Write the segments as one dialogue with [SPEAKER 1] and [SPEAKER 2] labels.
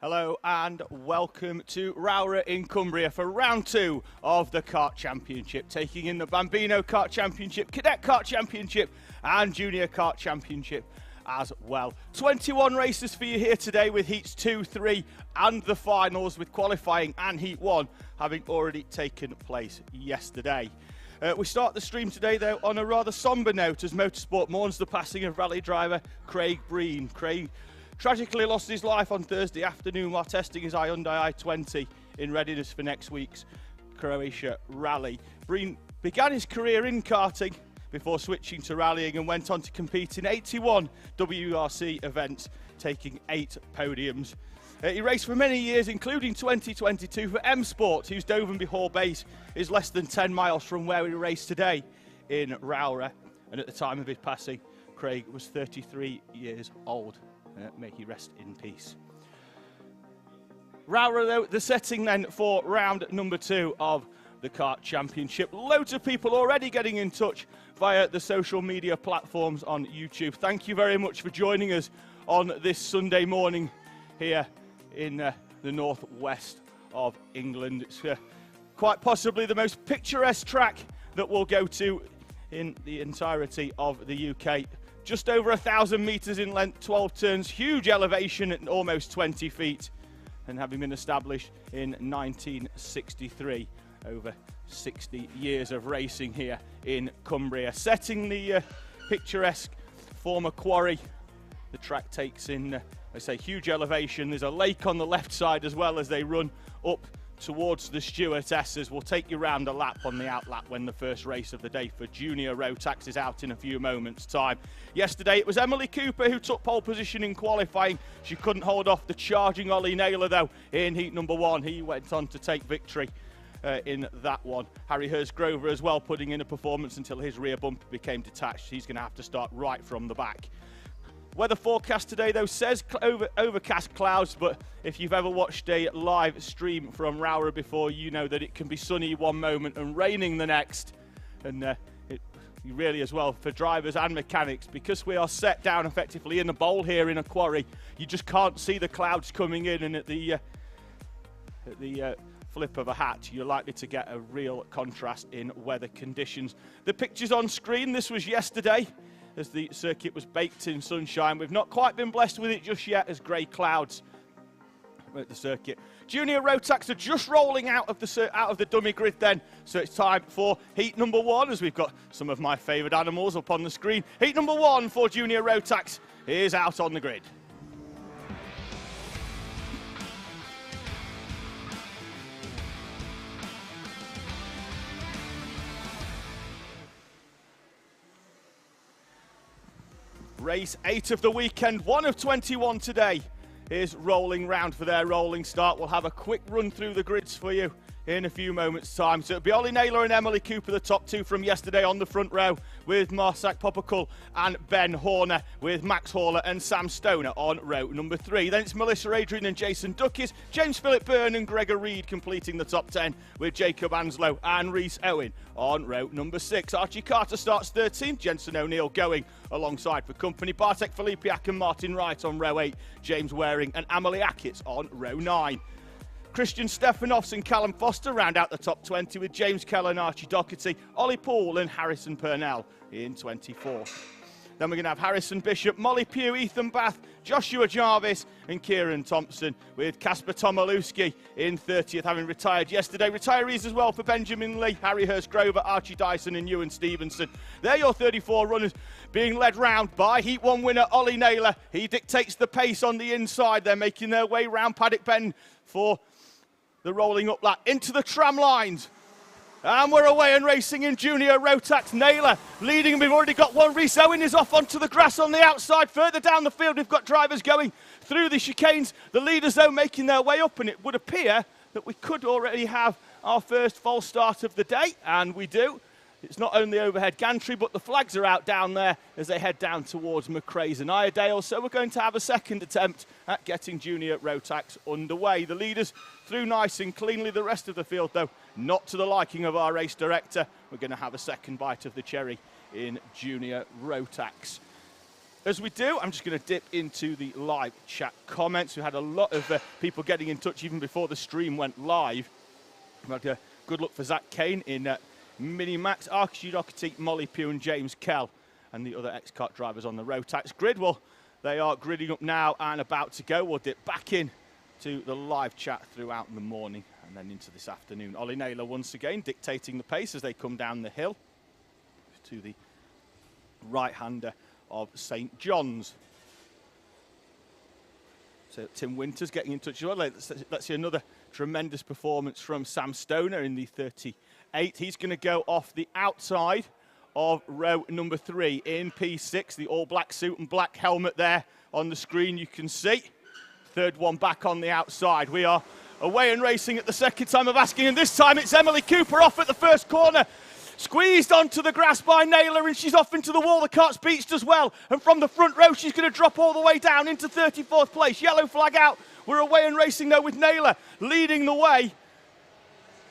[SPEAKER 1] Hello and welcome to Rowrah in Cumbria for round 2 of the Kart Championship, taking in the Bambino Kart Championship, Cadet Kart Championship and Junior Kart Championship as well. 21 races for you here today with heats 2, 3 and the finals, with qualifying and heat 1 having already taken place yesterday. We start the stream today though on a rather sombre note as Motorsport mourns the passing of rally driver Craig Breen. Craig tragically lost his life on Thursday afternoon while testing his Hyundai i20 in readiness for next week's Croatia rally. Breen began his career in karting before switching to rallying and went on to compete in 81 WRC events, taking 8 podiums. He raced for many years, including 2022 for M Sport, whose Dovenby Hall base is less than 10 miles from where we race today in Rowrah. And at the time of his passing, Craig was 33 years old. May he rest in peace. Rowrah, though, the setting then for round number 2 of the Kart Championship. Loads of people already getting in touch via the social media platforms on YouTube. Thank you very much for joining us on this Sunday morning here in the northwest of England. It's quite possibly the most picturesque track that we'll go to in the entirety of the UK. Just over 1,000 metres in length, 12 turns, huge elevation at almost 20 feet, and having been established in 1963, over 60 years of racing here in Cumbria. Setting the picturesque former quarry, the track takes in, I say, huge elevation. There's a lake on the left side as well as they run up towards the Stewardesses. We'll take you round a lap on the outlap when the first race of the day for Junior Rotax is out in a few moments' time. Yesterday it was Emily Cooper who took pole position in qualifying. She couldn't hold off the charging Ollie Naylor though in heat number 1. He went on to take victory in that one. Harry Hurst-Grover as well putting in a performance until his rear bumper became detached. He's going to have to start right from the back. Weather forecast today though says overcast clouds, but if you've ever watched a live stream from Rowrah before, you know that it can be sunny one moment and raining the next. And it really as well for drivers and mechanics, because we are set down effectively in a bowl here in a quarry, you just can't see the clouds coming in, and at the flip of a hat you're likely to get a real contrast in weather conditions. The pictures on screen, this was yesterday as the circuit was baked in sunshine. We've not quite been blessed with it just yet as grey clouds at the circuit. Junior Rotax are just rolling out of the dummy grid then, so it's time for heat number 1 as we've got some of my favourite animals up on the screen. Heat number 1 for Junior Rotax is out on the grid. Race 8 of the weekend, 1 of 21 today, is rolling round for their rolling start. We'll have a quick run through the grids for you in a few moments' time. So it'll be Ollie Naylor and Emily Cooper, the top 2 from yesterday on the front row, with Marsak Popokull and Ben Horner, with Max Horler and Sam Stoner on row number 3. Then it's Melissa Adrian and Jason Duckis, James Philip Byrne and Gregor Reed completing the top 10, with Jacob Anslow and Rhys Owen on row number 6. Archie Carter starts 13th, Jensen O'Neill going alongside for company. Bartek Filipiak and Martin Wright on row 8, James Waring and Amelie Ackett on row 9. Christian Stefanovs and Callum Foster round out the top 20, with James Keller and Archie Doherty, Ollie Poole and Harrison Purnell in 24th. Then we're going to have Harrison Bishop, Molly Pugh, Ethan Bath, Joshua Jarvis and Kieran Thompson, with Kasper Tomilewski in 30th, having retired yesterday. Retirees as well for Benjamin Lee, Harry Hurst-Grover, Archie Dyson and Ewan Stevenson. They're your 34 runners, being led round by Heat 1 winner Ollie Naylor. He dictates the pace on the inside. They're making their way round Paddock Bend for the rolling up lap into the tram lines. And we're away and racing in Junior Rotax. Naylor leading, and we've already got one. Rhys Owen is off onto the grass on the outside. Further down the field, we've got drivers going through the chicanes. The leaders, though, making their way up, and it would appear that we could already have our first false start of the day, and we do. It's not only overhead gantry, but the flags are out down there as they head down towards McRae's and Iredale. So we're going to have a second attempt at getting Junior Rotax underway. The leaders through nice and cleanly. The rest of the field, though, not to the liking of our race director. We're going to have a second bite of the cherry in Junior Rotax. As we do, I'm just going to dip into the live chat comments. We had a lot of people getting in touch even before the stream went live. We had good luck for Zach Kane in Minimax, Archie Doherty, Molly Pugh and James Kell, and the other X-Kart drivers on the Rotax grid. Well, they are gridding up now and about to go. We'll dip back in to the live chat throughout the morning and then into this afternoon. Ollie Naylor once again dictating the pace as they come down the hill to the right-hander of St. John's. So Tim Winters getting in touch as well. Let's see another tremendous performance from Sam Stoner in the 38. He's going to go off the outside of row number 3 in P6. The all-black suit and black helmet there on the screen you can see. Third one back on the outside. We are away and racing at the second time of asking, and this time it's Emily Cooper off at the first corner. Squeezed onto the grass by Naylor, and she's off into the wall. The kart's beached as well. And from the front row, she's going to drop all the way down into 34th place. Yellow flag out. We're away and racing, though, with Naylor leading the way.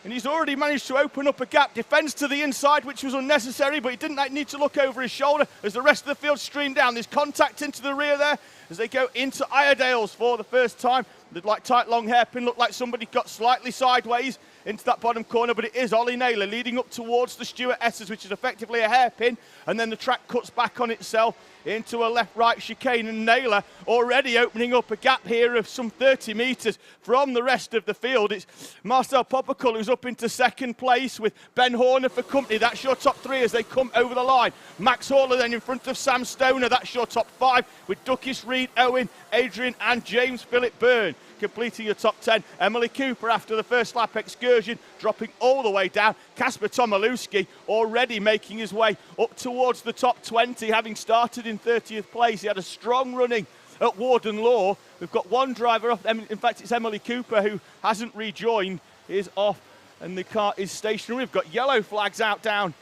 [SPEAKER 1] And he's already managed to open up a gap. Defends to the inside, which was unnecessary, but he didn't need to look over his shoulder as the rest of the field streamed down. There's contact into the rear there as they go into Iredale's for the first time. The tight long hairpin looked like somebody got slightly sideways into that bottom corner, but it is Ollie Naylor leading up towards the Stuart S's, which is effectively a hairpin, and then the track cuts back on itself into a left-right chicane, and Naylor already opening up a gap here of some 30 metres from the rest of the field. It's Marcel Popical who's up into second place with Ben Horner for company. That's your top 3 as they come over the line. Max Horler then in front of Sam Stoner. That's your top 5 with Duckus, Reed, Owen, Adrian and James Philip Byrne completing your top 10. Emily Cooper after the first lap excursion dropping all the way down. Kasper Tomilewski already making his way up towards the top 20, having started in 30th place. He had a strong running at Warden Law. We've got one driver off. In fact, it's Emily Cooper who hasn't rejoined, is off, and the car is stationary. We've got yellow flags out down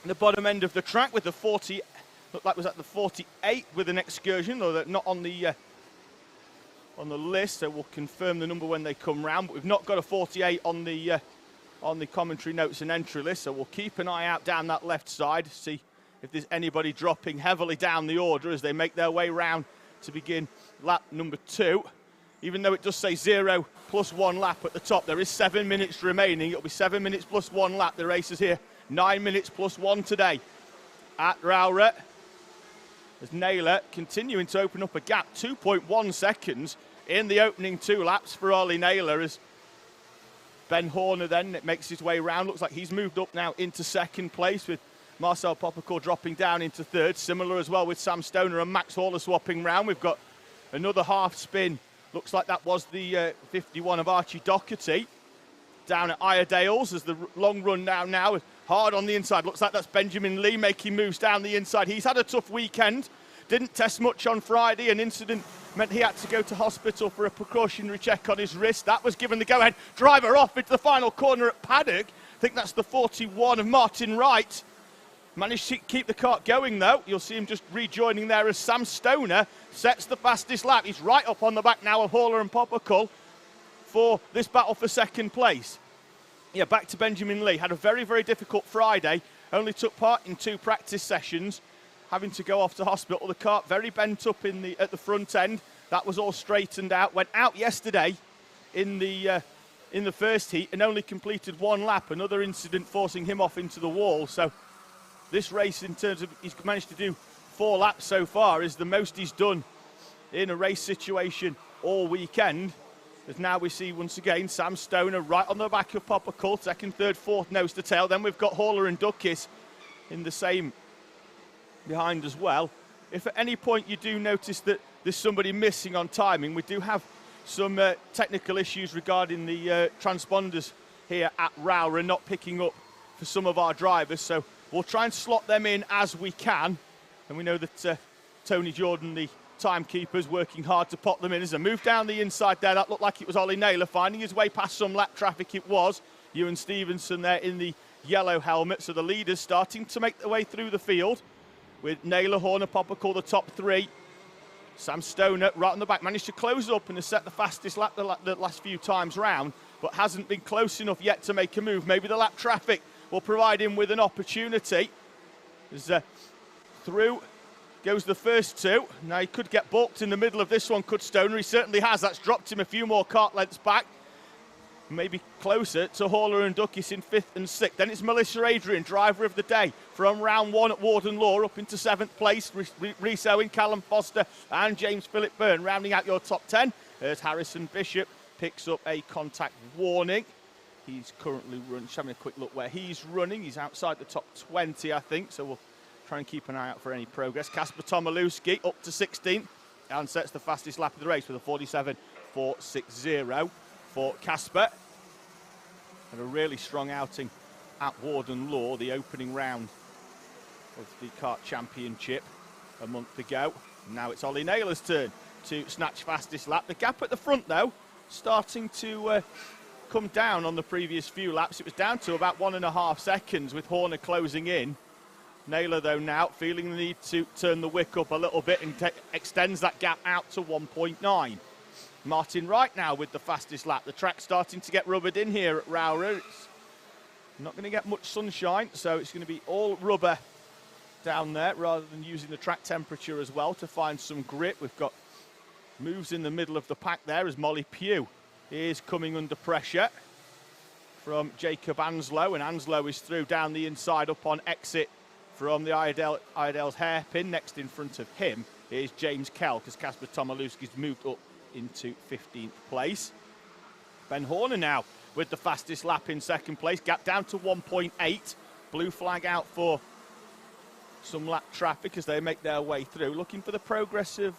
[SPEAKER 1] the bottom end of the track with the 40, looked like it was at the 48 with an excursion, or not on the list, so we'll confirm the number when they come round, but we've not got a 48 on the commentary notes and entry list, so we'll keep an eye out down that left side, see if there's anybody dropping heavily down the order as they make their way round to begin lap number 2. Even though it does say 0 plus 1 lap at the top, there is 7 minutes remaining. It'll be 7 minutes plus 1 lap. The race is here 9 minutes plus 1 today at Rowrah, as Naylor continuing to open up a gap, 2.1 seconds in the opening 2 laps for Ollie Naylor, as Ben Horner then makes his way round. Looks like he's moved up now into second place, with Marcel Popical dropping down into third. Similar as well with Sam Stoner and Max Horler swapping round. We've got another half spin. Looks like that was the 51 of Archie Doherty down at Iredale's as the long run down now. Hard on the inside. Looks like that's Benjamin Lee making moves down the inside. He's had a tough weekend. Didn't test much on Friday. An incident meant he had to go to hospital for a precautionary check on his wrist. That was given the go-ahead. Driver off into the final corner at Paddock. I think that's the 41 of Martin Wright. Managed to keep the kart going, though. You'll see him just rejoining there as Sam Stoner sets the fastest lap. He's right up on the back now of Horler and Popical for this battle for second place. Yeah, back to Benjamin Lee. Had a very, very difficult Friday. Only took part in 2 practice sessions, having to go off to hospital. The kart very bent up at the front end. That was all straightened out. Went out yesterday in the first heat and only completed 1 lap. Another incident forcing him off into the wall. So this race, in terms of he's managed to do 4 laps so far, is the most he's done in a race situation all weekend. As now we see once again Sam Stoner right on the back of Popical, second, third, fourth nose to tail. Then we've got Horler and Duckus in the same behind as well. If at any point you do notice that there's somebody missing on timing, we do have some technical issues regarding the transponders here at Rowrah not picking up for some of our drivers, so we'll try and slot them in as we can. And we know that Tony Jordan, the timekeeper's working hard to pop them in. As a move down the inside there, that looked like it was Ollie Naylor finding his way past some lap traffic. It was Ewan Stevenson there in the yellow helmet. So the leaders starting to make their way through the field with Naylor, Horner, Popical the top 3. Sam Stoner right on the back managed to close up and has set the fastest lap the last few times round, but hasn't been close enough yet to make a move. Maybe the lap traffic will provide him with an opportunity. As through goes the first two. Now he could get balked in the middle of this one, could Stoner. He certainly has. That's dropped him a few more kart lengths back. Maybe closer to Rowrah and Duckis in 5th and 6th. Then it's Melissa Adrian, driver of the day, from round 1 at Warden Law up into 7th place. Rhys Owen, Callum Foster and James Philip Byrne rounding out your top 10. As Harrison Bishop picks up a contact warning. He's currently just having a quick look where he's running. He's outside the top 20, I think, so we'll try and keep an eye out for any progress. Kasper Tomilewski up to 16th and sets the fastest lap of the race with a 47.460 for Kasper. And a really strong outing at Warden Law, the opening round of the Kart Championship a month ago. Now it's Ollie Naylor's turn to snatch fastest lap. The gap at the front, though, starting to come down on the previous few laps. It was down to about 1.5 seconds with Horner closing in. Naylor, though, now feeling the need to turn the wick up a little bit and extends that gap out to 1.9. Martin Wright now with the fastest lap. The track's starting to get rubbered in here at Rowrah. It's not going to get much sunshine, so it's going to be all rubber down there rather than using the track temperature as well to find some grip. We've got moves in the middle of the pack there as Molly Pugh is coming under pressure from Jacob Anslow, and Anslow is through down the inside up on exit from the Iredale's hairpin. Next in front of him is James Kell, because Kasper Tomilewski's moved up into 15th place. Ben Horner now with the fastest lap in 2nd place, gap down to 1.8. Blue flag out for some lap traffic as they make their way through. Looking for the progress of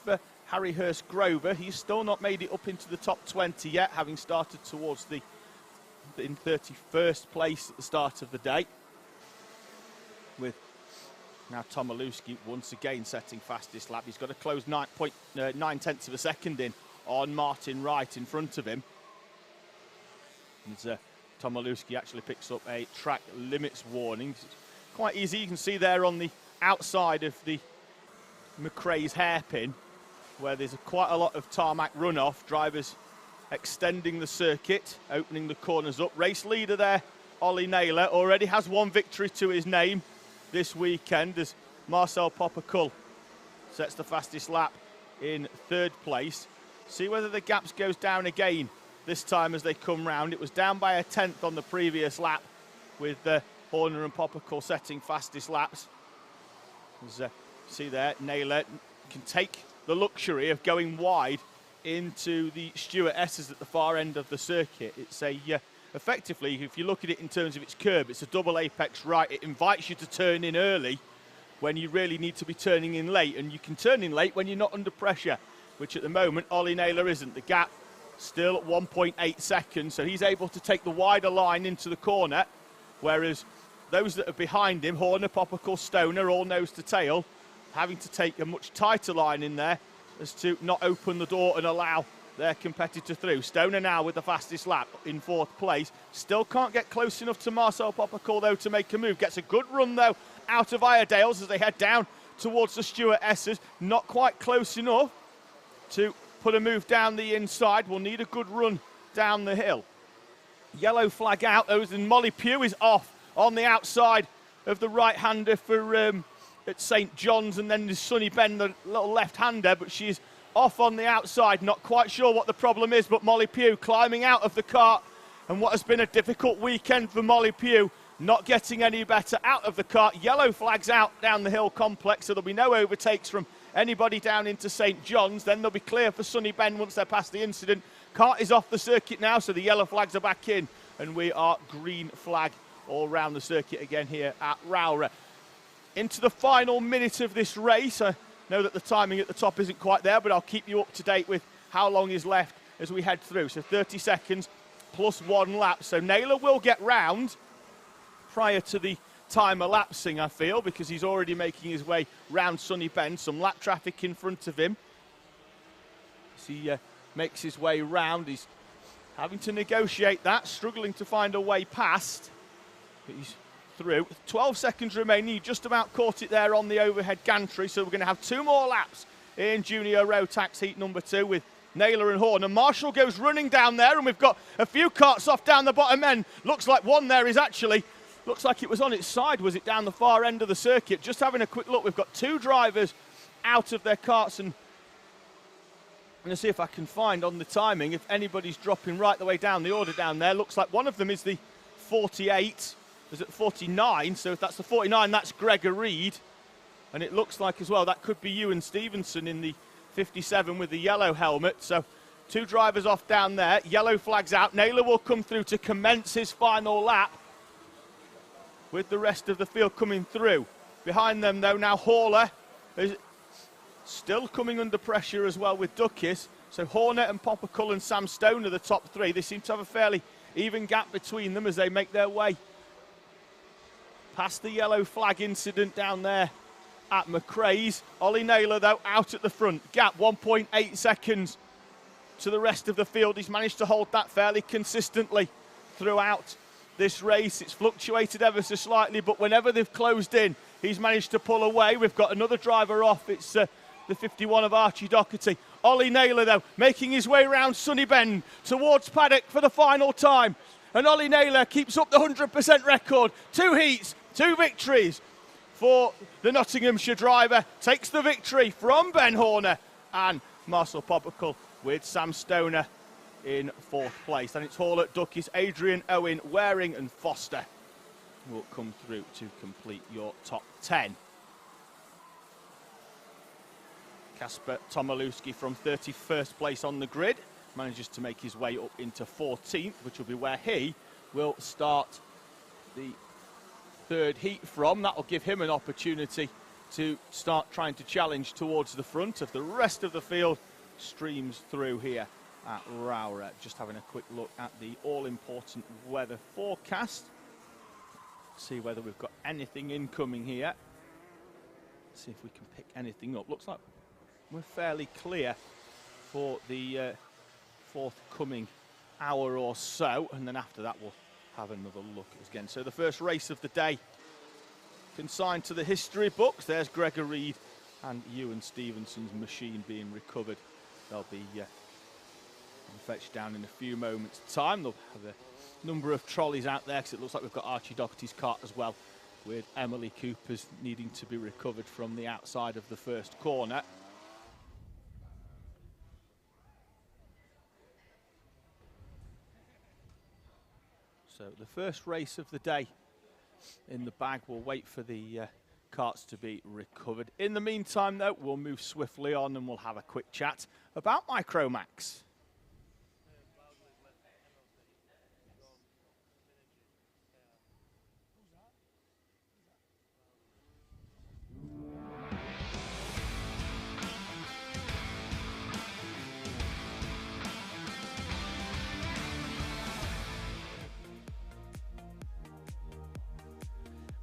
[SPEAKER 1] Harry Hurst Grover. He's still not made it up into the top 20 yet, having started towards in 31st place at the start of the day. With now Tomilewski once again setting fastest lap. He's got a close 9 tenths of a second in on Martin Wright in front of him. As Tomilewski actually picks up a track limits warning. It's quite easy. You can see there on the outside of the McRae's hairpin where there's quite a lot of tarmac runoff. Drivers extending the circuit, opening the corners up. Race leader there, Ollie Naylor, already has 1 victory to his name this weekend as Marcel Poppercull sets the fastest lap in 3rd place. See whether the gaps goes down again this time as they come round. It was down by 1/10 on the previous lap with Horner and Poppercull setting fastest laps. As see there, Naylor can take the luxury of going wide into the Stuart S's at the far end of the circuit. It's effectively, if you look at it in terms of its curb, it's a double apex right. It invites you to turn in early when you really need to be turning in late, and you can turn in late when you're not under pressure, which at the moment Ollie Naylor isn't. The gap still at 1.8 seconds, so he's able to take the wider line into the corner, whereas those that are behind him, Horner, Poppercull, Stoner, all nose to tail, having to take a much tighter line in there as to not open the door and allow their competitor through. Stoner now with the fastest lap in 4th place. Still can't get close enough to Marcel Poppercull, though, to make a move. Gets a good run, though, out of Iredale's as they head down towards the Stuart S's. Not quite close enough to put a move down the inside. We'll need a good run down the hill. Yellow flag out, and Molly Pugh is off on the outside of the right-hander for at St John's, and then there's Sonny Ben, the little left-hander, but she's off on the outside. Not quite sure what the problem is, but Molly Pugh climbing out of the kart, and what has been a difficult weekend for Molly Pugh, not getting any better out of the kart. Yellow flags out down the hill complex, so there'll be no overtakes from anybody down into St John's. Then they'll be clear for Sonny Ben once they're past the incident. Kart is off the circuit now, so the yellow flags are back in, and we are green flag all round the circuit again here at Rowrah. Into the final minute of this race. I know that the timing at the top isn't quite there, but I'll keep you up to date with how long is left as we head through. So 30 seconds plus 1 lap. So Naylor will get round prior to the time elapsing, I feel, because he's already making his way round Sonny Ben. Some lap traffic in front of him. As he makes his way round, he's having to negotiate that, struggling to find a way past. But he's through. 12 seconds remaining. He just about caught it there on the overhead gantry. So we're going to have 2 more laps in junior rotax heat number 2 with Naylor and Horner. Marshall goes running down there, and we've got a few karts off down the bottom end. Looks like one there is actually, looks like it was on its side. Was it down the far end of the circuit? Just having a quick look, we've got 2 drivers out of their karts, and I'm going to see if I can find on the timing if anybody's dropping right the way down the order down there. Looks like one of them is the 48, is it 49? So if that's the 49, that's Gregor Reed. And it looks like as well that could be Ewan Stevenson in the 57 with the yellow helmet. So 2 drivers off down there. Yellow flags out. Naylor will come through to commence his final lap, with the rest of the field coming through. Behind them, though, now Hauler is still coming under pressure as well with Duckis. So Hornet and Poppercull and Sam Stone are the top 3. They seem to have a fairly even gap between them as they make their way past the yellow flag incident down there at McRae's. Ollie Naylor, though, out at the front. Gap 1.8 seconds to the rest of the field. He's managed to hold that fairly consistently throughout this race. It's fluctuated ever so slightly, but whenever they've closed in, he's managed to pull away. We've got another driver off. It's the 51 of Archie Doherty. Ollie Naylor, though, making his way around Sunny Bend towards Paddock for the final time. And Ollie Naylor keeps up the 100% record. 2 heats, 2 victories for the Nottinghamshire driver. Takes the victory from Ben Horner and Marcel Poppercull with Sam Stoner in 4th place. And it's Hall at Duckies, Adrian, Owen, Waring and Foster will come through to complete your top 10. Kasper Tomilewski from 31st place on the grid manages to make his way up into 14th, which will be where he will start the 3rd heat from. That will give him an opportunity to start trying to challenge towards the front of the rest of the field. Streams through here at Rowrah. Just having a quick look at the all-important weather forecast. See whether we've got anything incoming here. See if we can pick anything up. Looks like we're fairly clear for the forthcoming hour or so, and then after that we'll have another look again. So the first race of the day consigned to the history books. There's Gregor Reed and Ewan Stevenson's machine being recovered. They'll be fetched down in a few moments' time. They'll have a number of trolleys out there because it looks like we've got Archie Doherty's cart as well, with Emily Cooper's needing to be recovered from the outside of the first corner. So the first race of the day in the bag. We'll wait for the carts to be recovered. In the meantime, though, we'll move swiftly on and we'll have a quick chat about Micromax.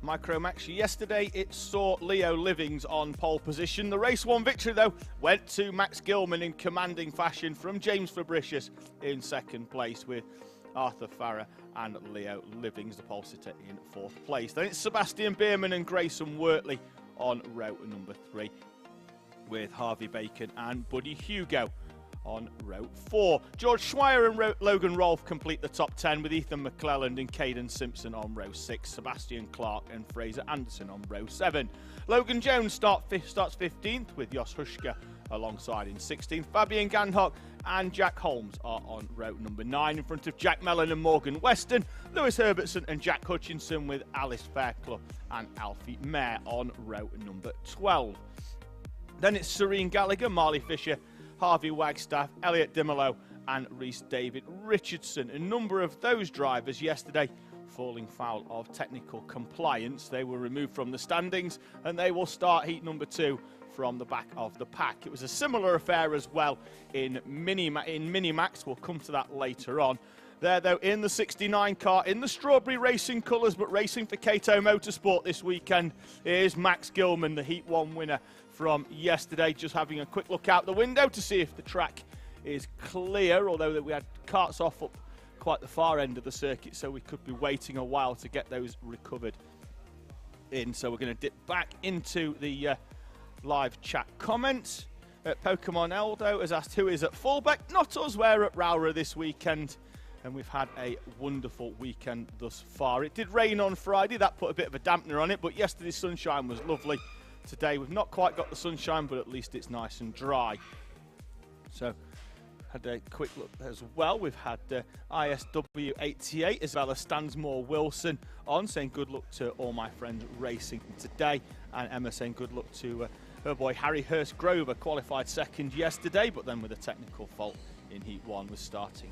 [SPEAKER 1] Micromax, yesterday it saw Leo Livings on pole position. The race 1 victory, though, went to Max Gilman in commanding fashion from James Fabricius in 2nd place, with Arthur Farrer and Leo Livings, the pole sitter, in 4th place. Then it's Sebastian Bierman and Grayson Wortley on row number 3, with Harvey Bacon and Buddy Hugo on row 4. George Schweier and Logan Rolfe complete the top 10, with Ethan McClelland and Caden Simpson on row 6, Sebastian Clark and Fraser Anderson on row 7. Logan Jones starts 15th, with Jos Huschka alongside in 16th. Fabian Gandhock and Jack Holmes are on row number 9, in front of Jack Mellon and Morgan Weston, Lewis Herbertson and Jack Hutchinson, with Alice Fairclough and Alfie Mayer on row number 12. Then it's Serene Gallagher, Marley Fisher, Harvey Wagstaff, Elliot Dimolo and Rhys David Richardson. A number of those drivers yesterday falling foul of technical compliance. They were removed from the standings and they will start heat number 2 from the back of the pack. It was a similar affair as well in Minimax. We'll come to that later on. There, though, in the 69 car, in the strawberry racing colours, but racing for Cato Motorsport this weekend, is Max Gilman, the Heat 1 winner from yesterday. Just having a quick look out the window to see if the track is clear, although that we had carts off up quite the far end of the circuit, so we could be waiting a while to get those recovered in. So we're going to dip back into the live chat comments. Pokemon Eldo has asked who is at fullback. Not us, we're at Rowrah this weekend, and we've had a wonderful weekend thus far. It did rain on Friday, that put a bit of a dampener on it, but yesterday's sunshine was lovely. today. We've not quite got the sunshine, but at least it's nice and dry. So had a quick look as well. We've had ISW 88 as well as Stansmore Wilson on, saying good luck to all my friends racing today, and Emma saying good luck to her boy Harry Hurst Grover, qualified second yesterday, but then with a technical fault in Heat 1 was starting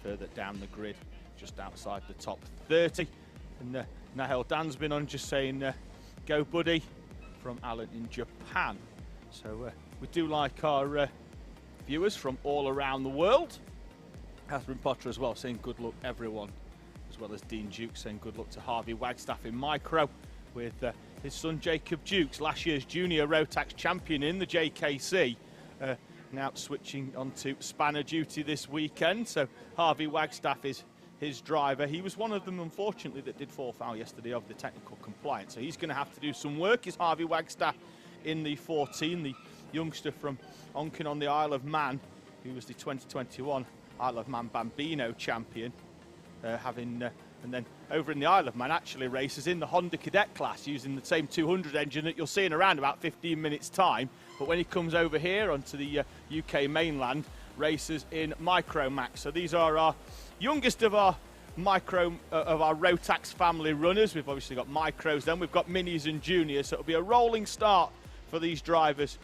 [SPEAKER 1] further down the grid, just outside the top 30. And Nahel Dan's been on, just saying go buddy from Alan in Japan. So we do like our viewers from all around the world. Catherine Potter as well saying good luck everyone, as well as Dean Duke saying good luck to Harvey Wagstaff in micro, with his son Jacob Dukes, last year's junior rotax champion in the JKC, now switching onto spanner duty this weekend. So Harvey Wagstaff is his driver. He was one of them, unfortunately, that did fall foul yesterday of the technical compliance. So he's going to have to do some work. Is Harvey Wagstaff in the 14, the youngster from Onken on the Isle of Man, who was the 2021 Isle of Man Bambino champion, and then over in the Isle of Man actually races in the Honda Cadet class using the same 200 engine that you'll see in around about 15 minutes time. But when he comes over here onto the UK mainland, races in Micromax. So these are our youngest of our Rotax family runners. We've obviously got micros, then we've got minis and juniors, so it'll be a rolling start for these drivers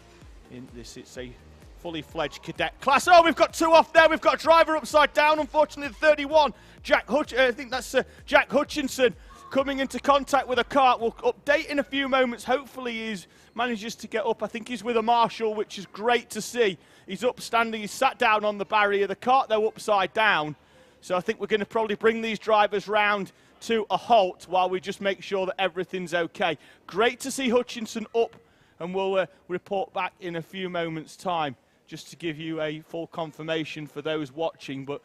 [SPEAKER 1] in this. It's a fully fledged cadet class. Oh, we've got two off there. We've got a driver upside down, unfortunately, the 31, I think that's Jack Hutchinson, coming into contact with a cart. We'll update in a few moments. Hopefully he manages to get up. I think he's with a marshal, which is great to see. He's upstanding, he's sat down on the barrier. The cart, though, upside down. So I think we're going to probably bring these drivers round to a halt while we just make sure that everything's okay. Great to see Hutchinson up, and we'll report back in a few moments' time just to give you a full confirmation for those watching. But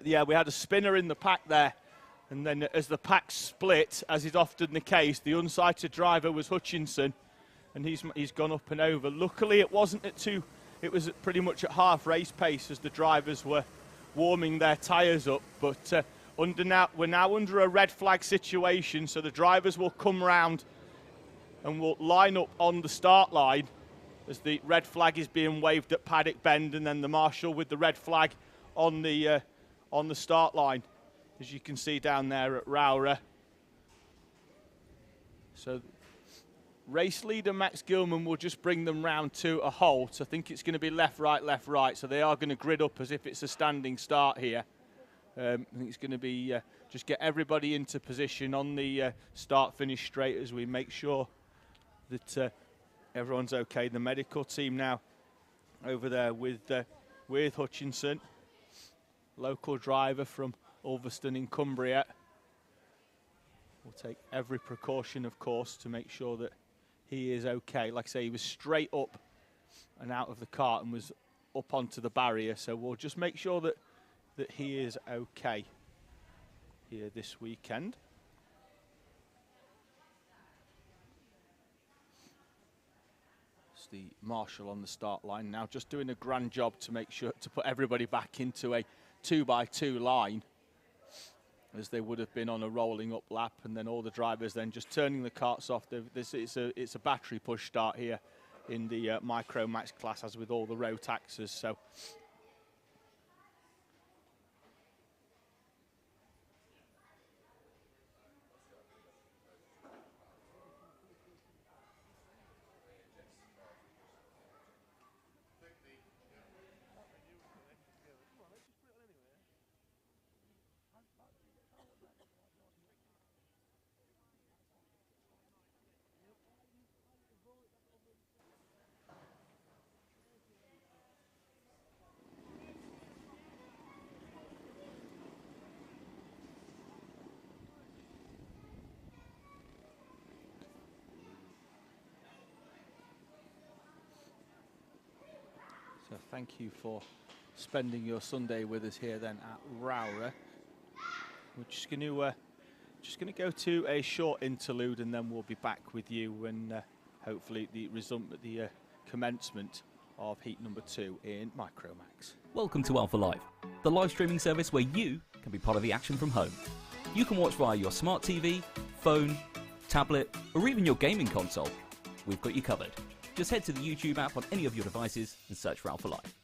[SPEAKER 1] yeah, we had a spinner in the pack there, and then as the pack split, as is often the case, the unsighted driver was Hutchinson, and he's gone up and over. Luckily, it wasn't it was pretty much at half race pace as the drivers were warming their tyres up. But we're now under a red flag situation, so the drivers will come round and will line up on the start line as the red flag is being waved at Paddock Bend, and then the marshal with the red flag on the start line, as you can see down there at Rowrah. So race leader Max Gilman will just bring them round to a halt. I think it's going to be left, right. So they are going to grid up as if it's a standing start here. I think it's going to be just get everybody into position on the start-finish straight as we make sure that everyone's okay. The medical team now over there with Hutchinson, local driver from Ulverston in Cumbria. We'll take every precaution, of course, to make sure that he is okay. Like I say, he was straight up and out of the cart and was up onto the barrier, so we'll just make sure that he is okay here this weekend. It's the marshal on the start line now, just doing a grand job to make sure to put everybody back into a 2x2 line, as they would have been on a rolling up lap, and then all the drivers then just turning the carts off. It's a battery push start here in the Micromax class, as with all the Rotaxes. So So thank you for spending your Sunday with us here then at Rowrah. We're just going to go to a short interlude, and then we'll be back with you when hopefully the commencement of heat number 2 in Micromax.
[SPEAKER 2] Welcome to Alpha Live, the live streaming service where you can be part of the action from home. You can watch via your smart TV, phone, tablet, or even your gaming console. we've got you covered. Just head to the YouTube app on any of your devices and search Rowrah Live.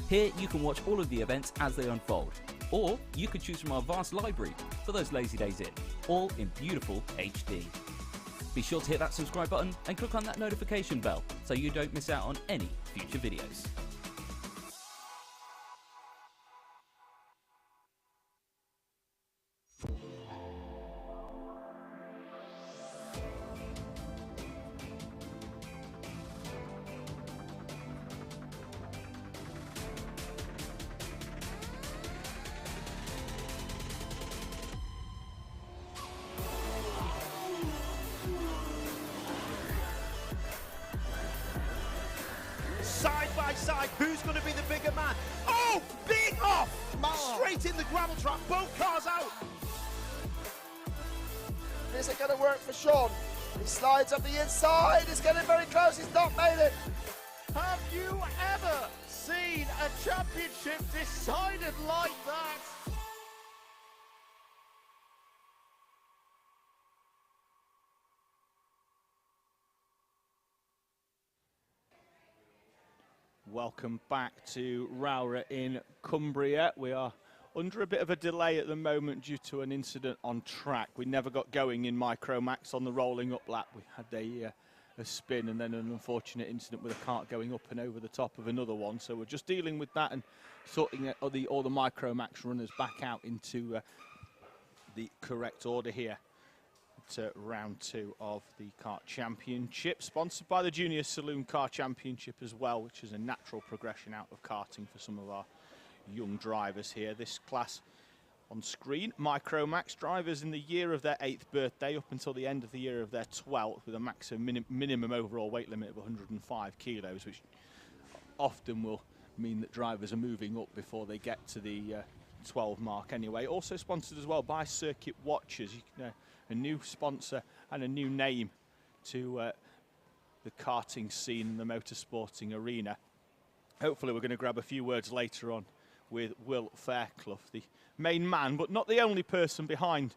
[SPEAKER 2] Here you can watch all of the events as they unfold, or you could choose from our vast library for those lazy days in, all in beautiful HD. Be sure to hit that subscribe button and click on that notification bell so you don't miss out on any future videos.
[SPEAKER 3] Side by side, who's going to be the bigger man? Oh, big off! Straight in the gravel trap, both cars out.
[SPEAKER 4] Is it going to work for Sean? He slides up the inside, he's getting very close, he's not made it.
[SPEAKER 3] Have you ever seen a championship decided like that?
[SPEAKER 1] Welcome back to Rowrah in Cumbria. We are under a bit of a delay at the moment due to an incident on track. We never got going in Micromax on the rolling up lap. We had a spin and then an unfortunate incident with a kart going up and over the top of another one. So we're just dealing with that and sorting all the Micromax runners back out into the correct order here. To round 2 of the Kart Championship, sponsored by the Junior Saloon Car Championship as well, which is a natural progression out of karting for some of our young drivers here. This class on screen, Micromax drivers in the year of their 8th birthday up until the end of the year of their 12th, with a maximum minimum overall weight limit of 105 kilos, which often will mean that drivers are moving up before they get to the 12 mark anyway. Also sponsored as well by Circuit Watchers. A new sponsor and a new name to the karting scene in the motorsporting arena. Hopefully we're going to grab a few words later on with Will Fairclough, the main man, but not the only person behind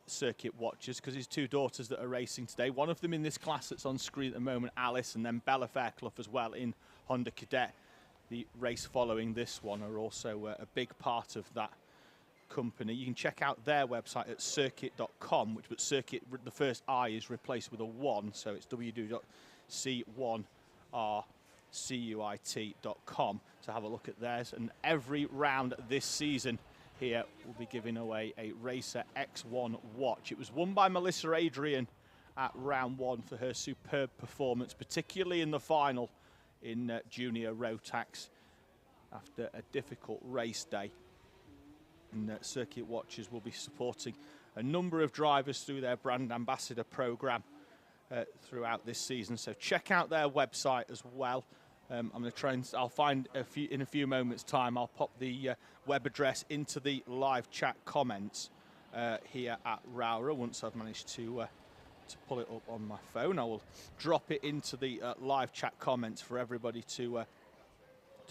[SPEAKER 1] Circuit Watchers, because his 2 daughters that are racing today, one of them in this class that's on screen at the moment, Alice, and then Bella Fairclough as well in Honda Cadet. The race following this one are also a big part of that company. You can check out their website at circuit.com, but circuit, the first I is replaced with a 1, so it's www.c1rcuit.com to have a look at theirs. And every round this season here we'll be giving away a Racer X1 watch. It was won by Melissa Adrian at round 1 for her superb performance, particularly in the final in Junior Rotax after a difficult race day. And Circuit Watchers will be supporting a number of drivers through their brand ambassador program throughout this season. So check out their website as well. I'm going to try and I'll find in a few moments' time. I'll pop the web address into the live chat comments here at Rowrah. Once I've managed to pull it up on my phone, I will drop it into the live chat comments for everybody to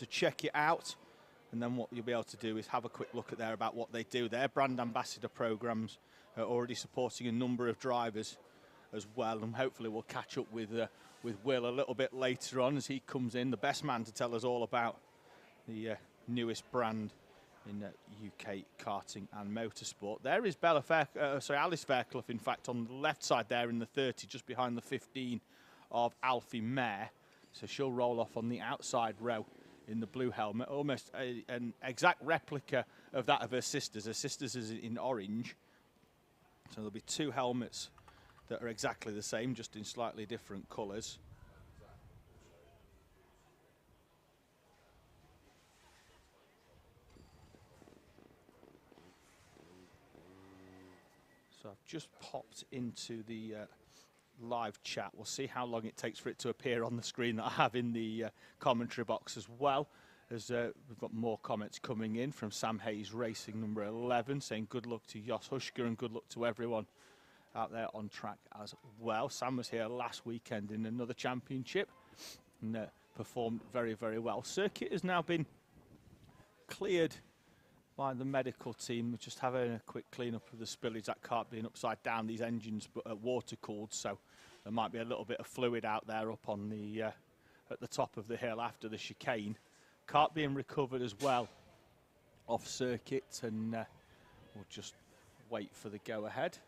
[SPEAKER 1] check it out. And then what you'll be able to do is have a quick look at there about what they do. Their brand ambassador programs are already supporting a number of drivers as well, and hopefully we'll catch up with Will a little bit later on as he comes in, the best man to tell us all about the newest brand in UK karting and motorsport. There is Alice Fairclough, in fact, on the left side there in the 30, just behind the 15 of Alfie Mare. So she'll roll off on the outside row in the blue helmet, almost an exact replica of that of her sister's. Her sister's is in orange. So there'll be 2 helmets that are exactly the same, just in slightly different colours. So I've just popped into the live chat. We'll see how long it takes for it to appear on the screen that I have in the commentary box as well. As we've got more comments coming in from Sam Hayes Racing, number 11, saying good luck to Jos Hushka and good luck to everyone out there on track as well. Sam was here last weekend in another championship and performed very, very well. Circuit has now been cleared by the medical team. We're just having a quick clean up of the spillage, that kart being upside down, these engines but water cooled, so there might be a little bit of fluid out there up on the at the top of the hill after the chicane. Kart being recovered as well off circuit, and we'll just wait for the go ahead.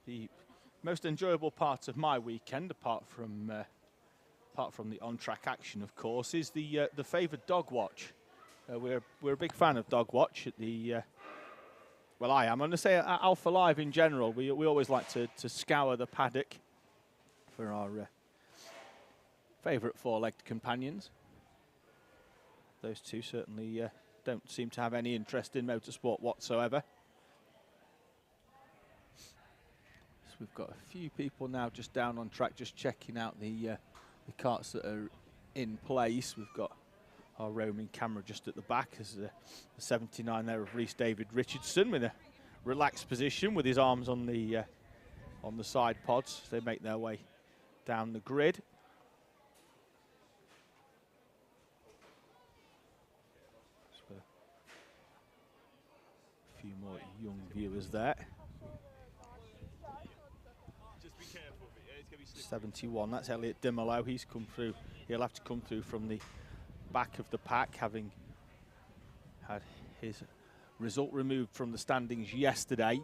[SPEAKER 1] The most enjoyable part of my weekend, apart from the on-track action, of course, is the favoured dog watch. We're a big fan of dog watch at the. Well, I am. I'm going to say at Alpha Live in general. We always like to scour the paddock for our favourite four-legged companions. Those two certainly don't seem to have any interest in motorsport whatsoever. So we've got a few people now just down on track, just checking out the karts that are in place. We've got our roaming camera just at the back as the 79 there of Rhys David Richardson in a relaxed position with his arms on the side pods as they make their way down the grid. So a few more young viewers there. 71, that's Elliot Dimolo. He's come through. He'll have to come through from the back of the pack, having had his result removed from the standings yesterday.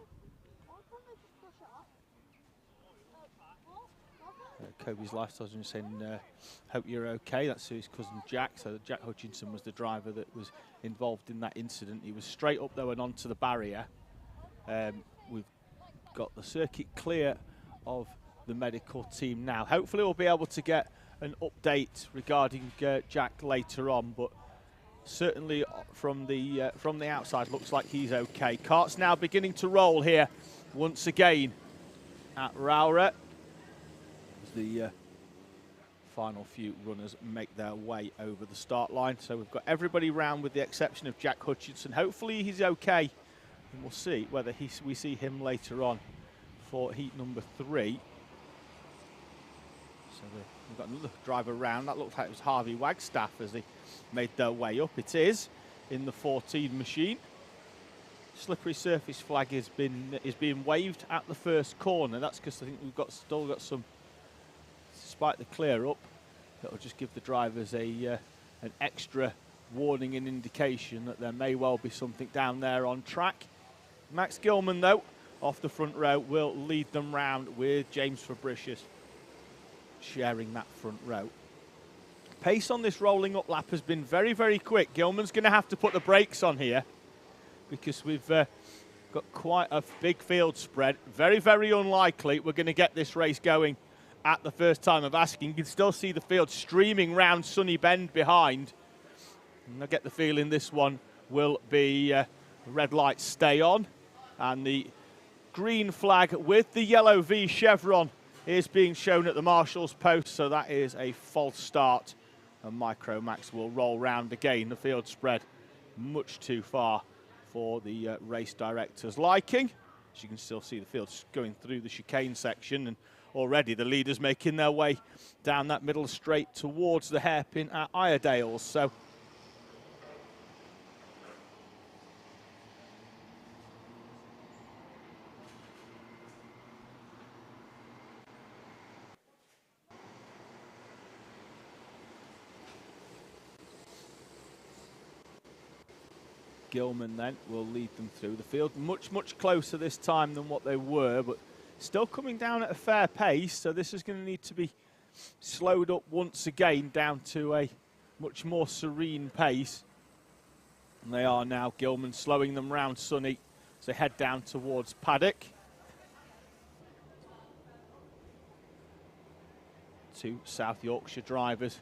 [SPEAKER 1] Kobe's Lifestyle is saying, hope you're okay. That's his cousin Jack. So Jack Hutchinson was the driver that was involved in that incident. He was straight up though and onto the barrier. We've got the circuit clear of the medical team now. Hopefully we'll be able to get an update regarding Jack later on, but certainly from the outside looks like he's okay. Kart's now beginning to roll here once again at Rowrah as the final few runners make their way over the start line. So we've got everybody round with the exception of Jack Hutchinson. Hopefully he's okay, and we'll see whether we see him later on for heat number 3. So we've got another driver round. That looked like it was Harvey Wagstaff as they made their way up. It is in the 14 machine. Slippery surface flag is being waved at the first corner. That's because I think we've still got some, despite the clear up, that'll just give the drivers an extra warning and indication that there may well be something down there on track. Max Gilman, though, off the front row, will lead them round with James Fabricius sharing that front row. Pace on this rolling up lap has been very, very quick. Gilman's going to have to put the brakes on here because we've got quite a big field spread. Very, very unlikely we're going to get this race going at the first time of asking. You can still see the field streaming round Sunny Bend behind. And I get the feeling this one will be red lights stay on. And the green flag with the yellow V chevron is being shown at the marshal's post, so that is a false start, and Micromax will roll round again. The field spread much too far for the race director's liking. As you can still see the field going through the chicane section, and already the leaders making their way down that middle straight towards the hairpin at Iredale's. So Gilman then will lead them through the field. Much, much closer this time than what they were, but still coming down at a fair pace. So this is going to need to be slowed up once again down to a much more serene pace. And they are now. Gilman slowing them round Sunny as they head down towards Paddock. 2 South Yorkshire drivers.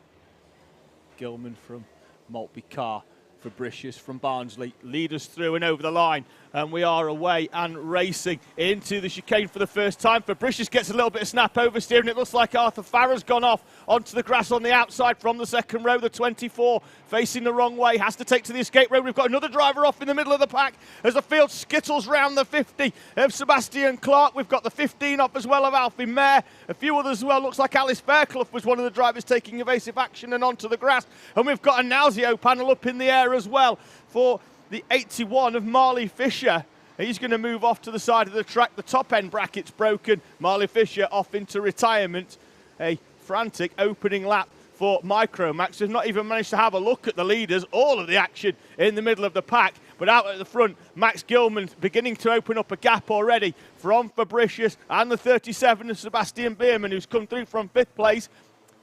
[SPEAKER 1] Gilman from Maltby Car. Fabricius from Barnsley lead us through and over the line, and we are away and racing into the chicane for the first time. Fabricius gets a little bit of snap oversteering. It looks like Arthur Farrah's gone off onto the grass on the outside from the second row. The 24 facing the wrong way, has to take to the escape road. We've got another driver off in the middle of the pack as the field skittles round the 50 of Sebastian Clark. We've got the 15 off as well of Alfie Mayer. A few others as well. Looks like Alice Fairclough was one of the drivers taking evasive action and onto the grass. And we've got a Nauseo panel up in the air as well for the 81 of Marley Fisher, He's going to move off to the side of the track. The top end bracket's broken. Marley Fisher off into retirement. A frantic opening lap for Micromax. They've not even managed to have a look at the leaders. All of the action in the middle of the pack. But out at the front, Max Gilman beginning to open up a gap already from Fabricius and the 37 of Sebastian Bierman, who's come through from 5th place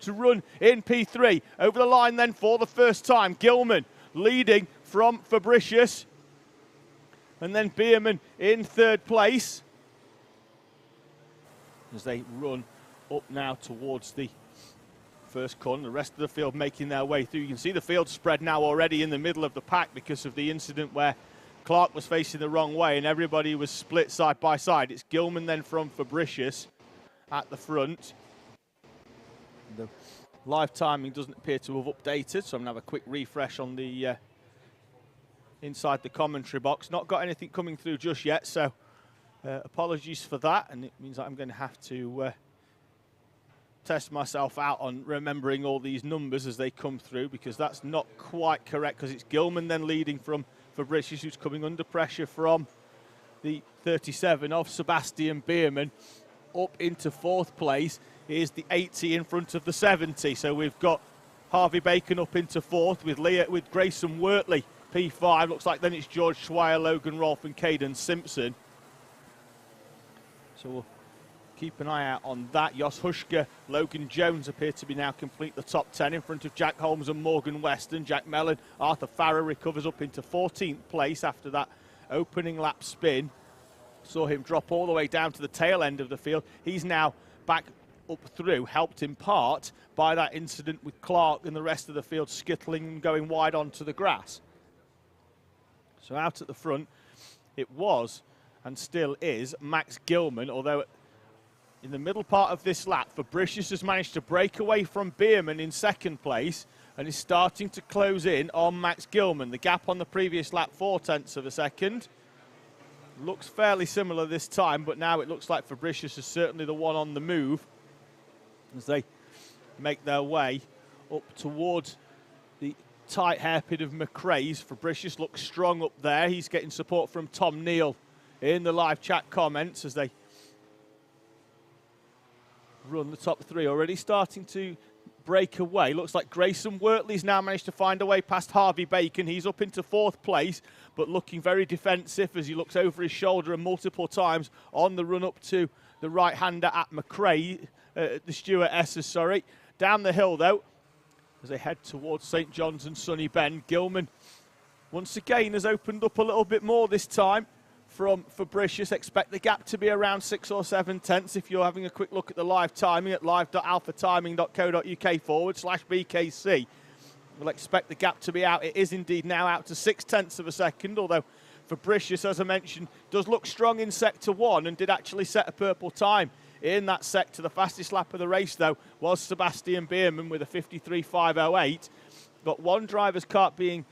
[SPEAKER 1] to run in P3. Over the line then for the first time. Gilman leading from Fabricius. And then Bierman in 3rd place. As they run up now towards the first corner, the rest of the field making their way through. You can see the field spread now already in the middle of the pack because of the incident where Clark was facing the wrong way and everybody was split side by side. It's Gilman then from Fabricius at the front. The live timing doesn't appear to have updated, so I'm going to have a quick refresh on the inside the commentary box. Not got anything coming through just yet, so apologies for that, and it means that I'm going to have to test myself out on remembering all these numbers as they come through, because that's not quite correct, because it's Gilman then leading from Fabricius, who's coming under pressure from the 37 of Sebastian Bierman. Up into 4th place is the 80 in front of the 70. So we've got Harvey Bacon up into 4th with Grayson Wortley, P5. Looks like then it's George Schweier, Logan Rolfe and Caden Simpson. So we'll keep an eye out on that. Jos Huschke, Logan Jones appear to be now complete the top 10 in front of Jack Holmes and Morgan Weston. Jack Mellon, Arthur Farrer recovers up into 14th place after that opening lap spin. Saw him drop all the way down to the tail end of the field. He's now back up through, helped in part by that incident with Clark and the rest of the field skittling and going wide onto the grass. So out at the front, it was and still is Max Gilman, although in the middle part of this lap, Fabricius has managed to break away from Bierman in 2nd place and is starting to close in on Max Gilman. The gap on the previous lap, 0.4 of a second. Looks fairly similar this time, but now it looks like Fabricius is certainly the one on the move as they make their way up towards the tight hairpin of McRae's. Fabricius looks strong up there. He's getting support from Tom Neal in the live chat comments as they run the top 3. Already starting to break away. Looks like Grayson Wortley's now managed to find a way past Harvey Bacon. He's up into 4th place, but looking very defensive as he looks over his shoulder and multiple times on the run up to the right-hander at McRae, the Stewart-esses, sorry. Down the hill, though, as they head towards St John's and Sunny Bend, Gilman once again has opened up a little bit more this time from Fabricius. Expect the gap to be around 6 or 7 tenths if you're having a quick look at the live timing at live.alphatiming.co.uk/BKC. We'll expect the gap to be out. It is indeed now out to 6 tenths of a second, although Fabricius, as I mentioned, does look strong in sector 1 and did actually set a purple time in that sector. The fastest lap of the race, though, was Sebastian Bierman with a 53.508. Got one driver's cart being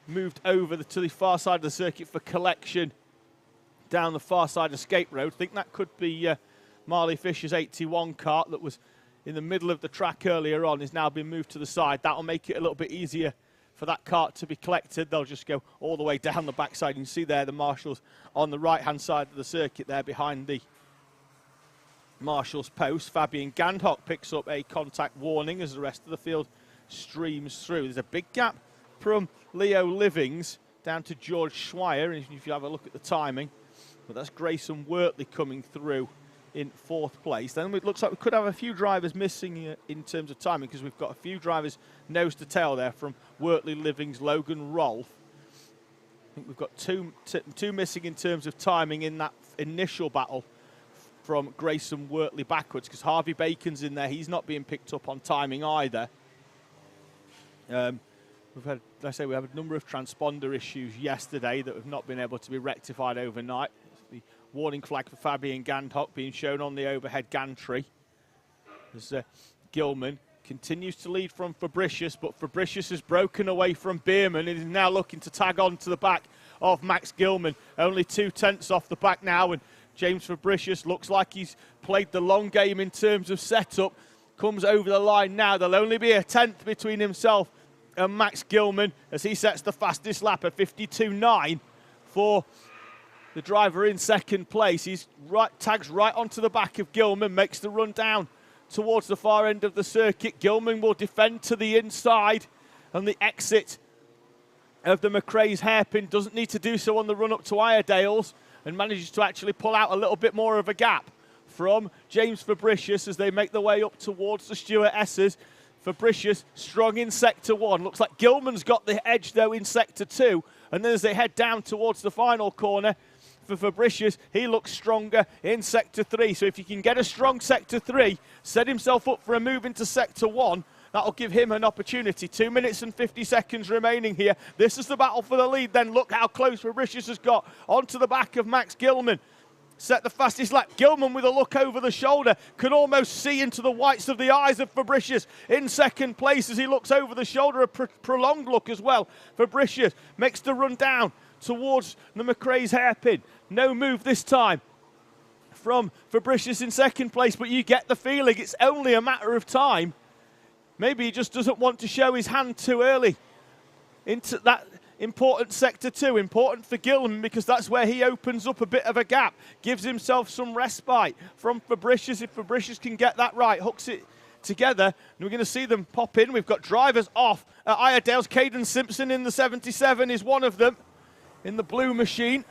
[SPEAKER 1] moved over to the far side of the circuit for collection down the far side escape road. I think that could be Marley Fisher's 81 cart that was in the middle of the track earlier on, is now been moved to the side. That'll make it a little bit easier for that cart to be collected. They'll just go all the way down the backside. You can see there the marshals on the right-hand side of the circuit there behind the marshal's post. Fabian Gandhock picks up a contact warning as the rest of the field streams through. There's a big gap from Leo Livings down to George Schweier, and if you have a look at the timing, but that's Grayson Wortley coming through in 4th place. Then it looks like we could have a few drivers missing in terms of timing, because we've got a few drivers nose to tail there from Wortley, Livings, Logan Rolfe. I think we've got two missing in terms of timing in that initial battle from Grayson Wortley backwards, because Harvey Bacon's in there. He's not being picked up on timing either. We've had, like I say, we have a number of transponder issues yesterday that have not been able to be rectified overnight. The warning flag for Fabian Gandhock being shown on the overhead gantry. As Gilman continues to lead from Fabricius, but Fabricius has broken away from Bierman and is now looking to tag on to the back of Max Gilman. Only 2 tenths off the back now, and James Fabricius looks like he's played the long game in terms of setup. Comes over the line now. There'll only be a 10th between himself and Max Gilman as he sets the fastest lap at 52.9 for the driver in second place. He's tags right onto the back of Gilman, makes the run down towards the far end of the circuit. Gilman will defend to the inside, and the exit of the McRae's hairpin doesn't need to do so on the run up to Iredale's, and manages to actually pull out a little bit more of a gap from James Fabricius as they make their way up towards the Stuart S's. Fabricius strong in sector 1. Looks like Gilman's got the edge though in sector 2, and then as they head down towards the final corner for Fabricius, he looks stronger in sector 3. So if you can get a strong sector 3, set himself up for a move into sector 1, that'll give him an opportunity. 2 minutes and 50 seconds remaining here. This is the battle for the lead then. Look how close Fabricius has got onto the back of Max Gilman. Set the fastest lap. Gilman with a look over the shoulder can almost see into the whites of the eyes of Fabricius in second place as he looks over the shoulder. A prolonged look as well. Fabricius makes the run down towards the McRae's hairpin. No move this time from Fabricius in second place, but you get the feeling it's only a matter of time. Maybe he just doesn't want to show his hand too early into that important sector 2. Important for Gilman because that's where he opens up a bit of a gap, gives himself some respite from Fabricius. If Fabricius can get that right, hooks it together, and we're going to see them pop in. We've got drivers off at Iredale's. Caden Simpson in the 77 is one of them in the blue machine.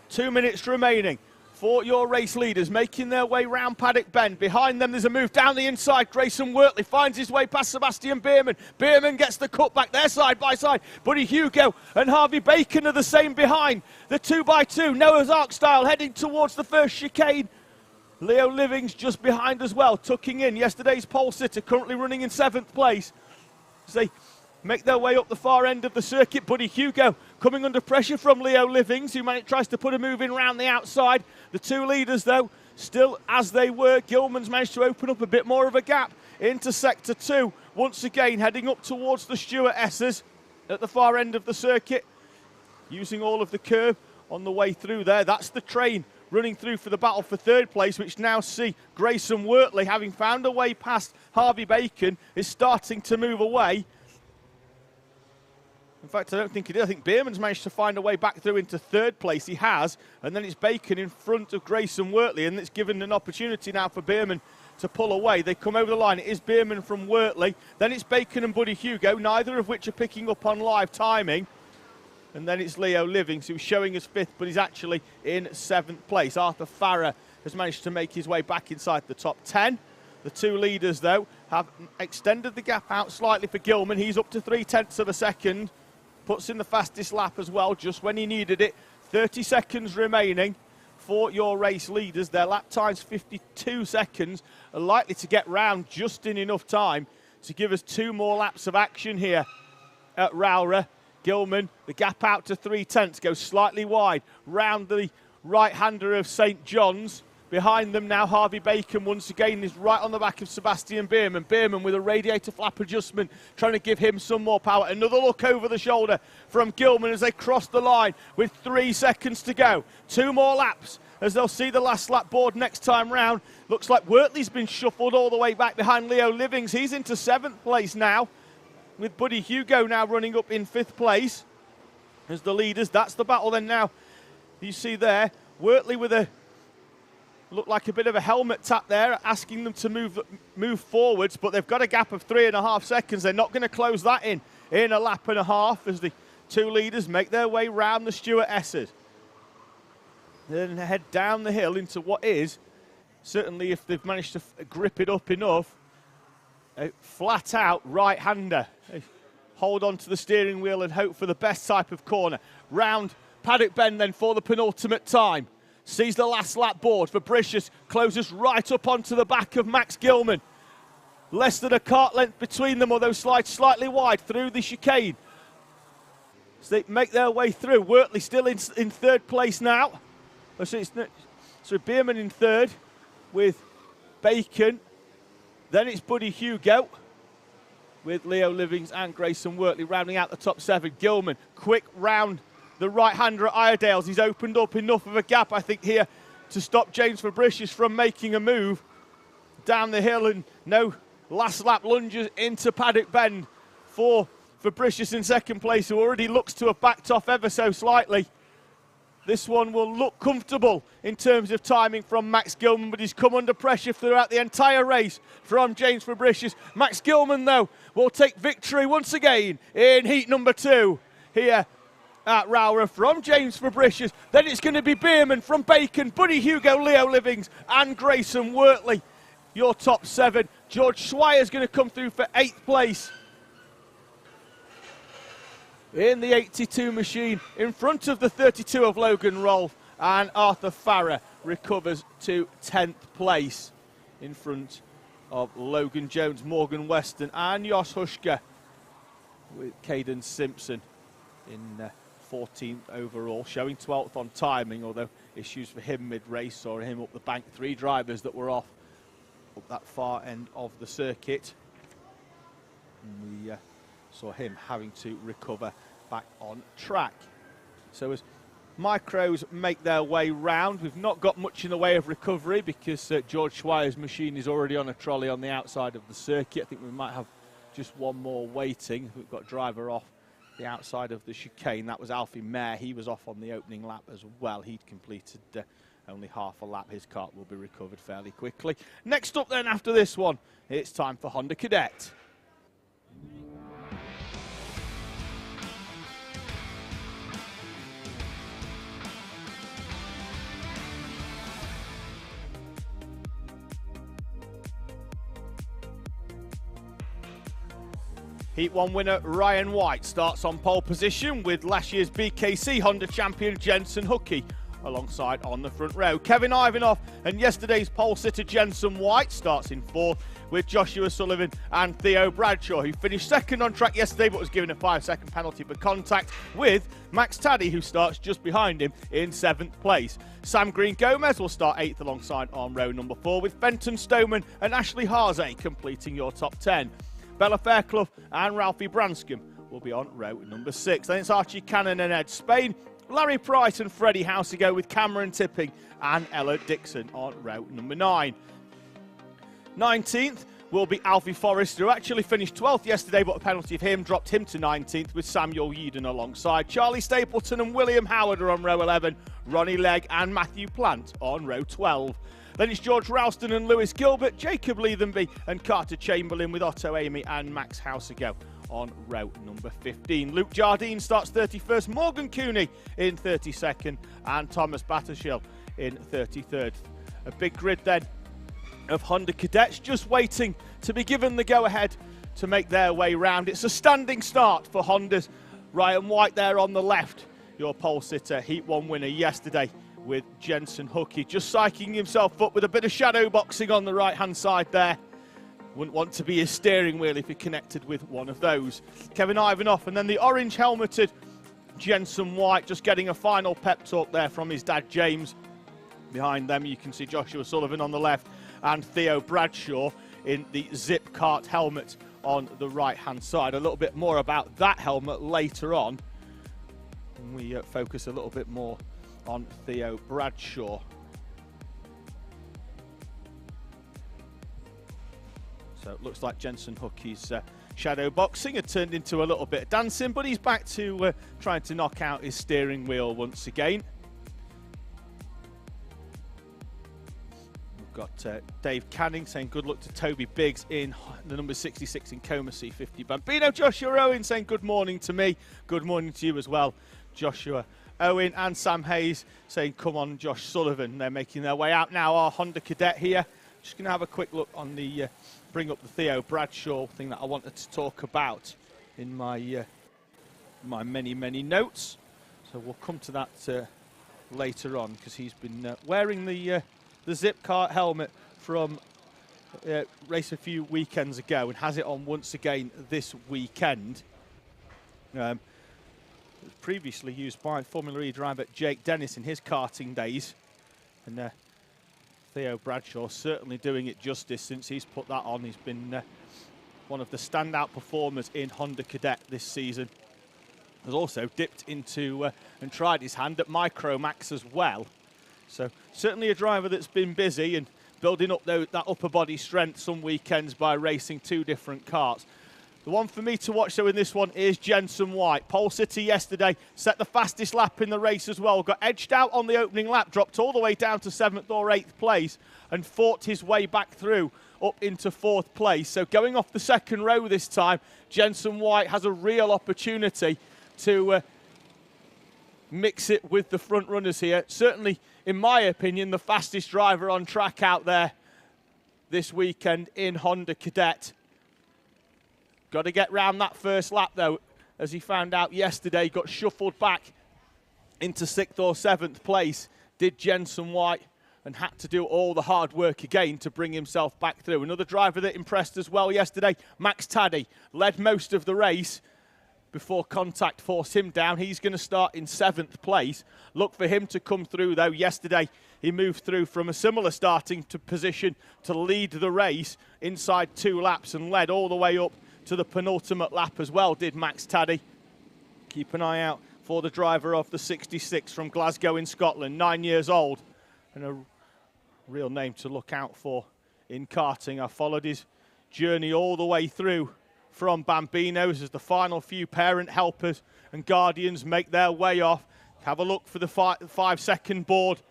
[SPEAKER 1] 2 minutes remaining for your race leaders, making their way round Paddock Bend. Behind them, there's a move down the inside. Grayson Wortley finds his way past Sebastian Bierman. Bierman gets the cut back there, side by side. Buddy Hugo and Harvey Bacon are the same behind. The 2x2, Noah's Ark style, heading towards the first chicane. Leo Livings just behind as well, tucking in. Yesterday's pole sitter, currently running in 7th place. As they make their way up the far end of the circuit, Buddy Hugo coming under pressure from Leo Livings, who tries to put a move in round the outside. The two leaders, though, still as they were. Gilman's managed to open up a bit more of a gap into sector 2. Once again, heading up towards the Stuart S's at the far end of the circuit, using all of the curve on the way through there. That's the train running through for the battle for 3rd place, which now see Grayson Wortley, having found a way past Harvey Bacon, is starting to move away. In fact, I don't think he did. I think Bierman's managed to find a way back through into 3rd place. He has. And then it's Bacon in front of Grayson Wortley. And it's given an opportunity now for Bierman to pull away. They come over the line. It is Bierman from Wortley. Then it's Bacon and Buddy Hugo, neither of which are picking up on live timing. And then it's Leo Livings, who's showing us 5th, but he's actually in 7th place. Arthur Farrer has managed to make his way back inside the top 10. The two leaders, though, have extended the gap out slightly for Gilman. He's up to 0.3 of a second. Puts in the fastest lap as well, just when he needed it. 30 seconds remaining for your race leaders. Their lap time's 52 seconds. Are likely to get round just in enough time to give us 2 more laps of action here at Rowrah. Gilman, the gap out to 0.3, goes slightly wide. Round the right-hander of St. John's. Behind them now, Harvey Bacon once again is right on the back of Sebastian Bierman. Bierman with a radiator flap adjustment, trying to give him some more power. Another look over the shoulder from Gilman as they cross the line with 3 seconds to go. 2 more laps as they'll see the last lap board next time round. Looks like Wortley's been shuffled all the way back behind Leo Livings. He's into 7th place now, with Buddy Hugo now running up in 5th place as the leaders. That's the battle then now. You see there, Wortley with a looked like a bit of a helmet tap there, asking them to move forwards, but they've got a gap of 3.5 seconds. They're not going to close that in a lap and a half as the two leaders make their way round the Stuart S's. Then head down the hill into what is, certainly if they've managed to grip it up enough, a flat-out right-hander. They hold on to the steering wheel and hope for the best type of corner. Round Paddock Bend then for the penultimate time. Sees the last lap board. Fabricius closes right up onto the back of Max Gilman. Less than a kart length between them, although slides slightly wide through the chicane. So they make their way through. Wortley still in 3rd place now. So Bierman in 3rd with Bacon. Then it's Buddy Hugo with Leo Livings and Grayson Wortley rounding out the top 7. Gilman, quick round the right-hander at Iredale's. He's opened up enough of a gap, I think, here to stop James Fabricius from making a move down the hill, and no last lap lunges into Paddock Bend for Fabricius in 2nd place, who already looks to have backed off ever so slightly This one will look comfortable in terms of timing from Max Gilman, but he's come under pressure throughout the entire race from James Fabricius. Max Gilman, though, will take victory once again in heat number 2 here at Rowrah from James Fabricius. Then it's going to be Bierman from Bacon, Buddy Hugo, Leo Livings and Grayson Wortley. Your top 7. George Schweier's going to come through for 8th place in the 82 machine in front of the 32 of Logan Rolfe, and Arthur Farrer recovers to 10th place in front of Logan Jones, Morgan Weston and Jos Huschke, with Caden Simpson in 14th overall, showing 12th on timing, although issues for him mid-race saw him up the bank. 3 drivers that were off up that far end of the circuit. And we saw him having to recover back on track. So as micros make their way round, we've not got much in the way of recovery because George Schweier's machine is already on a trolley on the outside of the circuit. I think we might have just one more waiting. We've got driver off the outside of the chicane. That was Alfie Mayer. He was off on the opening lap as well. He'd completed only half a lap. His kart will be recovered fairly quickly. Next up then after this one, it's time for Honda Cadet. Heat 1 winner Ryan White starts on pole position with last year's BKC Honda champion Jensen Hucke alongside on the front row. Kevin Ivanov and yesterday's pole sitter Jensen White starts in 4th with Joshua Sullivan and Theo Bradshaw, who finished 2nd on track yesterday but was given a 5-second penalty for contact, with Max Taddy, who starts just behind him in 7th place. Sam Green Gomez will start 8th alongside on row number 4, with Fenton Stoneman and Ashley Harzay completing your top 10. Bella Fairclough and Ralphie Branscombe will be on row number 6. Then it's Archie Cannon and Ed Spain, Larry Price and Freddie Housego, with Cameron Tipping and Ella Dixon on row number 9. 19th will be Alfie Forrest, who actually finished 12th yesterday, but a penalty of him dropped him to 19th, with Samuel Yeadon alongside. Charlie Stapleton and William Howard are on row 11, Ronnie Legg and Matthew Plant on row 12. Then it's George Ralston and Lewis Gilbert, Jacob Leathenby and Carter Chamberlain, with Otto Amy and Max Housego on row number 15. Luke Jardine starts 31st, Morgan Cooney in 32nd and Thomas Battershill in 33rd. A big grid then of Honda Cadets just waiting to be given the go-ahead to make their way round. It's a standing start for Hondas. Ryan White there on the left, your pole sitter, Heat 1 winner yesterday, with Jensen Hucke just psyching himself up with a bit of shadow boxing on the right-hand side there. Wouldn't want to be his steering wheel if he connected with one of those. Kevin Ivanov and then the orange helmeted Jensen White just getting a final pep talk there from his dad James. Behind them you can see Joshua Sullivan on the left and Theo Bradshaw in the Zip Kart helmet on the right-hand side. A little bit more about that helmet later on. We focus a little bit more on Theo Bradshaw. So it looks like Jensen Hucke's shadow boxing had turned into a little bit of dancing, but he's back to trying to knock out his steering wheel once again. We've got Dave Canning saying good luck to Toby Biggs in the number 66 in Coma C50. Bambino Joshua Owen saying good morning to me. Good morning to you as well, Joshua Owen, and Sam Hayes saying come on Josh Sullivan. They're making their way out now, our Honda Cadet here. Just going to have a quick look on the bring up the Theo Bradshaw thing that I wanted to talk about in my my many notes. So we'll come to that later on, because he's been wearing the Zip Kart helmet from race a few weekends ago and has it on once again this weekend. Previously used by Formula E driver Jake Dennis in his karting days, and Theo Bradshaw certainly doing it justice since he's put that on. He's been one of the standout performers in Honda Cadet this season. Has also dipped into and tried his hand at Micromax as well. So certainly a driver that's been busy and building up that upper body strength some weekends by racing 2 different karts. The one for me to watch though in this one is Jensen White. Pole City yesterday, set the fastest lap in the race as well. Got edged out on the opening lap, dropped all the way down to 7th or 8th place and fought his way back through up into 4th place. So going off the second row this time, Jensen White has a real opportunity to mix it with the front runners here. Certainly, in my opinion, the fastest driver on track out there this weekend in Honda Cadet. Got to get round that first lap, though, as he found out yesterday, got shuffled back into 6th or 7th place, did Jensen White, and had to do all the hard work again to bring himself back through. Another driver that impressed as well yesterday, Max Taddy, led most of the race before contact forced him down. He's going to start in 7th place. Look for him to come through, though. Yesterday, he moved through from a similar starting position to lead the race inside 2 laps and led all the way up to the penultimate lap as well, did Max Taddy. Keep an eye out for the driver of the 66 from Glasgow in Scotland, 9 years old, and a real name to look out for in karting. I followed his journey all the way through from Bambino's as the final few parent helpers and guardians make their way off. Have a look for the 5-second board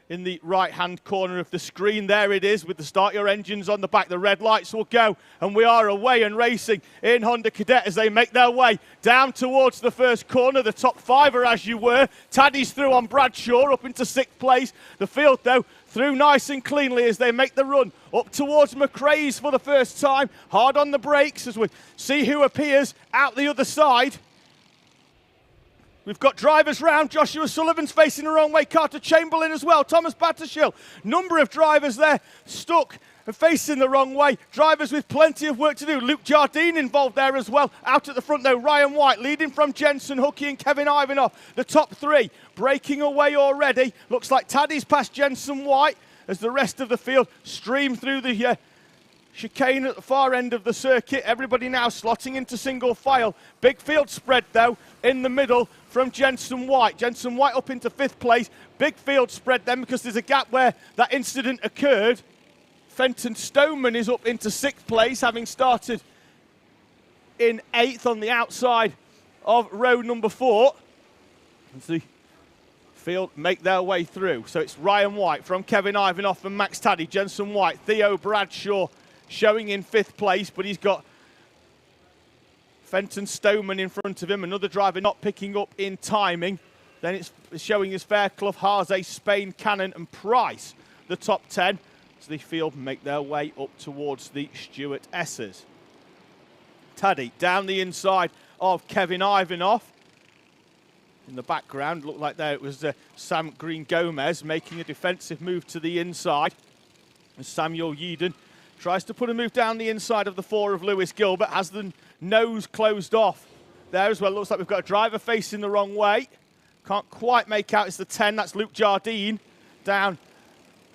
[SPEAKER 1] in the right-hand corner of the screen. There it is with the start your engines on the back. The red lights will go and we are away and racing in Honda Cadet as they make their way down towards the first corner. The top 5 are as you were. Taddy's through on Bradshaw up into 6th place. The field though through nice and cleanly as they make the run up towards McRae's for the first time. Hard on the brakes as we see who appears out the other side. We've got drivers round. Joshua Sullivan's facing the wrong way. Carter Chamberlain as well. Thomas Battershill. Number of drivers there stuck and facing the wrong way. Drivers with plenty of work to do. Luke Jardine involved there as well. Out at the front though, Ryan White leading from Jensen Hookie and Kevin Ivanov. The top 3 breaking away already. Looks like Taddy's past Jensen White as the rest of the field stream through the chicane at the far end of the circuit. Everybody now slotting into single file. Big field spread though in the middle from Jensen White. Jensen White up into 5th place. Big field spread then because there's a gap where that incident occurred. Fenton Stoneman is up into 6th place, having started in 8th on the outside of row number 4. As the field make their way through. So it's Ryan White from Kevin Ivanov and Max Taddy. Jensen White, Theo Bradshaw showing in 5th place, but he's got Fenton Stoneman in front of him. Another driver not picking up in timing. Then it's showing as Fairclough, Haase, Spain, Cannon and Price, the top 10. As the field make their way up towards the Stuart S's. Taddy down the inside of Kevin Ivanov. In the background, looked like there it was Sam Green Gomez making a defensive move to the inside. And Samuel Yeadon tries to put a move down the inside of the 4 of Lewis Gilbert, has the nose closed off there as well. Looks like we've got a driver facing the wrong way. Can't quite make out, it's the 10, that's Luke Jardine down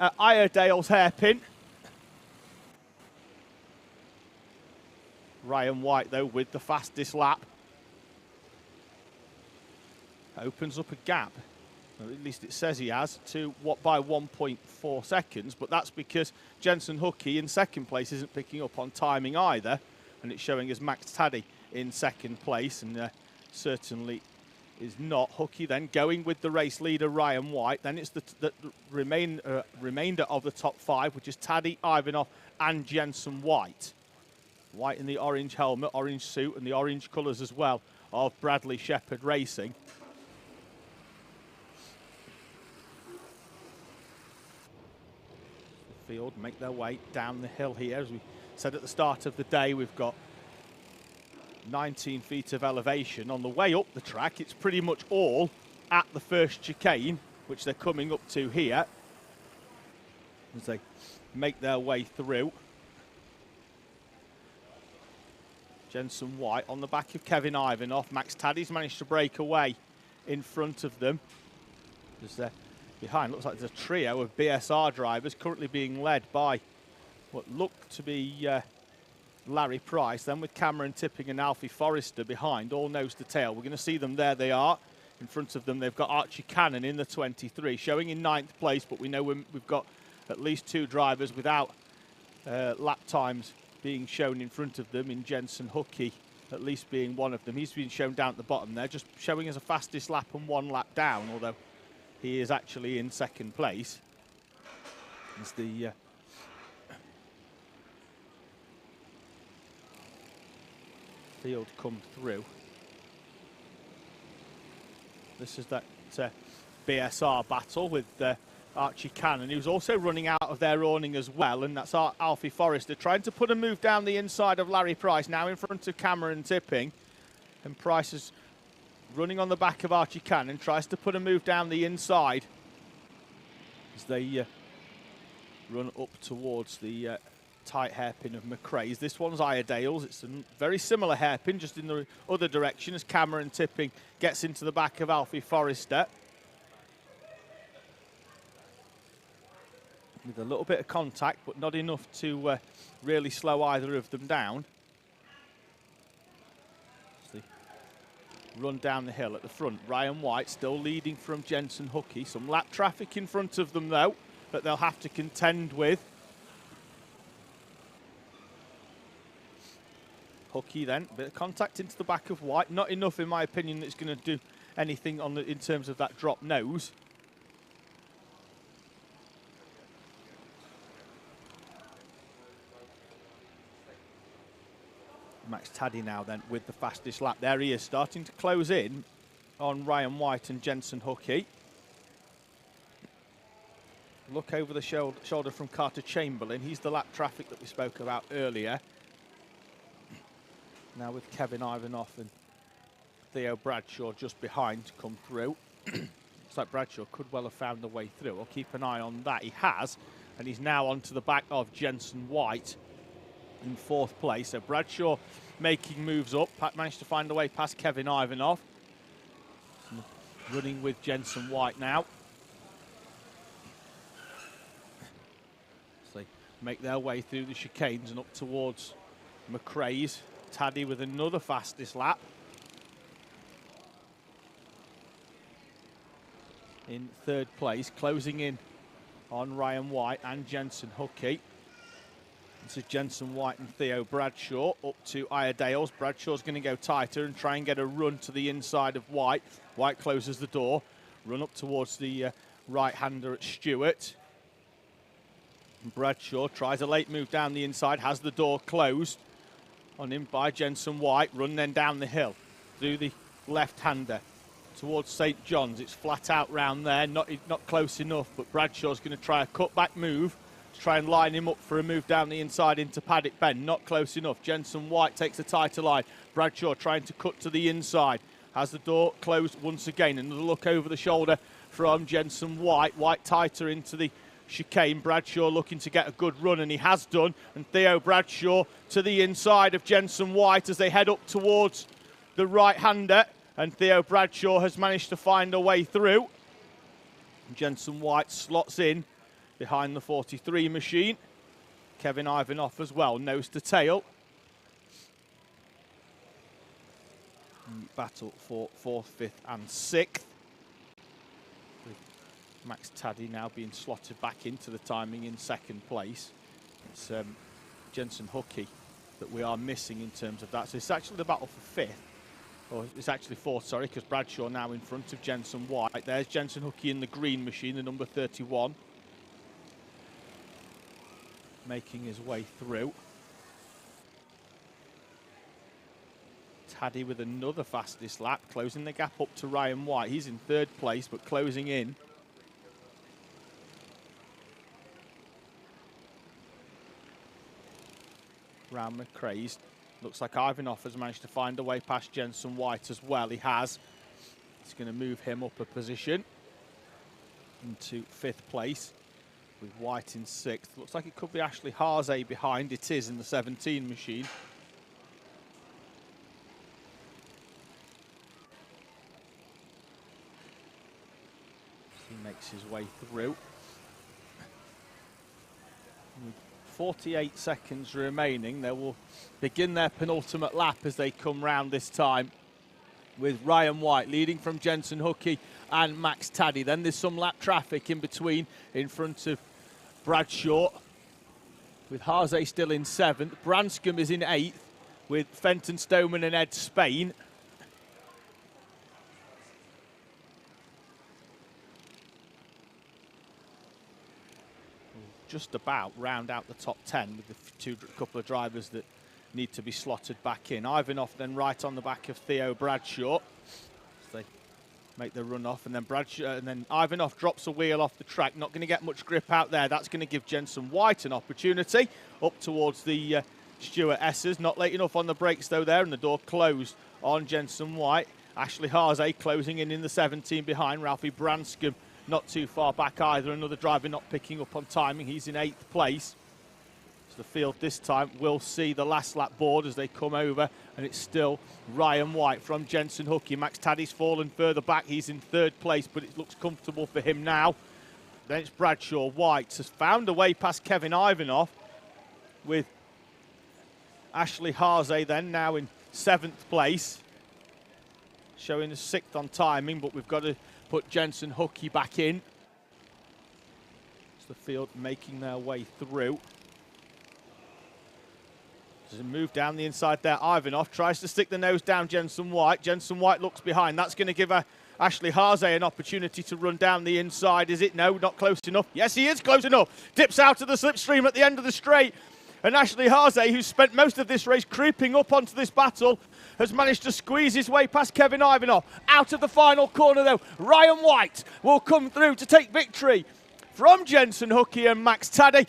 [SPEAKER 1] at Iredale's hairpin. Ryan White though with the fastest lap. Opens up a gap, or at least it says he has, to what by 1.4 seconds, but that's because Jensen Hookie in 2nd place isn't picking up on timing either, and it's showing as Max Taddy in 2nd place, and certainly is not. Hookie then going with the race leader Ryan White. Then it's the remainder of the top 5, which is Taddy, Ivanov and Jensen White. White in the orange helmet, orange suit and the orange colours as well of Bradley Shepherd Racing. The field make their way down the hill here. As we said at the start of the day, we've got 19 feet of elevation. On the way up the track, it's pretty much all at the first chicane, which they're coming up to here as they make their way through. Jensen White on the back of Kevin Ivanov. Max Taddy's managed to break away in front of them. As they're behind, looks like there's a trio of BSR drivers currently being led by what look to be Larry Price, then with Cameron Tipping and Alfie Forrester behind, all nose to tail. We're going to see them there. They are. In front of them, they've got Archie Cannon in the 23, showing in 9th place, but we know we've got at least 2 drivers without lap times being shown in front of them in Jensen Hookie at least being one of them. He's been shown down at the bottom there, just showing as a fastest lap and 1 lap down, although he is actually in second place. As the field come through. This is that BSR battle with Archie Cannon, who's also running out of their awning as well, and that's Alfie Forrester trying to put a move down the inside of Larry Price, now in front of Cameron Tipping, and Price is running on the back of Archie Cannon, tries to put a move down the inside as they run up towards the tight hairpin of McRae's. This one's Iredale's. It's a very similar hairpin, just in the other direction as Cameron Tipping gets into the back of Alfie Forrester. With a little bit of contact, but not enough to really slow either of them down. As they run down the hill at the front. Ryan White still leading from Jensen Hookie. Some lap traffic in front of them, though, that they'll have to contend with. Hookie then, a bit of contact into the back of White. Not enough, in my opinion, that's going to do anything on in terms of that drop nose. Max Taddy now then with the fastest lap. There he is, starting to close in on Ryan White and Jensen Hookie. Look over the shoulder from Carter Chamberlain. He's the lap traffic that we spoke about earlier. Now with Kevin Ivanoff and Theo Bradshaw just behind to come through. Looks like Bradshaw could well have found a way through. I'll keep an eye on that. He has, and he's now onto the back of Jensen White in 4th place. So Bradshaw making moves up. Pat managed to find a way past Kevin Ivanoff. Running with Jensen White now. So they make their way through the chicanes and up towards McRae's. Taddy with another fastest lap. In 3rd place, closing in on Ryan White and Jensen Hookie. This is Jensen White and Theo Bradshaw up to Iredale's. Bradshaw's going to go tighter and try and get a run to the inside of White. White closes the door. Run up towards the right-hander at Stewart. And Bradshaw tries a late move down the inside, has the door closed on him by Jensen White. Run then down the hill through the left-hander towards St. John's. It's flat out round there, not close enough, but Bradshaw's going to try a cutback move to try and line him up for a move down the inside into Paddock Bend. Not close enough. Jensen White takes a tighter line. Bradshaw trying to cut to the inside. Has the door closed once again. Another look over the shoulder from Jensen White. White tighter into the chicane. Bradshaw looking to get a good run, and he has done. And Theo Bradshaw to the inside of Jensen White as they head up towards the right-hander. And Theo Bradshaw has managed to find a way through. Jensen White slots in behind the 43 machine. Kevin Ivanoff as well, nose to tail. Battle for 4th, 5th and 6th. Max Taddy now being slotted back into the timing in 2nd place. It's Jensen Hookie that we are missing in terms of that. So it's actually the battle for 5th. Or it's actually 4th, sorry, because Bradshaw now in front of Jensen White. There's Jensen Hookie in the green machine, the number 31. Making his way through. Taddy with another fastest lap, closing the gap up to Ryan White. He's in 3rd place, but closing in. Round McRae's. Looks like Ivanoff has managed to find a way past Jensen White as well. He has. It's going to move him up a position into 5th place with White in 6th. Looks like it could be Ashley Harzay behind. It is in the 17 machine. He makes his way through. With 48 seconds remaining, they will begin their penultimate lap as they come round this time with Ryan White leading from Jensen Hookie and Max Taddy. Then there's some lap traffic in between in front of Bradshaw with Harzay still in 7th. Branscombe is in 8th with Fenton Stoneman and Ed Spain. Just about round out the top 10 with the couple of drivers that need to be slotted back in. Ivanov then right on the back of Theo Bradshaw as they make the run off, and then Bradshaw, and then Ivanov drops a wheel off the track. Not going to get much grip out there. That's going to give Jensen White an opportunity up towards the Stuart Essers. Not late enough on the brakes though there, and the door closed on Jensen White. Ashley Haase closing in the 17 behind. Ralphie Branscombe not too far back either. Another driver not picking up on timing. He's in 8th place. So the field this time will see the last lap board as they come over, and it's still Ryan White from Jensen Hookie. Max Taddy's fallen further back. He's in 3rd place, but it looks comfortable for him now. Then it's Bradshaw. White has found a way past Kevin Ivanov with Ashley Haase then now in 7th place. Showing us 6th on timing, but we've got to put Jensen Hookie back in. It's the field making their way through. As they move down the inside there, Ivanov tries to stick the nose down Jensen White. Jensen White looks behind. That's going to give Ashley Haase an opportunity to run down the inside. Is it? No, not close enough. Yes, he is close enough. Dips out of the slipstream at the end of the straight. And Ashley Haase, who's spent most of this race creeping up onto this battle, has managed to squeeze his way past Kevin Ivanov. Out of the final corner, though, Ryan White will come through to take victory from Jensen Hookie and Max Taddy.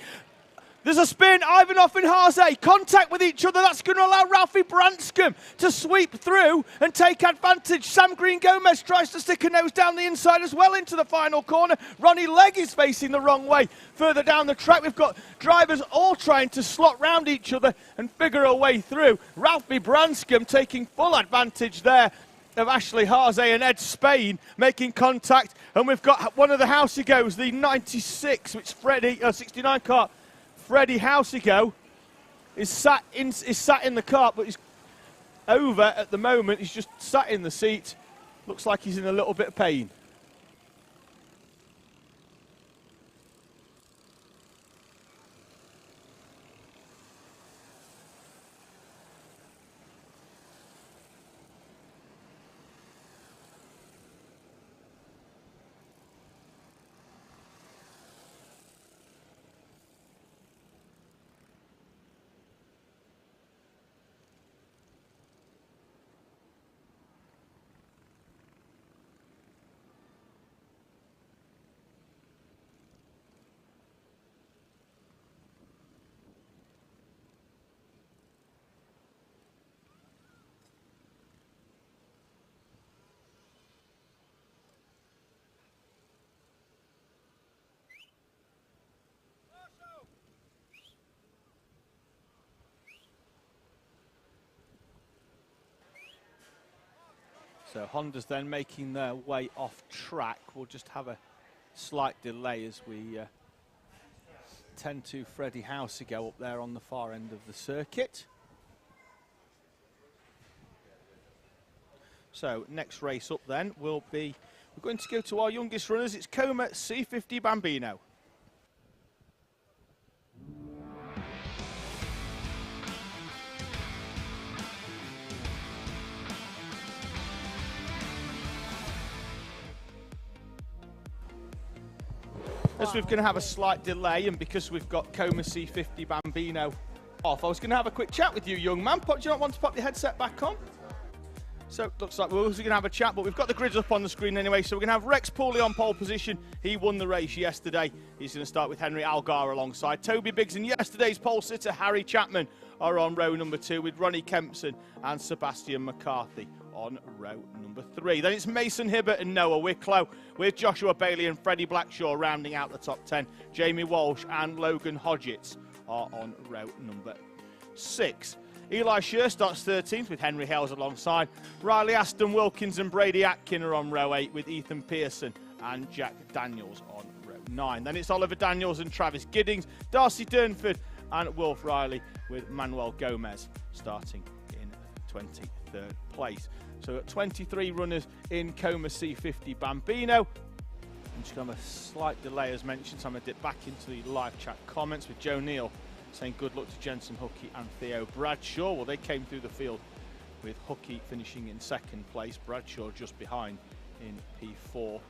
[SPEAKER 1] There's a spin, Ivanov and Haase, contact with each other. That's going to allow Ralphie Branscombe to sweep through and take advantage. Sam Green-Gomez tries to stick a nose down the inside as well into the final corner. Ronnie Legg is facing the wrong way. Further down the track, we've got drivers all trying to slot round each other and figure a way through. Ralphie Branscombe taking full advantage there of Ashley Haase and Ed Spain making contact. And we've got one of the Housey-Goes, the 96, which 69 car. Freddie Housey-Go is sat in the cart, but he's over at the moment. He's just sat in the seat. Looks like he's in a little bit of pain. So Honda's then making their way off track. We'll just have a slight delay as we tend to Freddie Housey-Go up there on the far end of the circuit. So next race up then will be, we're going to go to our youngest runners. It's Coma C50 Bambino. As we're going to have a slight delay, and because we've got Coma C50 Bambino off, I was going to have a quick chat with you, young man. Do you not want to pop your headset back on? So it looks like we're also going to have a chat, but we've got the grids up on the screen anyway. So we're going to have Rex Pooley on pole position. He won the race yesterday. He's going to start with Henry Algar alongside Toby Biggs. And yesterday's pole sitter, Harry Chapman, are on row number 2 with Ronnie Kempson and Sebastian McCarthy on row number 3. Then it's Mason Hibbert and Noah Wicklow with Joshua Bailey and Freddie Blackshaw rounding out the top 10. Jamie Walsh and Logan Hodgetts are on row number 6. Eli Scher starts 13th with Henry Hales alongside. Riley Aston Wilkins and Brady Atkin are on row 8 with Ethan Pearson and Jack Daniels on row 9. Then it's Oliver Daniels and Travis Giddings, Darcy Durnford and Wolf Riley with Manuel Gomez starting in 23rd place. So we've got 23 runners in Coma C50 Bambino. I'm just going to have a slight delay as mentioned, so I'm going to dip back into the live chat comments with Joe Neal saying good luck to Jensen Hookey and Theo Bradshaw. Well, they came through the field with Hookey finishing in second place, Bradshaw just behind in P4.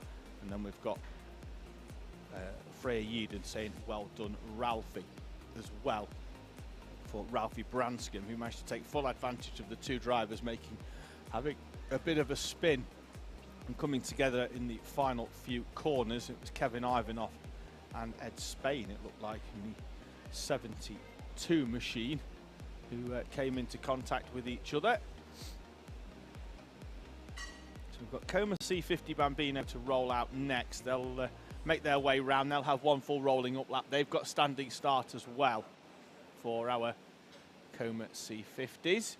[SPEAKER 1] And then we've got Freya Yeadon saying well done Ralphie as well, for Ralphie Branscombe, who managed to take full advantage of the two drivers having a bit of a spin and coming together in the final few corners. It was Kevin Ivanov and Ed Spain, it looked like, in the 72 machine, who came into contact with each other. So we've got Coma C50 Bambino to roll out next. They'll make their way round. They'll have one full rolling up lap. They've got standing start as well for our Coma C50s.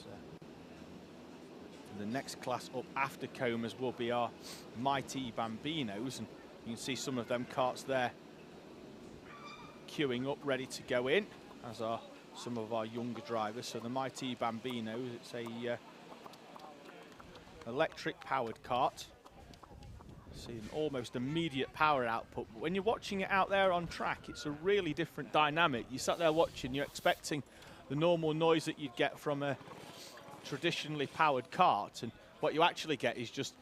[SPEAKER 1] So the next class up after Comas will be our Mighty Bambinos, and you can see some of them karts there queuing up, ready to go in, as are some of our younger drivers. So the Mighty Bambinos, it's a electric powered kart. Seeing almost immediate power output, but when you're watching it out there on track, it's a really different dynamic. You sat there watching, you're expecting the normal noise that you'd get from a traditionally powered kart, and what you actually get is just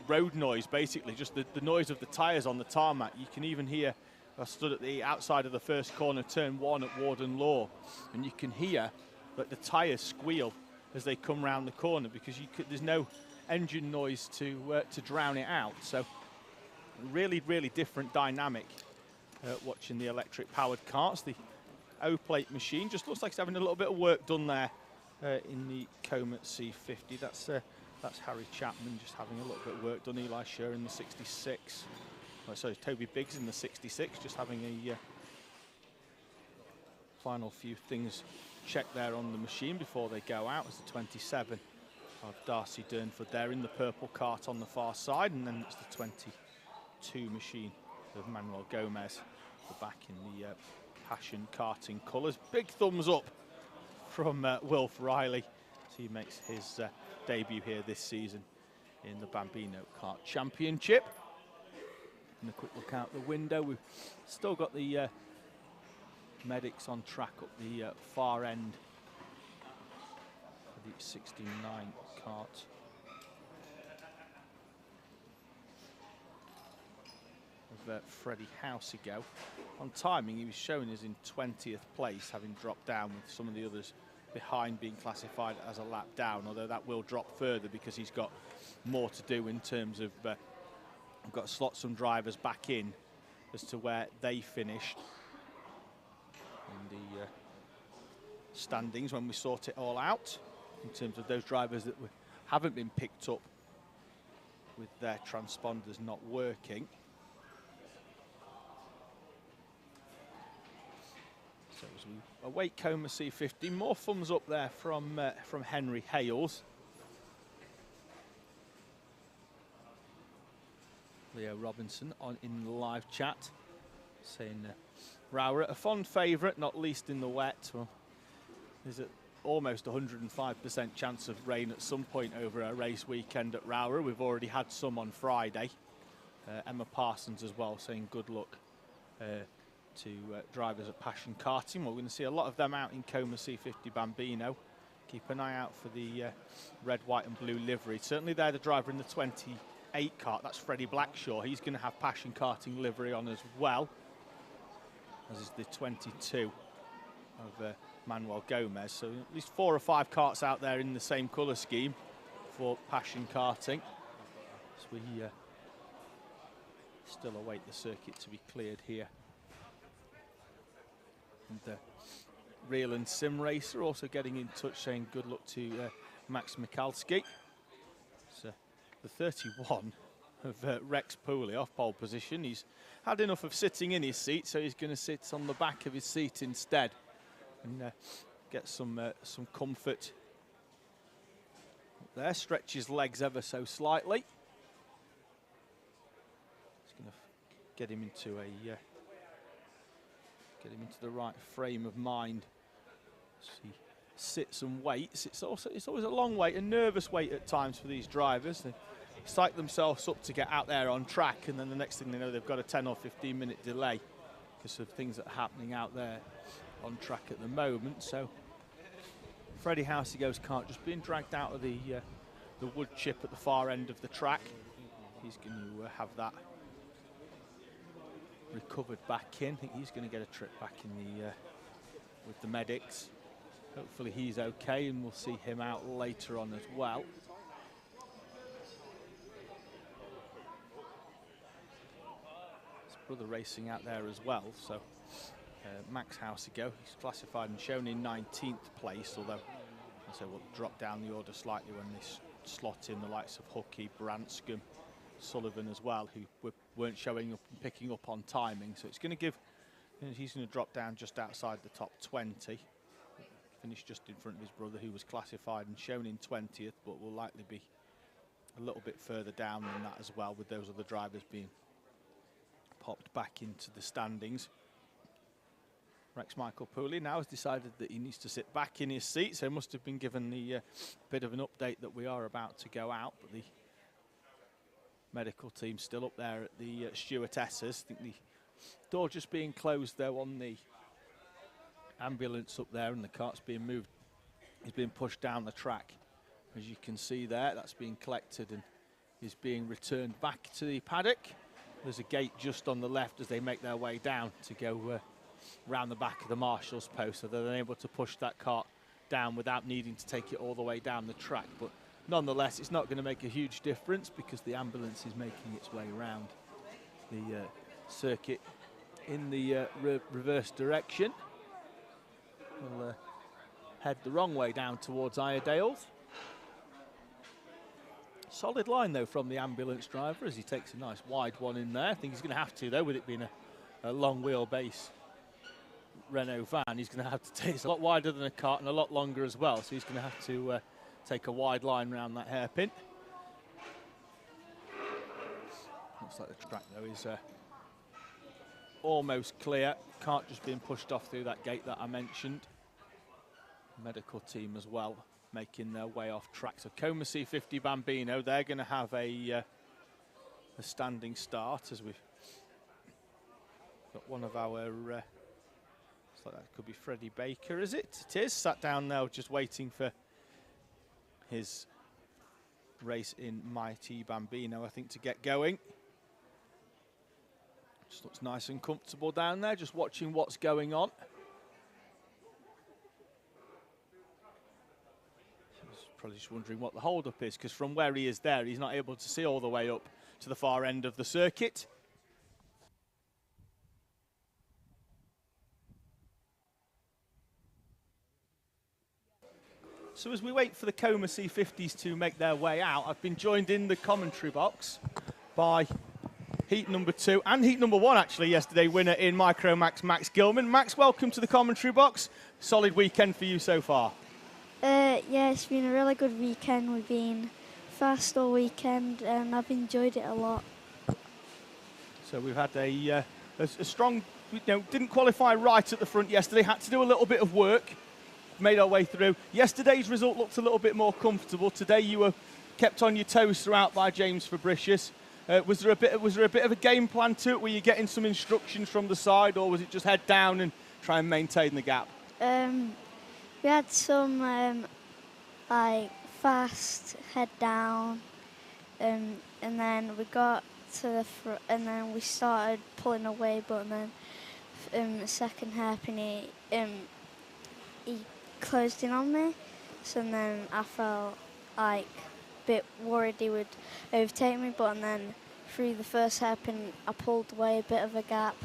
[SPEAKER 1] road noise, basically just the noise of the tyres on the tarmac. You can even hear, I stood at the outside of the first corner, turn 1 at Warden Law, and you can hear that the tyres squeal as they come round the corner, because there's no engine noise to drown it out. So really different dynamic watching the electric powered karts. The O-plate machine just looks like it's having a little bit of work done there in the Comet C50. That's Harry Chapman just having a little bit of work done. Eli Scher in the 66. Oh, sorry, Toby Biggs in the 66, just having a final few things checked there on the machine before they go out. As the 27 of Darcy Durnford there in the purple kart on the far side, and then it's the 22 machine of Manuel Gomez, back in the Passion karting colours. Big thumbs up from Wilf Riley, so he makes his debut here this season in the Bambino Kart Championship. And a quick look out the window, we've still got the medics on track up the far end of the 69 kart. Of Freddie Housego. On timing, he was shown as in 20th place, having dropped down with some of the others behind being classified as a lap down, although that will drop further because he's got more to do in terms of we've got to slot some drivers back in as to where they finished in the standings when we sort it all out, in terms of those drivers that haven't been picked up with their transponders not working. So as we await Coma C50, more thumbs up there from Henry Hales. Leo Robinson in the live chat saying Rowrah, a fond favourite, not least in the wet. Well, there's almost 105% chance of rain at some point over a race weekend at Rowrah. We've already had some on Friday. Emma Parsons as well saying good luck to drivers at Passion Karting. Well, we're going to see a lot of them out in Coma C50 Bambino. Keep an eye out for the red, white and blue livery. Certainly they're the driver in the 28 kart. That's Freddie Blackshaw. He's going to have Passion Karting livery on as well, as is the 22 of Manuel Gomez. So at least 4 or 5 karts out there in the same colour scheme for Passion Karting. So we still await the circuit to be cleared here. And Real and Sim Racer also getting in touch saying good luck to Max Michalski. So the 31 of Rex Pooley off pole position. He's had enough of sitting in his seat, so he's going to sit on the back of his seat instead and get some comfort there. Stretch his legs ever so slightly. It's going to get him into the right frame of mind. So he sits and waits. It's always a long wait, a nervous wait at times for these drivers. They psych themselves up to get out there on track, and then the next thing they know, they've got a 10 or 15 minute delay because of things that are happening out there on track at the moment. So Freddie Houseygo's kart just being dragged out of the wood chip at the far end of the track. He's going to have that recovered back in. I think he's going to get a trip back in the with the medics. Hopefully he's okay, and we'll see him out later on as well. His brother racing out there as well, so Max Houseygo, he's classified and shown in 19th place, although I say we'll drop down the order slightly when they slot in the likes of Hookie, Branscombe, Sullivan as well, who weren't showing up and picking up on timing. So it's going to give, he's going to drop down just outside the top 20. Finished just in front of his brother, who was classified and shown in 20th, but will likely be a little bit further down than that as well, with those other drivers being popped back into the standings. Rex Michael Pooley now has decided that he needs to sit back in his seat, so he must have been given the bit of an update that we are about to go out, but the medical team still up there at the stewardesses. I think the door just being closed though on the ambulance up there, and the cart's being moved. He's being pushed down the track, as you can see there. That's being collected and is being returned back to the paddock. There's a gate just on the left as they make their way down to go round the back of the marshal's post, so they're able to push that cart down without needing to take it all the way down the track. But nonetheless, it's not going to make a huge difference because the ambulance is making its way around the circuit in the reverse direction. We'll head the wrong way down towards Iredales. Solid line though from the ambulance driver as he takes a nice wide one in there. I think he's going to have to though, with it being a long wheelbase Renault van. He's going to have to take, it's a lot wider than a kart and a lot longer as well, so he's going to have to take a wide line around that hairpin. Looks like the track though is almost clear. Kart just being pushed off through that gate that I mentioned. Medical team as well making their way off track. So Coma C50 Bambino, they're going to have a standing start as we've got one of our looks like that could be Freddie Baker, is it? It is. Sat down now just waiting for his race in Mighty Bambino, I think, to get going. Just looks nice and comfortable down there, just watching what's going on. Probably just wondering what the hold-up is, because from where he is there, he's not able to see all the way up to the far end of the circuit. So as we wait for the Coma C50s to make their way out, I've been joined in the commentary box by heat number 2 and heat number 1, actually, yesterday winner in Micromax, Max Gilman. Max, welcome to the commentary box. Solid weekend for you so far.
[SPEAKER 5] Yeah, it's been a really good weekend. We've been fast all weekend and I've enjoyed it a lot.
[SPEAKER 1] So we've had a strong, didn't qualify right at the front yesterday, had to do a little bit of work, made our way through. Yesterday's result looked a little bit more comfortable. Today you were kept on your toes throughout by James Fabricius. Was there a bit of a game plan to it? Were you getting some instructions from the side, or was it just head down and try and maintain the gap?
[SPEAKER 5] We had some like fast head down, and then we got to the front, and then we started pulling away. But then the second hairpin, he closed in on me, so then I felt like a bit worried he would overtake me. But then through the first hairpin, I pulled away a bit of a gap.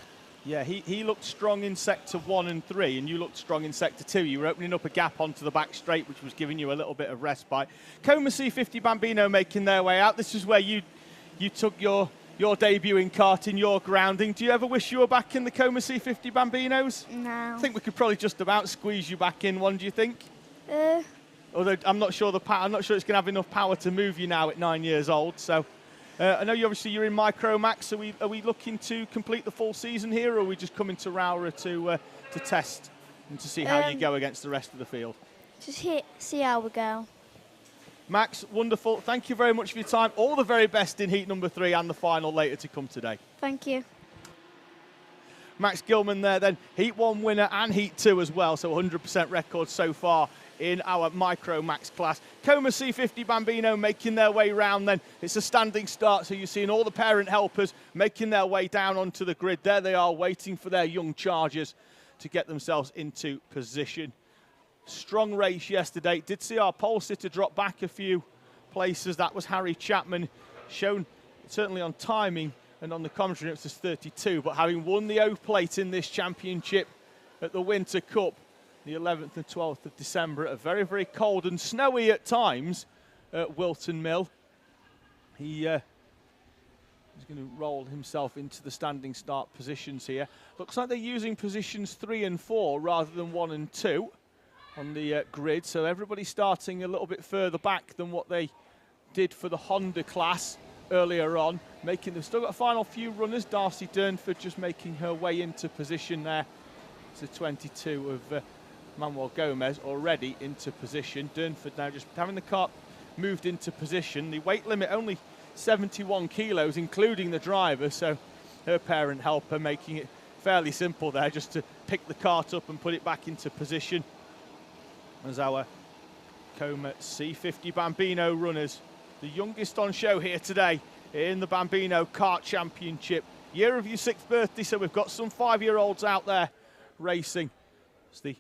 [SPEAKER 1] Yeah, he looked strong in sector 1 and 3, and you looked strong in sector 2. You were opening up a gap onto the back straight, which was giving you a little bit of respite. Coma C50 Bambino making their way out. This is where you took your debut in karting, your grounding. Do you ever wish you were back in the Coma C50 Bambinos?
[SPEAKER 5] No.
[SPEAKER 1] I think we could probably just about squeeze you back in one, do you think? Although I'm not sure it's going to have enough power to move you now at 9 years old, so... I know you're in Micromax. Are we looking to complete the full season here, or are we just coming to Rowrah to test and to see how you go against the rest of the field?
[SPEAKER 5] Just see how we go.
[SPEAKER 1] Max, wonderful. Thank you very much for your time. All the very best in heat number 3 and the final later to come today.
[SPEAKER 5] Thank you.
[SPEAKER 1] Max Gilman there then, heat 1 winner and heat 2 as well, so 100% record so far in our Micromax class. Coma C50 Bambino making their way round then. It's a standing start, so you're seeing all the parent helpers making their way down onto the grid. There they are, waiting for their young chargers to get themselves into position. Strong race yesterday. Did see our pole sitter drop back a few places. That was Harry Chapman, shown certainly on timing and on the commentary it was 32, but having won the O plate in this championship at the Winter Cup, the 11th and 12th of December, at a very, very cold and snowy at times at Wilton Mill. He is going to roll himself into the standing start positions here. Looks like they're using positions 3 and 4 rather than 1 and 2 on the grid, so everybody's starting a little bit further back than what they did for the Honda class earlier on. They've still got a final few runners. Darcy Durnford just making her way into position there. It's the 22 of Manuel Gomez already into position. Durnford now just having the cart moved into position. The weight limit only 71 kilos, including the driver, so her parent helper making it fairly simple there, just to pick the cart up and put it back into position. As our Coma C50 Bambino runners, the youngest on show here today in the Bambino Kart Championship. Year of your 6th birthday, so we've got some 5-year-olds out there racing. It's the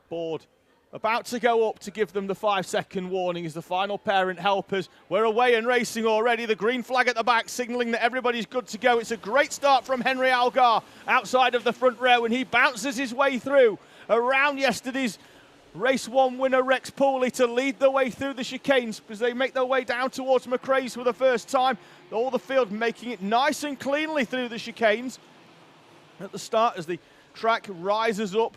[SPEAKER 1] board about to go up to give them the 5-second warning as the final parent helpers. We're away and racing already. The green flag at the back signalling that everybody's good to go. It's a great start from Henry Algar outside of the front row, and he bounces his way through around yesterday's Race 1 winner Rex Pooley to lead the way through the chicanes as they make their way down towards McRae's for the first time. All the field making it nice and cleanly through the chicanes at the start as the track rises up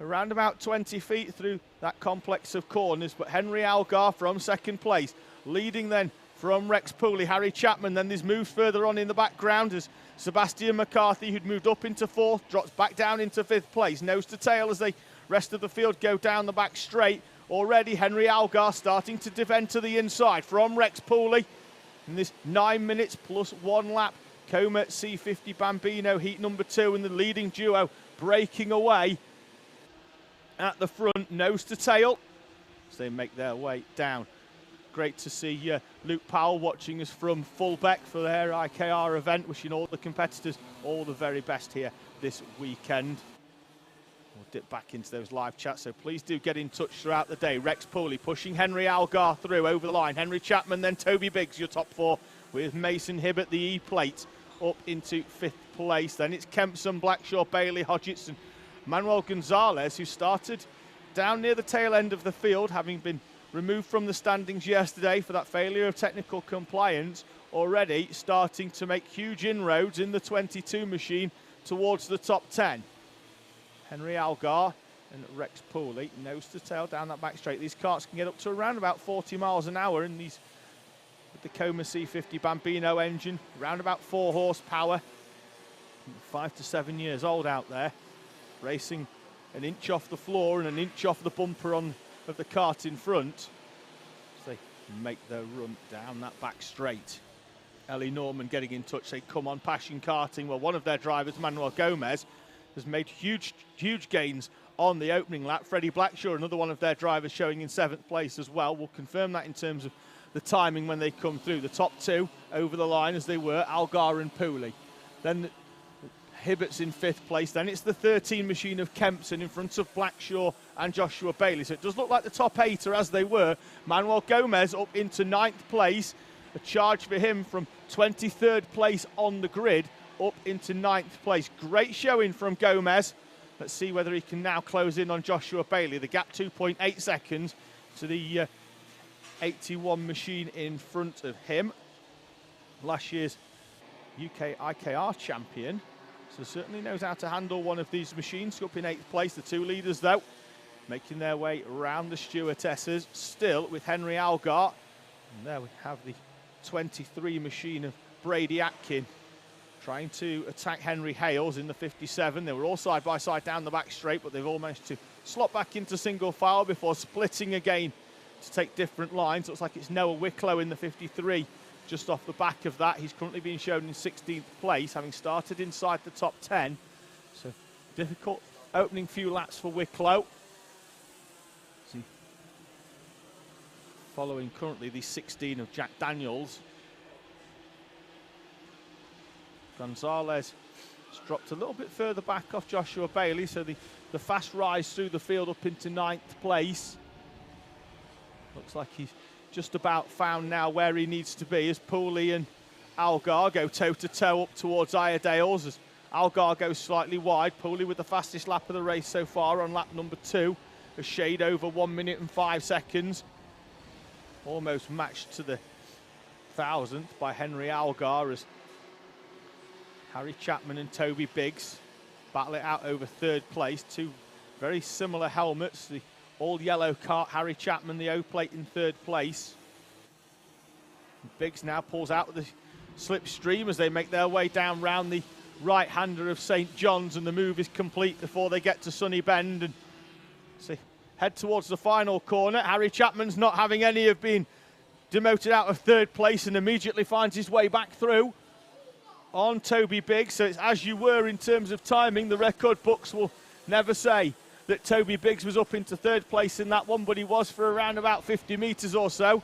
[SPEAKER 1] around about 20 feet through that complex of corners. But Henry Algar from 2nd place, leading then from Rex Pooley. Harry Chapman then there's moves further on in the background as Sebastian McCarthy, who'd moved up into 4th, drops back down into 5th place. Nose to tail as they rest of the field go down the back straight. Already Henry Algar starting to defend to the inside from Rex Pooley. In this 9 minutes plus 1 lap, Coma C50 Bambino heat number 2, and the leading duo breaking away at the front, nose to tail, as they make their way down. Great to see Luke Powell watching us from Fullbeck for their IKR event, wishing all the competitors all the very best here this weekend. We'll dip back into those live chats, so please do get in touch throughout the day. Rex Pooley pushing Henry Algar through over the line. Henry Chapman, then Toby Biggs, your top 4, with Mason Hibbert, the E-plate, up into 5th place. Then it's Kempson, Blackshaw, Bailey, Hodgetson, Manuel Gonzalez, who started down near the tail end of the field, having been removed from the standings yesterday for that failure of technical compliance, already starting to make huge inroads in the 22 machine towards the top 10. Henry Algar and Rex Pooley, nose to tail down that back straight. These karts can get up to around about 40 miles an hour in these with the Coma C50 Bambino engine, around about 4 horsepower. 5 to 7 years old out there, racing an inch off the floor and an inch off the bumper of the kart in front. So they make their run down that back straight. Ellie Norman getting in touch, say, come on, Passion Karting. Well, one of their drivers, Manuel Gomez, has made huge gains on the opening lap. Freddie Blackshaw, another one of their drivers, showing in 7th place as well. We'll confirm that in terms of the timing when they come through. The top 2 over the line as they were, Algar and Pooley. Then Hibbert's in 5th place. Then it's the 13 machine of Kempson in front of Blackshaw and Joshua Bailey. So it does look like the top 8 are as they were. Manuel Gomez up into 9th place. A charge for him from 23rd place on the grid up into 9th place. Great showing from Gomez. Let's see whether he can now close in on Joshua Bailey. The gap 2.8 seconds to the 81 machine in front of him. Last year's UK IKR champion. So certainly knows how to handle one of these machines. Up in 8th place. The 2 leaders though making their way around the stewardesses, still with Henry Algar. And there we have the 23 machine of Brady Atkin trying to attack Henry Hales in the 57. They were all side by side down the back straight, but they've all managed to slot back into single file before splitting again to take different lines. Looks like it's Noah Wicklow in the 53 just off the back of that. He's currently being shown in 16th place, having started inside the top 10. So difficult opening few laps for Wicklow. Following currently the 16 of Jack Daniels. Gonzalez has dropped a little bit further back off Joshua Bailey, so the fast rise through the field up into 9th place. Looks like he's just about found now where he needs to be as Pooley and Algar go toe-to-toe up towards Iredale's. As Algar goes slightly wide, Pooley with the fastest lap of the race so far on lap number 2. A shade over 1 minute and 5 seconds. Almost matched to the 1,000th by Henry Algar as Harry Chapman and Toby Biggs battle it out over 3rd place. Two very similar helmets. The all-yellow kart, Harry Chapman, the O-plate in 3rd place. Biggs now pulls out of the slipstream as they make their way down round the right-hander of St. John's, and the move is complete before they get to Sunny Bend. And see, head towards the final corner. Harry Chapman's not having any of being demoted out of 3rd place and immediately finds his way back through on Toby Biggs. So it's as you were in terms of timing. The record books will never say that Toby Biggs was up into 3rd place in that one, but he was for around about 50 metres or so.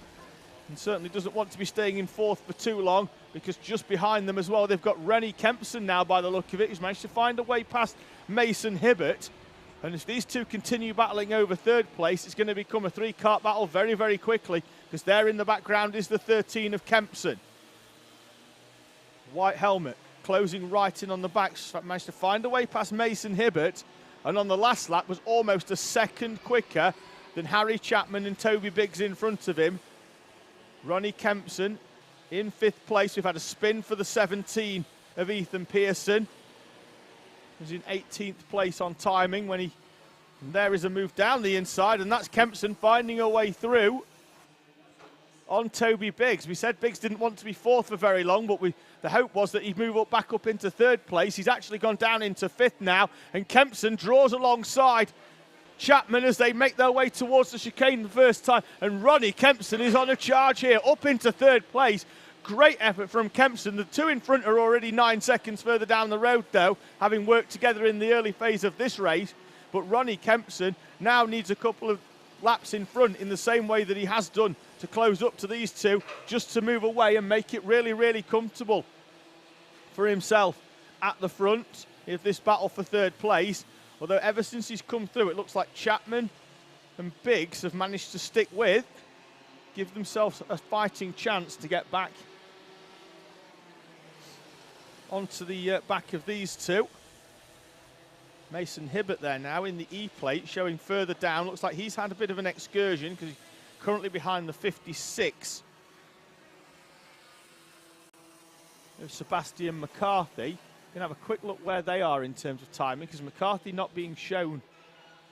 [SPEAKER 1] And certainly doesn't want to be staying in 4th for too long, because just behind them as well, they've got Rennie Kempson now by the look of it, who's managed to find a way past Mason Hibbert. And if these two continue battling over 3rd place, it's going to become a 3-kart battle very, very quickly, because there in the background is the 13 of Kempson. White helmet, closing right in on the back, managed to find a way past Mason Hibbert, and on the last lap was almost a second quicker than Harry Chapman and Toby Biggs in front of him. Ronnie Kempson in 5th place. We've had a spin for the 17 of Ethan Pearson. He's in 18th place on timing when and there is a move down the inside, and that's Kempson finding a way through on Toby Biggs. We said Biggs didn't want to be 4th for very long, but the hope was that he'd move back up into 3rd place. He's actually gone down into 5th now, and Kempson draws alongside Chapman as they make their way towards the chicane the first time, and Ronnie Kempson is on a charge here, up into 3rd place. Great effort from Kempson. The two in front are already 9 seconds further down the road, though, having worked together in the early phase of this race. But Ronnie Kempson now needs a couple of laps in front in the same way that he has done to close up to these two, just to move away and make it really, really comfortable for himself at the front of this battle for 3rd place. Although ever since he's come through, it looks like Chapman and Biggs have managed to stick with, give themselves a fighting chance to get back onto the back of these two. Mason Hibbert there now in the E-plate, showing further down. Looks like he's had a bit of an excursion because he's currently behind the 56 of Sebastian McCarthy. Going to have a quick look where they are in terms of timing, because McCarthy not being shown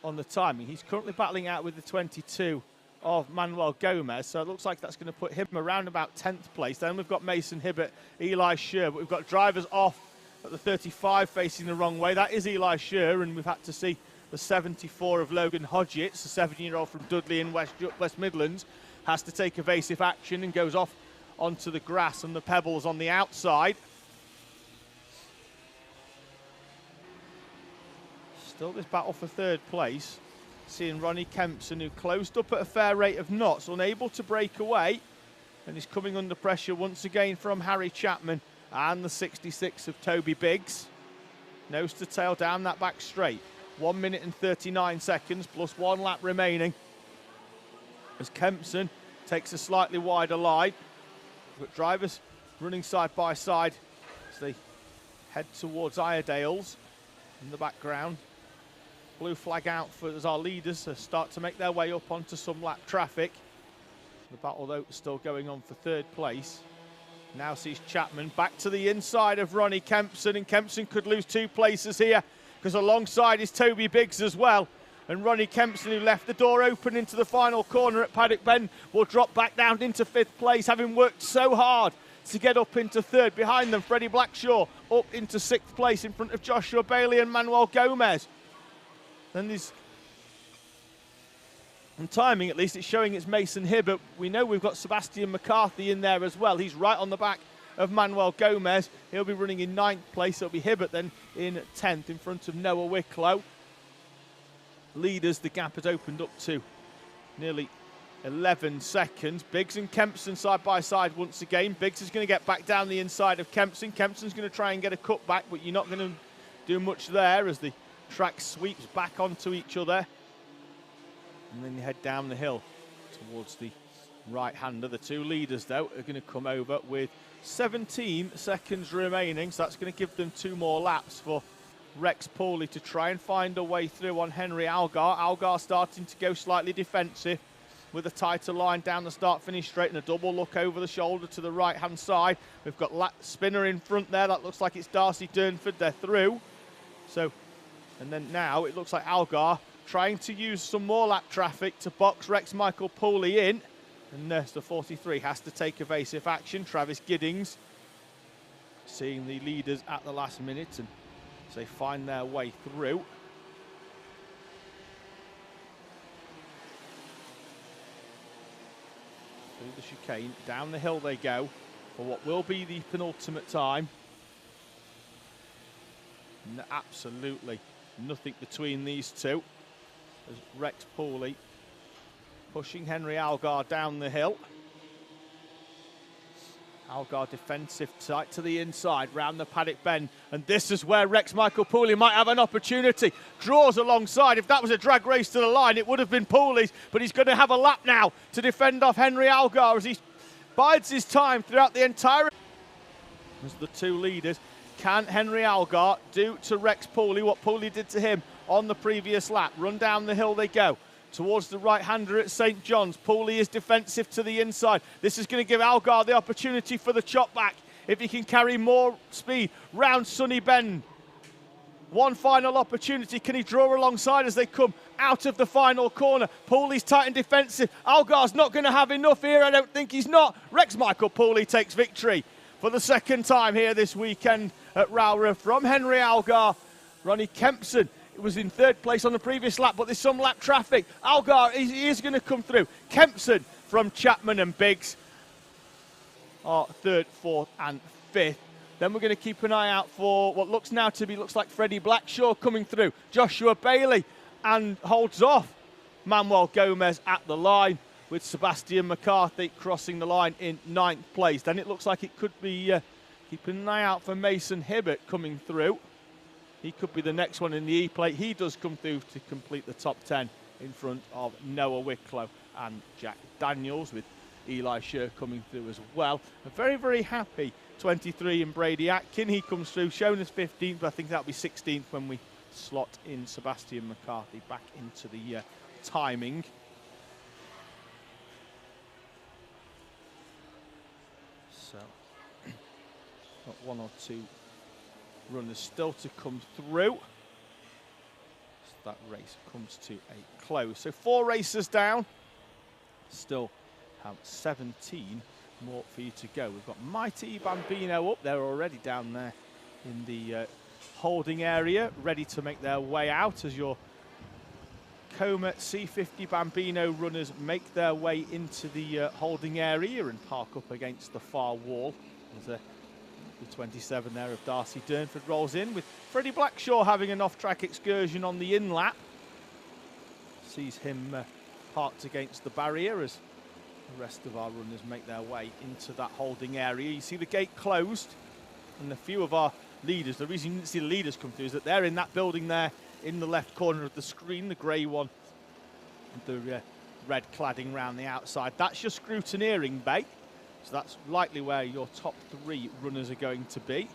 [SPEAKER 1] on the timing. He's currently battling out with the 22 of Manuel Gomez, so it looks like that's going to put him around about 10th place. Then we've got Mason Hibbert, Eli Scher, but we've got drivers off at the 35 facing the wrong way. That is Eli Scher, and we've had to see the 74 of Logan Hodgetts, the 7-year-old from Dudley in West Midlands, has to take evasive action and goes off onto the grass and the pebbles on the outside. Still this battle for 3rd place. Seeing Ronnie Kempson, who closed up at a fair rate of knots, unable to break away, and is coming under pressure once again from Harry Chapman and the 66 of Toby Biggs. Nose to tail down that back straight. 1 minute and 39 seconds plus 1 lap remaining as Kempson takes a slightly wider line. We've got drivers running side by side as they head towards Iredale's in the background. Blue flag out for as our leaders start to make their way up onto some lap traffic. The battle, though, still going on for 3rd place. Now sees Chapman back to the inside of Ronnie Kempson, and Kempson could lose 2 places here because alongside is Toby Biggs as well. And Ronnie Kempson, who left the door open into the final corner at Paddock Bend, will drop back down into 5th place, having worked so hard to get up into 3rd. Behind them, Freddie Blackshaw up into 6th place in front of Joshua Bailey and Manuel Gomez. Then there's And timing, at least, it's showing it's Mason Hibbert. We know we've got Sebastian McCarthy in there as well. He's right on the back of Manuel Gomez. He'll be running in 9th place. It'll be Hibbert then in 10th in front of Noah Wicklow. Leaders, the gap has opened up to nearly 11 seconds. Biggs and Kempson side by side once again. Biggs is going to get back down the inside of Kempson. Kempson's going to try and get a cut back, but you're not going to do much there as the track sweeps back onto each other. And then you head down the hill towards the right-hander. The two leaders, though, are going to come over with 17 seconds remaining. So that's going to give them 2 more laps for Rex Pauly to try and find a way through on Henry Algar. Algar starting to go slightly defensive with a tighter line down the start-finish straight and a double look over the shoulder to the right-hand side. We've got Spinner in front there. That looks like it's Darcy Durnford. They're through. So, and then now it looks like Algar trying to use some more lap traffic to box Rex Michael Pauly in. And the 43 has to take evasive action. Travis Giddings seeing the leaders at the last minute and as they find their way through. Through the chicane, down the hill they go for what will be the penultimate time. Absolutely nothing between these two. As Rex Pauly pushing Henry Algar down the hill. Algar defensive tight to the inside, round the paddock bend. And this is where Rex Michael Pauly might have an opportunity. Draws alongside. If that was a drag race to the line, it would have been Pauly's. But he's going to have a lap now to defend off Henry Algar as he bides his time throughout the entire... As the two leaders, can Henry Algar do to Rex Pauly what Pauly did to him on the previous lap? Run down the hill they go. Towards the right-hander at St. John's. Pauly is defensive to the inside. This is going to give Algar the opportunity for the chop back if he can carry more speed round Sunny Bend. One final opportunity. Can he draw alongside as they come out of the final corner? Pauly's tight and defensive. Algar's not going to have enough here. I don't think he's not. Rex Michael Pauly takes victory for the second time here this weekend at Rowrah from Henry Algar. Ronnie Kempson was in 3rd place on the previous lap, but there's some lap traffic. Algar he is going to come through. Kempson from Chapman and Biggs are 3rd, 4th and 5th. Then we're going to keep an eye out for what looks like Freddie Blackshaw coming through. Joshua Bailey and holds off Manuel Gomez at the line with Sebastian McCarthy crossing the line in 9th place. Then it looks like it could be keeping an eye out for Mason Hibbert coming through. He could be the next one in the E-plate. He does come through to complete the top 10 in front of Noah Wicklow and Jack Daniels, with Eli Scher coming through as well. A very, very happy 23 in Brady Atkin. He comes through, shown as 15th, but I think that'll be 16th when we slot in Sebastian McCarthy back into the timing. So, got 1 or 2 runners still to come through. So that race comes to a close. So 4 racers down. Still have 17 more for you to go. We've got Mighty Bambino up there already down there in the holding area, ready to make their way out as your Coma C50 Bambino runners make their way into the holding area and park up against the far wall. There's the 27 there of Darcy Durnford rolls in, with Freddie Blackshaw having an off-track excursion on the in-lap. Sees him parked against the barrier as the rest of our runners make their way into that holding area. You see the gate closed, and a few of our leaders, the reason you didn't see the leaders come through is that they're in that building there in the left corner of the screen, the grey one, with the red cladding round the outside. That's your scrutineering bay. So that's likely where your top 3 runners are going to be.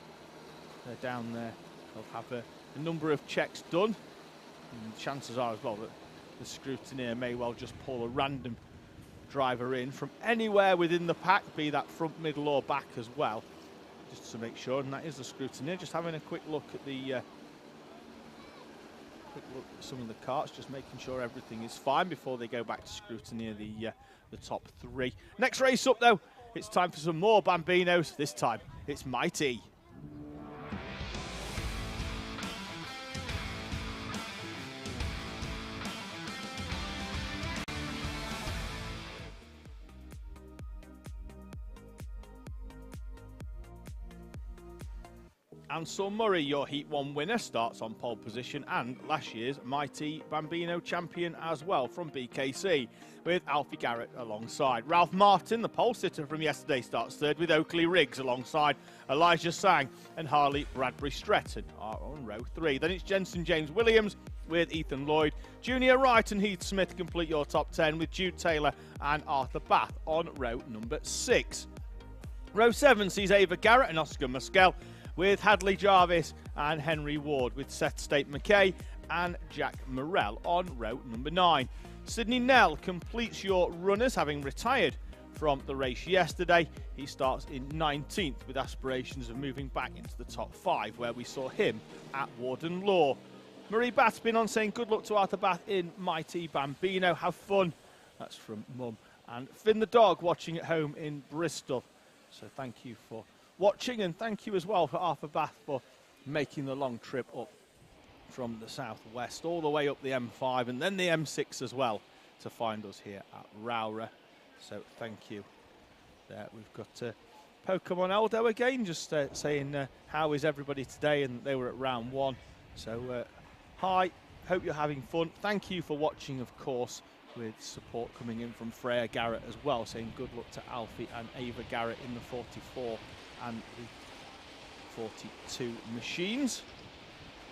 [SPEAKER 1] They're down there. They'll have a number of checks done. And chances are as well that the scrutineer may well just pull a random driver in from anywhere within the pack, be that front, middle or back as well, just to make sure. And that is the scrutineer. Just having a quick look at some of the carts, just making sure everything is fine before they go back to scrutineer the top 3. Next race up though, it's time for some more Bambinos. This time, it's Mighty. Ansel Murray, your Heat 1 winner, starts on pole position, and last year's Mighty Bambino champion as well from BKC, with Alfie Garrett alongside. Ralph Martin, the pole sitter from yesterday, starts third with Oakley Riggs alongside Elijah Sang and Harley Bradbury Stretton are on row 3. Then it's Jensen James Williams with Ethan Lloyd, Junior Wright and Heath Smith complete your top 10 with Jude Taylor and Arthur Bath on row number 6. Row 7 sees Ava Garrett and Oscar Muskel with Hadley Jarvis and Henry Ward, with Seth State McKay and Jack Morrell on row number 9. Sydney Nell completes your runners, having retired from the race yesterday. He starts in 19th with aspirations of moving back into the top 5, where we saw him at Warden Law. Marie Bath's been on saying good luck to Arthur Bath in Mighty Bambino. Have fun. That's from Mum. And Finn the dog watching at home in Bristol. So thank you for watching, and thank you as well for Arthur Bath for making the long trip up from the southwest all the way up the M5 and then the M6 as well to find us here at Rowrah. So thank you. There we've got Pokemon Eldo again, just saying how is everybody today, and they were at round 1. So hi, hope you're having fun. Thank you for watching, of course, with support coming in from Freya Garrett as well, saying good luck to Alfie and Ava Garrett in the 44 and the 42 machines.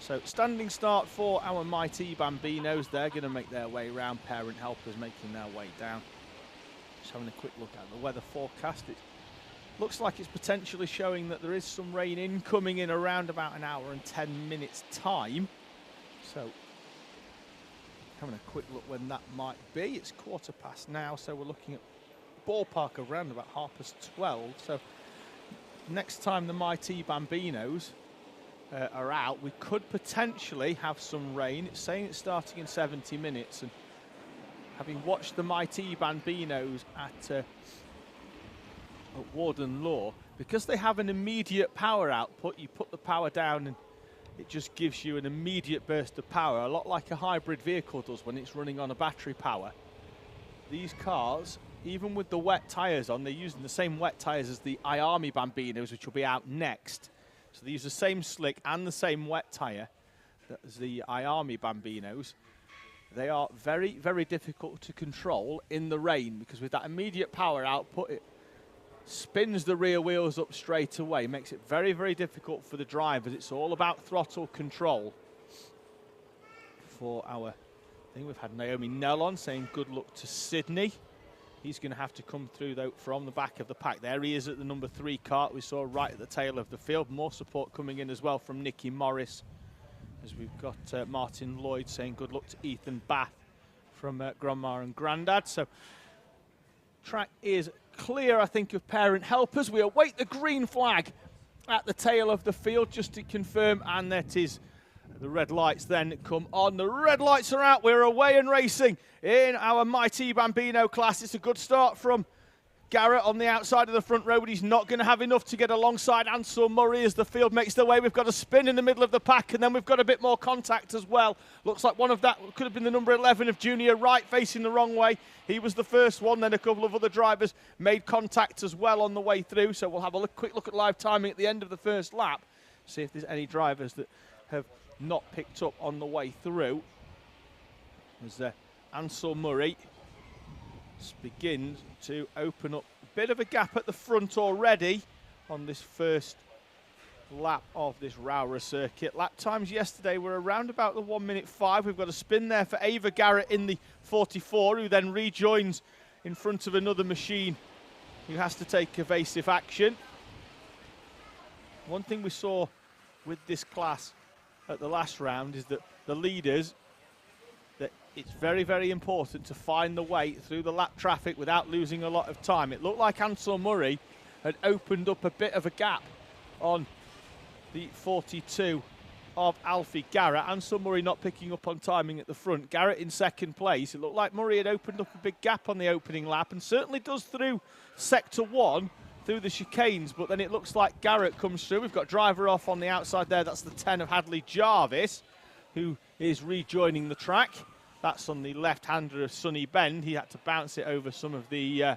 [SPEAKER 1] So standing start for our Mighty Bambinos. They're going to make their way around, parent helpers making their way down. Just having a quick look at the weather forecast. It looks like it's potentially showing that there is some rain incoming in around about an hour and 10 minutes time. So having a quick look when that might be. It's 12:15 now, so we're looking at ballpark around about 12:30. So next time the Mighty Bambinos are out, we could potentially have some rain. It's saying it's starting in 70 minutes, and having watched the Mighty Bambinos at Warden Law, because they have an immediate power output, you put the power down and it just gives you an immediate burst of power, a lot like a hybrid vehicle does when it's running on a battery power. These cars, even with the wet tyres on, they're using the same wet tyres as the I-AME Bambinos, which will be out next. So they use the same slick and the same wet tyre as the I-AME Bambinos. They are very, very difficult to control in the rain, because with that immediate power output, it spins the rear wheels up straight away, makes it very, very difficult for the drivers. It's all about throttle control for our thing. We've had Naomi Nell on saying good luck to Sydney. He's going to have to come through, though, from the back of the pack. There he is at the number 3 kart we saw right at the tail of the field. More support coming in as well from Nicky Morris, as we've got Martin Lloyd saying good luck to Ethan Bath from Grandma and Grandad. So track is clear, I think, of parent helpers. We await the green flag at the tail of the field just to confirm, and that is the red lights then come on. The red lights are out. We're away and racing in our Mighty Bambino class. It's a good start from Garrett on the outside of the front row, but he's not going to have enough to get alongside Ansel Murray as the field makes their way. We've got a spin in the middle of the pack, and then we've got a bit more contact as well. Looks like one of that could have been the number 11 of Junior Wright facing the wrong way. He was the first one, then a couple of other drivers made contact as well on the way through. So we'll have a quick look at live timing at the end of the first lap, see if there's any drivers that have not picked up on the way through. As Ansel Murray begins to open up a bit of a gap at the front already on this first lap of this Rowrah circuit. Lap times yesterday were around about the 1:05. We've got a spin there for Ava Garrett in the 44, who then rejoins in front of another machine who has to take evasive action. One thing we saw with this class at the last round is that the leaders, that it's very, very important to find the way through the lap traffic without losing a lot of time. It looked like Ansel Murray had opened up a bit of a gap on the 42 of Alfie Garrett. Ansel Murray not picking up on timing at the front. Garrett in second place. It looked like Murray had opened up a big gap on the opening lap, and certainly does through sector 1, through the chicanes, but then it looks like Garrett comes through. We've got driver off on the outside there. That's the 10 of Hadley Jarvis, who is rejoining the track. That's on the left-hander of Sonny Bend. He had to bounce it over some of the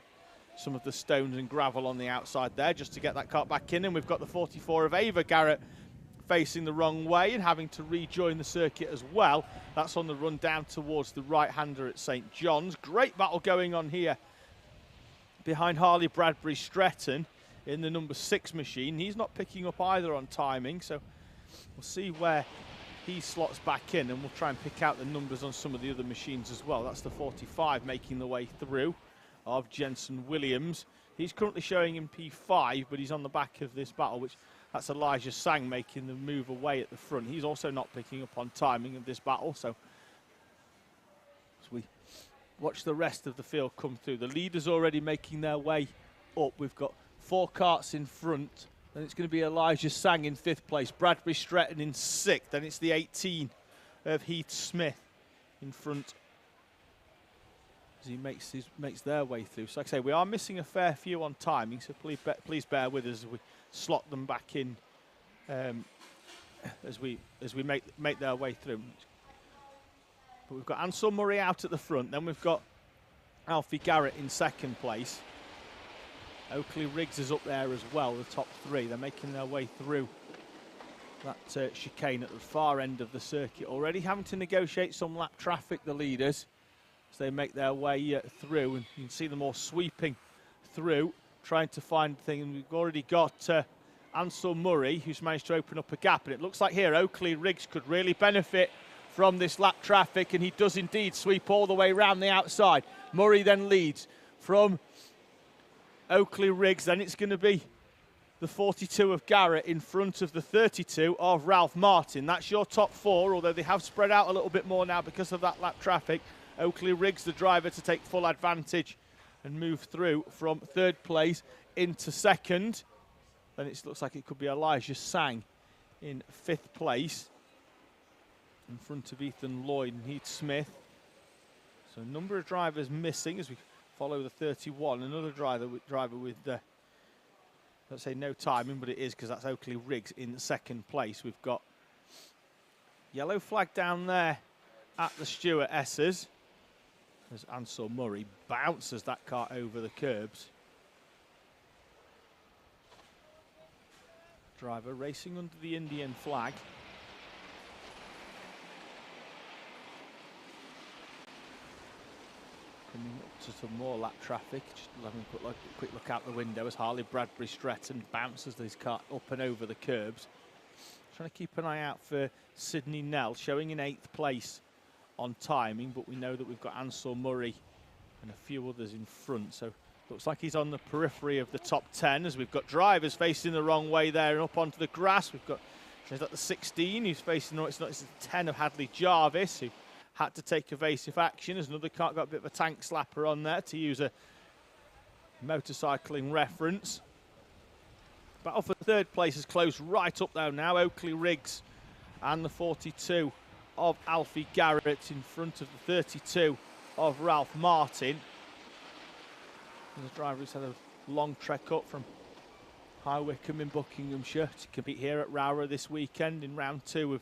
[SPEAKER 1] stones and gravel on the outside there just to get that kart back in. And we've got the 44 of Ava Garrett facing the wrong way and having to rejoin the circuit as well. That's on the run down towards the right-hander at St John's. Great battle going on here behind Harley Bradbury Stretton in the number 6 machine. He's not picking up either on timing, so we'll see where he slots back in, and we'll try and pick out the numbers on some of the other machines as well. That's the 45 making the way through of Jensen Williams. He's currently showing in P5, but he's on the back of this battle, which that's Elijah Sang making the move away at the front. He's also not picking up on timing of this battle, so as we watch the rest of the field come through, the leaders already making their way up. We've got 4 karts in front. Then it's going to be Elijah Sang in 5th place, Bradbury Stretton in 6th. Then it's the 18 of Heath Smith in front as he makes their way through. So like I say, we are missing a fair few on timing, so please bear with us as we slot them back in as we make their way through. But we've got Ansel Murray out at the front. Then we've got Alfie Garrett in 2nd place. Oakley Riggs is up there as well, the top 3. They're making their way through that chicane at the far end of the circuit. Already having to negotiate some lap traffic, the leaders, as they make their way through. And you can see them all sweeping through, trying to find things. And we've already got Ansel Murray, who's managed to open up a gap. And it looks like here Oakley Riggs could really benefit from this lap traffic, and he does indeed sweep all the way around the outside. Murray then leads from Oakley Riggs. Then it's going to be the 42 of Garrett in front of the 32 of Ralph Martin. That's your top 4, although they have spread out a little bit more now because of that lap traffic. Oakley Riggs, the driver, to take full advantage and move through from 3rd place into 2nd. Then it looks like it could be Elijah Sang in 5th place in front of Ethan Lloyd and Heath Smith. So a number of drivers missing as we follow the 31. Another driver with let's say no timing, but it is because that's Oakley Riggs in 2nd place. We've got yellow flag down there at the stewardesses as Ansel Murray bounces that car over the curbs. Driver racing under the Indian flag. Coming up to some more lap traffic. Just having a quick look out the window as Harley Bradbury Stretton bounces this car up and over the curbs. Trying to keep an eye out for Sydney Nell, showing in 8th place on timing, but we know that we've got Ansel Murray and a few others in front, so looks like he's on the periphery of the top 10 as we've got drivers facing the wrong way there and up onto the grass. We've got the 16 who's facing, no, it's not, it's the 10 of Hadley Jarvis, who had to take evasive action as another car got a bit of a tank slapper on there, to use a motorcycling reference. Battle for 3rd place is close right up there now. Oakley Riggs and the 42 of Alfie Garrett in front of the 32 of Ralph Martin. The driver who's had a long trek up from High Wycombe in Buckinghamshire to compete here at Rowrah this weekend in round 2 of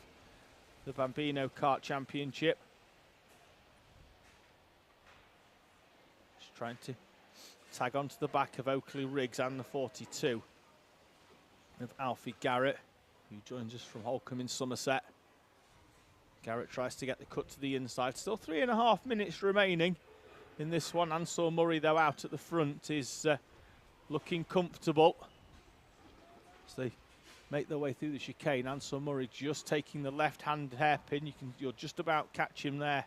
[SPEAKER 1] the Bambino Kart Championship. Just trying to tag onto the back of Oakley Riggs and the 42 of Alfie Garrett, who joins us from Holcombe in Somerset. Garrett tries to get the cut to the inside. Still 3.5 minutes remaining in this one. Ansel Murray, though, out at the front is looking comfortable as they make their way through the chicane. Ansel Murray just taking the left-hand hairpin. You'll just about catch him there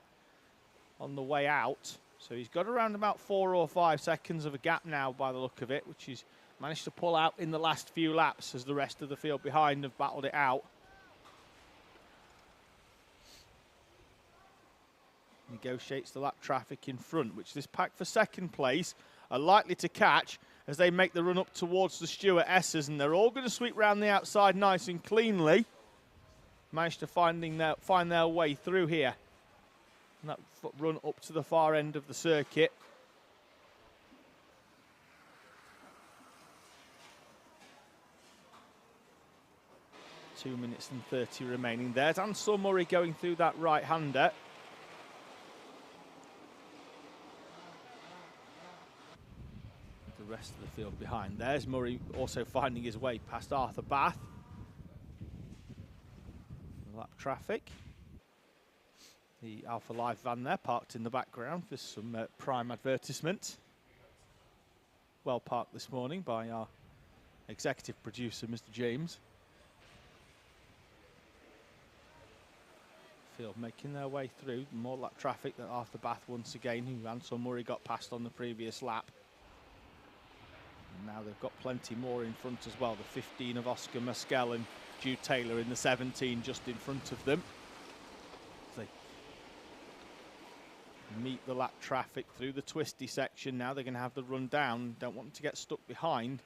[SPEAKER 1] on the way out. So he's got around about 4 or 5 seconds of a gap now by the look of it, which he's managed to pull out in the last few laps as the rest of the field behind have battled it out. Negotiates the lap traffic in front, which this pack for 2nd place are likely to catch as they make the run up towards the stewardesses, and they're all going to sweep round the outside nice and cleanly. Managed to find their way through here. And that run up to the far end of the circuit. Two minutes and 30 remaining. There's Ansel Murray going through that right-hander. The rest of the field behind. There's Murray also finding his way past Arthur Bath. traffic. The Alpha Live van there parked in the background for some prime advertisement. Well parked this morning by our executive producer, Mr. James. Field making their way through. More lap traffic than Arthur Bath once again, who Ansel Murray got past on the previous lap. And now they've got plenty more in front as well. The 15 of Oscar Mescal and Jude Taylor in the 17 just in front of them. They meet the lap traffic through the twisty section. Now they're going to have the run down. Don't want them to get stuck behind.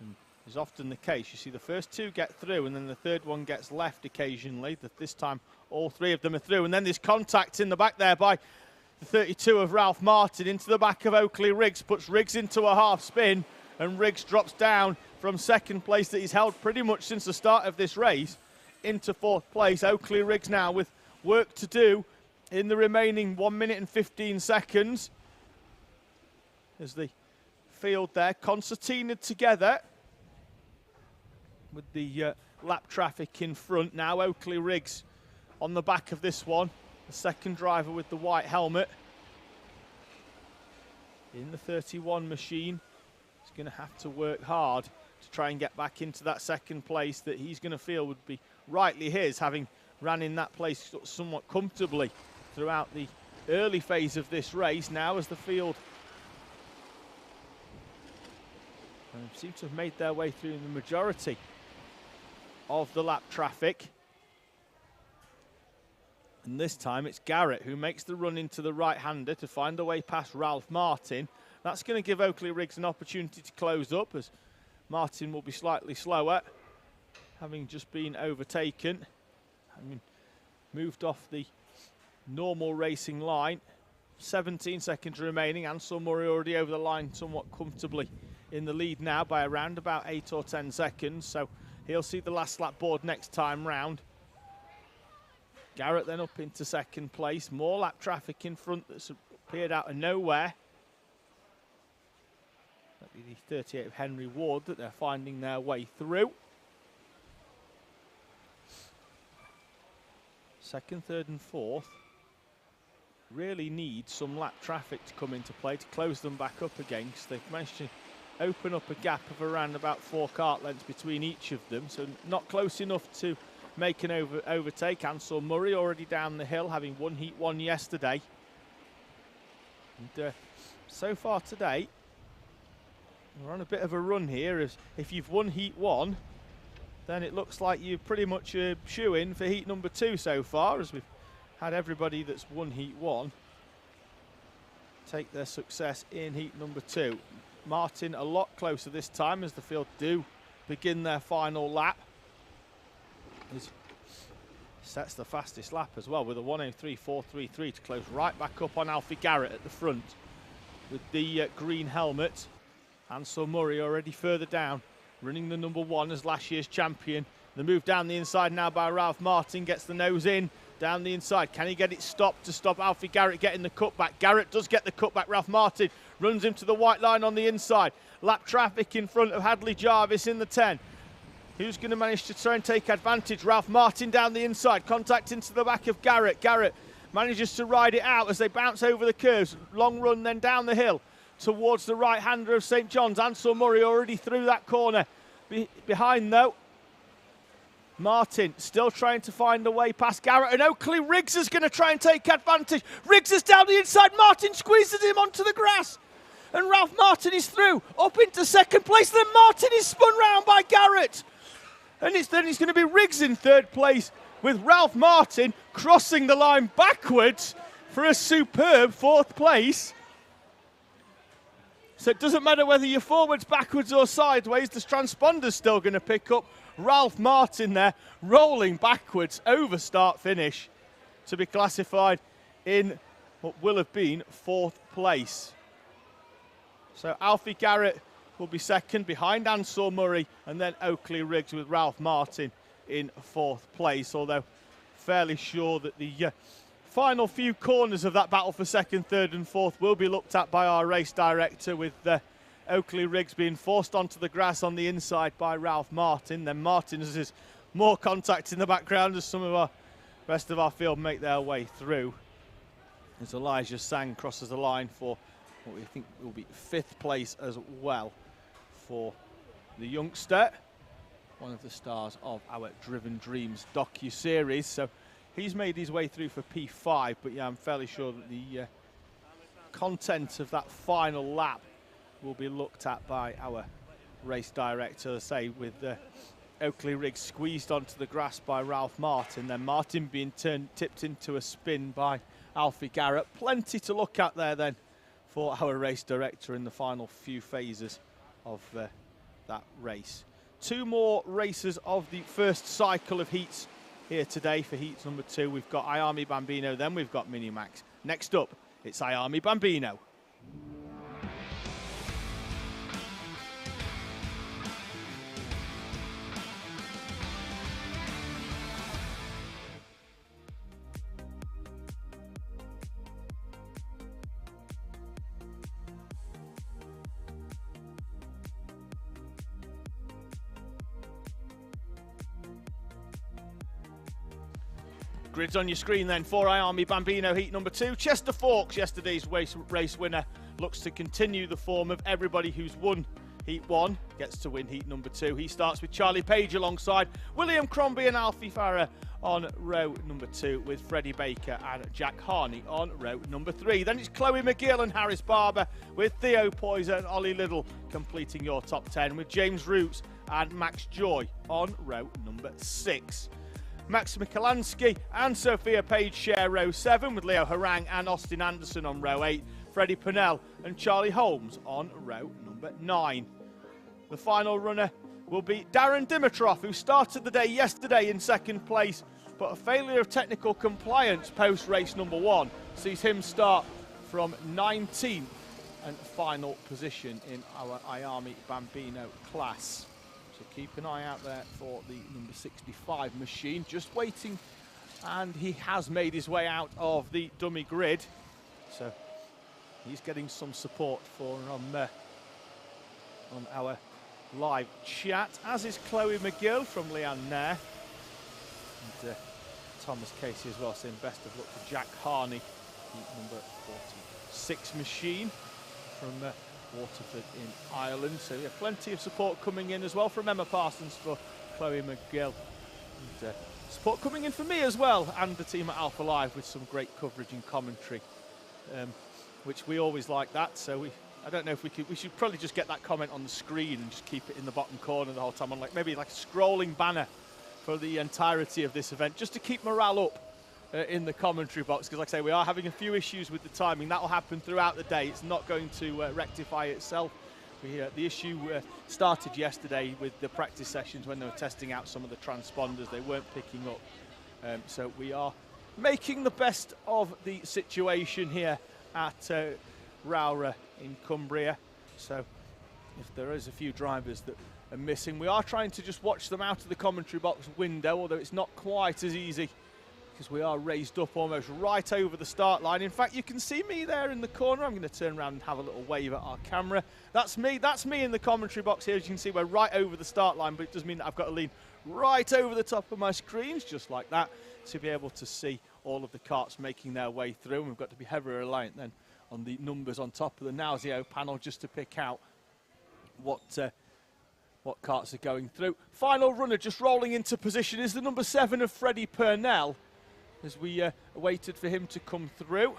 [SPEAKER 1] And is often the case. You see the first two get through and then the third one gets left occasionally. This time all three of them are through. And then there's contact in the back there by the 32 of Ralph Martin into the back of Oakley Riggs. Puts Riggs into a half spin and Riggs drops down from second place that he's held pretty much since the start of this race into fourth place. Oakley Riggs now with work to do in the remaining 1 minute and 15 seconds. As the field there concertinaed together with the lap traffic in front. Now Oakley Riggs on the back of this one. The second driver with the white helmet. In the 31 machine. He's going to have to work hard to try and get back into that second place that he's going to feel would be rightly his, having ran in that place somewhat comfortably throughout the early phase of this race. Now as the field seem to have made their way through the majority of the lap traffic. And this time it's Garrett who makes the run into the right-hander to find a way past Ralph Martin. That's going to give Oakley Riggs an opportunity to close up, as Martin will be slightly slower, having just been overtaken. Moved off the normal racing line. 17 seconds remaining. Ansel Murray already over the line somewhat comfortably in the lead now by around about 8 or 10 seconds. So he'll see the last lap board next time round. Garrett then up into second place. More lap traffic in front that's appeared out of nowhere. That'll be the 38 of Henry Ward that they're finding their way through. Second, third and fourth really need some lap traffic to come into play to close them back up again, because they've managed to open up a gap of around about 4 kart lengths between each of them, so not close enough to make an overtake. Ansel Murray already down the hill, having won Heat 1 yesterday. And so far today, we're on a bit of a run here. As if you've won Heat 1, then it looks like you're pretty much a shoe-in for Heat number 2 so far, as we've had everybody that's won Heat 1 take their success in Heat number 2. Martin a lot closer this time as the field do begin their final lap. He sets the fastest lap as well with a 1:03.433 to close right back up on Alfie Garrett at the front with the green helmet. Ansel Murray already further down, running the number 1 as last year's champion. The move down the inside now by Ralph Martin, gets the nose in, down the inside. Can he get it stopped to stop Alfie Garrett getting the cutback? Garrett does get the cutback. Ralph Martin runs him to the white line on the inside. Lap traffic in front of Hadley Jarvis in the 10. Who's going to manage to try and take advantage? Ralph Martin down the inside, contact into the back of Garrett. Garrett manages to ride it out as they bounce over the curves. Long run then down the hill towards the right-hander of St. John's. Ansel Murray already through that corner. Behind, though, Martin still trying to find a way past Garrett. And Oakley Riggs is going to try and take advantage. Riggs is down the inside. Martin squeezes him onto the grass. And Ralph Martin is through, up into second place. Then Martin is spun round by Garrett. And then it's going to be Riggs in third place, with Ralph Martin crossing the line backwards for a superb fourth place. So it doesn't matter whether you're forwards, backwards or sideways, the transponder's still going to pick up Ralph Martin there, rolling backwards over start finish to be classified in what will have been fourth place. So Alfie Garrett will be second behind Ansel Murray, and then Oakley Riggs with Ralph Martin in fourth place, although fairly sure that the final few corners of that battle for second, third and fourth will be looked at by our race director, with Oakley Riggs being forced onto the grass on the inside by Ralph Martin. Then Martin has more contact in the background as some of our Rest of our field make their way through as Elijah Sang crosses the line for what we think will be 5th place as well for the youngster, one of the stars of our Driven Dreams docu-series. So he's made his way through for P5, but yeah, I'm fairly sure that the content of that final lap will be looked at by our race director, as I say, with Oakley Riggs squeezed onto the grass by Ralph Martin, then Martin being tipped into a spin by Alfie Garrett. Plenty to look at there then for our race director in the final few phases of that race. 2 more races of the first cycle of heats here today. For heats number 2, we've got I-AME Bambino, then we've got Minimax. Next up, it's I-AME Bambino. Grids on your screen then for I-AME Bambino heat number 2. Chester Fawkes, yesterday's race winner, looks to continue the form of everybody who's won heat 1, gets to win heat number 2. He starts with Charlie Page alongside William Crombie and Alfie Farah on row number 2, with Freddie Baker and Jack Harney on row number 3. Then it's Chloe McGill and Harris Barber, with Theo Poyser and Ollie Liddell completing your top 10, with James Roots and Max Joy on row number 6. Max Mikalansky and Sophia Page share row 7, with Leo Harang and Austin Anderson on row 8, Freddie Purnell and Charlie Holmes on row number 9. The final runner will be Darren Dimitrov, who started the day yesterday in 2nd place, but a failure of technical compliance post race number 1 sees him start from 19th and final position in our I-AME Bambino class. So keep an eye out there for the number 65 machine, just waiting, and he has made his way out of the dummy grid. So he's getting some support for on our live chat, as is Chloe McGill from Leanne Nair, and Thomas Casey as well, saying best of luck to Jack Harney, number 46 machine from Waterford in Ireland. So yeah, plenty of support coming in as well from Emma Parsons for Chloe McGill, and support coming in for me as well, and the team at Alpha Live with some great coverage and commentary, which we always like that. So I don't know if we should probably just get that comment on the screen and just keep it in the bottom corner the whole time, on maybe like a scrolling banner for the entirety of this event, just to keep morale up in the commentary box, because like I say, we are having a few issues with the timing. That will happen throughout the day. It's not going to rectify itself. The issue started yesterday with the practice sessions when they were testing out some of the transponders. They weren't picking up. So we are making the best of the situation here at Rowrah in Cumbria. So if there is a few drivers that are missing, we are trying to just watch them out of the commentary box window, although it's not quite as easy, because we are raised up almost right over the start line. In fact, you can see me there in the corner. I'm going to turn around and have a little wave at our camera. That's me in the commentary box here. As you can see, we're right over the start line, but it does mean that I've got to lean right over the top of my screens, just like that, to be able to see all of the karts making their way through. And we've got to be heavily reliant then on the numbers on top of the Nauseo panel just to pick out what karts are going through. Final runner just rolling into position is the number 7 of Freddie Purnell, as we waited for him to come through.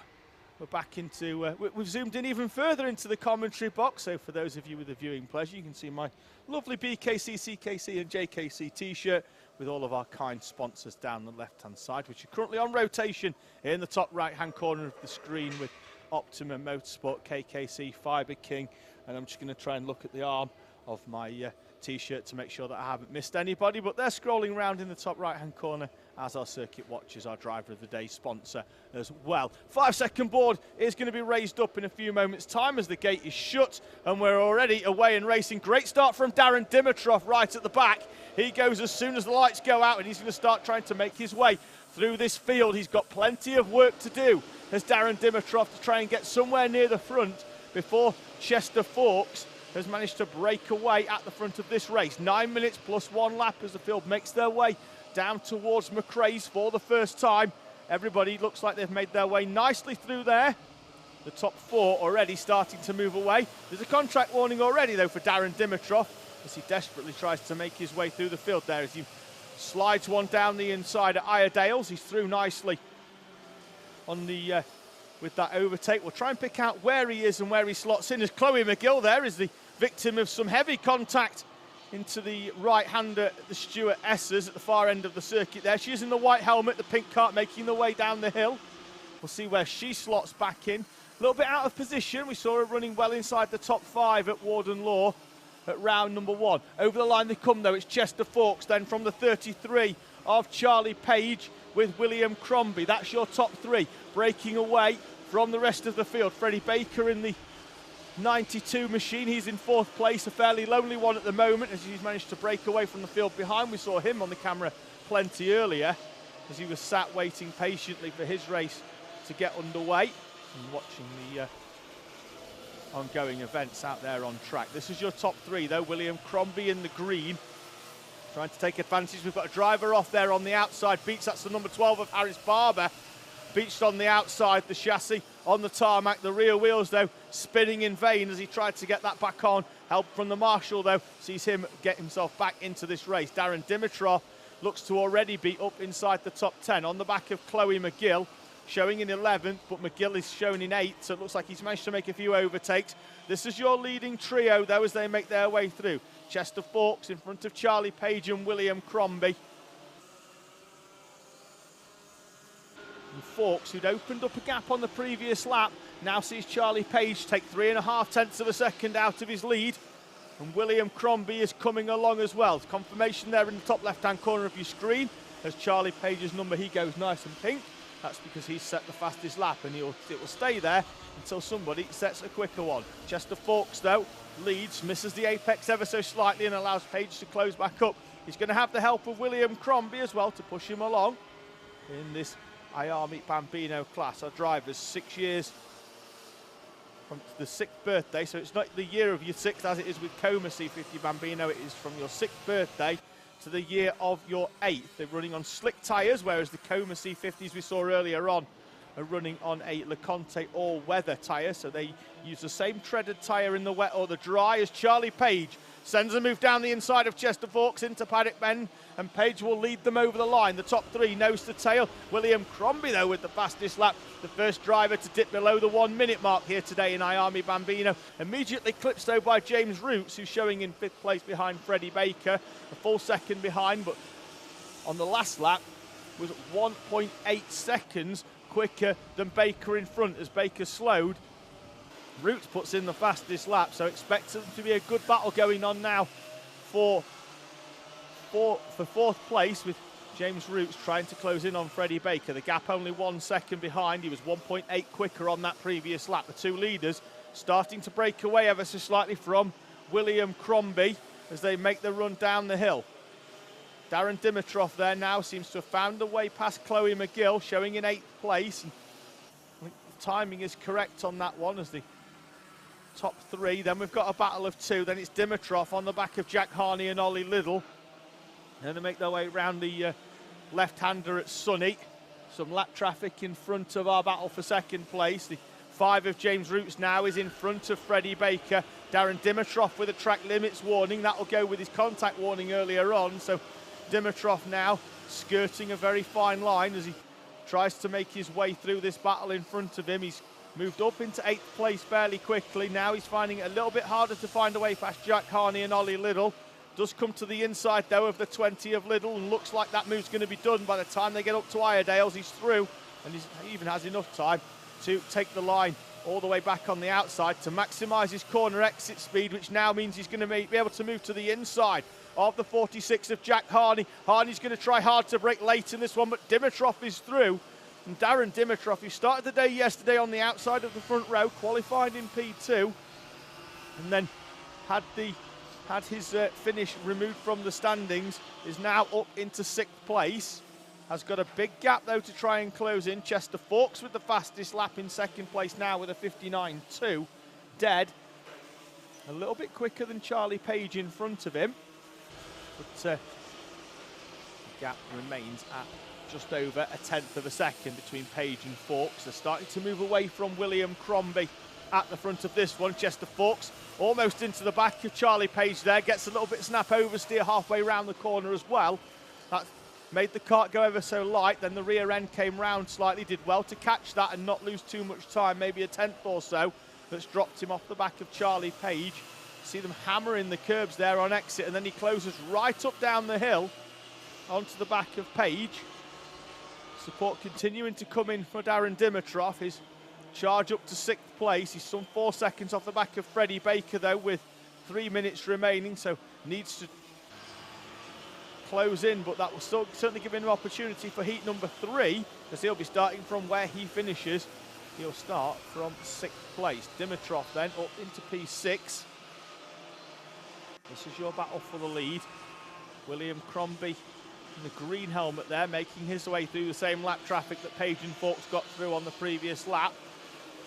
[SPEAKER 1] We're back into, we've zoomed in even further into the commentary box, so for those of you with a viewing pleasure, you can see my lovely BKC, CKC and JKC t-shirt with all of our kind sponsors down the left-hand side, which are currently on rotation in the top right-hand corner of the screen, with Optima Motorsport, KKC, Fibre King, and I'm just going to try and look at the arm of my t-shirt to make sure that I haven't missed anybody, but they're scrolling around in the top right-hand corner as our Circuit Watchers, our driver of the day sponsor as well. 5-second board is going to be raised up in a few moments' time as the gate is shut, and we're already away and racing. Great start from Darren Dimitrov right at the back. He goes as soon as the lights go out, and he's going to start trying to make his way through this field. He's got plenty of work to do as Darren Dimitrov to try and get somewhere near the front before Chester Fawkes has managed to break away at the front of this race. 9 minutes plus 1 lap as the field makes their way down towards McRae's for the first time. Everybody looks like they've made their way nicely through there. The top 4 already starting to move away. There's a contract warning already, though, for Darren Dimitrov, as he desperately tries to make his way through the field there, as he slides one down the inside at Iredale's. He's through nicely on the with that overtake. We'll try and pick out where he is and where he slots in, as Chloe McGill there is the victim of some heavy contact into the right-hander, the Stuart Essers at the far end of the circuit there. She's in the white helmet, the pink cart making the way down the hill. We'll see where she slots back in. A little bit out of position. We saw her running well inside the top 5 at Warden Law at round number 1. Over the line they come, though. It's Chester Fawkes then from the 33 of Charlie Page with William Crombie. That's your top 3. Breaking away from the rest of the field. Freddie Baker in the 92 machine. He's in 4th place, a fairly lonely one at the moment, as he's managed to break away from the field behind. We saw him on the camera plenty earlier as he was sat waiting patiently for his race to get underway and watching the ongoing events out there on track. This is your top 3, though. William Crombie in the green, trying to take advantage. We've got a driver off there on the outside. Beats, that's the number 12 of Harris Barber. Beached on the outside, the chassis on the tarmac. The rear wheels, though, spinning in vain as he tried to get that back on. Help from the marshal, though, sees him get himself back into this race. Darren Dimitrov looks to already be up inside the top 10 on the back of Chloe McGill, showing in 11th, but McGill is shown in 8th, so it looks like he's managed to make a few overtakes. This is your leading trio, though, as they make their way through. Chester Fawkes in front of Charlie Page and William Crombie. And Fawkes, who'd opened up a gap on the previous lap, now sees Charlie Page take 3.5 tenths of a second out of his lead. And William Crombie is coming along as well. Confirmation there in the top left-hand corner of your screen. As Charlie Page's number, he goes nice and pink. That's because he's set the fastest lap, and it will stay there until somebody sets a quicker one. Chester Fawkes, though, leads, misses the apex ever so slightly and allows Page to close back up. He's going to have the help of William Crombie as well to push him along in this I-AME Bambino class. Our driver's 6 years from the 6th birthday, so it's not the year of your 6th as it is with Coma C50 Bambino. It is from your 6th birthday to the year of your 8th. They're running on slick tyres, whereas the Coma C50s we saw earlier on are running on a LeConte all-weather tyre, so they use the same treaded tyre in the wet or the dry. As Charlie Page sends a move down the inside of Chester Fawkes into Paddock Bend, and Page will lead them over the line. The top 3 nose to tail. William Crombie, though, with the fastest lap. The first driver to dip below the 1 minute mark here today in I-AME Bambino. Immediately clipped, though, by James Roots, who's showing in 5th place behind Freddie Baker. A full second behind, but on the last lap was 1.8 seconds quicker than Baker in front, as Baker slowed. Roots puts in the fastest lap, so expect them to be a good battle going on now for 4th place, with James Roots trying to close in on Freddie Baker. The gap only 1 second behind. He was 1.8 quicker on that previous lap. The 2 leaders starting to break away ever so slightly from William Crombie as they make the run down the hill. Darren Dimitrov there now seems to have found a way past Chloe McGill, showing in 8th place. And I think the timing is correct on that one as the top 3. Then we've got a battle of 2. Then it's Dimitrov on the back of Jack Harney and Ollie Liddell. Then they make their way around the left-hander at Sunny. Some lap traffic in front of our battle for 2nd place. The 5 of James Roots now is in front of Freddie Baker. Darren Dimitrov with a track limits warning. That'll go with his contact warning earlier on. So Dimitrov now skirting a very fine line as he tries to make his way through this battle in front of him. He's moved up into 8th place fairly quickly. Now he's finding it a little bit harder to find a way past Jack Harney and Ollie Liddell. Does come to the inside, though, of the 20 of Liddell, and looks like that move's going to be done by the time they get up to Iredale's. He's through, and he even has enough time to take the line all the way back on the outside to maximise his corner exit speed, which now means he's going to be able to move to the inside of the 46 of Jack Harney. Harney's going to try hard to break late in this one, but Dimitrov is through. And Darren Dimitrov, who started the day yesterday on the outside of the front row, qualified in P2, and then had his finish removed from the standings, is now up into 6th place. Has got a big gap, though, to try and close in. Chester Fawkes with the fastest lap in 2nd place now with a 59.2. Dead. A little bit quicker than Charlie Page in front of him. But gap remains at just over a tenth of a second between Page and Fawkes. They're starting to move away from William Crombie at the front of this one. Chester Fawkes almost into the back of Charlie Page there, gets a little bit snap oversteer halfway round the corner as well. That made the kart go ever so light, then the rear end came round slightly, did well to catch that and not lose too much time, maybe a tenth or so. That's dropped him off the back of Charlie Page. See them hammering the curbs there on exit, and then he closes right up down the hill onto the back of Page. Support continuing to come in for Darren Dimitrov. His charge up to 6th place. He's some 4 seconds off the back of Freddie Baker though, with 3 minutes remaining, so needs to close in, but that will still certainly give him an opportunity for heat number 3, because he'll be starting from where he finishes. He'll start from 6th place. Dimitrov then up into P6. This is your battle for the lead. William Crombie in the green helmet there, making his way through the same lap traffic that Page and Fawkes got through on the previous lap.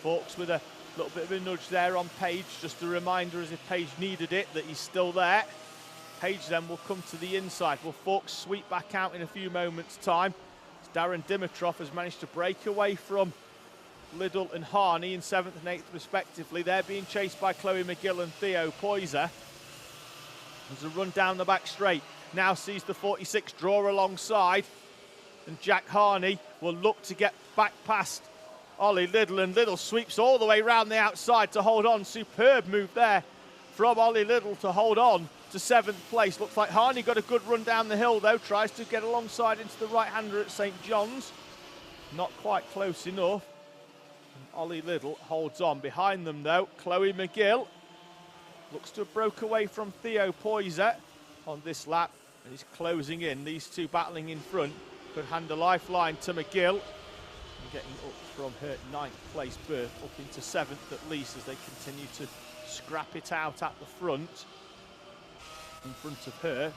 [SPEAKER 1] Fawkes with a little bit of a nudge there on Page, just a reminder as if Page needed it that he's still there. Page then will come to the inside. Will Fawkes sweep back out in a few moments' time? As Darren Dimitrov has managed to break away from Liddell and Harney in 7th and 8th respectively. They're being chased by Chloe McGill and Theo Poyser. There's a run down the back straight. Now sees the 46 draw alongside, and Jack Harney will look to get back past Ollie Liddell, and Liddell sweeps all the way round the outside to hold on. Superb move there from Ollie Liddell to hold on to 7th place. Looks like Harney got a good run down the hill though, tries to get alongside into the right-hander at St John's. Not quite close enough. And Ollie Liddell holds on. Behind them though, Chloe McGill looks to have broke away from Theo Poyser on this lap, and he's closing in. These two battling in front could hand a lifeline to McGill, and getting up from her 9th place berth up into 7th at least, as they continue to scrap it out at the front. In front of her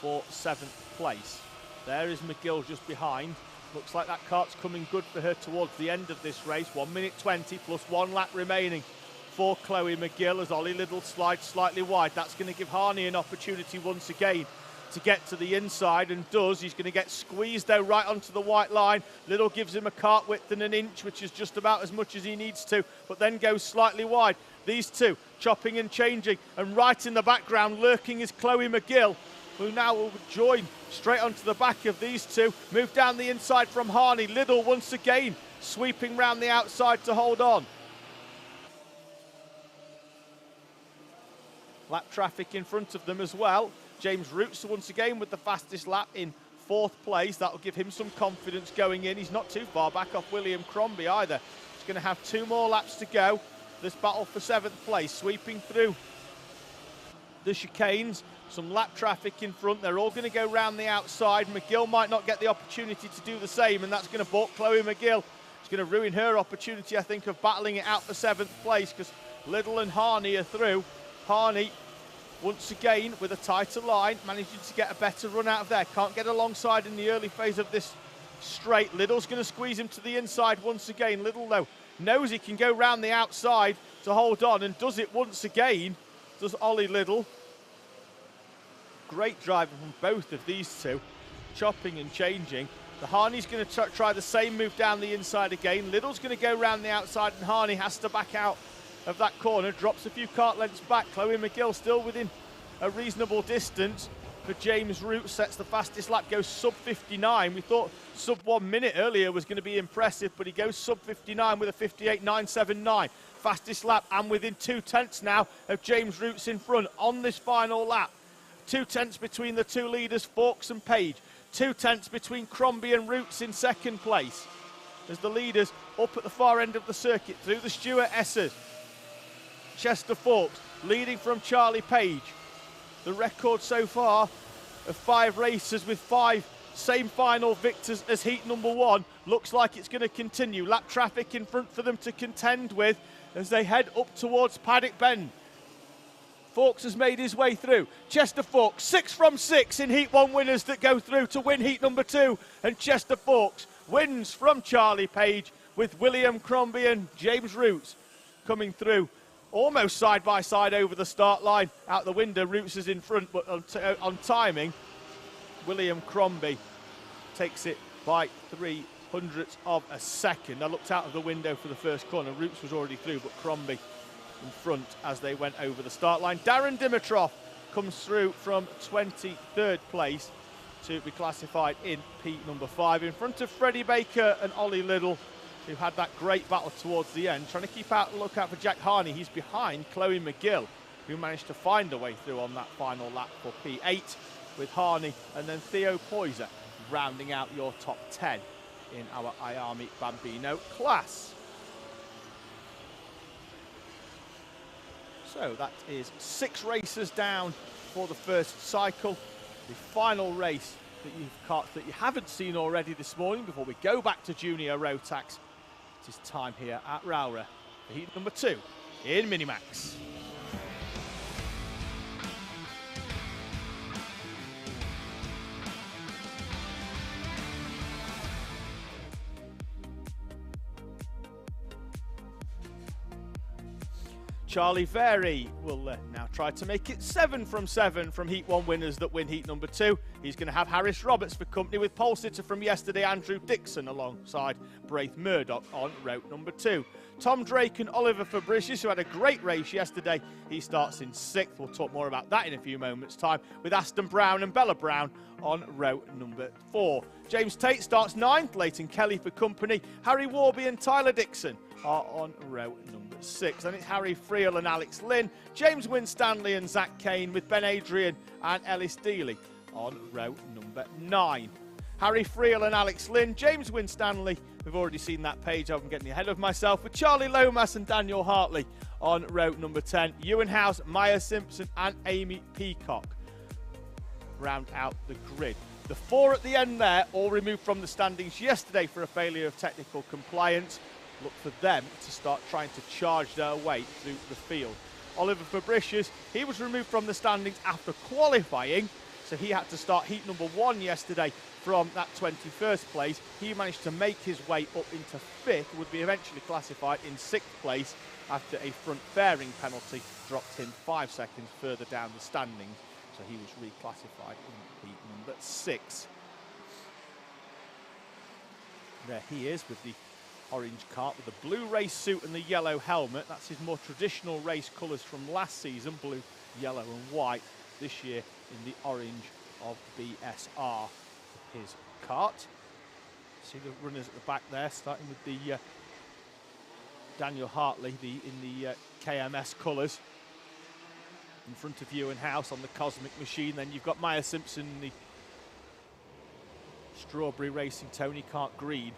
[SPEAKER 1] for 7th place. There is McGill just behind. Looks like that kart's coming good for her towards the end of this race. 1 minute 20 plus 1 lap remaining for Chloe McGill as Ollie Liddell slides slightly wide. That's going to give Harney an opportunity once again to get to the inside, and does. He's going to get squeezed though right onto the white line. Liddell gives him a kart width and an inch, which is just about as much as he needs to, but then goes slightly wide. These two chopping and changing, and right in the background lurking is Chloe McGill, who now will join straight onto the back of these two. Move down the inside from Harney. Liddell once again sweeping round the outside to hold on. Lap traffic in front of them as well. James Roots once again with the fastest lap in 4th place. That will give him some confidence going in. He's not too far back off William Crombie either. He's going to have 2 more laps to go. This battle for 7th place, sweeping through the chicanes. Some lap traffic in front. They're all going to go round the outside. McGill might not get the opportunity to do the same, and that's going to balk Chloe McGill. It's going to ruin her opportunity, I think, of battling it out for 7th place, because Liddell and Harney are through. Harney, once again, with a tighter line, managing to get a better run out of there. Can't get alongside in the early phase of this straight. Liddell's going to squeeze him to the inside once again. Liddell, though, knows he can go round the outside to hold on, and does it once again. Does Ollie Liddell. Great driving from both of these two, chopping and changing. The Harney's going to try the same move down the inside again. Liddell's going to go round the outside, and Harney has to back out of that corner, drops a few kart lengths back. Chloe McGill still within a reasonable distance for James Root. Sets the fastest lap, goes sub 59. We thought sub 1 minute earlier was going to be impressive, but he goes sub 59 with a 58.979. Fastest lap, and within 2 tenths now of James Roots in front on this final lap. 2 tenths between the two leaders, Fawkes and Page. 2 tenths between Crombie and Roots in 2nd place, as the leaders up at the far end of the circuit through the Stuart Essers. Chester Fawkes leading from Charlie Page. The record so far of 5 races with 5 same final victors as heat number 1 looks like it's going to continue. Lap traffic in front for them to contend with as they head up towards Paddock Bend. Fawkes has made his way through. Chester Fawkes, 6 from 6 in heat 1 winners that go through to win heat number 2. And Chester Fawkes wins from Charlie Page, with William Crombie and James Roots coming through almost side by side over the start line. Out the window, Roots is in front, but on timing, William Crombie takes it by 0.03 of a second. I looked out of the window for the first corner. Roots was already through, but Crombie in front as they went over the start line. Darren Dimitrov comes through from 23rd place to be classified in P number 5 in front of Freddie Baker and Ollie Liddle, who had that great battle towards the end, trying to keep out look out for Jack Harney. He's behind Chloe McGill, who managed to find a way through on that final lap for P8 with Harney, and then Theo Poyser rounding out your top 10 in our I-AME Bambino class. So that is 6 races down for the first cycle. The final race that you haven't seen already this morning before we go back to junior rotax. It is time here at Rowrah for heat number 2 in Minimax. Charlie Very will now try to make it 7 from 7 from Heat 1 winners that win Heat number 2. He's going to have Harris Roberts for company with pole sitter from yesterday, Andrew Dixon, alongside Braith Murdoch on route number 2. Tom Drake and Oliver Fabricius, who had a great race yesterday, he starts in 6th. We'll talk more about that in a few moments' time, with Aston Brown and Bella Brown on route number 4. James Tate starts 9th, Leighton Kelly for company. Harry Warby and Tyler Dixon are on route number 6. And it's Harry Friel and Alex Lynn, James Winstanley and Zach Kane, with Ben Adrian and Ellis Dealey on route number 9. Harry Friel and Alex Lynn, James Winstanley, we've already seen that page, I'm getting ahead of myself, with Charlie Lomas and Daniel Hartley on route number 10. Ewan House, Maya Simpson and Amy Peacock round out the grid. The 4 at the end there, all removed from the standings yesterday for a failure of technical compliance. Look for them to start trying to charge their way through the field. Oliver Fabricius, he was removed from the standings after qualifying, so he had to start heat number 1 yesterday from that 21st place. He managed to make his way up into 5th, would be eventually classified in 6th place after a front fairing penalty dropped him 5 seconds further down the standings. So he was reclassified in heat number 6. There he is with the orange kart with the blue race suit and the yellow helmet. That's his more traditional race colours from last season, blue, yellow and white. This year in the orange of BSR for his kart. See the runners at the back there, starting with the Daniel Hartley in the KMS colours. In front of Ewan House on the Cosmic Machine. Then you've got Maya Simpson in the Strawberry Racing Tony Kart green.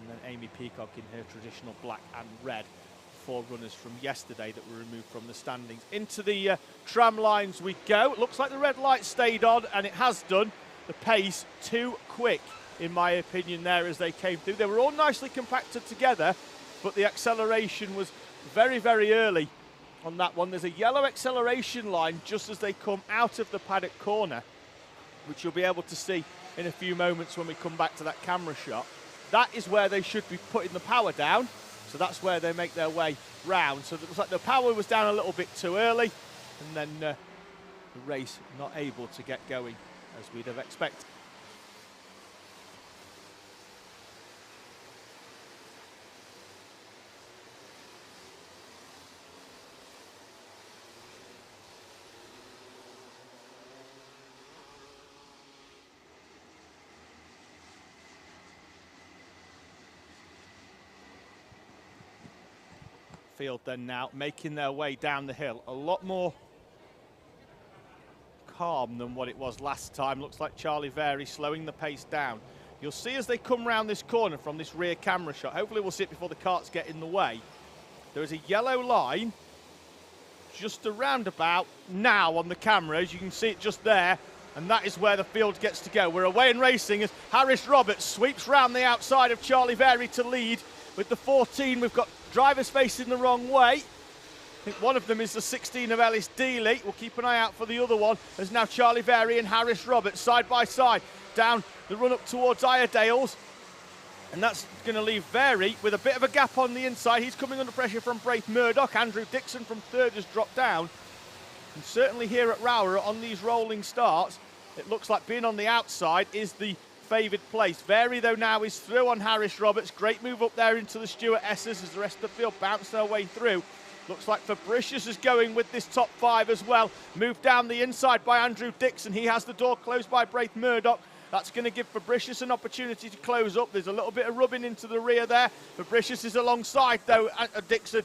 [SPEAKER 1] And then Amy Peacock in her traditional black and red. 4 runners from yesterday that were removed from the standings. Into the tram lines we go. It looks like the red light stayed on, and it has done. The pace too quick, in my opinion, there as they came through. They were all nicely compacted together, but the acceleration was very, very early on that one. There's a yellow acceleration line just as they come out of the paddock corner, which you'll be able to see in a few moments when we come back to that camera shot. That is where they should be putting the power down, so that's where they make their way round. So it looks like the power was down a little bit too early, and then the race not able to get going as we'd have expected. Field then now making their way down the hill, a lot more calm than what it was last time. Looks like Charlie Very slowing the pace down. You'll see as they come round this corner from this rear camera shot, hopefully we'll see it before the karts get in the way, there is a yellow line just around about now on the camera, as you can see it just there, and that is where the field gets to go. We're away in racing as Harris Roberts sweeps round the outside of Charlie Very to lead. With the 14, we've got drivers facing the wrong way. I think one of them is the 16 of Ellis Dealey. We'll keep an eye out for the other one. There's now Charlie Very and Harris Roberts side by side down the run up towards Iredales. And that's going to leave Very with a bit of a gap on the inside. He's coming under pressure from Braith Murdoch. Andrew Dixon from 3rd has dropped down. And certainly here at Rowrah on these rolling starts, it looks like being on the outside is the favoured place. Vary, though, now is through on Harris Roberts. Great move up there into the Stuart S's as the rest of the field bounce their way through. Looks like Fabricius is going with this top 5 as well. Moved down the inside by Andrew Dixon. He has the door closed by Braith Murdoch. That's going to give Fabricius an opportunity to close up. There's a little bit of rubbing into the rear there. Fabricius is alongside, though, Dixon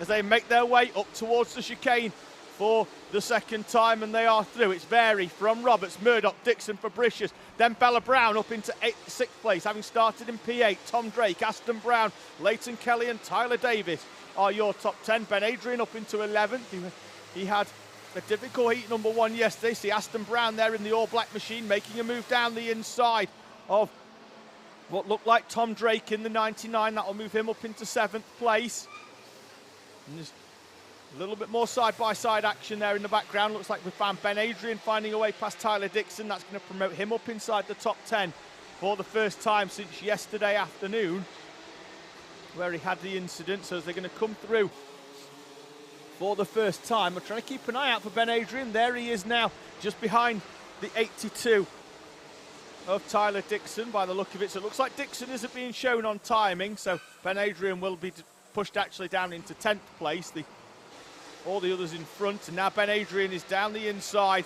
[SPEAKER 1] as they make their way up towards the chicane for the second time, and they are through. It's Vary from Roberts, Murdoch, Dixon, Fabricius, then Bella Brown up into 6th place, having started in P8. Tom Drake, Aston Brown, Leighton Kelly and Tyler Davis are your top 10. Ben Adrian up into 11th. He had a difficult heat number 1 yesterday. See Aston Brown there in the all-black machine making a move down the inside of what looked like Tom Drake in the 99. That'll move him up into 7th place. And there's a little bit more side-by-side action there in the background. Looks like we found Ben Adrian finding a way past Tyler Dixon. That's going to promote him up inside the top 10 for the first time since yesterday afternoon, where he had the incident. So as they're going to come through for the first time, we're trying to keep an eye out for Ben Adrian. There he is now, just behind the 82 of Tyler Dixon by the look of it. So it looks like Dixon isn't being shown on timing, so Ben Adrian will be pushed actually down into 10th place. All the others in front, and now Ben Adrian is down the inside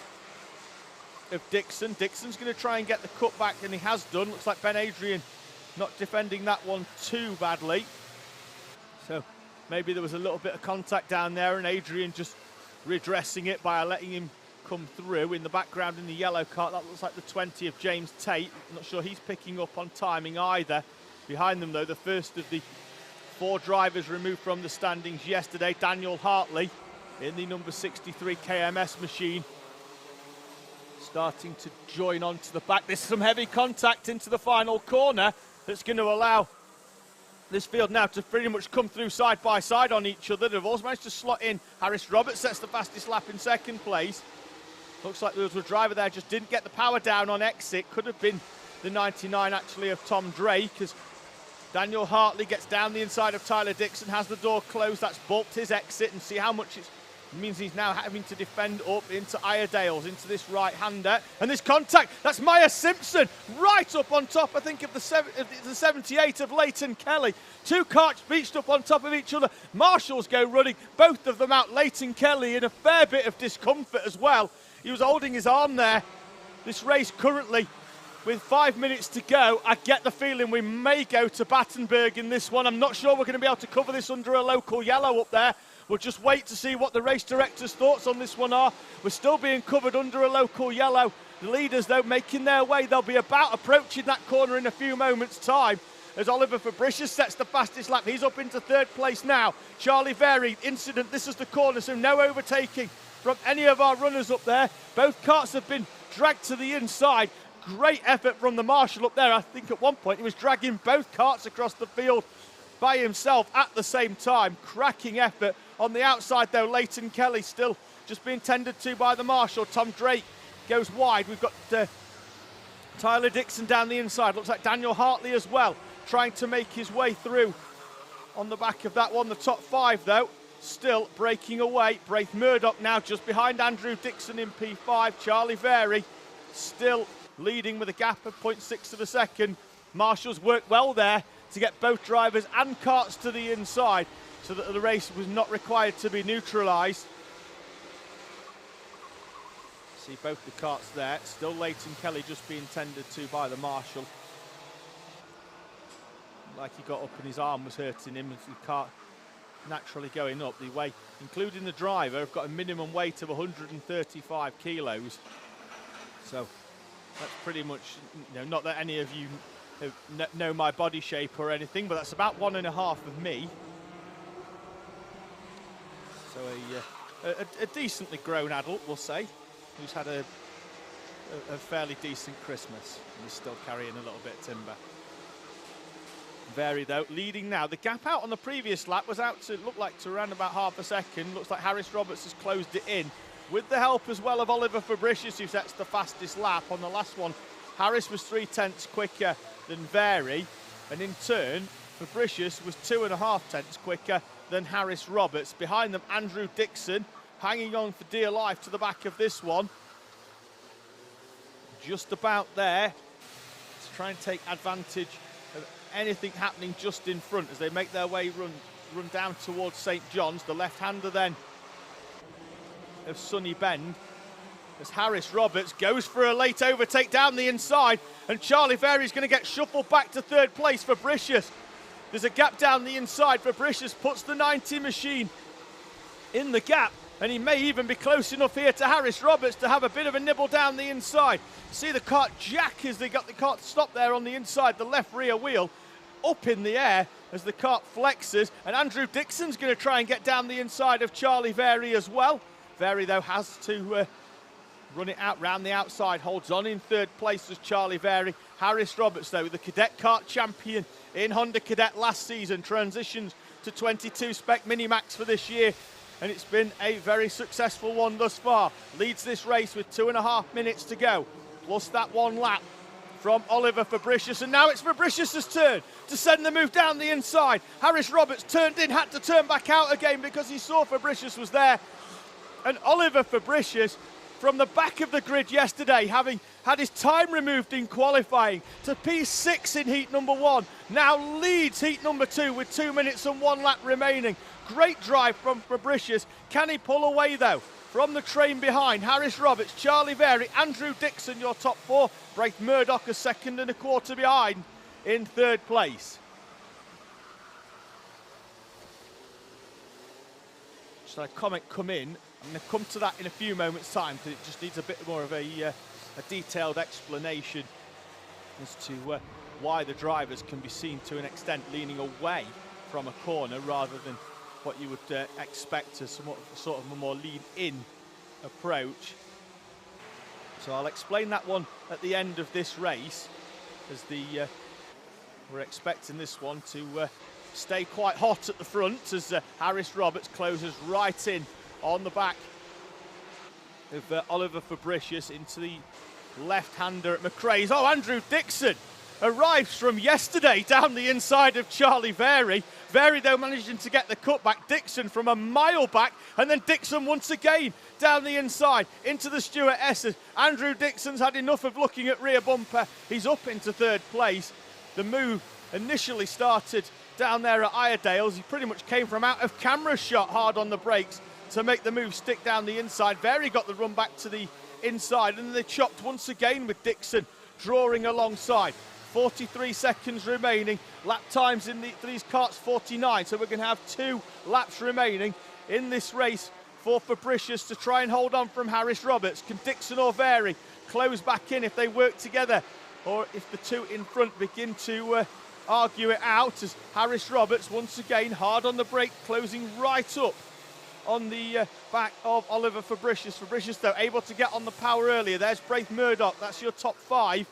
[SPEAKER 1] of Dixon. Dixon's going to try and get the cut back, and he has done. Looks like Ben Adrian not defending that one too badly. So maybe there was a little bit of contact down there, and Adrian just redressing it by letting him come through. In the background in the yellow cart, that looks like the 20 of James Tate. I'm not sure he's picking up on timing either. Behind them, though, the first of the 4 drivers removed from the standings yesterday, Daniel Hartley, in the number 63 KMS machine, starting to join on to the back. There's some heavy contact into the final corner that's going to allow this field now to pretty much come through side by side on each other. They've also managed to slot in. Harris Roberts sets the fastest lap in 2nd place. Looks like there was a driver there, just didn't get the power down on exit. Could have been the 99 actually of Tom Drake, as Daniel Hartley gets down the inside of Tyler Dixon, has the door closed. That's bulked his exit, and see how much it means he's now having to defend up into Iredale's, into this right-hander. And this contact, that's Maya Simpson, right up on top, I think, of the 78 of Leighton Kelly. 2 carts beached up on top of each other. Marshals go running, both of them out. Leighton Kelly in a fair bit of discomfort as well. He was holding his arm there. This race currently, with 5 minutes to go, I get the feeling we may go to Battenberg in this one. I'm not sure we're going to be able to cover this under a local yellow up there. We'll just wait to see what the race director's thoughts on this one are. We're still being covered under a local yellow. The leaders, though, making their way. They'll be about approaching that corner in a few moments' time, as Oliver Fabricius sets the fastest lap. He's up into 3rd place now. Charlie Vary, incident, this is the corner, so no overtaking from any of our runners up there. Both carts have been dragged to the inside. Great effort from the marshal up there. I think at one point he was dragging both carts across the field by himself at the same time. Cracking effort. On the outside, though, Leighton Kelly still just being tended to by the marshal. Tom Drake goes wide. We've got Tyler Dixon down the inside. Looks like Daniel Hartley as well, trying to make his way through on the back of that one. The top 5, though, still breaking away. Braith Murdoch now just behind Andrew Dixon in P5. Charlie Vary still leading with a gap of 0.6 of a second. Marshals worked well there to get both drivers and carts to the inside, so that the race was not required to be neutralised. See both the carts there. Still Leighton Kelly just being tended to by the marshal. Like he got up and his arm was hurting him as the cart naturally going up. The weight, including the driver, have got a minimum weight of 135 kilos. So that's pretty much, not that any of you know my body shape or anything, but that's about 1.5 of me. So a decently grown adult, we'll say, who's had a fairly decent Christmas and is still carrying a little bit of timber. Vary, though, leading now. The gap out on the previous lap was out to look like to around about half a second. Looks like Harris Roberts has closed it in, with the help as well of Oliver Fabricius, who sets the fastest lap. On the last one, Harris was 0.3 quicker than Vary, and in turn, Fabricius was 2.5 quicker than Harris Roberts. Behind them, Andrew Dixon hanging on for dear life to the back of this one. Just about there. try and take advantage of anything happening just in front as they make their way run down towards St John's. The left-hander then of Sunny Bend, as Harris Roberts goes for a late overtake down the inside, and Charlie Vary's going to get shuffled back to third place. Fabricius, there's a gap down the inside. Fabricius puts the 90 machine in the gap, and he may even be close enough here to Harris Roberts to have a bit of a nibble down the inside. See the kart jack as they got the kart stopped there on the inside, the left rear wheel up in the air as the kart flexes, and Andrew Dixon's going to try and get down the inside of Charlie Vary as well. Vary, though, has to run it out round the outside, holds on in third place as Charlie Vary. Harris Roberts, though, the cadet kart champion in Honda Cadet last season, transitions to 22 spec Minimax for this year, and it's been a very successful one thus far. Leads this race with 2.5 minutes to go, plus that one lap from Oliver Fabricius, and now it's Fabricius' turn to send the move down the inside. Harris Roberts turned in, had to turn back out again because he saw Fabricius was there, and Oliver Fabricius, from the back of the grid yesterday, having had his time removed in qualifying, to P6 in heat number 1, now leads heat number 2 with 2 minutes and 1 lap remaining. Great drive from Fabricius. Can he pull away, though, from the train behind? Harris Roberts, Charlie Vary, Andrew Dixon, your top 4. Braith Murdoch a 2.25 seconds behind in third place. Should a comment come in? I'm going to come to that in a few moments' time because it just needs a bit more of a detailed explanation as to why the drivers can be seen to an extent leaning away from a corner rather than what you would expect as sort of a more lean-in approach. So I'll explain that one at the end of this race, as we're expecting this one to stay quite hot at the front as Harris Roberts closes right in on the back of Oliver Fabricius into the left-hander at McRae's. Oh, Andrew Dixon arrives from yesterday down the inside of Charlie Vary. Vary, though, managing to get the cutback. Dixon from a mile back, and then Dixon once again down the inside into the Stuart Esses. Andrew Dixon's had enough of looking at rear bumper. He's up into third place. The move initially started down there at Iredale's. He pretty much came from out of camera shot, hard on the brakes to make the move stick down the inside. Vary got the run back to the inside, and then they chopped once again with Dixon drawing alongside. 43 seconds remaining. Lap times in these karts 49, so we're going to have 2 laps remaining in this race for Fabricius to try and hold on from Harris Roberts. Can Dixon or Vary close back in if they work together, or if the two in front begin to argue it out, as Harris Roberts once again hard on the brake, closing right up on the back of Oliver Fabricius. Fabricius, though, able to get on the power earlier. There's Braith Murdoch, that's your top 5.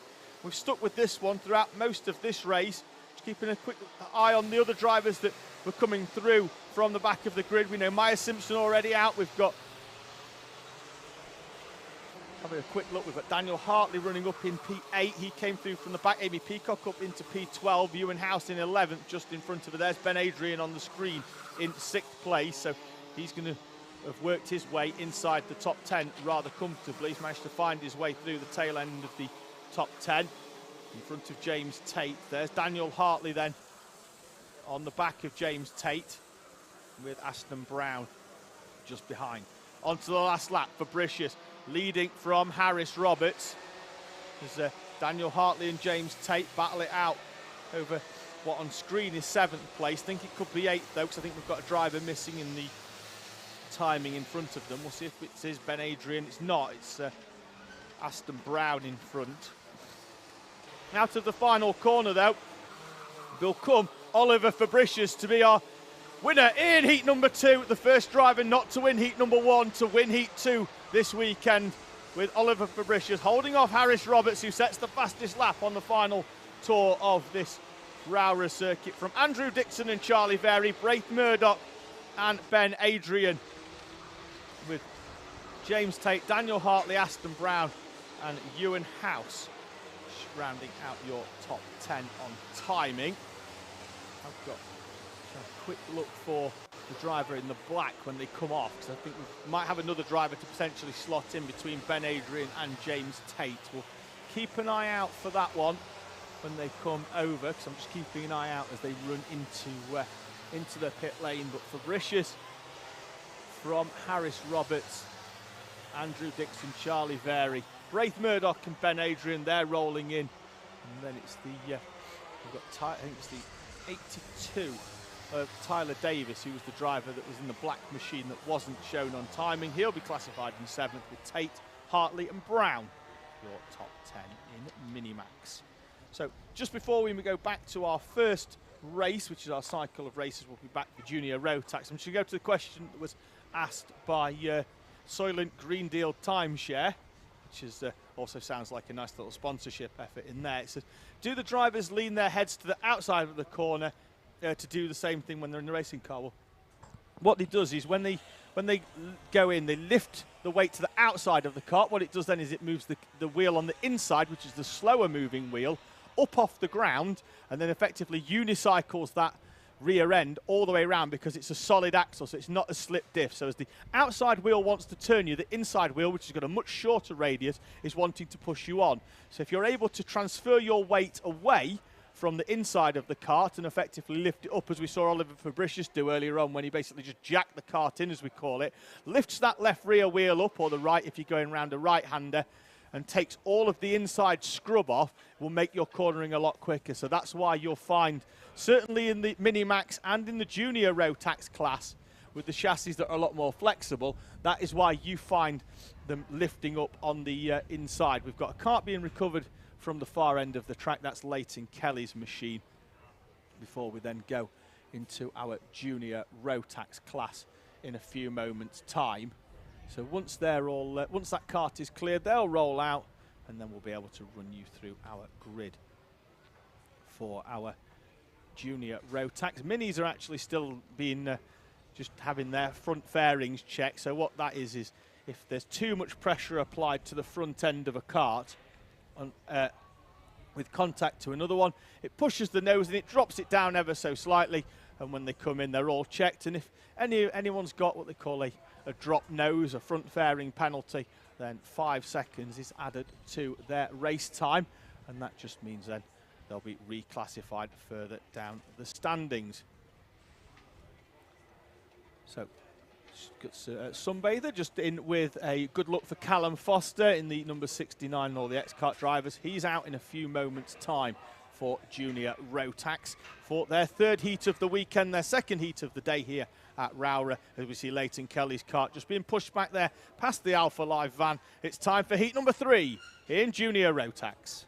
[SPEAKER 1] We've stuck with this one throughout most of this race, just keeping a quick eye on the other drivers that were coming through from the back of the grid. We know Maya Simpson already out. We've got, having a quick look, we've got Daniel Hartley running up in P8. He came through from the back. Amy Peacock up into P12. Ewan House in 11th, just in front of her. There's Ben Adrian on the screen in 6th place. So he's going to have worked his way inside the top 10 rather comfortably. He's managed to find his way through the tail end of the top 10 in front of James Tate. There's Daniel Hartley then on the back of James Tate, with Aston Brown just behind. On to the last lap. Fabricius leading from Harris Roberts as Daniel Hartley and James Tate battle it out over what on screen is 7th place. I think it could be 8th though, because I think we've got a driver missing in the timing in front of them. We'll see if it is Ben Adrian. It's not, it's Aston Brown in front. Out of the final corner, though, will come Oliver Fabricius to be our winner in heat number 2. The first driver not to win heat number 1, to win heat 2 this weekend, with Oliver Fabricius holding off Harris Roberts, who sets the fastest lap on the final tour of this Rowrah circuit. From Andrew Dixon and Charlie Vary, Braith Murdoch and Ben Adrian, with James Tate, Daniel Hartley, Aston Brown and Ewan House rounding out your top 10 on timing. I've got a quick look for the driver in the black when they come off, because I think we might have another driver to potentially slot in between Ben Adrian and James Tate. We'll keep an eye out for that one. when they come over, because I'm just keeping an eye out as they run into the pit lane. But Fabricius from Harris Roberts, Andrew Dixon, Charlie Vary, Braith Murdoch and Ben Adrian, they're rolling in. And then it's the, we've got, I think it's the 82 of Tyler Davis, who was the driver that was in the black machine that wasn't shown on timing. He'll be classified in 7th with Tate, Hartley and Brown, your top 10 in Minimax. So just before we go back to our first race, which is our cycle of races, we'll be back for Junior Rotax. I'm just going to go to the question that was asked by Soylent Green Deal Timeshare, which is also sounds like a nice little sponsorship effort in there. It says, do the drivers lean their heads to the outside of the corner to do the same thing when they're in the racing car? Well, what it does is when they go in, they lift the weight to the outside of the cart. What it does then is it moves the wheel on the inside, which is the slower moving wheel, up off the ground, and then effectively unicycles that rear end all the way around, because it's a solid axle, so it's not a slip diff. So as the outside wheel wants to turn you, the inside wheel, which has got a much shorter radius, is wanting to push you on. So if you're able to transfer your weight away from the inside of the cart and effectively lift it up, as we saw Oliver Fabricius do earlier on, when he basically just jacked the cart in, as we call it, lifts that left rear wheel up, or the right if you're going around a right-hander, and takes all of the inside scrub off, will make your cornering a lot quicker. So that's why you'll find, certainly in the Minimax and in the Junior Rotax class, with the chassis that are a lot more flexible, that is why you find them lifting up on the inside. We've got a cart being recovered from the far end of the track. That's Leighton Kelly's machine, before we then go into our Junior Rotax class in a few moments' time. So once they're all, once that cart is cleared, they'll roll out, and then we'll be able to run you through our grid for our Junior Rotax. Minis are actually still being, just having their front fairings checked. So what that is if there's too much pressure applied to the front end of a cart on, with contact to another one, it pushes the nose and it drops it down ever so slightly. And when they come in, they're all checked. And if anyone's got what they call a drop nose, a front fairing penalty, then 5 seconds is added to their race time. And that just means then they'll be reclassified further down the standings. So, Sunbather just in with a good luck for Callum Foster in the number 69 and all the X-Kart drivers. He's out in a few moments' time for Junior Rotax for their third heat of the weekend, their second heat of the day here at Rowrah, as we see Leighton Kelly's kart just being pushed back there past the Alpha Live van. It's time for heat number 3 in Junior Rotax.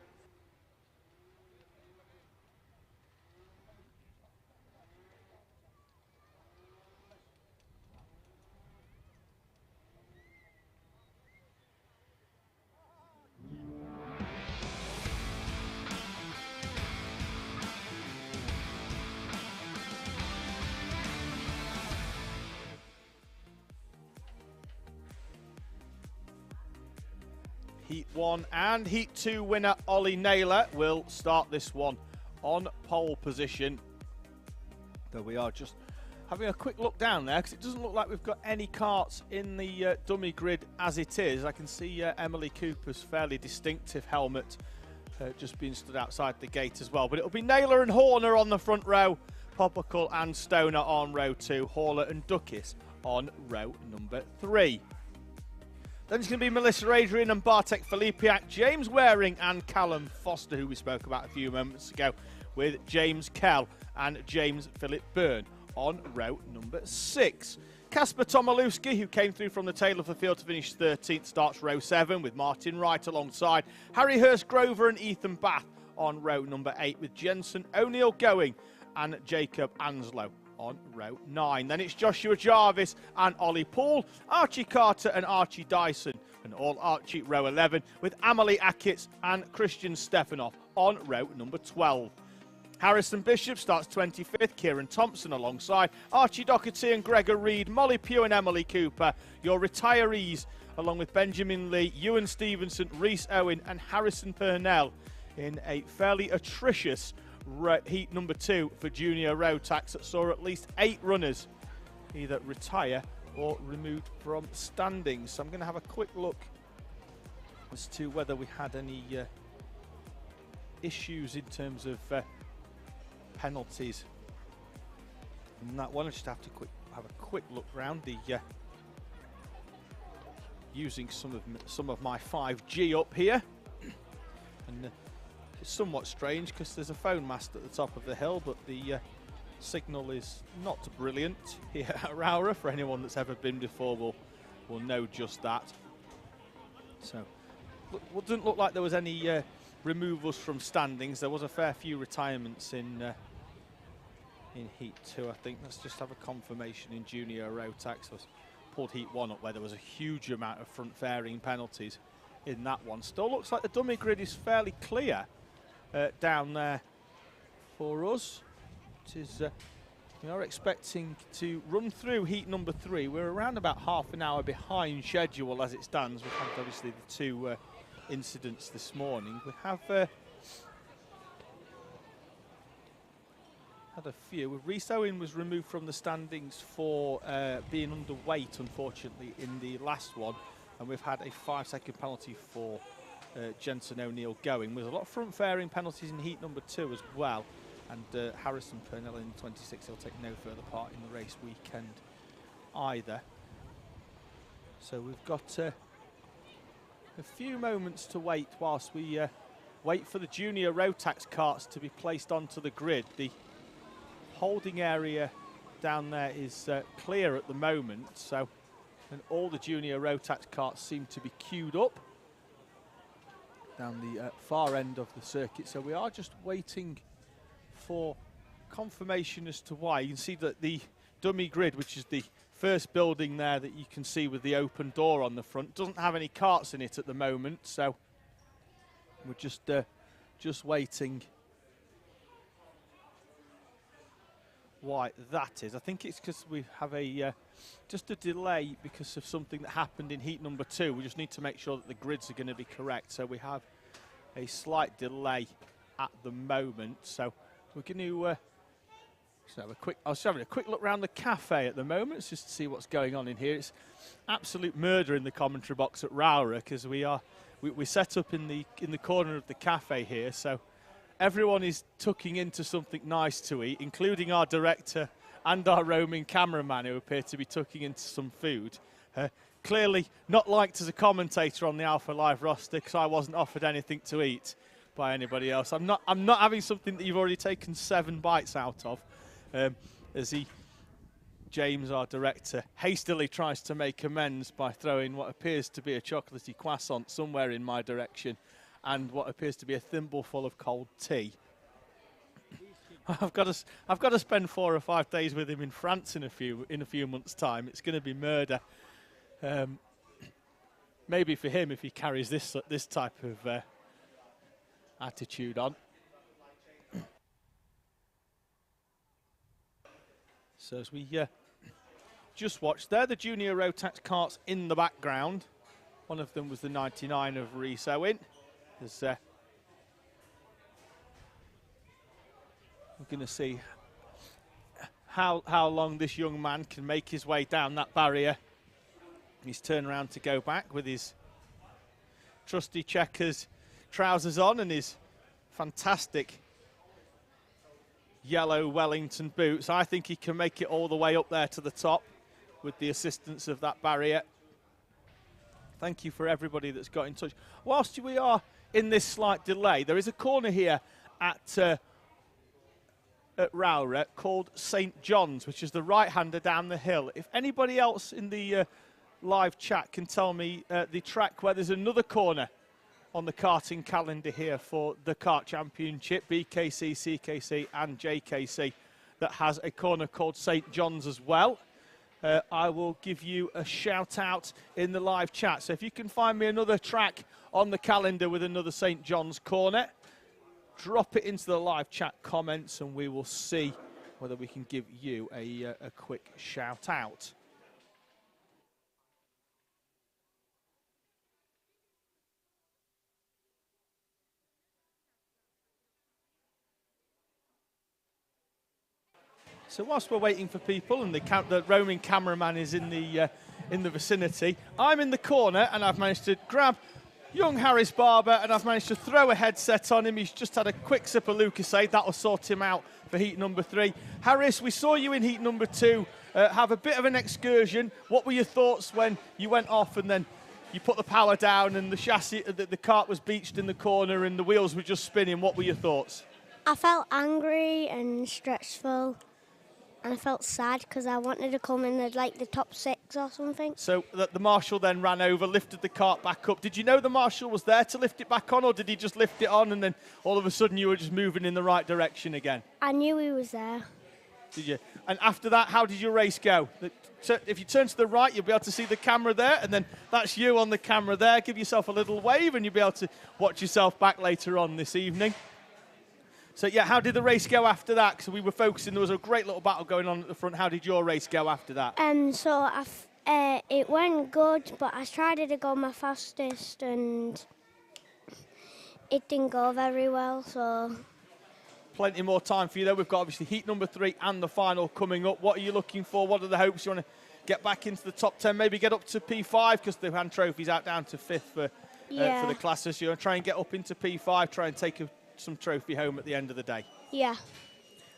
[SPEAKER 1] Heat 1 and Heat 2 winner Ollie Naylor will start this one on pole position. Though we are just having a quick look down there, because it doesn't look like we've got any karts in the dummy grid as it is. I can see Emily Cooper's fairly distinctive helmet just being stood outside the gate as well. But it'll be Naylor and Horner on the front row, Popical and Stoner on row 2, Hauler and Duckis on row number 3. Then it's going to be Melissa Adrian and Bartek Filipiak, James Waring and Callum Foster, who we spoke about a few moments ago, with James Kell and James Philip Byrne on row number 6. Kasper Tomilewski, who came through from the tail of the field to finish 13th, starts row 7 with Martin Wright alongside Harry Hurst-Grover and Ethan Bath on row number 8, with Jensen O'Neill going and Jacob Anslow on row 9. Then it's Joshua Jarvis and Ollie Poole, Archie Carter and Archie Dyson, and all Archie row 11, with Amalie Ackitts and Christian Stefanoff on row number 12. Harrison Bishop starts 25th, Kieran Thompson alongside Archie Doherty and Gregor Reed, Molly Pugh and Emily Cooper. Your retirees, along with Benjamin Lee, Ewan Stevenson, Rhys Owen and Harrison Purnell in a fairly atrocious heat number 2 for Junior Rotax that saw at least 8 runners either retire or removed from standings. So I'm going to have a quick look as to whether we had any
[SPEAKER 6] issues in terms of penalties in that one. I just have to have a quick look round the using some of my 5G up here, and it's somewhat strange because there's a phone mast at the top of the hill, but the signal is not brilliant here at Rowrah. For anyone that's ever been before will know just that. So it didn't look like there was any removals from standings. There was a fair few retirements in Heat 2, I think. Let's just have a confirmation in Junior Rotax. Was pulled Heat 1 up where there was a huge amount of front fairing penalties in that one. Still looks like the dummy grid is fairly clear down there for us. It is, we are expecting to run through Heat number 3. We're around about half an hour behind schedule as it stands. We've had obviously the 2 incidents this morning. We have had a few. Reese Owen was removed from the standings for being underweight, unfortunately, in the last one, and we've had a 5-second penalty for Jensen O'Neill going. There's a lot of front fairing penalties in Heat number 2 as well, and Harrison Purnell in 26, he'll take no further part in the race weekend either. So we've got a few moments to wait whilst we wait for the Junior Rotax karts to be placed onto the grid. The holding area down there is clear at the moment, so, and all the Junior Rotax karts seem to be queued up down the far end of the circuit. So we are just waiting for confirmation as to why. You can see that the dummy grid, which is the first building there that you can see with the open door on the front, doesn't have any karts in it at the moment, so we're just waiting why that is. I think it's because we have a just a delay because of something that happened in Heat number 2. We just need to make sure that the grids are going to be correct, so we have a slight delay at the moment. So we're going to have a quick. I was having a quick look around the cafe at the moment just to see what's going on in here. It's absolute murder in the commentary box at Rowrah because we set up in the corner of the cafe here, so everyone is tucking into something nice to eat, including our director and our roaming cameraman, who appear to be tucking into some food. Clearly not liked as a commentator on the Alpha Live roster because I wasn't offered anything to eat by anybody else. I'm not having something that you've already taken 7 bites out of. As James, our director, hastily tries to make amends by throwing what appears to be a chocolatey croissant somewhere in my direction and what appears to be a thimbleful of cold tea. I've got to spend 4 or 5 days with him in France in a few months' time. It's going to be murder. Maybe for him if he carries this type of attitude on. So as we just watched there, the Junior Rotax karts in the background. One of them was the 99 of Reese Owen. We're going to see how long this young man can make his way down that barrier. He's turned around to go back with his trusty checkers trousers on and his fantastic yellow Wellington boots. I think he can make it all the way up there to the top with the assistance of that barrier. Thank you for everybody that's got in touch. Whilst we are in this slight delay, there is a corner here at Rowrah called St. John's, which is the right-hander down the hill. If anybody else in the live chat can tell me the track where there's another corner on the karting calendar here for the Kart Championship, BKC, CKC and JKC, that has a corner called St. John's as well, I will give you a shout out in the live chat. So if you can find me another track on the calendar with another St. John's corner, drop it into the live chat comments and we will see whether we can give you a quick shout out. So whilst we're waiting for people and the roaming cameraman is in the vicinity, I'm in the corner and I've managed to grab young Harris Barber, and I've managed to throw a headset on him. He's just had a quick sip of Lucasade. That'll sort him out for heat number 3. Harris, we saw you in heat number 2 have a bit of an excursion. What were your thoughts when you went off and then you put the power down and the chassis, the cart was beached in the corner and the wheels were just spinning? What were your thoughts?
[SPEAKER 7] I felt angry and stressful, and I felt sad because I wanted to come in like the top 6 or something.
[SPEAKER 6] So the marshal then ran over, lifted the cart back up. Did you know the marshal was there to lift it back on, or did he just lift it on and then all of a sudden you were just moving in the right direction again?
[SPEAKER 7] I knew he was there.
[SPEAKER 6] Did you? And after that, how did your race go? If you turn to the right, you'll be able to see the camera there, and then that's you on the camera there. Give yourself a little wave, and you'll be able to watch yourself back later on this evening. So, yeah, how did the race go after that? Because we were focusing, there was a great little battle going on at the front. How did your race go after that?
[SPEAKER 7] It went good, but I tried to go my fastest, and it didn't go very well, so...
[SPEAKER 6] Plenty more time for you, though. We've got, obviously, heat number 3 and the final coming up. What are you looking for? What are the hopes? You want to get back into the top 10, maybe get up to P5, because the hand trophy's out down to 5th for the classes. So you want to try and get up into P5, try and take some trophy home at the end of the day.
[SPEAKER 7] Yeah.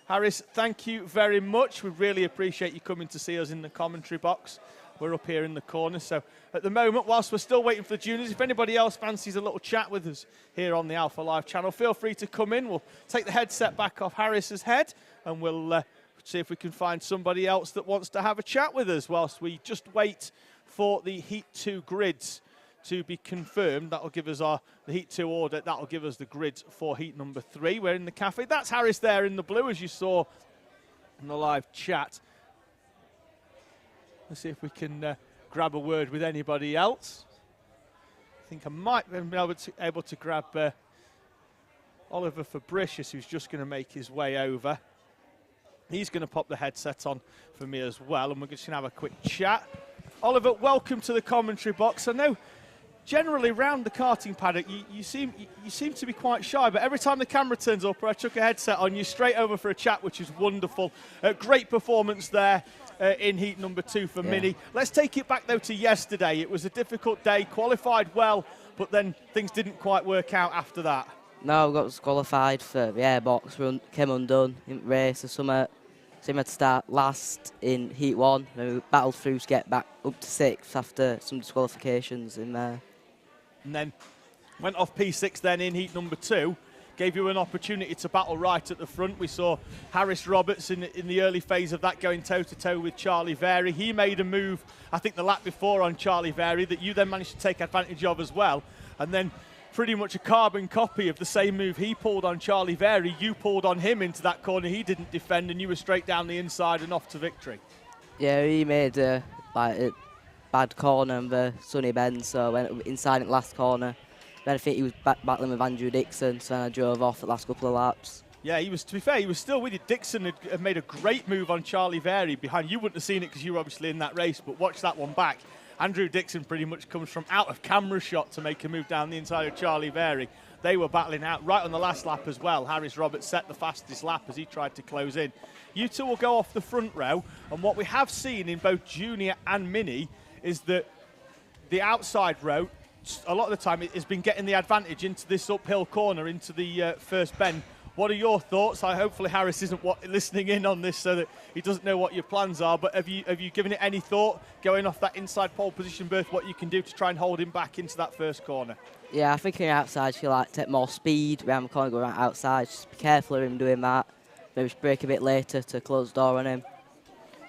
[SPEAKER 6] Harris, thank you very much. We really appreciate you coming to see us in the commentary box. We're up here in the corner. So at the moment, whilst we're still waiting for the juniors, if anybody else fancies a little chat with us here on the Alpha Live channel, feel free to come in. We'll take the headset back off Harris's head and we'll see if we can find somebody else that wants to have a chat with us whilst we just wait for the Heat 2 grids to be confirmed. That'll give us the Heat 2 order. That'll give us the grids for Heat number 3. We're in the cafe. That's Harris there in the blue, as you saw in the live chat. Let's see if we can grab a word with anybody else. I think I might be able to grab Oliver Fabricius, who's just going to make his way over. He's going to pop the headset on for me as well, and we're just going to have a quick chat. Oliver, welcome to the commentary box. I know generally round the karting paddock you seem to be quite shy, but every time the camera turns up or I took a headset on, you're straight over for a chat, which is wonderful. Great performance there in heat number 2 for Mini. Let's take it back though to yesterday. It was a difficult day, qualified well, but then things didn't quite work out after that.
[SPEAKER 8] No, we got disqualified for the airbox, came undone in race or something. So we had to start last in heat 1, and we battled through to get back up to 6th after some disqualifications in there.
[SPEAKER 6] And then went off P6 then in heat number 2. Gave you an opportunity to battle right at the front. We saw Harris Roberts in the early phase of that going toe-to-toe with Charlie Very. He made a move, I think, the lap before on Charlie Very that you then managed to take advantage of as well. And then pretty much a carbon copy of the same move he pulled on Charlie Very. You pulled on him into that corner. He didn't defend, and you were straight down the inside and off to victory.
[SPEAKER 8] Yeah, he made a bad corner on the sunny bend, so I went inside in the last corner. Then I think he was battling with Andrew Dixon, so I drove off the last couple of laps.
[SPEAKER 6] Yeah, he was, to be fair, he was still with you. Dixon had made a great move on Charlie Very behind. You wouldn't have seen it because you were obviously in that race, but watch that one back. Andrew Dixon pretty much comes from out of camera shot to make a move down the inside of Charlie Very. They were battling out right on the last lap as well. Harris Roberts set the fastest lap as he tried to close in. You two will go off the front row, and what we have seen in both junior and mini is that the outside row, a lot of the time, has been getting the advantage into this uphill corner, into the first bend. What are your thoughts? Hopefully Harris isn't listening in on this so that he doesn't know what your plans are, but have you given it any thought, going off that inside pole position berth, what you can do to try and hold him back into that first corner?
[SPEAKER 8] Yeah, I think on the outside, you like take more speed around the corner, go right outside. Just be careful of him doing that. Maybe just brake a bit later to close the door on him.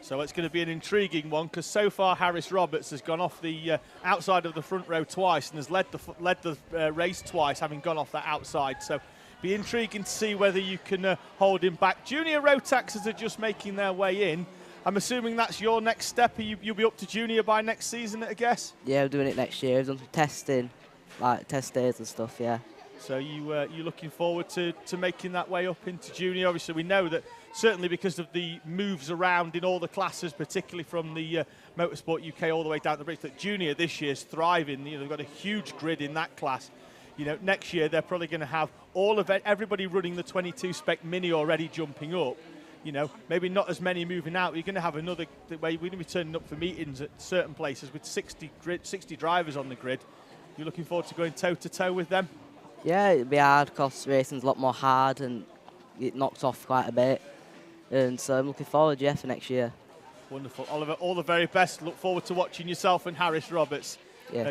[SPEAKER 6] So it's going to be an intriguing one, because so far Harris Roberts has gone off the outside of the front row twice and has led the race twice, having gone off that outside. So be intriguing to see whether you can hold him back. Junior rotaxers are just making their way in. I'm assuming that's your next step. You'll be up to junior by next season, I guess?
[SPEAKER 8] Yeah, we're doing it next year. We've done some testing, like test days and stuff, yeah. So
[SPEAKER 6] you're looking forward to making that way up into junior. Obviously, we know that certainly because of the moves around in all the classes, particularly from the Motorsport UK all the way down the bridge, that junior this year is thriving. You know, they've got a huge grid in that class. You know, next year they're probably going to have everybody running the 22 spec mini already jumping up. You know, maybe not as many moving out. You're going to have another way. We're going to be turning up for meetings at certain places with 60 drivers on the grid.
[SPEAKER 1] you looking forward to going toe-to-toe with them?
[SPEAKER 8] Yeah, it'd be hard because racing's a lot more hard and it knocks off quite a bit. And so I'm looking forward, yeah, for next year.
[SPEAKER 1] Wonderful. Oliver, all the very best. Look forward to watching yourself and Harris Roberts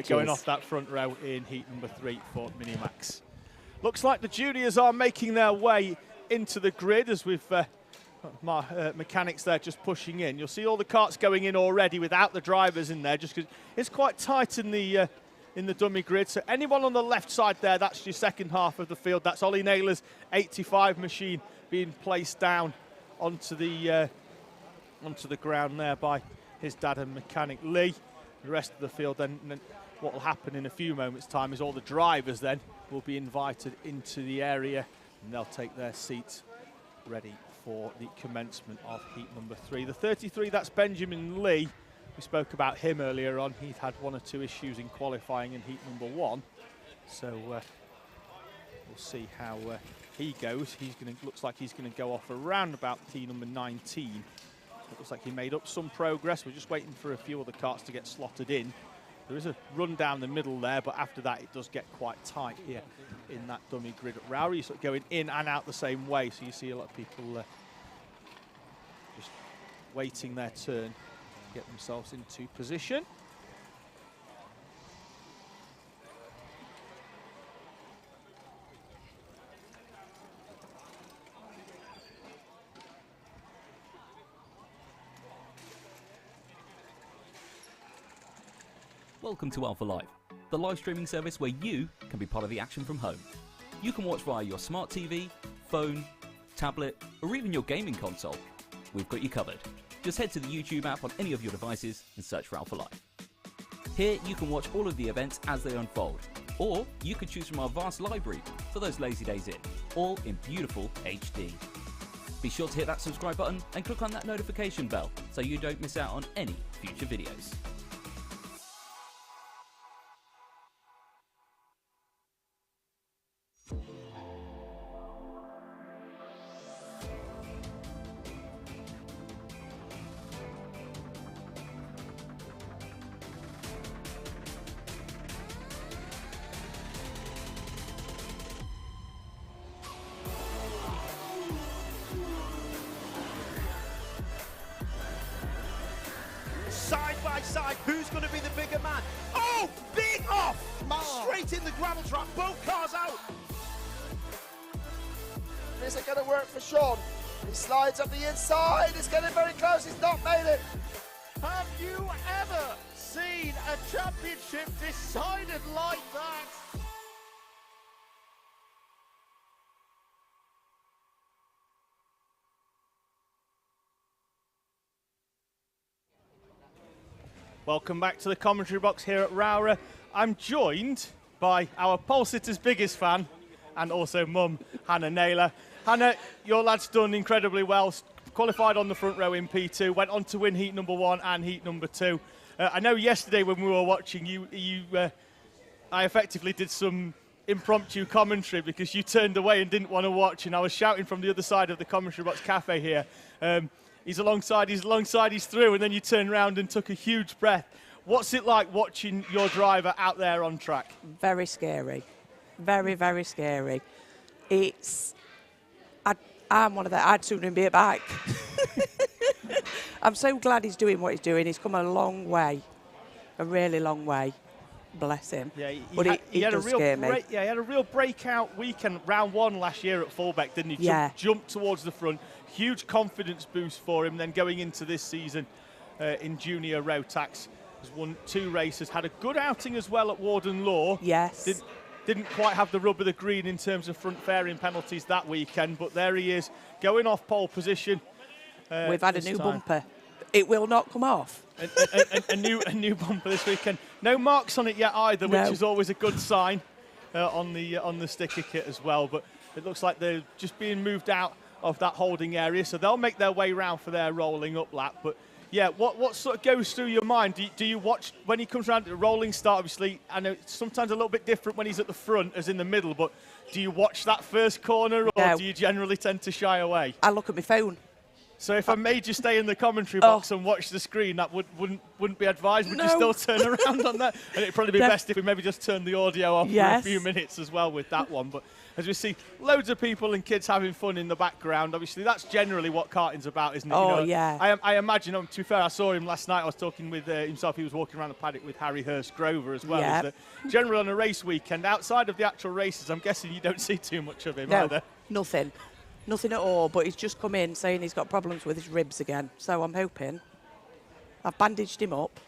[SPEAKER 1] going off that front row in heat number 3 for Minimax. Looks like the juniors are making their way into the grid as we've mechanics there just pushing in. You'll see all the karts going in already without the drivers in there, just because it's quite tight in the dummy grid. So anyone on the left side there, that's your second half of the field. That's Ollie Naylor's 85 machine being placed down onto the ground there by his dad and mechanic Lee. The rest of the field then what will happen in a few moments time is all the drivers then will be invited into the area and they'll take their seats ready for the commencement of heat number 3. The 33, that's Benjamin Lee. We spoke about him earlier on. He'd had 1 or 2 issues in qualifying in heat number 1. So we'll see how he goes. Looks like he's going to go off around about T number 19. It looks like he made up some progress. We're just waiting for a few other karts to get slotted in. There is a run down the middle there, but after that it does get quite tight here in that dummy grid at Rowrah. You're sort of going in and out the same way, so you see a lot of people just waiting their turn to get themselves into position.
[SPEAKER 2] Welcome to Alpha Live, the live streaming service where you can be part of the action from home. You can watch via your smart TV, phone, tablet, or even your gaming console. We've got you covered. Just head to the YouTube app on any of your devices and search for Alpha Live. Here you can watch all of the events as they unfold, or you could choose from our vast library for those lazy days in, all in beautiful HD. Be sure to hit that subscribe button and click on that notification bell so you don't miss out on any future videos.
[SPEAKER 3] Side by side, who's going to be the bigger man? Oh, big off! Straight in the gravel trap, both cars out.
[SPEAKER 4] Is it going to work for Sean? He slides up the inside, it's getting very close, he's not made it.
[SPEAKER 3] Have you ever seen a championship decided like that?
[SPEAKER 1] Welcome back to the commentary box here at Rowrah. I'm joined by our pole sitter's biggest fan and also mum, Hannah Naylor. Hannah, your lad's done incredibly well. Qualified on the front row in P2, went on to win heat number 1 and heat number 2. I know yesterday when we were watching I effectively did some impromptu commentary because you turned away and didn't want to watch, and I was shouting from the other side of the commentary box cafe here. He's alongside, he's through, and then you turned around and took a huge breath. What's it like watching your driver out there on track?
[SPEAKER 9] Very scary. Very, very scary. I'm one of that, I'd sooner be a bike. I'm so glad he's doing what he's doing. He's come a long way, a really long way. Bless him. Yeah, he does scare me.
[SPEAKER 1] Yeah, he had a real breakout weekend, round 1 last year at Fullbeck, didn't he?
[SPEAKER 9] Yeah.
[SPEAKER 1] Jumped towards the front. Huge confidence boost for him. Then going into this season in junior rotax, has won 2 races. Had a good outing as well at Warden Law.
[SPEAKER 9] Yes.
[SPEAKER 1] Didn't quite have the rub of the green in terms of front fairing penalties that weekend, but there he is, going off pole position.
[SPEAKER 9] We've had a new bumper. It will not come off.
[SPEAKER 1] A new bumper this weekend. No marks on it yet either, which is always a good sign on the sticker kit as well. But it looks like they're just being moved out of that holding area, so they'll make their way round for their rolling up lap. But yeah, what sort of goes through your mind? Do you watch when he comes around at the rolling start? Obviously, I know it's sometimes a little bit different when he's at the front as in the middle, but do you watch that first corner, or do you generally tend to shy away?
[SPEAKER 9] I look at my phone.
[SPEAKER 1] So if I made you stay in the commentary box and watch the screen, that wouldn't be advised. Would you still turn around on that? And it'd probably be best if we maybe just turned the audio off for a few minutes as well with that one. But as we see, loads of people and kids having fun in the background. Obviously, that's generally what karting's about, isn't it?
[SPEAKER 9] Oh,
[SPEAKER 1] you know, I imagine, to be fair, I saw him last night. I was talking with himself. He was walking around the paddock with Harry Hurst-Grover as well. Is that generally on a race weekend, outside of the actual races, I'm guessing you don't see too much of him either.
[SPEAKER 9] Nothing. Nothing at all, but he's just come in saying he's got problems with his ribs again. So I'm hoping. I've bandaged him up.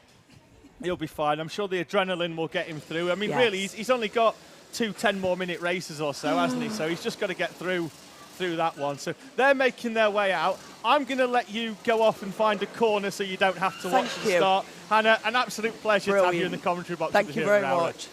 [SPEAKER 1] He'll be fine. I'm sure the adrenaline will get him through. I mean, really, he's only got 2 10-more-minute races or so, hasn't he? So he's just got to get through that one. So they're making their way out. I'm going to let you go off and find a corner so you don't have to watch the start. Hannah, an absolute pleasure to have you in the commentary box.
[SPEAKER 9] Thank you very much.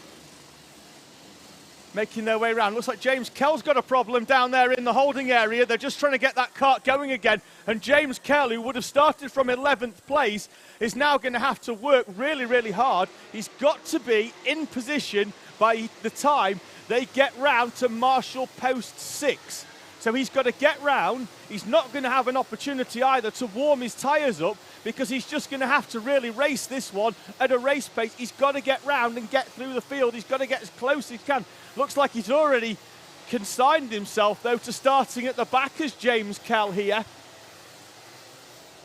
[SPEAKER 1] Making their way around. Looks like James Kell's got a problem down there in the holding area. They're just trying to get that kart going again. And James Kell, who would have started from 11th place, is now going to have to work really, really hard. He's got to be in position by the time they get round to Marshall Post 6. So he's got to get round. He's not going to have an opportunity either to warm his tyres up because he's just going to have to really race this one at a race pace. He's got to get round and get through the field. He's got to get as close as he can. Looks like he's already consigned himself, though, to starting at the back as James Kell here.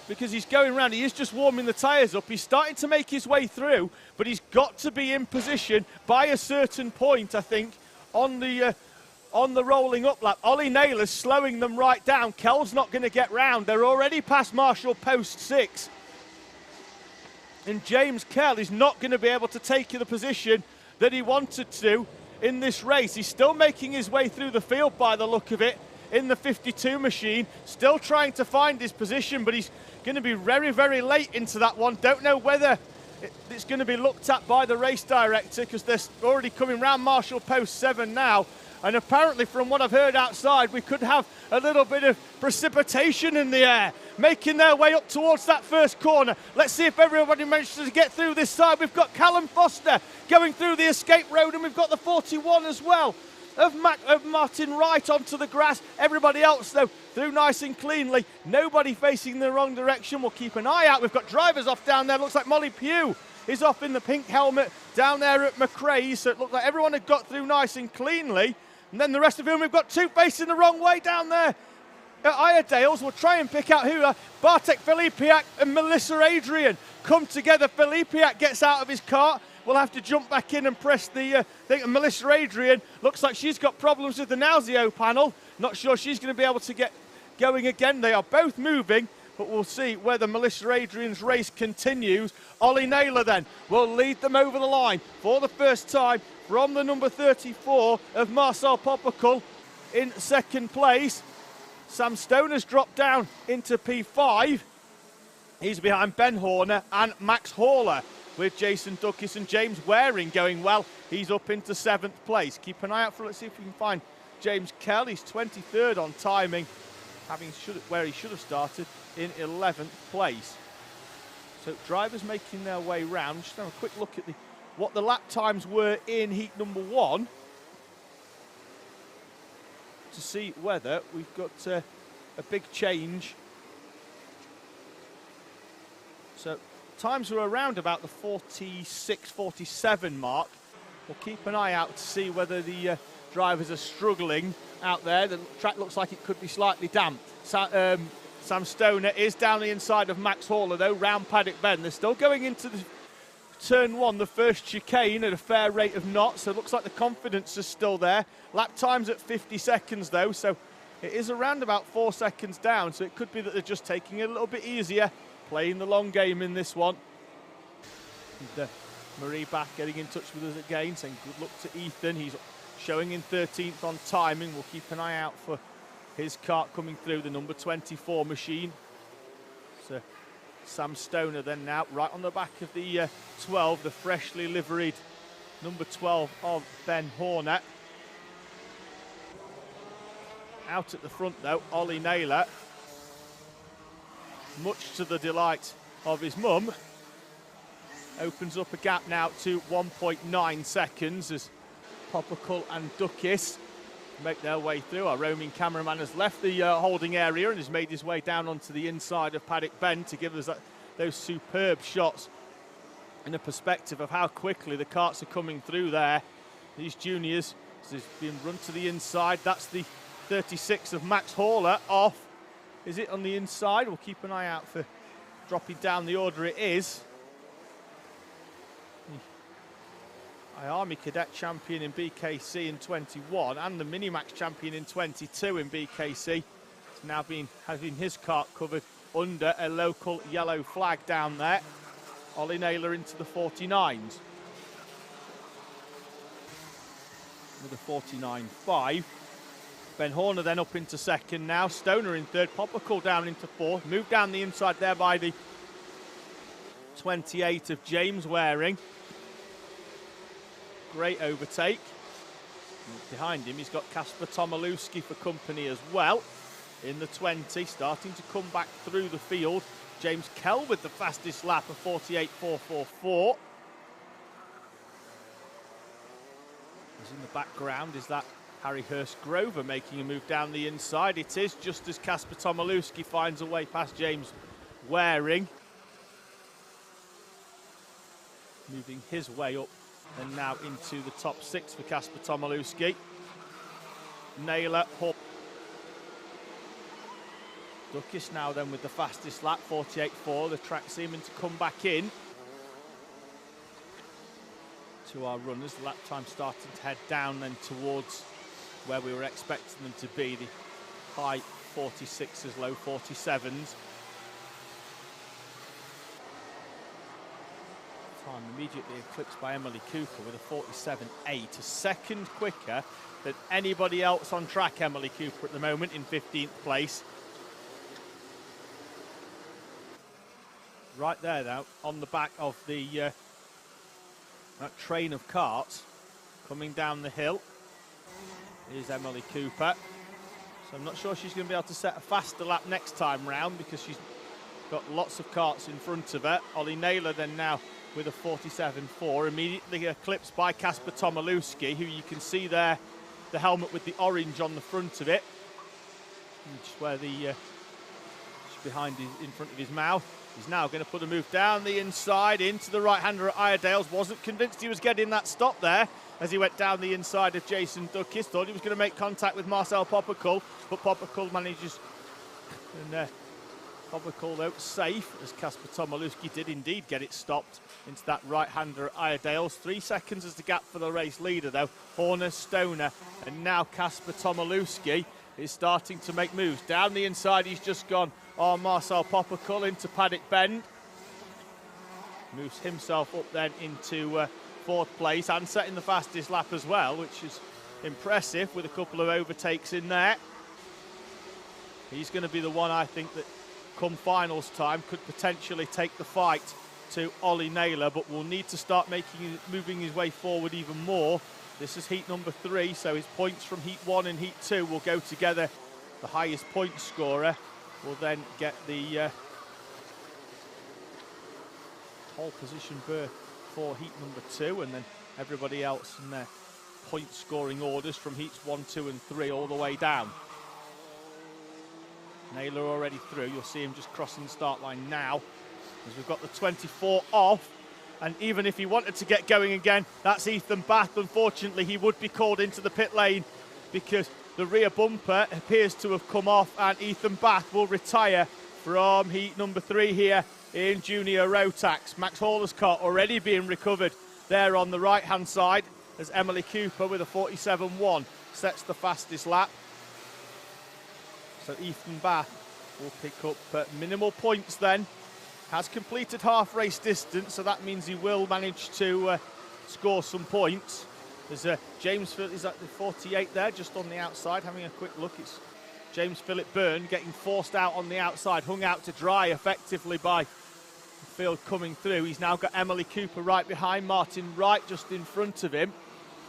[SPEAKER 1] Because he's going round. He is just warming the tyres up. He's starting to make his way through, but he's got to be in position by a certain point, I think, on the rolling up lap. Ollie Naylor's slowing them right down. Kell's not going to get round. They're already past Marshall Post 6. And James Kell is not going to be able to take the position that he wanted to in this race. He's still making his way through the field by the look of it in the 52 machine. Still trying to find his position, but he's going to be very, very late into that one. Don't know whether it's going to be looked at by the race director because they're already coming round Marshall Post 7 now. And apparently, from what I've heard outside, we could have a little bit of precipitation in the air, making their way up towards that first corner. Let's see if everybody manages to get through this side. We've got Callum Foster going through the escape road, and we've got the 41 as well of Martin Wright onto the grass. Everybody else, though, through nice and cleanly. Nobody facing the wrong direction. We'll keep an eye out. We've got drivers off down there. Looks like Molly Pugh is off in the pink helmet down there at McRae's. So it looked like everyone had got through nice and cleanly. And then the rest of them, we've got 2 facing the wrong way down there at Iredale's. We'll try and pick out who are. Bartek Filipiak and Melissa Adrian come together. Filipiak gets out of his kart. We'll have to jump back in and press the thing. And Melissa Adrian looks like she's got problems with the Nauseo panel. Not sure she's going to be able to get going again. They are both moving, but we'll see whether Melissa Adrian's race continues. Ollie Naylor then will lead them over the line for the first time from the number 34 of Marcel Popocal in second place. Sam Stone has dropped down into P5. He's behind Ben Horner and Max Horler, with Jason Duckis and James Waring going well. He's up into 7th place. Keep an eye out for, let's see if we can find James Kell. He's 23rd on timing, where he should have started in 11th place. So drivers making their way round. Just have a quick look at what the lap times were in heat number 1 to see whether we've got a big change. So times are around about the 46, 47 mark. We'll keep an eye out to see whether the drivers are struggling out there. The track looks like it could be slightly damp. Sam Stoner is down the inside of Max Horler, though, round Paddock Bend. They're still going into the turn 1, the first chicane, at a fair rate of knots, so it looks like the confidence is still there. Lap time's at 50 seconds, though, so it is around about 4 seconds down, so it could be that they're just taking it a little bit easier, playing the long game in this one. And, Marie back getting in touch with us again, saying good luck to Ethan. He's showing in 13th on timing. We'll keep an eye out for his kart coming through, the number 24 machine. So Sam Stoner then now right on the back of the 12, the freshly liveried number 12 of Ben Horner. Out at the front, though, Ollie Naylor, much to the delight of his mum, opens up a gap now to 1.9 seconds as Popocal and Duckis make their way through. Our roaming cameraman has left the holding area and has made his way down onto the inside of Paddock Bend to give us those superb shots and a perspective of how quickly the karts are coming through there. These juniors, has been run to the inside. That's the 36 of Max Horler off. Is it on the inside? We'll keep an eye out for dropping down the order. It is. I-AME cadet champion in BKC in 21 and the Minimax champion in 22 in BKC. It's now having his kart covered under a local yellow flag down there. Ollie Naylor into the 49s. With a 49.5. Ben Horner then up into second now. Stoner in third. Poppercull down into fourth. Moved down the inside there by the 28 of James Waring. Great overtake. And behind him he's got Kasper Tomilewski for company as well. In the 20, starting to come back through the field. James Kell with the fastest lap of 48.444. As in the background is that Harry Hurst Grover making a move down the inside. It is just as Kasper Tomilewski finds a way past James Waring. Moving his way up and now into the top 6 for Kasper Tomilewski. Naylor, Hall. Duckis now then with the fastest lap, 48.4. The track seeming to come back in to our runners. The lap time starting to head down then towards where we were expecting them to be, the high 46s, low 47s. Time immediately eclipsed by Emily Cooper with a 47.8, a second quicker than anybody else on track. Emily Cooper at the moment in 15th place. Right there now, on the back of the that train of karts coming down the hill is Emily Cooper. So I'm not sure she's going to be able to set a faster lap next time round because she's got lots of karts in front of her. Ollie Naylor then now with a 47.4, immediately eclipsed by Kasper Tomilewski, who you can see there, the helmet with the orange on the front of it, just where the behind in front of his mouth. He's now going to put a move down the inside into the right-hander at Iredale's. Wasn't convinced he was getting that stop there as he went down the inside of Jason Duckis. Thought he was going to make contact with Marcel Poppercull, but Poppercull manages. And Poppercull though safe as Kasper Tomilewski did indeed get it stopped into that right-hander at Iredale's. 3 seconds is the gap for the race leader though. Horner, Stoner, and now Kasper Tomilewski is starting to make moves. Down the inside he's just gone on Marcel Poppercull into Paddock Bend. Moves himself up then into 4th place and setting the fastest lap as well, which is impressive with a couple of overtakes in there. He's going to be the one I think that come finals time could potentially take the fight to Ollie Naylor, but will need to start moving his way forward even more. This is heat number 3, so his points from heat 1 and heat 2 will go together. The highest point scorer will then get the pole position berth for heat number 2, and then everybody else in their point scoring orders from heats 1, 2 and 3 all the way down. Naylor already through. You'll see him just crossing the start line now as we've got the 24 off. And even if he wanted to get going again, that's Ethan Bath. Unfortunately, he would be called into the pit lane because the rear bumper appears to have come off, and Ethan Bath will retire from heat number 3 here in junior rotax. Max Horler's car already being recovered there on the right-hand side as Emily Cooper with a 47.1 sets the fastest lap. So Ethan Bath will pick up minimal points then. Has completed half race distance, so that means he will manage to score some points. There's James Phillip is at the 48 there, just on the outside, having a quick look. It's James Phillip Byrne getting forced out on the outside, hung out to dry effectively by the field coming through. He's now got Emily Cooper right behind, Martin Wright just in front of him.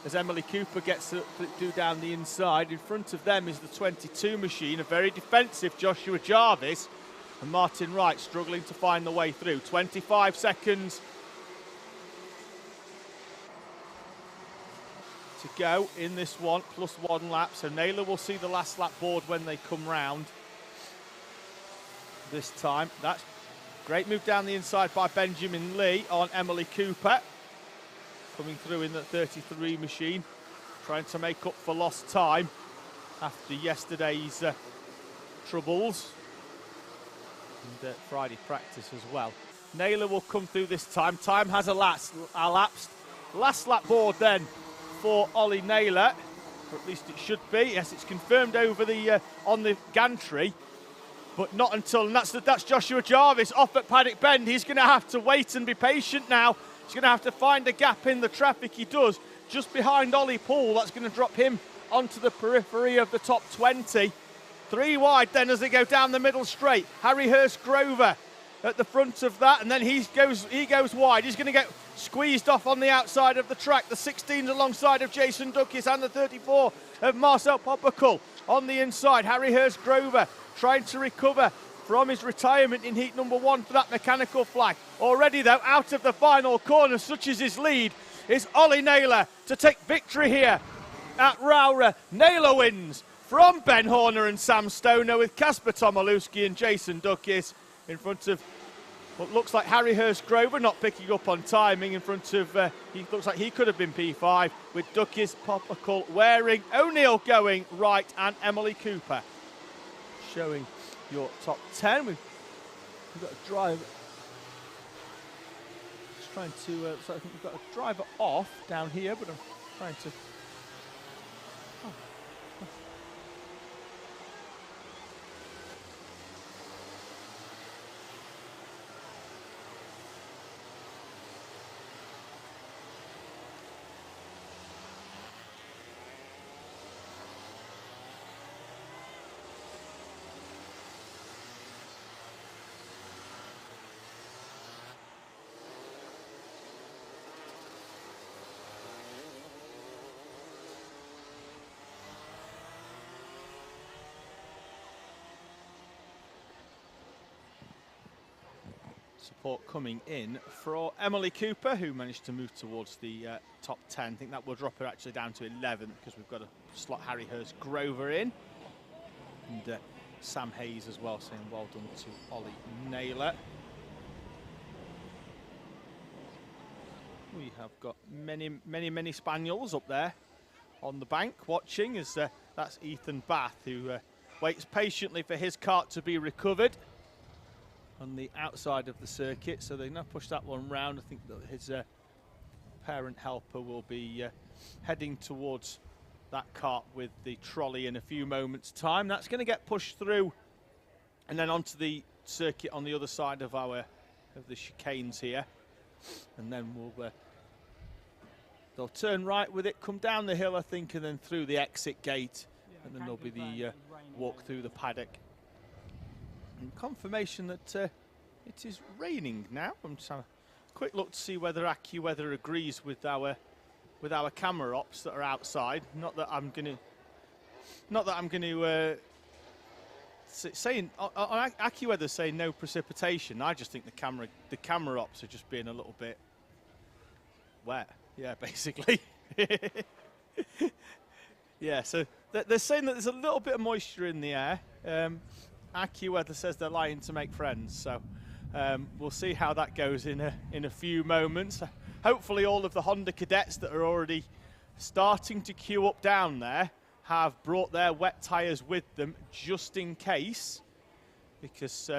[SPEAKER 1] As Emily Cooper gets to do down the inside, in front of them is the 22 machine, a very defensive Joshua Jarvis. And Martin Wright struggling to find the way through. 25 seconds.
[SPEAKER 6] to go in this one, +1 lap. So Naylor will see the last lap board when they come round this time. That's great move down the inside by Benjamin Lee on Emily Cooper. Coming through in the 33 machine, trying to make up for lost time after yesterday's troubles and Friday practice as well. Naylor will come through this time. Time has elapsed. Last lap board then for Ollie Naylor, or at least it should be. Yes, it's confirmed over the on the gantry, but not until, and that's Joshua Jarvis off at Paddock Bend. He's going to have to wait and be patient now. He's going to have to find a gap in the traffic. He does, just behind Ollie Poole. That's going to drop him onto the periphery of the top 20. 3 wide then as they go down the middle straight. Harry Hurst Grover at the front of that, and then he goes wide. He's going to get squeezed off on the outside of the track. The 16s alongside of Jason Duckis and the 34 of Marcel Popical on the inside. Harry Hurst Grover trying to recover from his retirement in heat number 1 for that mechanical flag. Already though, out of the final corner, such as his lead, is Ollie Naylor to take victory here at Rowrah. Naylor wins from Ben Horner and Sam Stoner, with Kasper Tomilewski and Jason Duckis in front of what looks like Harry Hurst Grover, not picking up on timing in front of, he looks like he could have been P5, with Duckis, Popical, Waring, O'Neill going right, and Emily Cooper showing your top 10. We've got a driver, just trying to, so I think we've got a driver off down here, but I'm trying to, support coming in for Emily Cooper, who managed to move towards the top 10. I think that will drop her actually down to 11th, because we've got to slot Harry Hurst Grover in. And Sam Hayes as well, saying well done to Ollie Naylor. We have got many Spaniels up there on the bank watching, as that's Ethan Bath, who waits patiently for his kart to be recovered on the outside of the circuit. So they now push that one round. I think that his parent helper will be heading towards that kart with the trolley in a few moments' time. That's going to get pushed through and then onto the circuit on the other side of the chicanes here, and then they'll turn right with it, come down the hill, I think, and then through the exit gate, and then there'll be the walk through the paddock. And confirmation that it is raining now. I'm just having a quick look to see whether AccuWeather agrees with our camera ops that are outside. Not that I'm going to saying on AccuWeather saying no precipitation. I just think the camera ops are just being a little bit wet. Yeah, basically. Yeah, so they're saying that there's a little bit of moisture in the air. AccuWeather says they're lying to make friends, so we'll see how that goes in a few moments. Hopefully all of the Honda cadets that are already starting to queue up down there have brought their wet tyres with them, just in case, because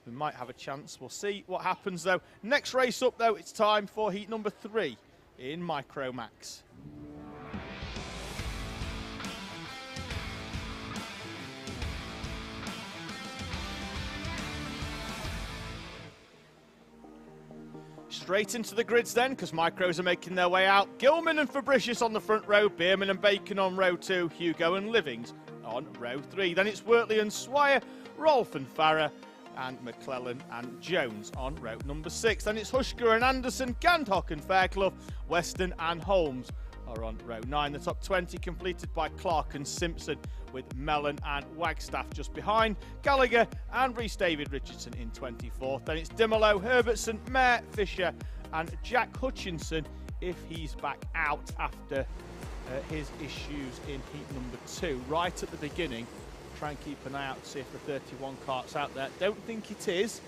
[SPEAKER 6] we might have a chance. We'll see what happens though. Next race up though, it's time for heat number 3 in Micromax. Straight into the grids then, because Micros are making their way out. Gilman and Fabricius on the front row, Bierman and Bacon on row 2, Hugo and Livings on row 3. Then it's Wortley and Swire, Rolfe and Farrer, and McClellan and Jones on row number 6. Then it's Hushker and Anderson, Gandhock and Fairclough, Weston and Holmes are on row 9. The top 20 completed by Clark and Simpson, with Mellon and Wagstaff just behind. Gallagher and Rhys David Richardson in 24th. Then it's Dimolo, Herbertson, Mayer, Fisher and Jack Hutchinson, if he's back out after his issues in heat number 2 right at the beginning. Try and keep an eye out to see if the 31 kart's out there. Don't think it is,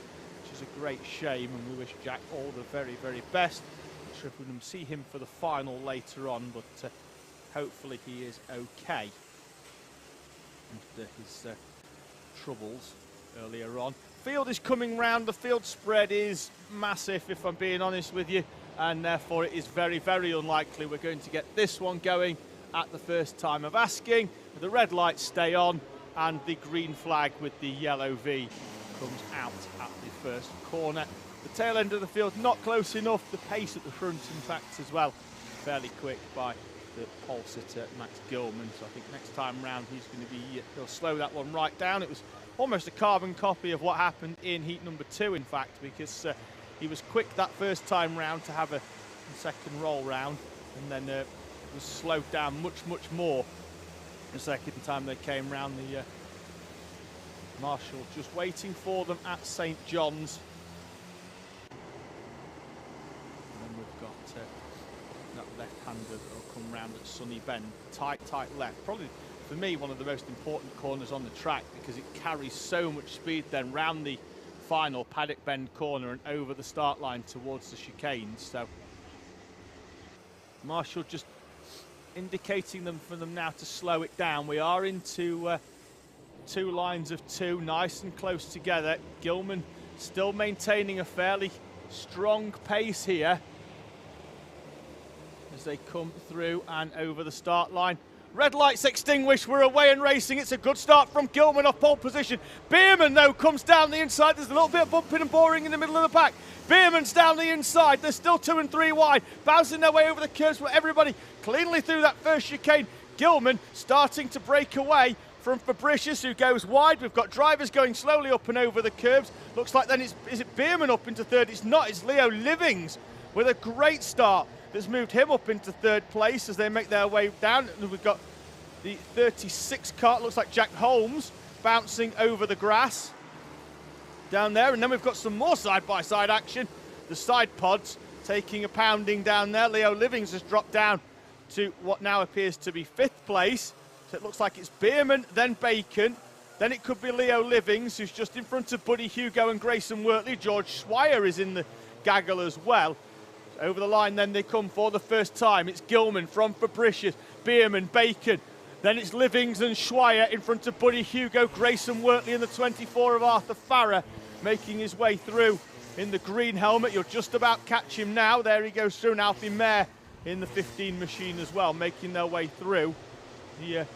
[SPEAKER 6] which is a great shame, and we wish Jack all the very, very best. Not sure if we can see him for the final later on, but hopefully he is okay after his troubles earlier on. Field is coming round. The field spread is massive, if I'm being honest with you, and therefore it is very, very unlikely we're going to get this one going at the first time of asking. The red lights stay on, and the green flag with the yellow V comes out at the first corner. The tail end of the field not close enough. The pace at the front, in fact, as well, fairly quick by the pole sitter Max Gilman. So I think next time round he's going to be, he'll slow that one right down. It was almost a carbon copy of what happened in heat number 2, in fact, because he was quick that first time round to have a second roll round, and then was slowed down much, much more the second time they came round. The marshal just waiting for them at St John's. And then we've got that left-hander that'll come round at Sunny Bend. Tight left. Probably, for me, one of the most important corners on the track, because it carries so much speed then round the final Paddock Bend corner and over the start line towards the chicanes. So Marshall just indicating for them now to slow it down. We are into 2 lines of 2, nice and close together. Gilman still maintaining a fairly strong pace here as they come through and over the start line. Red lights extinguished, we're away and racing. It's a good start from Gilman off pole position. Bierman, though, comes down the inside. There's a little bit of bumping and boring in the middle of the pack. Bierman's down the inside. They're still 2 and 3 wide, bouncing their way over the curves, but everybody cleanly through that first chicane. Gilman starting to break away from Fabricius, who goes wide. We've got drivers going slowly up and over the curves. Looks like then is it Bierman up into third? It's not, it's Leo Livings with a great start that's moved him up into third place as they make their way down. And we've got the 36 kart, looks like Jack Holmes, bouncing over the grass down there. And then we've got some more side-by-side action. The side pods taking a pounding down there. Leo Livings has dropped down to what now appears to be 5th place. So it looks like it's Bierman, then Bacon. Then it could be Leo Livings, who's just in front of Buddy Hugo and Grayson Wortley. George Swire is in the gaggle as well. Over the line then they come for the first time. It's Gilman from Fabricius, Bierman, Bacon. Then it's Livings and Schweier in front of Buddy Hugo, Grayson Wortley and the 24 of Arthur Farrer making his way through in the green helmet. You'll just about catch him now. There he goes through. And Alfie Mayer in the 15 machine as well, making their way through. The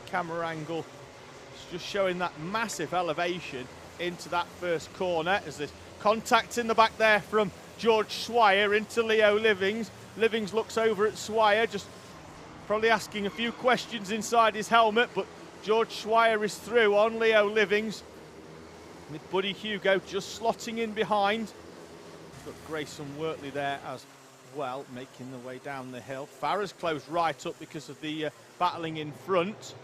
[SPEAKER 6] camera angle is just showing that massive elevation into that first corner as there's contact in the back there from George Swire into Leo Livings. Livings looks over at Swire, just probably asking a few questions inside his helmet, but George Swire is through on Leo Livings, with Buddy Hugo just slotting in behind. We've got Grayson Wortley there as well, making the way down the hill. Farrer's closed right up because of the battling in front.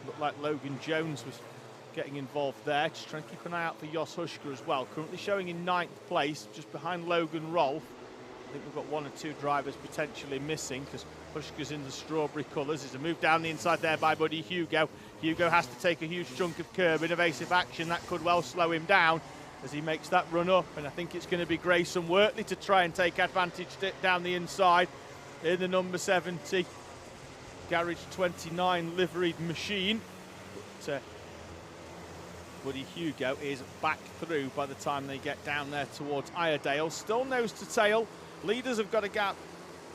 [SPEAKER 6] Looked like Logan Jones was getting involved there. Just trying to keep an eye out for Jos Hushka as well. Currently showing in 9th place, just behind Logan Rolfe. I think we've got 1 or 2 drivers potentially missing because Hushka's in the strawberry colours. There's a move down the inside there by Buddy Hugo. Hugo has to take a huge chunk of curb in evasive action. That could well slow him down as he makes that run up. And I think it's going to be Grayson Wortley to try and take advantage down the inside in the number 70 Garage 29 liveried machine. But, Buddy Hugo is back through by the time they get down there towards Iredale. Still nose to tail. Leaders have got a gap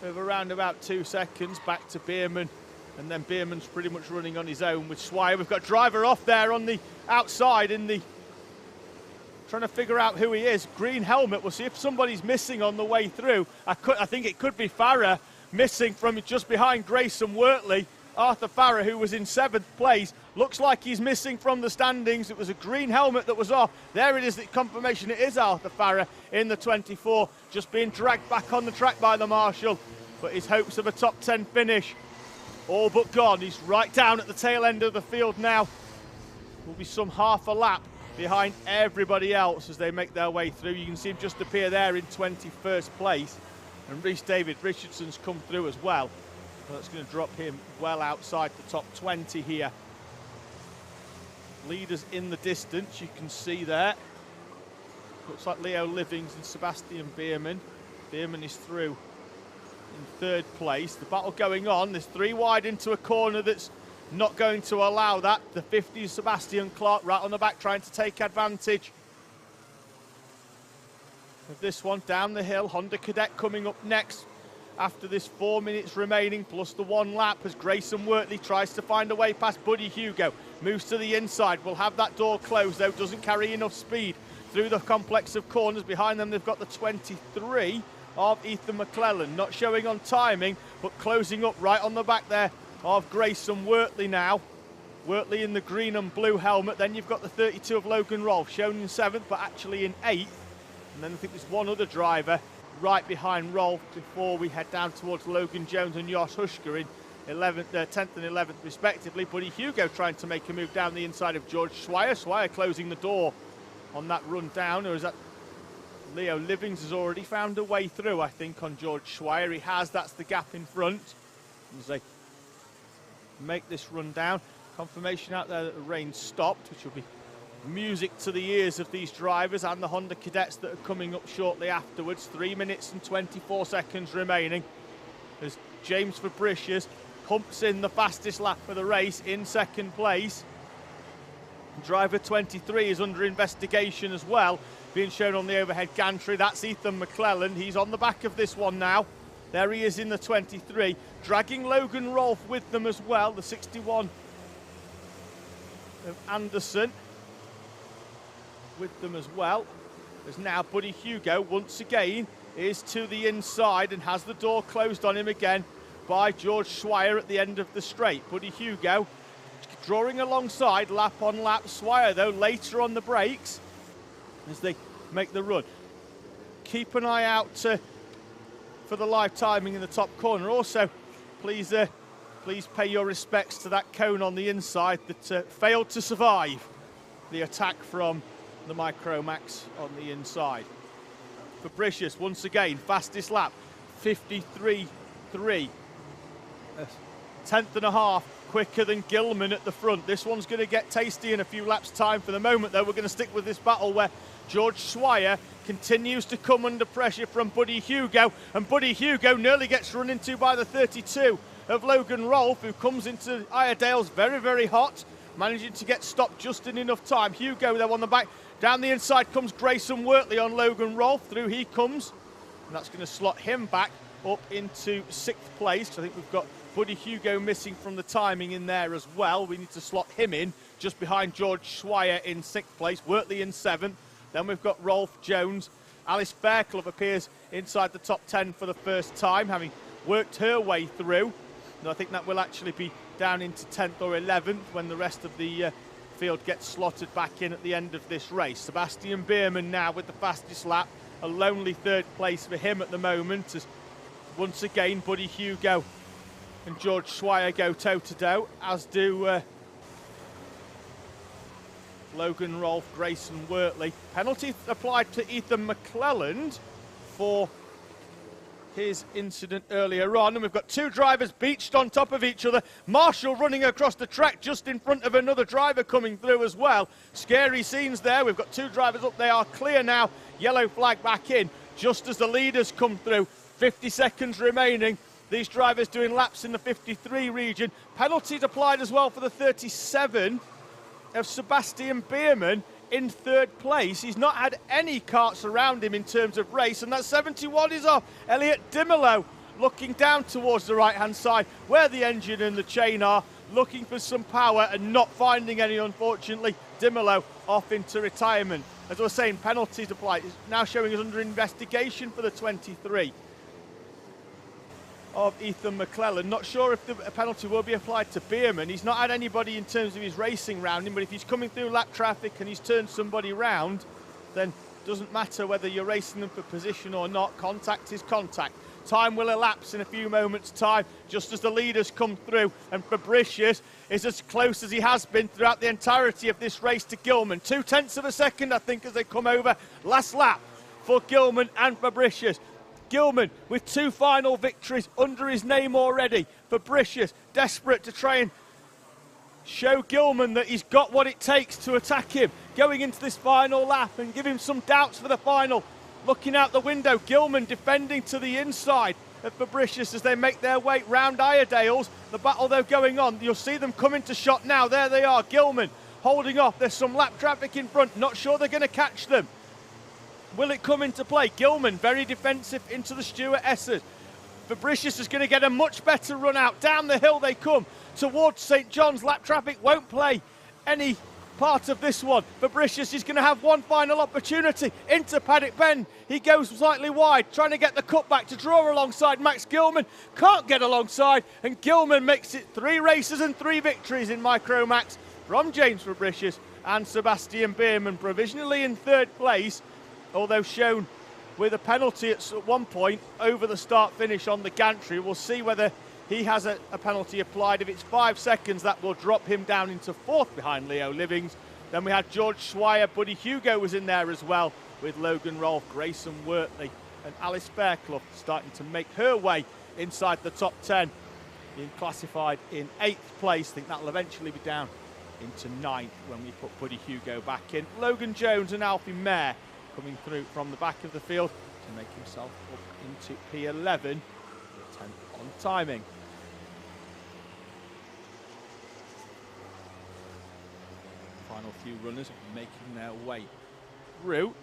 [SPEAKER 6] of around about 2 seconds back to Bierman. And then Bierman's pretty much running on his own with Swire. We've got driver off there on the outside in the... trying to figure out who he is. Green helmet. We'll see if somebody's missing on the way through. I think it could be Farrer missing from just behind Grayson Wortley. Arthur Farrer, who was in 7th place, looks like he's missing from the standings. It was a green helmet that was off. There it is, the confirmation. It is Arthur Farrer in the 24, just being dragged back on the track by the marshal. But his hopes of a top 10 finish, all but gone. He's right down at the tail end of the field now. Will be some half a lap behind everybody else as they make their way through. You can see him just appear there in 21st place. And Rhys David Richardson's come through as well That's going to drop him well outside the top 20 here. Leaders in the distance, you can see there. Looks like Leo Livings and Sebastian Bierman. Bierman is through in third place. The battle going on. There's 3 wide into a corner that's not going to allow that. The 50 is Sebastian Clark right on the back trying to take advantage of this one. Down the hill, Honda Cadet coming up next after this 4 minutes remaining plus the 1 lap as Grayson Wortley tries to find a way past Buddy Hugo. Moves to the inside, will have that door closed though, doesn't carry enough speed through the complex of corners. Behind them they've got the 23 of Ethan McClellan, not showing on timing but closing up right on the back there of Grayson Wortley now. Wortley in the green and blue helmet. Then you've got the 32 of Logan Rolfe, shown in 7th but actually in 8th. And then I think there's one other driver right behind Rolfe before we head down towards Logan Jones and Josh Hushker in 10th and 11th respectively. Buddy Hugo trying to make a move down the inside of George Swire. Swire closing the door on that run down, or is that Leo Livings has already found a way through, I think, on George Swire. He has, that's the gap in front. As they make this run down. Confirmation out there that the rain stopped, which will be music to the ears of these drivers and the Honda Cadets that are coming up shortly afterwards. 3 minutes and 24 seconds remaining as James Fabricius pumps in the fastest lap for the race in 2nd place. Driver 23 is under investigation as well, being shown on the overhead gantry. That's Ethan McClellan. He's on the back of this one now. There he is in the 23, dragging Logan Rolfe with them as well, the 61 of Anderson with them as well. There's now Buddy Hugo once again is to the inside and has the door closed on him again by George Swire at the end of the straight. Buddy Hugo drawing alongside, lap on lap. Swire though later on the brakes as they make the run. Keep an eye out for the live timing in the top corner. Also, please pay your respects to that cone on the inside that failed to survive the attack from the Micromax on the inside. Fabricius once again, fastest lap, 53.3. 10th and a half quicker than Gilman at the front. This one's going to get tasty in a few laps time. For the moment though, we're going to stick with this battle where George Swire continues to come under pressure from Buddy Hugo, and Buddy Hugo nearly gets run into by the 32 of Logan Rolfe, who comes into Iredale's very, very hot, managing to get stopped just in enough time. Hugo though on the back. Down the inside comes Grayson Wortley on Logan Rolfe. Through he comes, and that's going to slot him back up into 6th place. I think we've got Buddy Hugo missing from the timing in there as well. We need to slot him in just behind George Swire in 6th place. Wortley in 7th. Then we've got Rolfe Jones. Alice Fairclough appears inside the top 10 for the first time, having worked her way through. And I think that will actually be down into 10th or 11th when the rest of the field gets slotted back in at the end of this race. Sebastian Bierman now with the fastest lap. A lonely 3rd place for him at the moment, as once again Buddy Hugo and George Swire go toe-to-toe, as do Logan Rolfe, Grayson Wortley. Penalty applied to Ethan McClellan for his incident earlier on, and we've got 2 drivers beached on top of each other. Marshall running across the track just in front of another driver coming through as well. Scary scenes there. We've got 2 drivers up. They are clear now. Yellow flag back in just as the leaders come through. 50 seconds remaining. These drivers doing laps in the 53 region. Penalties applied as well for the 37 of Sebastian Bierman in 3rd place. He's not had any karts around him in terms of race, and that 71 is off. Elliot Dimelo looking down towards the right-hand side where the engine and the chain are, looking for some power and not finding any, unfortunately. Dimelo off into retirement. As I was saying, penalties applied. It's now showing us under investigation for the 23 of Ethan McClellan. Not sure if the penalty will be applied to Bierman. He's not had anybody in terms of his racing round him, but if he's coming through lap traffic and he's turned somebody round, then it doesn't matter whether you're racing them for position or not. Contact is contact. Time will elapse in a few moments' time, just as the leaders come through, and Fabricius is as close as he has been throughout the entirety of this race to Gilman. 0.2 of a second, I think, as they come over. Last lap for Gilman and Fabricius. Gilman with 2 final victories under his name already.
[SPEAKER 1] Fabricius, desperate to try and show Gilman that he's got what it takes to attack him. Going into this final lap and give him some doubts for the final. Looking out the window, Gilman defending to the inside of Fabricius as they make their way round Iredale's. The battle though going on. You'll see them come into shot now. There they are, Gilman holding off. There's some lap traffic in front. Not sure they're going to catch them. Will it come into play? Gilman very defensive into the Stewart-Essers. Fabricius is going to get a much better run out. Down the hill they come towards St John's. Lap traffic won't play any part of this one. Fabricius is going to have one final opportunity into Paddock Bend. He goes slightly wide, trying to get the cutback to draw alongside Max Gilman. Can't get alongside, and Gilman makes it 3 races and 3 victories in Micromax from James Fabricius and Sebastian Bierman, provisionally in 3rd place, although shown with a penalty at one point over the start-finish on the gantry. We'll see whether he has a penalty applied. If it's 5 seconds, that will drop him down into 4th behind Leo Livings. Then we had George Swire, Buddy Hugo was in there as well, with Logan Rolfe, Grayson Wortley and Alice Fairclough starting to make her way inside the top 10. Being classified in 8th place. I think that'll eventually be down into 9th when we put Buddy Hugo back in. Logan Jones and Alfie Mayer coming through from the back of the field to make himself up into P11 with 10th on timing. Final few runners making their way through.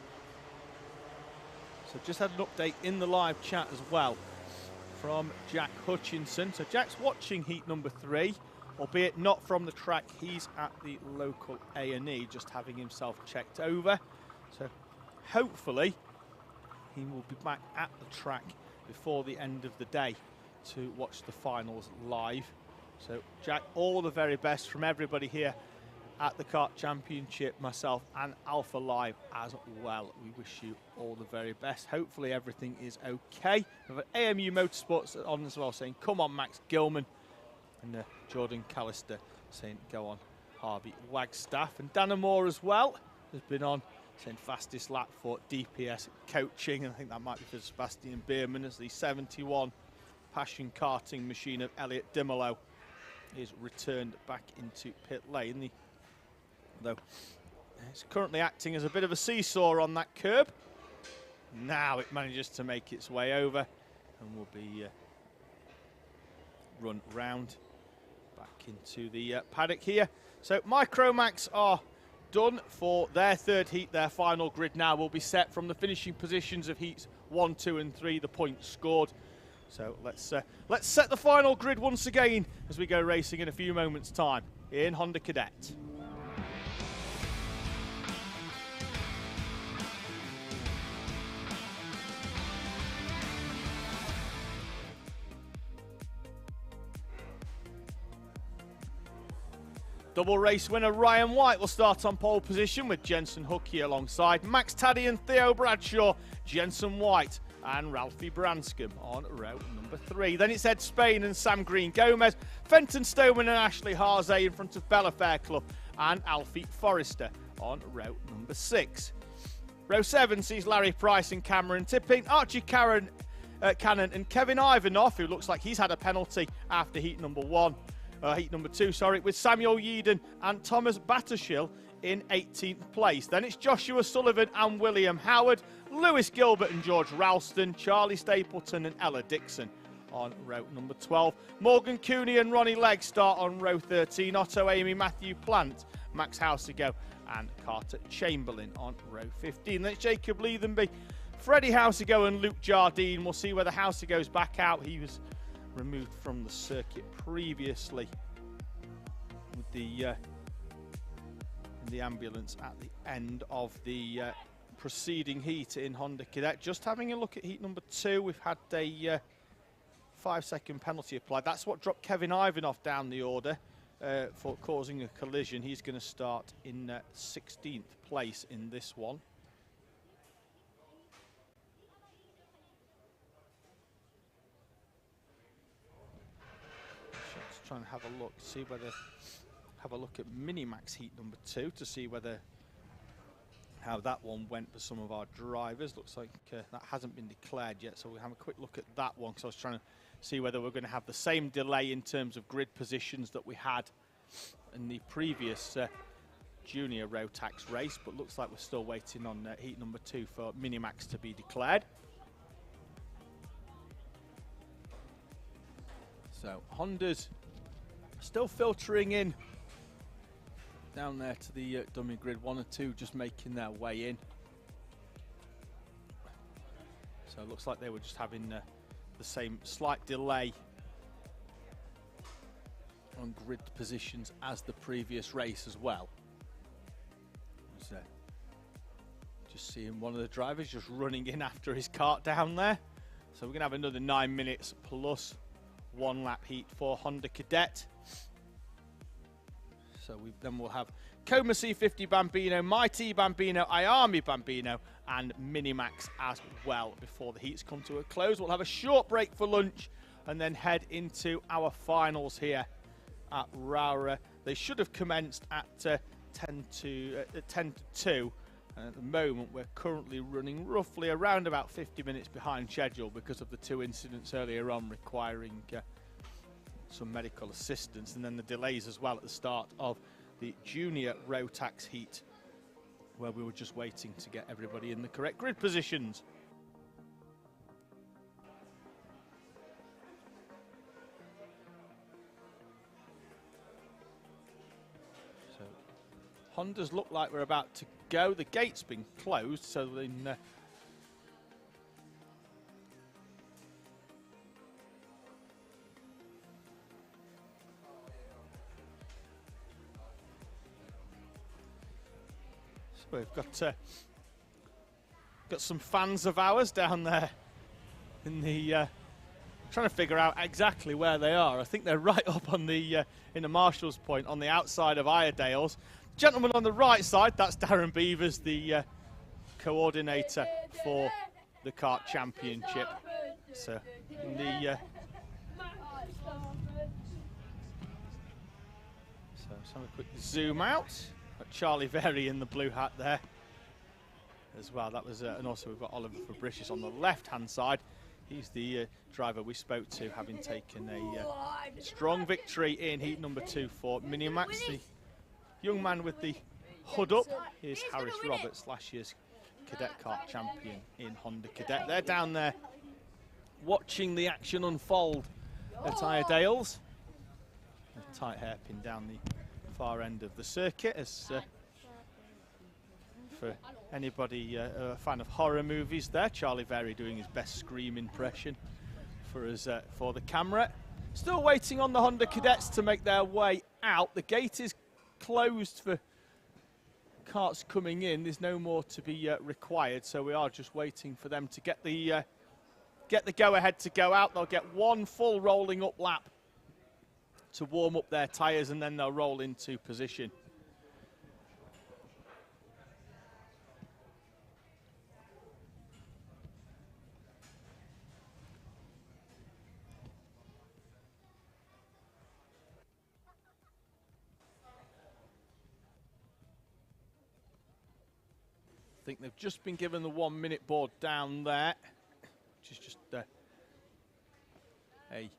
[SPEAKER 1] So just had an update in the live chat as well from Jack Hutchinson. So Jack's watching heat number 3, albeit not from the track. He's at the local A&E, just having himself checked over. So hopefully he will be back at the track before the end of the day to watch the finals live. So Jack, all the very best from everybody here at the Kart Championship, myself and Alpha Live as well. We wish you all the very best. Hopefully everything is okay. We've got AMU Motorsports on as well, saying come on Max Gilman, and Jordan Callister saying go on Harvey Wagstaff, and Dana Moore as well has been on saying fastest lap for DPS coaching, and I think that might be for Sebastian Bierman, as the 71 Passion karting machine of Elliot Dimolo is returned back into pit lane. Though it's currently acting as a bit of a seesaw on that curb. Now it manages to make its way over and will be run round back into the paddock here. So Micromax are done for their 3rd heat. Their final grid now will be set from the finishing positions of heats 1, 2 and 3, the points scored. So let's set the final grid once again as we go racing in a few moments' time in Honda Cadet. Double race winner Ryan White will start on pole position with Jensen Hookie alongside Max Taddy and Theo Bradshaw, Jensen White and Ralphie Branscombe on row number 3. Then it's Ed Spain and Sam Green Gomez, Fenton Stoneman and Ashley Harzay in front of Bella Fairclough and Alfie Forrester on row number 6. Row 7 sees Larry Price and Cameron Tipping, Archie Cannon and Kevin Ivanov, who looks like he's had a penalty after heat number 2, with Samuel Yeadon and Thomas Battershill in 18th place. Then it's Joshua Sullivan and William Howard, Lewis Gilbert and George Ralston, Charlie Stapleton and Ella Dixon on row number 12. Morgan Cooney and Ronnie Legg start on row 13. Otto Amy, Matthew Plant, Max Housego and Carter Chamberlain on row 15. Then it's Jacob Leathenby, Freddie Housego and Luke Jardine. We'll see whether Housego's back out. He was removed from the circuit previously with the in the ambulance at the end of the preceding heat in Honda Cadet. Just having a look at heat number 2, we've had a 5-second penalty applied. That's what dropped Kevin Ivanov down the order for causing a collision. He's going to start in 16th place in this one. Just trying to have a look, see whether have a look at Minimax heat number 2 to see whether how that one went for some of our drivers. Looks like that hasn't been declared yet, so we'll have a quick look at that one, because I was trying to
[SPEAKER 6] see whether we're going to have the same delay in terms of grid positions that we had in the previous junior rotax race, but looks like we're still waiting on heat number 2 for Micromax to be declared. So Honda's still filtering in down there to the dummy grid, 1 or 2 just making their way in. So it looks like they were just having the same slight delay on grid positions as the previous race as well. So just seeing one of the drivers just running in after his kart down there. So we're going to have another 9 minutes plus 1 lap heat for Honda Cadet. So then we'll have Coma C50 Bambino, Mighty Bambino, I-AME Bambino, and Micromax as well before the heats come to a close. We'll have a short break for lunch and then head into our finals here at Rowrah. They should have commenced at 10 to 2. And at the moment, we're currently running roughly around about 50 minutes behind schedule because of the 2 incidents earlier on requiring some medical assistance, and then the delays as well at the start of the junior rotax heat, where we were just waiting to get everybody in the correct grid positions. So Hondas look like we're about to go. The gate's been closed, so then we've got some fans of ours down there in the trying to figure out exactly where they are. I think they're right up on the in the Marshall's Point on the outside of Iredale's. Gentleman on the right side, that's Darren Beavers, the coordinator for the Kart Championship. So in the so let's have a quick zoom out. Got Charlie Very in the blue hat there as well. That was, and also we've got Oliver Fabricius on the left-hand side. He's the driver we spoke to, having taken a strong victory in heat number 2 for Micromax. The young man with the hood up is Harris Roberts, last year's cadet kart champion in Honda Cadet. They're down there watching the action unfold at Iredale's. A tight hairpin down the far end of the circuit, as for anybody a fan of horror movies there, Charlie Very doing his best Scream impression for us for the camera. Still waiting on the Honda Cadets to make their way out. The gate is closed for karts coming in. There's no more to be required, so we are just waiting for them to get the go-ahead to go out. They'll get 1 full rolling up lap to warm up their tyres, and then they'll roll into position. I think they've just been given the 1 minute board down there, which is just a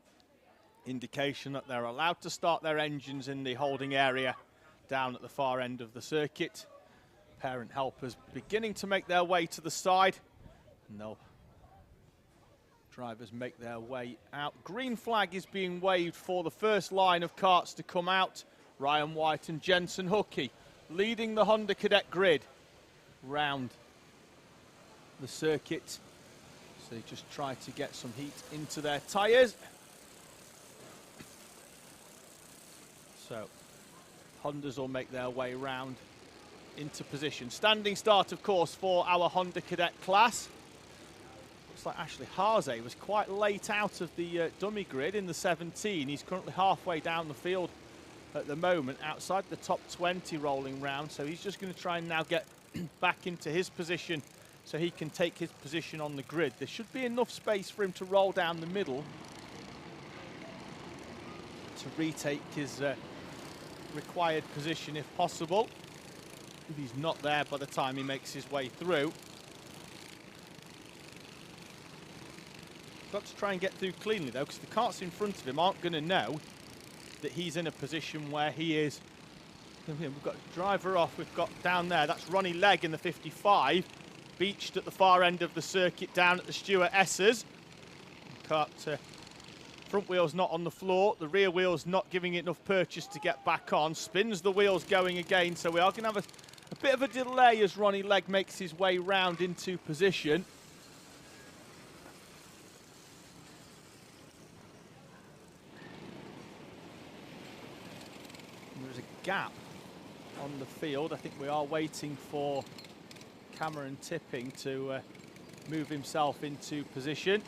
[SPEAKER 6] indication that they're allowed to start their engines in the holding area down at the far end of the circuit. Parent helpers beginning to make their way to the side, and they'll drivers make their way out. Green flag is being waved for the first line of karts to come out. Ryan White and Jensen Hookey leading the Honda Cadet grid round the circuit. So they just try to get some heat into their tyres. So Hondas will make their way round into position. Standing start, of course, for our Honda Cadet class. Looks like Ashley Haase was quite late out of the dummy grid in the 17. He's currently halfway down the field at the moment, outside the top 20 rolling round. So he's just going to try and now get back into his position so he can take his position on the grid. There should be enough space for him to roll down the middle to retake his required position if possible, if he's not there by the time he makes his way through. got to try and get through cleanly though, because the karts in front of him aren't going to know that he's in a position where he is. We've got driver off, we've got down there, that's Ronnie Legg in the 55, beached at the far end of the circuit down at the Stuart Essers. Kart front wheel's not on the floor, the rear wheel's not giving it enough purchase to get back on, spins the wheels going again, so we are going to have a bit of a delay as Ronnie Legg makes his way round into position. There's a gap on the field. I think we are waiting for Cameron Tipping to move himself into position,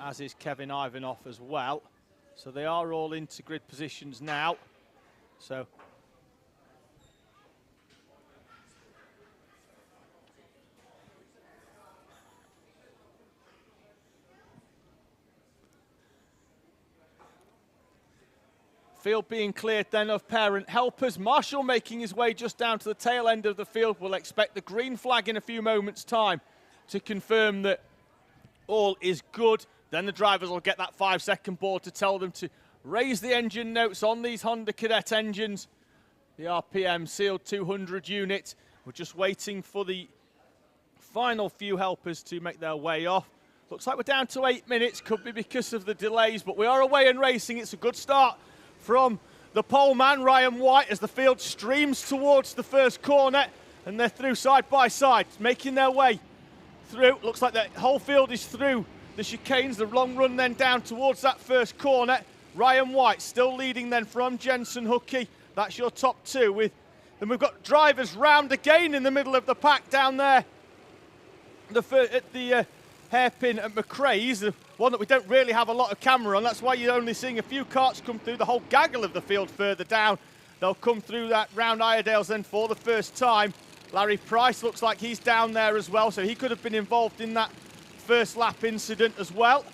[SPEAKER 6] as is Kevin Ivanoff as well. So they are all into grid positions now. So field being cleared then of parent helpers. Marshall making his way just down to the tail end of the field. We'll expect the green flag in a few moments' time to confirm that all is good. Then the drivers will get that 5-second board to tell them to raise the engine notes on these Honda Cadet engines. The RPM sealed 200 unit. We're just waiting for the final few helpers to make their way off. Looks like we're down to 8 minutes. Could be because of the delays, but we are away and racing. It's a good start from the pole man, Ryan White, as the field streams towards the first corner, and they're through side by side, making their way through. Looks like the whole field is through the chicanes, the long run then down towards that first corner. Ryan White still leading then from Jensen Hookie. That's your top two. Then we've got drivers round again in the middle of the pack down there. At the hairpin at McRae's, the one that we don't really have a lot of camera on. That's why you're only seeing a few karts come through. The whole gaggle of the field further down, they'll come through that round Iredale's then for the first time. Larry Price looks like he's down there as well, so he could have been involved in that first lap incident as well.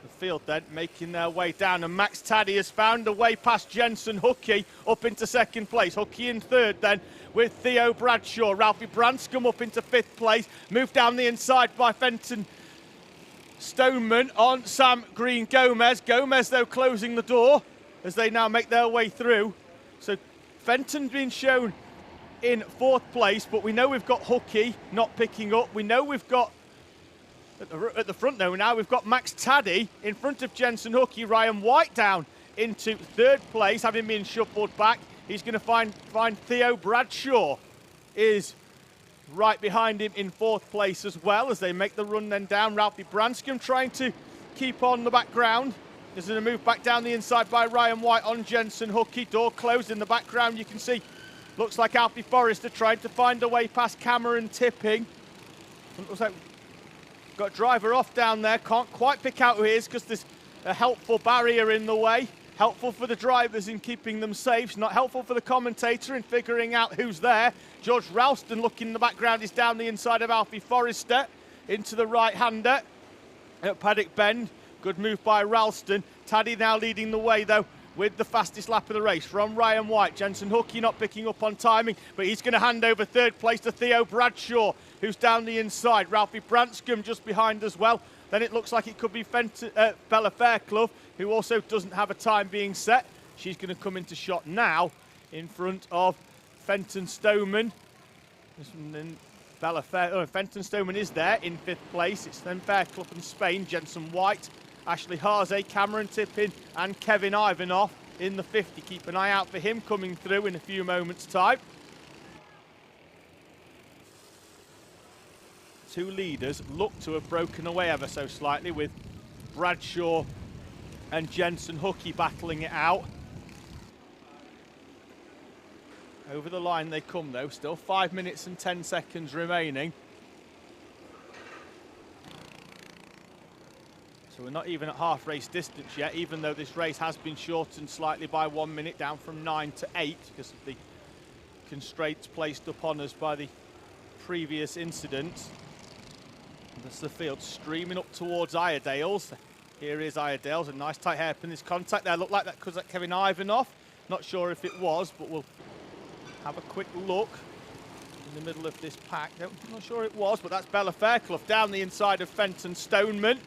[SPEAKER 6] The field then making their way down, and Max Taddy has found a way past Jensen Hookie up into second place. Hookie in third then with Theo Bradshaw. Ralphie Branscombe up into fifth place. Moved down the inside by Fenton Stoneman on Sam Green Gomez. Gomez though closing the door as they now make their way through. So Fenton's been shown in fourth place, but we know we've got Hookie not picking up. We know we've got at the front though, now we've got Max Taddy in front of Jensen Hookie. Ryan White down into third place, having been shuffled back. He's going to find Theo Bradshaw is right behind him in fourth place as well as they make the run then down. Ralphie Branscombe trying to keep on the background. There's a move back down the inside by Ryan White on Jensen Hookie. Door closed in the background. You can see, looks like Alfie Forrester trying to find a way past Cameron Tipping. Looks like got a driver off down there. Can't quite pick out who he is because there's a helpful barrier in the way. Helpful for the drivers in keeping them safe. It's not helpful for the commentator in figuring out who's there. George Ralston looking in the background is down the inside of Alfie Forrester into the right-hander at Paddock Bend. Good move by Ralston. Taddy now leading the way though with the fastest lap of the race from Ryan White. Jensen Hookie not picking up on timing, but he's going to hand over third place to Theo Bradshaw, who's down the inside. Ralphie Branscombe just behind as well. Then it looks like it could be Bella Fairclough, who also doesn't have a time being set. She's going to come into shot now in front of Fenton Stoneman. And then Fenton Stoneman is there in fifth place. It's then Fairclough and Spain, Jensen White, Ashley Haase, Cameron Tipping and Kevin Ivanoff in the 50. Keep an eye out for him coming through in a few moments' time. Two leaders look to have broken away ever so slightly, with Bradshaw and Jensen Hookie battling it out. Over the line they come though, still 5 minutes and 10 seconds remaining. So we're not even at half race distance yet, even though this race has been shortened slightly by 1 minute, down from 9 to 8 because of the constraints placed upon us by the previous incident. That's the field streaming up towards Iredale's. Here is Iredale's, a nice tight hairpin. This contact there looked like that because that Kevin Ivanoff. Not sure if it was, but we'll have a quick look.
[SPEAKER 1] in the middle of this pack. I'm not sure it was, but that's Bella Fairclough down the inside of Fenton Stoneman,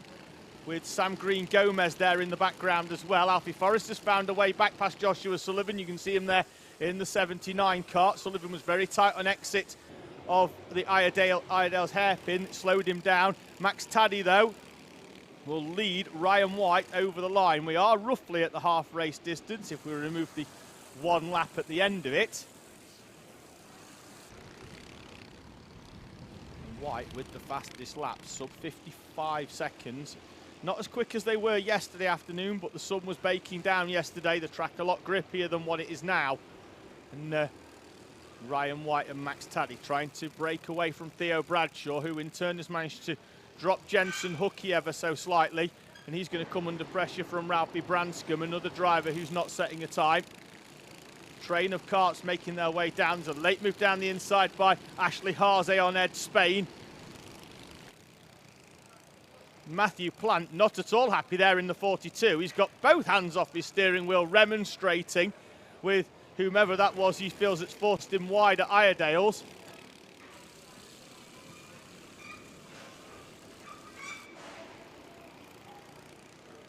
[SPEAKER 1] with Sam Green Gomez there in the background as well. Alfie Forrester's found a way back past Joshua Sullivan. You can see him there in the 79 kart. Sullivan was very tight on exit of the Iredale's hairpin, slowed him down. Max Taddy, though, will lead Ryan White over the line. We are roughly at the half race distance if we remove the one lap at the end of it. And White with the fastest lap, sub 55 seconds. Not as quick as they were yesterday afternoon, but the sun was baking down yesterday. The track a lot grippier than what it is now. And Ryan White and Max Taddy trying to break away from Theo Bradshaw, who in turn has managed to drop Jensen Hookie ever so slightly. And he's going to come under pressure from Ralphie Branscombe, another driver who's not setting a time. Train of karts making their way down. There's a late move down the inside by Ashley Haase on Ed Spain. Matthew Plant not at all happy there in the 42. He's got both hands off his steering wheel, remonstrating with whomever that was he feels it's forced him wide at Iredale's.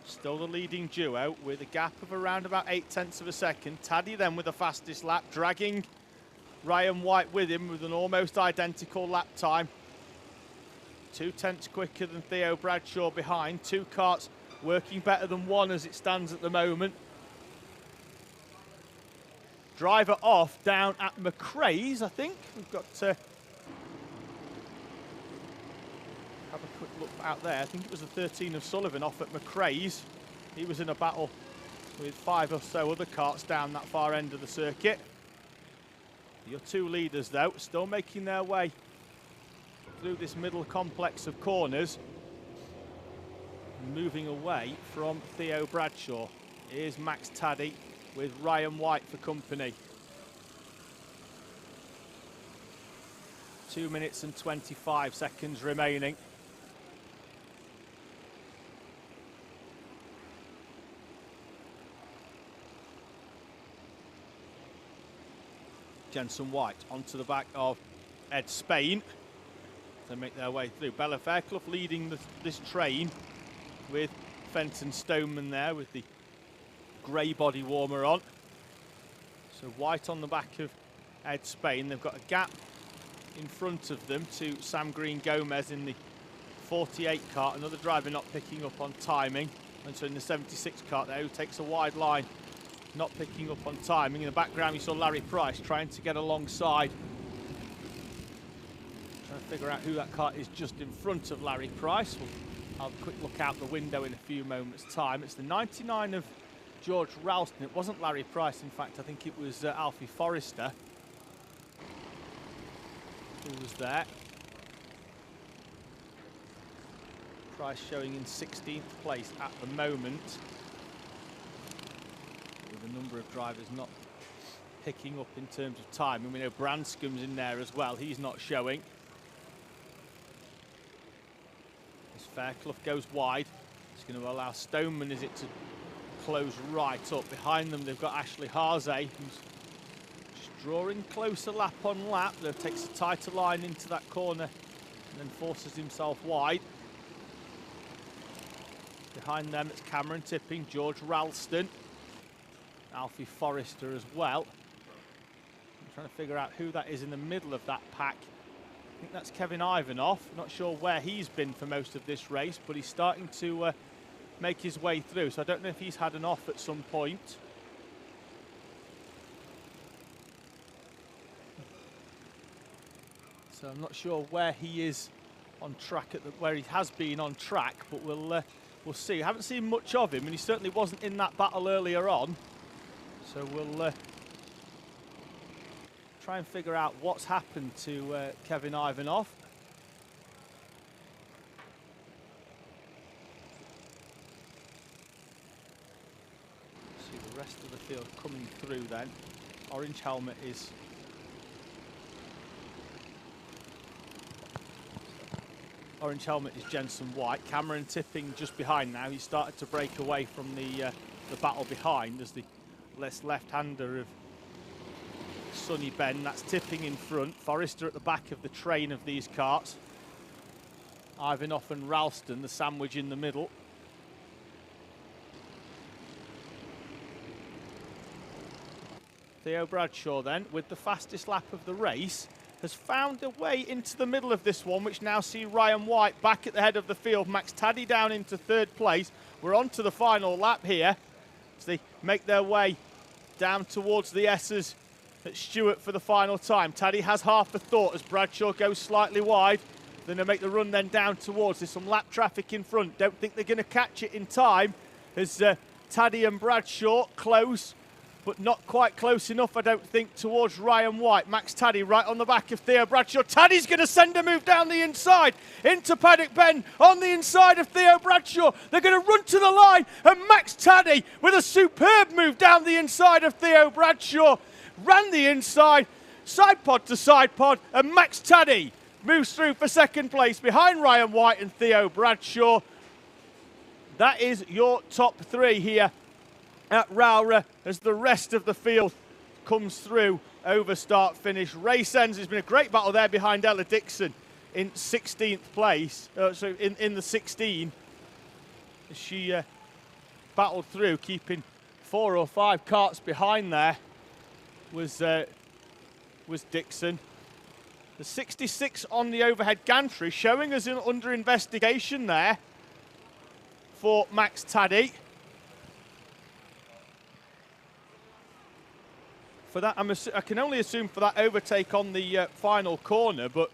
[SPEAKER 1] Still the leading duo with a gap of around about 0.8 of a second. Taddy then with the fastest lap, dragging Ryan White with him with an almost identical lap time. 0.2 quicker than Theo Bradshaw behind. Two karts working better than one as it stands at the moment. Driver off down at McRae's, I think. We've got to have a quick look out there. I think it was the 13 of Sullivan off at McRae's. He was in a battle with 5 or so other karts down that far end of the circuit. Your two leaders, though, still making their way through this middle complex of corners, moving away from Theo Bradshaw. Here's Max Taddy with Ryan White for company. 2 minutes and 25 seconds remaining. Jensen White onto the back of Ed Spain. They make their way through. Bella Fairclough leading this train with Fenton Stoneman there with the grey body warmer on. So White on the back of Ed Spain. They've got a gap in front of them to Sam Green Gomez in the 48 kart. Another driver not picking up on timing. And so in the 76 kart there, who takes a wide line, not picking up on timing. In the background you saw Larry Price trying to get alongside. Trying to figure out who that kart is just in front of Larry Price. We'll have a quick look out the window in a few moments' time. It's the 99 of George Ralston. It wasn't Larry Price, in fact. I think it was Alfie Forrester who was there. Price showing in 16th place at the moment, with a number of drivers not picking up in terms of time. And we know Branscombe's in there as well. He's not showing. As Fairclough goes wide, it's going to allow Stoneman, is it, to close right up. Behind them they've got Ashley Haase, who's just drawing closer lap on lap. Though takes a tighter line into that corner and then forces himself wide. Behind them it's Cameron Tipping, George Ralston, Alfie Forrester as well. I'm trying to figure out who that is in the middle of that pack. I think that's Kevin Ivanoff. Not sure where he's been for most of this race, but he's starting to make his way through. So I don't know if he's had an off at some point. So I'm not sure where he is on track, where he has been on track, but we'll see. I haven't seen much of him, and he certainly wasn't in that battle earlier on. So we'll try and figure out what's happened to Kevin Ivanoff. See the rest of the field coming through then. Orange helmet is Jensen White. Cameron Tipping just behind now. He started to break away from the battle behind as the left-hander of
[SPEAKER 6] sunny bend. That's tipping in front. Forrester at the back of the train of these karts. Ivanov and Ralston, the sandwich in the middle. Theo Bradshaw then, with the fastest lap of the race, has found a way into the middle of this one, which now see Ryan White back at the head of the field. Max Taddy down into third place. We're on to the final lap here as they make their way down towards the S's at Stewart for the final time. Taddy has half a thought as Bradshaw goes slightly wide. Then they make the run then down towards. There's some lap traffic in front. Don't think they're going to catch it in time as Taddy and Bradshaw close, but not quite close enough, I don't think, towards Ryan White. Max Taddy right on the back of Theo Bradshaw. Taddy's going to send a move down the inside into Paddock Bend on the inside of Theo Bradshaw. They're going to run to the line, and Max Taddy with a superb move down the inside of Theo Bradshaw. Ran the inside, side pod to side pod, and Max Taddy moves through for second place behind Ryan White and Theo Bradshaw. That is your top three here at Rowrah as the rest of the field comes through over start finish. Race ends. It's been a great battle there behind Ella Dixon in 16th place, so in the 16. She battled through, keeping 4 or 5 karts behind there was Dixon. The 66 on the overhead gantry showing us under investigation there for Max Taddy. For that, I can only assume for that overtake on the final corner, but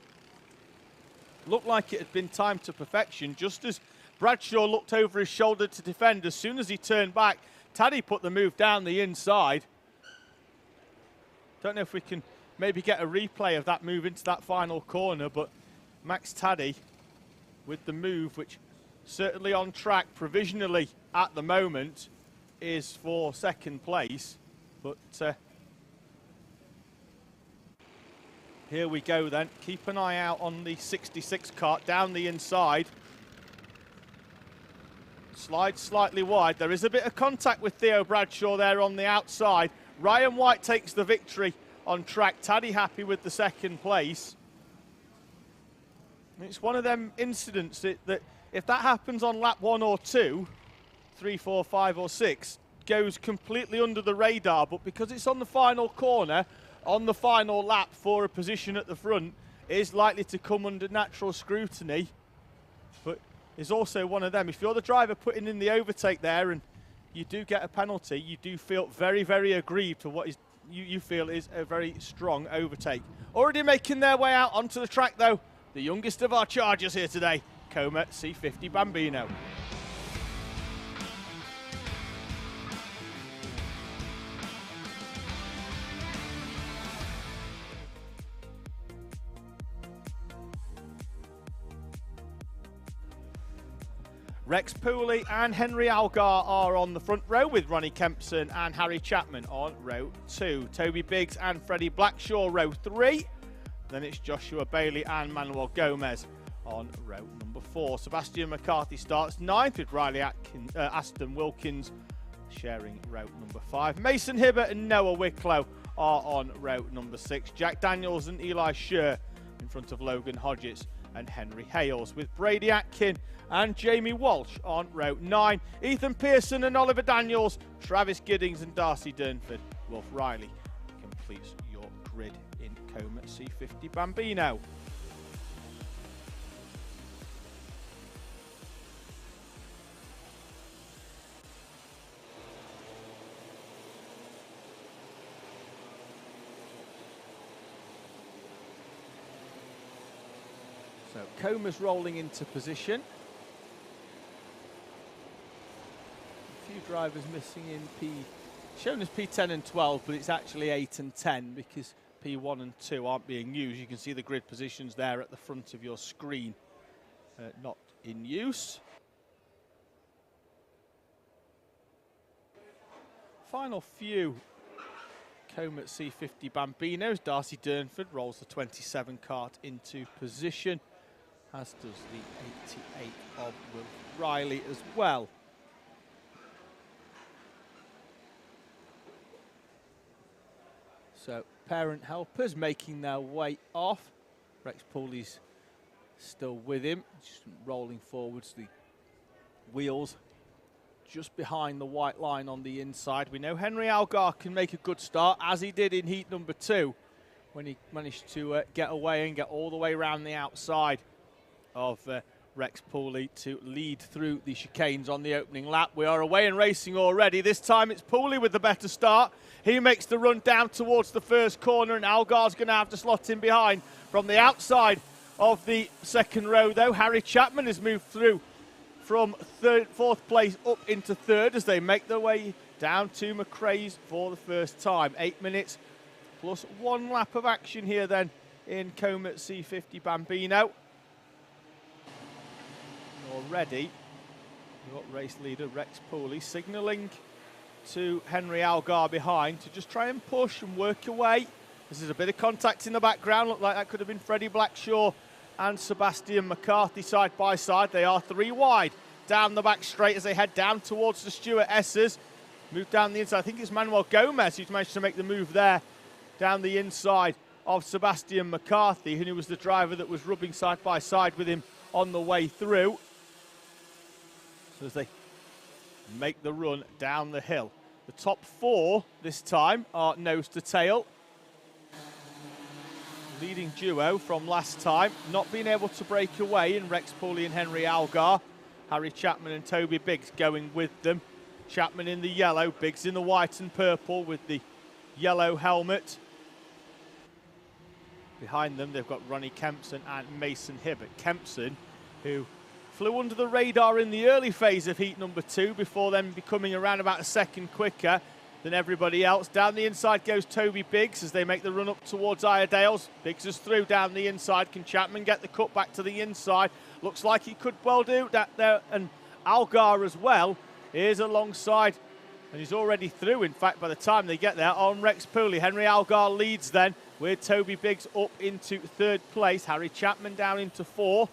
[SPEAKER 6] looked like it had been timed to perfection. Just as Bradshaw looked over his shoulder to defend, as soon as he turned back, Taddy put the move down the inside. Don't know if we can maybe get a replay of that move into that final corner, but Max Taddy with the move, which certainly on track provisionally at the moment is for second place, but here we go then. Keep an eye out on the 66 kart down the inside. Slides slightly wide. There is a bit of contact with Theo Bradshaw there on the outside. Ryan White takes the victory on track. Taddy happy with the second place. It's one of them incidents that if that happens on lap 1 or 2, 3, 4, 5 or 6, goes completely under the radar, but because it's on the final corner, on the final lap for a position at the front, is likely to come under natural scrutiny, but is also one of them. If you're the driver putting in the overtake there and you do get a penalty, you do feel very, very aggrieved for what is you feel is a very strong overtake. Already making their way out onto the track though, the youngest of our chargers here today, Comet C50 Bambino. Rex Pooley and Henry Algar are on the front row, with Ronnie Kempson and Harry Chapman on row 2. Toby Biggs and Freddie Blackshaw row 3. Then it's Joshua Bailey and Manuel Gomez on row number 4. Sebastian McCarthy starts 9th with Riley Aston Wilkins sharing row number 5. Mason Hibbert and Noah Wicklow are on row number 6. Jack Daniels and Eli Scher in front of Logan Hodgetts and Henry Hales, with Brady Atkin and Jamie Walsh on row 9. Ethan Pearson and Oliver Daniels, Travis Giddings and Darcy Durnford. Wolf Riley completes your grid in Comet C50 Bambino. So Coma's rolling into position. A few drivers missing in shown as P10 and 12, but it's actually 8 and 10 because P1 and 2 aren't being used. You can see the grid positions there at the front of your screen, not in use. Final few Comet C50 Bambinos. Darcy Durnford rolls the 27 kart into position, as does the 88 of Will Riley as well. So parent helpers making their way off. Rex Pooley's still with him, just rolling forwards, the wheels just behind the white line on the inside. We know Henry Algar can make a good start, as he did in heat number 2, when he managed to get away and get all the way around the outside of Rex Pooley to lead through the chicanes on the opening lap. We are away and racing already. This time it's Pooley with the better start. He makes the run down towards the first corner, and Algar's going to have to slot in behind from the outside of the second row, though. Harry Chapman has moved through from fourth place up into third as they make their way down to McRae's for the first time. 8 minutes plus 1 lap of action here then in Comet C50 Bambino. Already, we've got race leader Rex Pooley signalling to Henry Algar behind to just try and push and work away. This is a bit of contact in the background. Looked like that could have been Freddie Blackshaw and Sebastian McCarthy side by side. They are 3 wide down the back straight as they head down towards the Stuart S's. Move down the inside. I think it's Manuel Gomez who's managed to make the move there down the inside of Sebastian McCarthy, who was the driver that was rubbing side by side with him on the way through. So as they make the run down the hill. The top 4 this time are nose to tail. Leading duo from last time, not being able to break away in Rex Pooley and Henry Algar. Harry Chapman and Toby Biggs going with them. Chapman in the yellow, Biggs in the white and purple with the yellow helmet. Behind them, they've got Ronnie Kempson and Mason Hibbert. Kempson, who flew under the radar in the early phase of heat number 2 before then becoming around about a second quicker than everybody else. Down the inside goes Toby Biggs as they make the run up towards Iredale's. Biggs is through down the inside. Can Chapman get the cut back to the inside? Looks like he could well do that there. And Algar as well is alongside, and he's already through, in fact, by the time they get there, on Rex Pooley. Henry Algar leads then with Toby Biggs up into 3rd place. Harry Chapman down into 4th.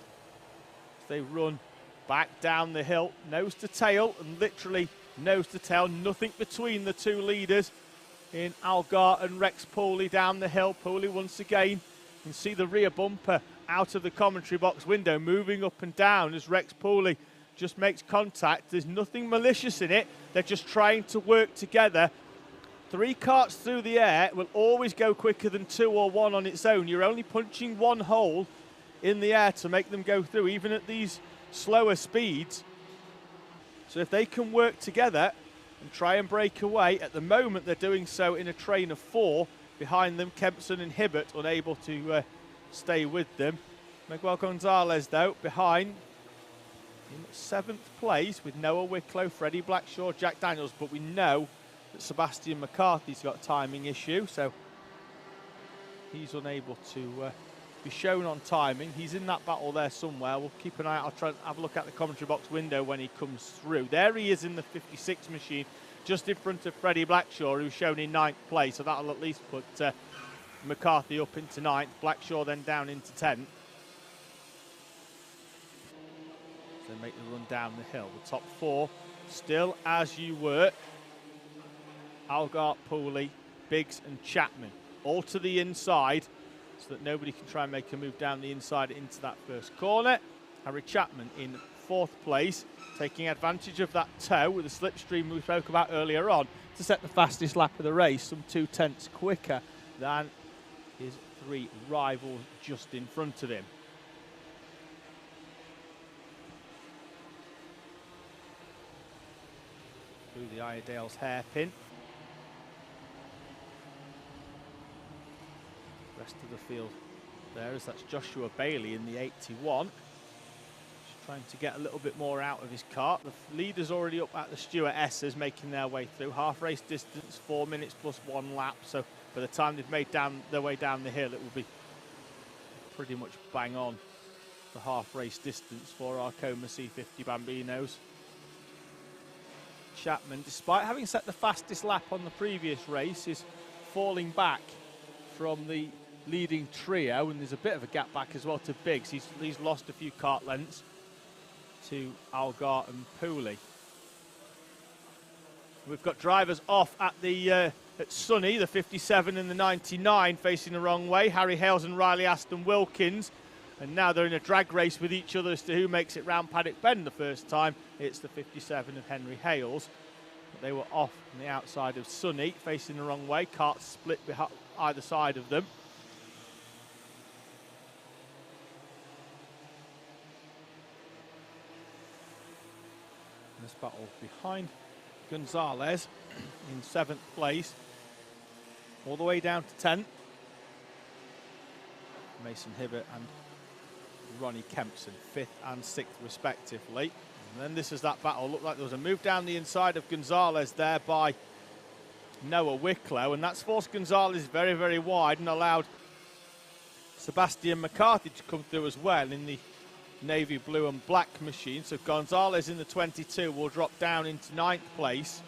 [SPEAKER 6] They run back down the hill, nose to tail, and literally nose to tail, nothing between the 2 leaders in Algar and Rex Pooley down the hill. Pooley once again, you can see the rear bumper out of the commentary box window moving up and down as Rex Pooley just makes contact. There's nothing malicious in it, they're just trying to work together. 3 karts through the air will always go quicker than 2 or 1 on its own. You're only punching 1 hole in the air to make them go through, even at these slower speeds. So if they can work together and try and break away, at the moment they're doing so in a train of 4. Behind them, Kempson and Hibbert unable to stay with them. Miguel Gonzalez, though, behind in 7th place with Noah Wicklow, Freddie Blackshaw, Jack Daniels, but we know that Sebastian McCarthy's got a timing issue, so he's unable to be shown on timing. He's in that battle there somewhere. We'll keep an eye out. I'll try and have a look at the commentary box window when he comes through. There he is in the 56 machine, just in front of Freddie Blackshaw, who's shown in 9th place. So that'll at least put McCarthy up into 9th. Blackshaw then down into 10th. So make the run down the hill. The top 4 still as you were. Algar, Pooley, Biggs and Chapman. All to the inside, so that nobody can try and make a move down the inside into that first corner. Harry Chapman in 4th place, taking advantage of that tow with the slipstream we spoke about earlier on to set the fastest lap of the race, some 0.2 quicker than his 3 rivals just in front of him. Through the Iredale's hairpin. Rest of the field there, as that's Joshua Bailey in the 81. Just trying to get a little bit more out of his kart. The leader's already up at the Stuart S's, making their way through. Half race distance, 4 minutes plus 1 lap. So by the time they've made their way down the hill, it will be pretty much bang on the half race distance for our Coma C50 Bambinos. Chapman, despite having set the fastest lap on the previous race, is falling back from the leading trio, and there's a bit of a gap back as well to Biggs. He's lost a few kart lengths to Algar and Pooley. We've got drivers off at the
[SPEAKER 1] at Sunny, the 57 and the 99 facing the wrong way. Harry Hales and Riley Aston Wilkins. And now they're in a drag race with each other as to who makes it round Paddock Bend the first time. It's the 57 of Henry Hales. But they were off on the outside of Sunny, facing the wrong way. Karts split either side of them. This battle behind Gonzalez in 7th place, all the way down to 10th. Mason Hibbert and Ronnie Kempson, 5th and 6th respectively. And then this is that battle. Looked like there was a move down the inside of Gonzalez there by Noah Wicklow, and that's forced Gonzalez very, very wide and allowed Sebastian McCarthy to come through as well in the navy blue and black machine. So Gonzalez in the 22 will drop down into 9th place,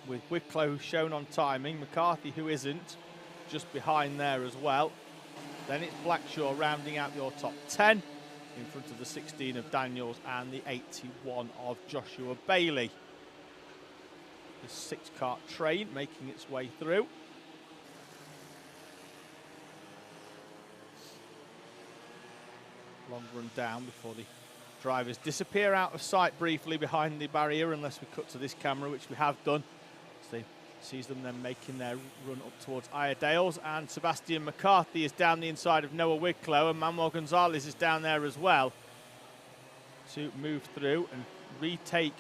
[SPEAKER 1] with Wicklow shown on timing, McCarthy, who isn't, just behind there as well. Then it's Blackshaw rounding out your top 10 in front of the 16 of Daniels and the 81 of Joshua Bailey. The 6-cart train making its way through. Long run down before the drivers disappear out of sight briefly behind the barrier, unless we cut to this camera, which we have done. So sees them then making their run up towards Iredales, and Sebastian McCarthy is down the inside of Noah Wicklow, and Manuel Gonzalez is down there as well to move through and retake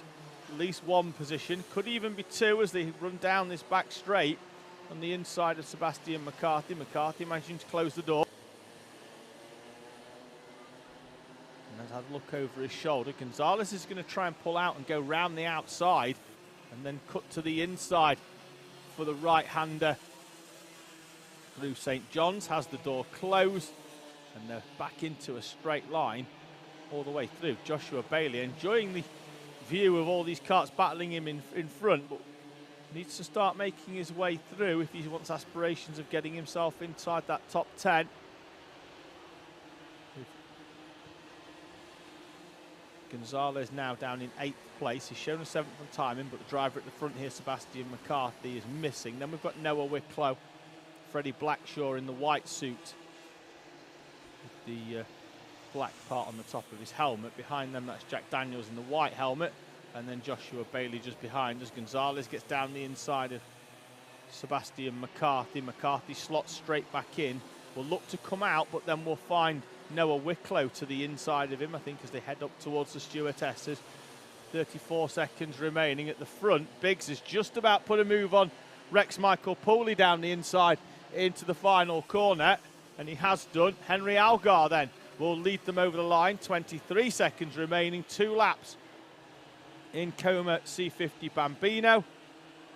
[SPEAKER 1] at least one position, could even be two as they run down this back straight on the inside of Sebastian McCarthy. McCarthy managing to close the door and has had a look over his shoulder. Gonzalez is going to try and pull out and go round the outside and then cut to the inside for the right-hander through St. John's. Has the door closed and they're back into a straight line all the way through. Joshua Bailey enjoying the view of all these karts battling him in front, but needs to start making his way through if he wants aspirations of getting himself inside that top 10. Gonzalez now down in 8th place. He's shown a 7th on timing, but the driver at the front here, Sebastian McCarthy, is missing. Then we've got Noah Wicklow, Freddie Blackshaw in the white suit with the black part on the top of his helmet. Behind them, that's Jack Daniels in the white helmet, and then Joshua Bailey just behind us. Gonzalez gets down the inside of Sebastian McCarthy. McCarthy slots straight back in. Will look to come out, but then we'll find Noah Wicklow to the inside of him, I think, as they head up towards the stewardesses. 34 seconds remaining at the front. Biggs has just about put a move on Rex Michael Pooley down the inside into the final corner, and he has done. Henry Algar then will lead them over the line. 23 seconds remaining, 2 laps in Coma C50 Bambino.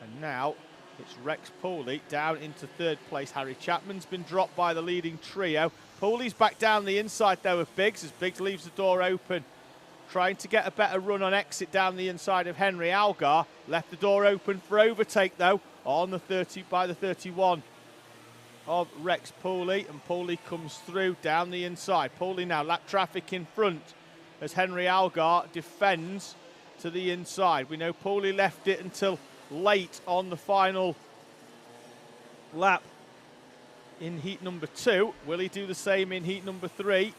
[SPEAKER 1] And now it's Rex Pooley down into 3rd place. Harry Chapman's been dropped by the leading trio. Pooley's back down the inside there with Biggs as Biggs leaves the door open, trying to get a better run on exit down the inside of Henry Algar. Left the door open for overtake though on the 30 by the 31 of Rex Pooley, and Pooley comes through down the inside. Pooley now lap traffic in front as Henry Algar defends to the inside. We know Pooley left it until late on the final lap in heat number 2. Will he do the same in heat number 3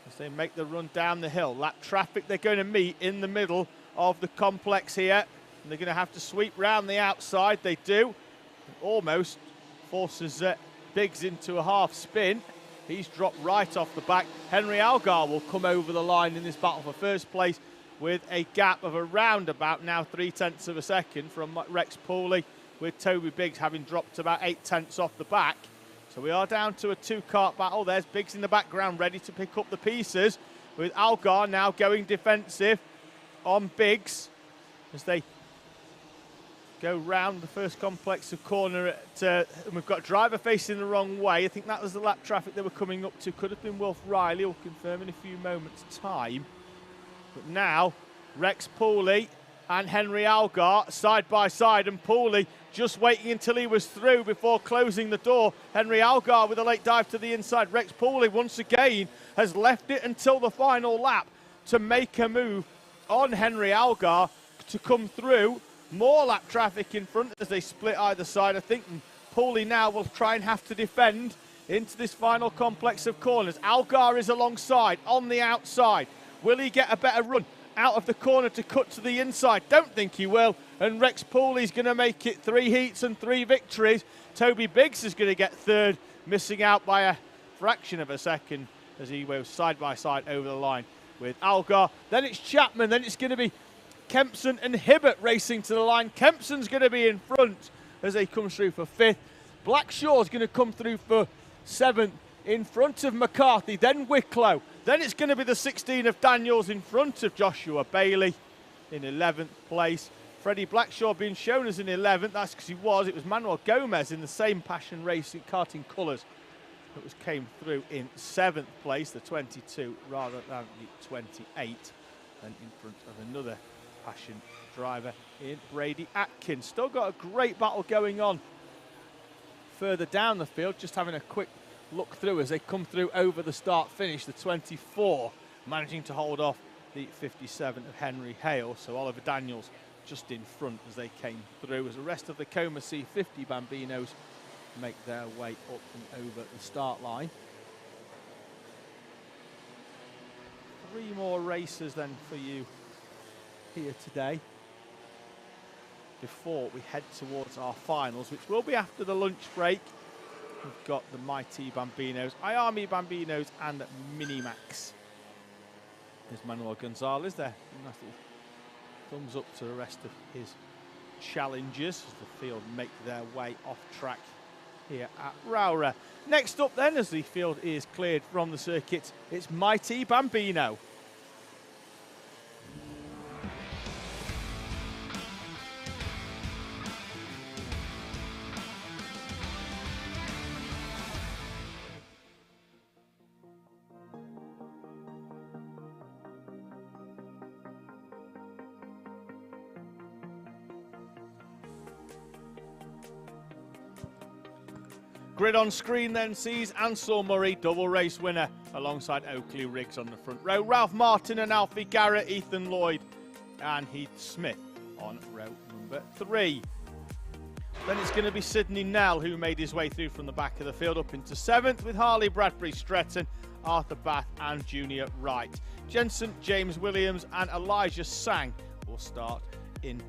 [SPEAKER 1] as they make the run down the hill? Lap traffic they're going to meet in the middle of the complex here, and they're going to have to sweep round the outside. They do. Almost forces Biggs into a half spin. He's dropped right off the back. Henry Algar will come over the line in this battle for first place with a gap of around about now 3/10 of a second from Rex Pooley, with Toby Biggs having dropped about 8/10 off the back. So we are down to a 2-kart battle. There's Biggs in the background ready to pick up the pieces, with Algar now going defensive on Biggs as they go round the first complex of corner and we've got a driver facing the wrong way. I think that was the lap traffic they were coming up to. Could have been Wolf Riley. We'll confirm in a few moments' time. But now Rex Pooley and Henry Algar side by side, and Pooley just waiting until he was through before closing the door. Henry Algar with a late dive to the inside. Rex Pooley once again has left it until the final lap to make a move on Henry Algar to come through more lap traffic in front as they split either side, I think. And Pooley now will try and have to defend into this final complex of corners. Algar is alongside, on the outside. Will he get a better run out of the corner to cut to the inside? Don't think he will. And Rex Pooley's going to make it 3 heats and 3 victories. Toby Biggs is going to get third, missing out by a fraction of a second as he goes side by side over the line with Algar. Then it's Chapman, then it's going to be Kempson and Hibbert racing to the line. Kempson's going to be in front as they come through for 5th. Blackshaw's going to come through for 7th in front of McCarthy, then Wicklow. Then it's going to be the 16 of Daniels in front of Joshua Bailey in 11th place. Freddie Blackshaw being shown as in 11th. That's because it was Manuel Gomez in the same Passion Racing karting colours that came through in 7th place, the 22 rather than the 28. And in front of another Passion driver in Brady Atkins. Still got a great battle going on further down the field. Just having a quick look through as they come through over the start finish. The 24 managing to hold off the 57 of Henry Hale. So Oliver Daniels just in front as they came through, as the rest of the Coma C50 Bambinos make their way up and over the start line. 3 more races then for you here today before we head towards our finals, which will be after the lunch break. We've got the Mighty Bambinos, I-AME Bambinos and Minimax. There's Manuel Gonzalez there. Nice little thumbs up to the rest of his challengers as the field make their way off track here at Rowrah. Next up then, as the field is cleared from the circuit, it's Mighty Bambino. Grid on screen then sees Ansel Murray, double race winner, alongside Oakley Riggs on the front row. Ralph Martin and Alfie Garrett, Ethan Lloyd and Heath Smith on row number 3. Then it's going to be Sydney Nell, who made his way through from the back of the field up into 7th, with Harley Bradbury, Stretton, Arthur Bath and Junior Wright. Jensen, James Williams and Elijah Sang will start in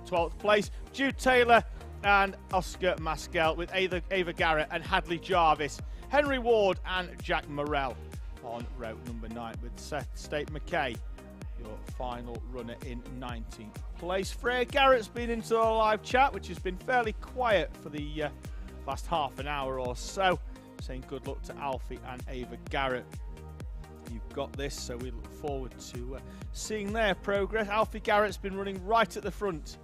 [SPEAKER 1] 12th place. Jude Taylor and Oscar Maskell, with Ava Garrett and Hadley Jarvis. Henry Ward and Jack Morrell on row number 9, with Seth State McKay, your final runner, in 19th place. Freya Garrett's been into the live chat, which has been fairly quiet for the last half an hour or so, saying good luck to Alfie and Ava Garrett. You've got this, so we look forward to seeing their progress. Alfie Garrett's been running right at the front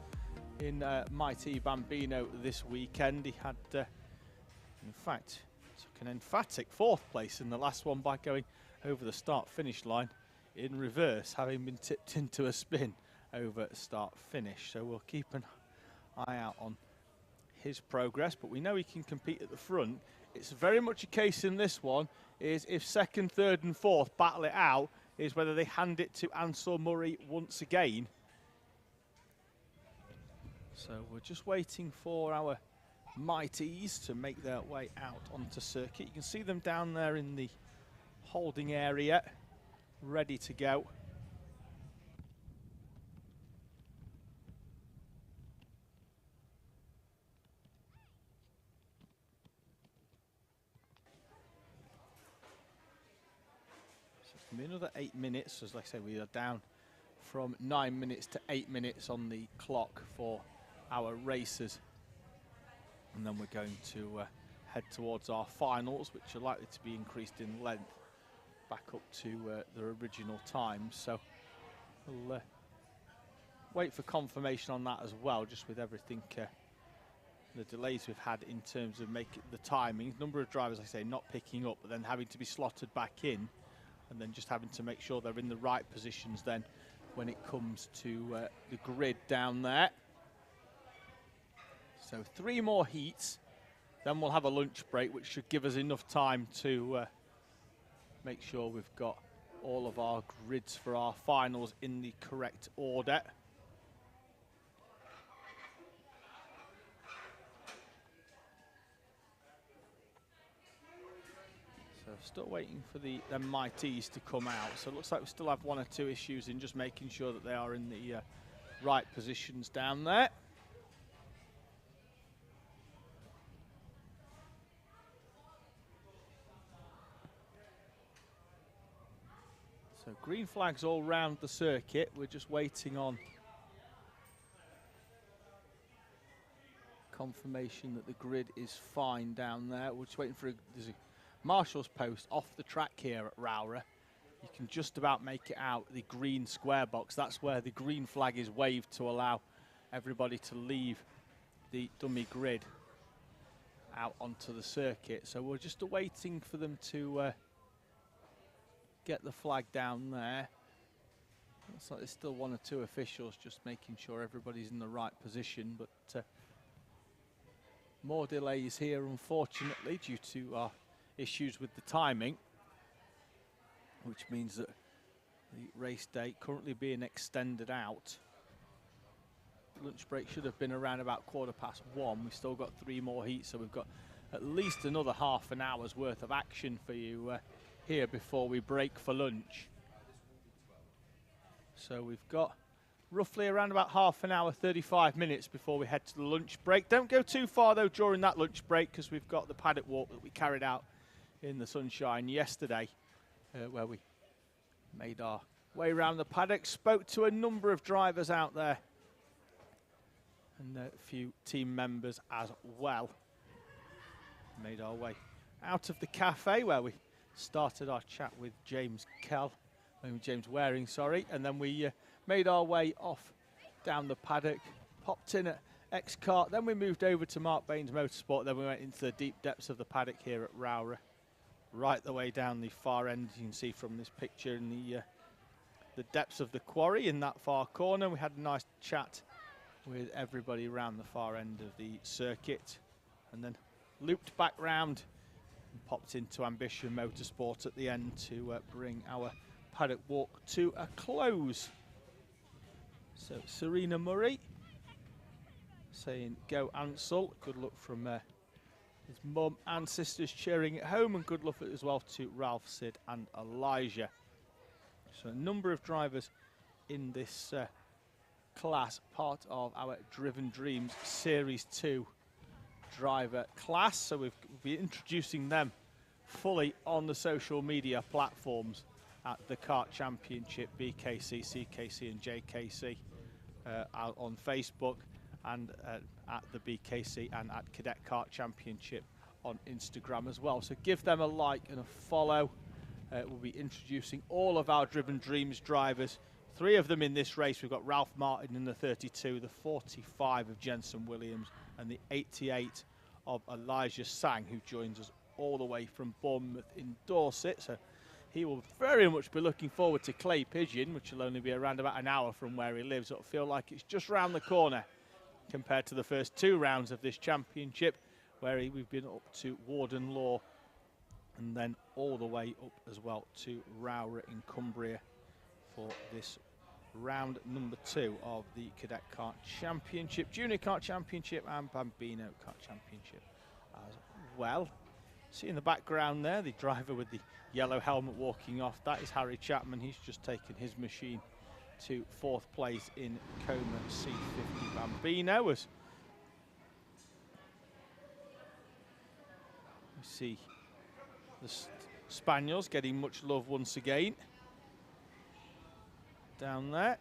[SPEAKER 1] in Mighty Bambino this weekend. He had, in fact, took an emphatic 4th place in the last one by going over the start-finish line in reverse, having been tipped into a spin over start-finish. So we'll keep an eye out on his progress, but we know he can compete at the front. It's very much a case in this one, is if 2nd, 3rd and 4th battle it out, is whether they hand it to Ansel Murray once again. So we're just waiting for our Mighties to make their way out onto circuit. You can see them down there in the holding area, ready to go. So it's going to be another 8 minutes, as like I say, we are down from 9 minutes to 8 minutes on the clock for our racers, and then we're going to head towards our finals, which are likely to be increased in length back up to their original times. So we'll wait for confirmation on that as well, just with everything, the delays we've had in terms of making the timings. Number of drivers, like I say, not picking up, but then having to be slotted back in, and then just having to make sure they're in the right positions then when it comes to the grid down there. So 3 more heats, then we'll have a lunch break, which should give us enough time to make sure we've got all of our grids for our finals in the correct order.
[SPEAKER 6] So still waiting for the Mighties to come out. So it looks like we still have one or two issues in just making sure that they are in the right positions down there. So green flags all round the circuit. We're just waiting on confirmation that the grid is fine down there. We're just waiting for there's a marshal's post off the track here at Rowrah. You can just about make it out the green square box. That's where the green flag is waved to allow everybody to leave the dummy grid out onto the circuit. So we're just waiting for them to get the flag down there. Looks like there's still one or two officials just making sure everybody's in the right position, but more delays here, unfortunately, due to our issues with the timing, which means that the race date currently being extended out. Lunch break should have been around about 1:15. We've still got 3 more heats, so we've got at least another half an hour's worth of action for you here before we break for lunch. So we've got roughly around about half an hour, 35 minutes before we head to the lunch break. Don't go too far though during that lunch break, because we've got the paddock walk that we carried out in the sunshine yesterday, where we made our way around the paddock, spoke to a number of drivers out there and a few team members as well. Made our way out of the cafe where we started our chat with James Waring, sorry, and then we made our way off down the paddock, popped in at Kart, then we moved over to Mark Bain's Motorsport, then we went into the deep depths of the paddock here at Rowrah, right the way down the far end. You can see from this picture in the depths of the quarry in that far corner. We had a nice chat with everybody around the far end of the circuit, and then looped back round and popped into Ambition Motorsport at the end to bring our paddock walk to a close. So Serena Murray saying go Ansel, good luck from his mum and sisters cheering at home, and good luck as well to Ralph, Sid and Elijah. So a number of drivers in this class, part of our Driven Dreams Series 2 driver class. So we'll be introducing them fully on the social media platforms at the Kart Championship, BKC, CKC and JKC out on Facebook, and at the BKC and at Cadet Kart Championship on Instagram as well. So give them a like and a follow. We'll be introducing all of our Driven Dreams drivers. 3 of them in this race. We've got Ralph Martin in the 32, the 45 of Jensen Williams, and the 88 of Elijah Sang, who joins us all the way from Bournemouth in Dorset. So he will very much be looking forward to Clay Pigeon, which will only be around about an hour from where he lives. It'll feel like it's just round the corner compared to the first 2 rounds of this championship, where we've been up to Warden Law and then all the way up as well to Rowrah in Cumbria for this round number 2 of the Cadet Kart Championship, Junior Kart Championship and Bambino Kart Championship as well. See in the background there, the driver with the yellow helmet walking off. That is Harry Chapman. He's just taken his machine to 4th place in Coma C50 Bambino. As we see the Spaniels getting much love once again down there.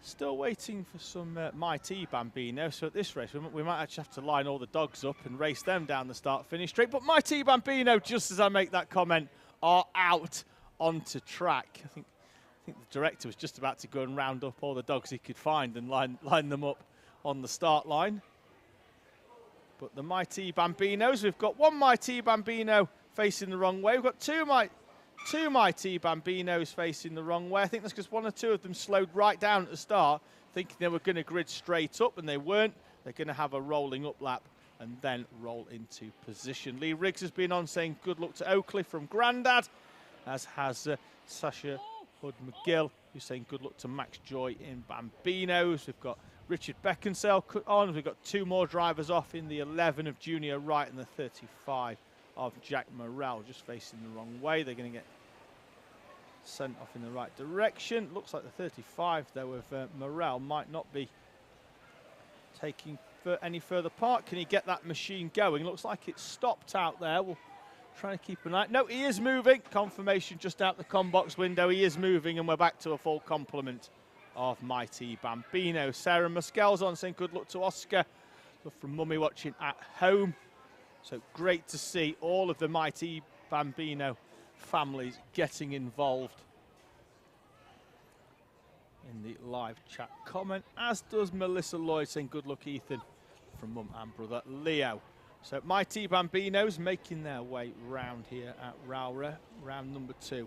[SPEAKER 6] Still waiting for some Mighty Bambino. So at this race, we might actually have to line all the dogs up and race them down the start-finish straight. But Mighty Bambino, just as I make that comment, are out onto track. I think the director was just about to go and round up all the dogs he could find and line them up on the start line. But the Mighty Bambinos, we've got 1 Mighty Bambino facing the wrong way. We've got two Mighty Bambinos facing the wrong way. I think that's because 1 or 2 of them slowed right down at the start, thinking they were going to grid straight up, and they weren't. They're going to have a rolling up lap and then roll into position. Lee Riggs has been on saying good luck to Oakley from Grandad, as has Sasha Hood-McGill, who's saying good luck to Max Joy in Bambinos. We've got Richard Beckinsale on. We've got 2 more drivers off in the 11 of Junior Wright and the 35 of Jack Morrell, just facing the wrong way. They're going to get sent off in the right direction. Looks like the 35, though, of Morrell might not be taking any further part. Can he get that machine going? Looks like it's stopped out there. We'll try to keep an eye. No, he is moving. Confirmation just out the combox window. He is moving, and we're back to a full complement of Mighty Bambino. Sarah Muskell's on saying good luck to Oscar. Love from Mummy watching at home. So great to see all of the Mighty Bambino families getting involved in the live chat comment, as does Melissa Lloyd saying good luck Ethan from mum and brother Leo. So Mighty Bambinos making their way round here at Rowrah, round number 2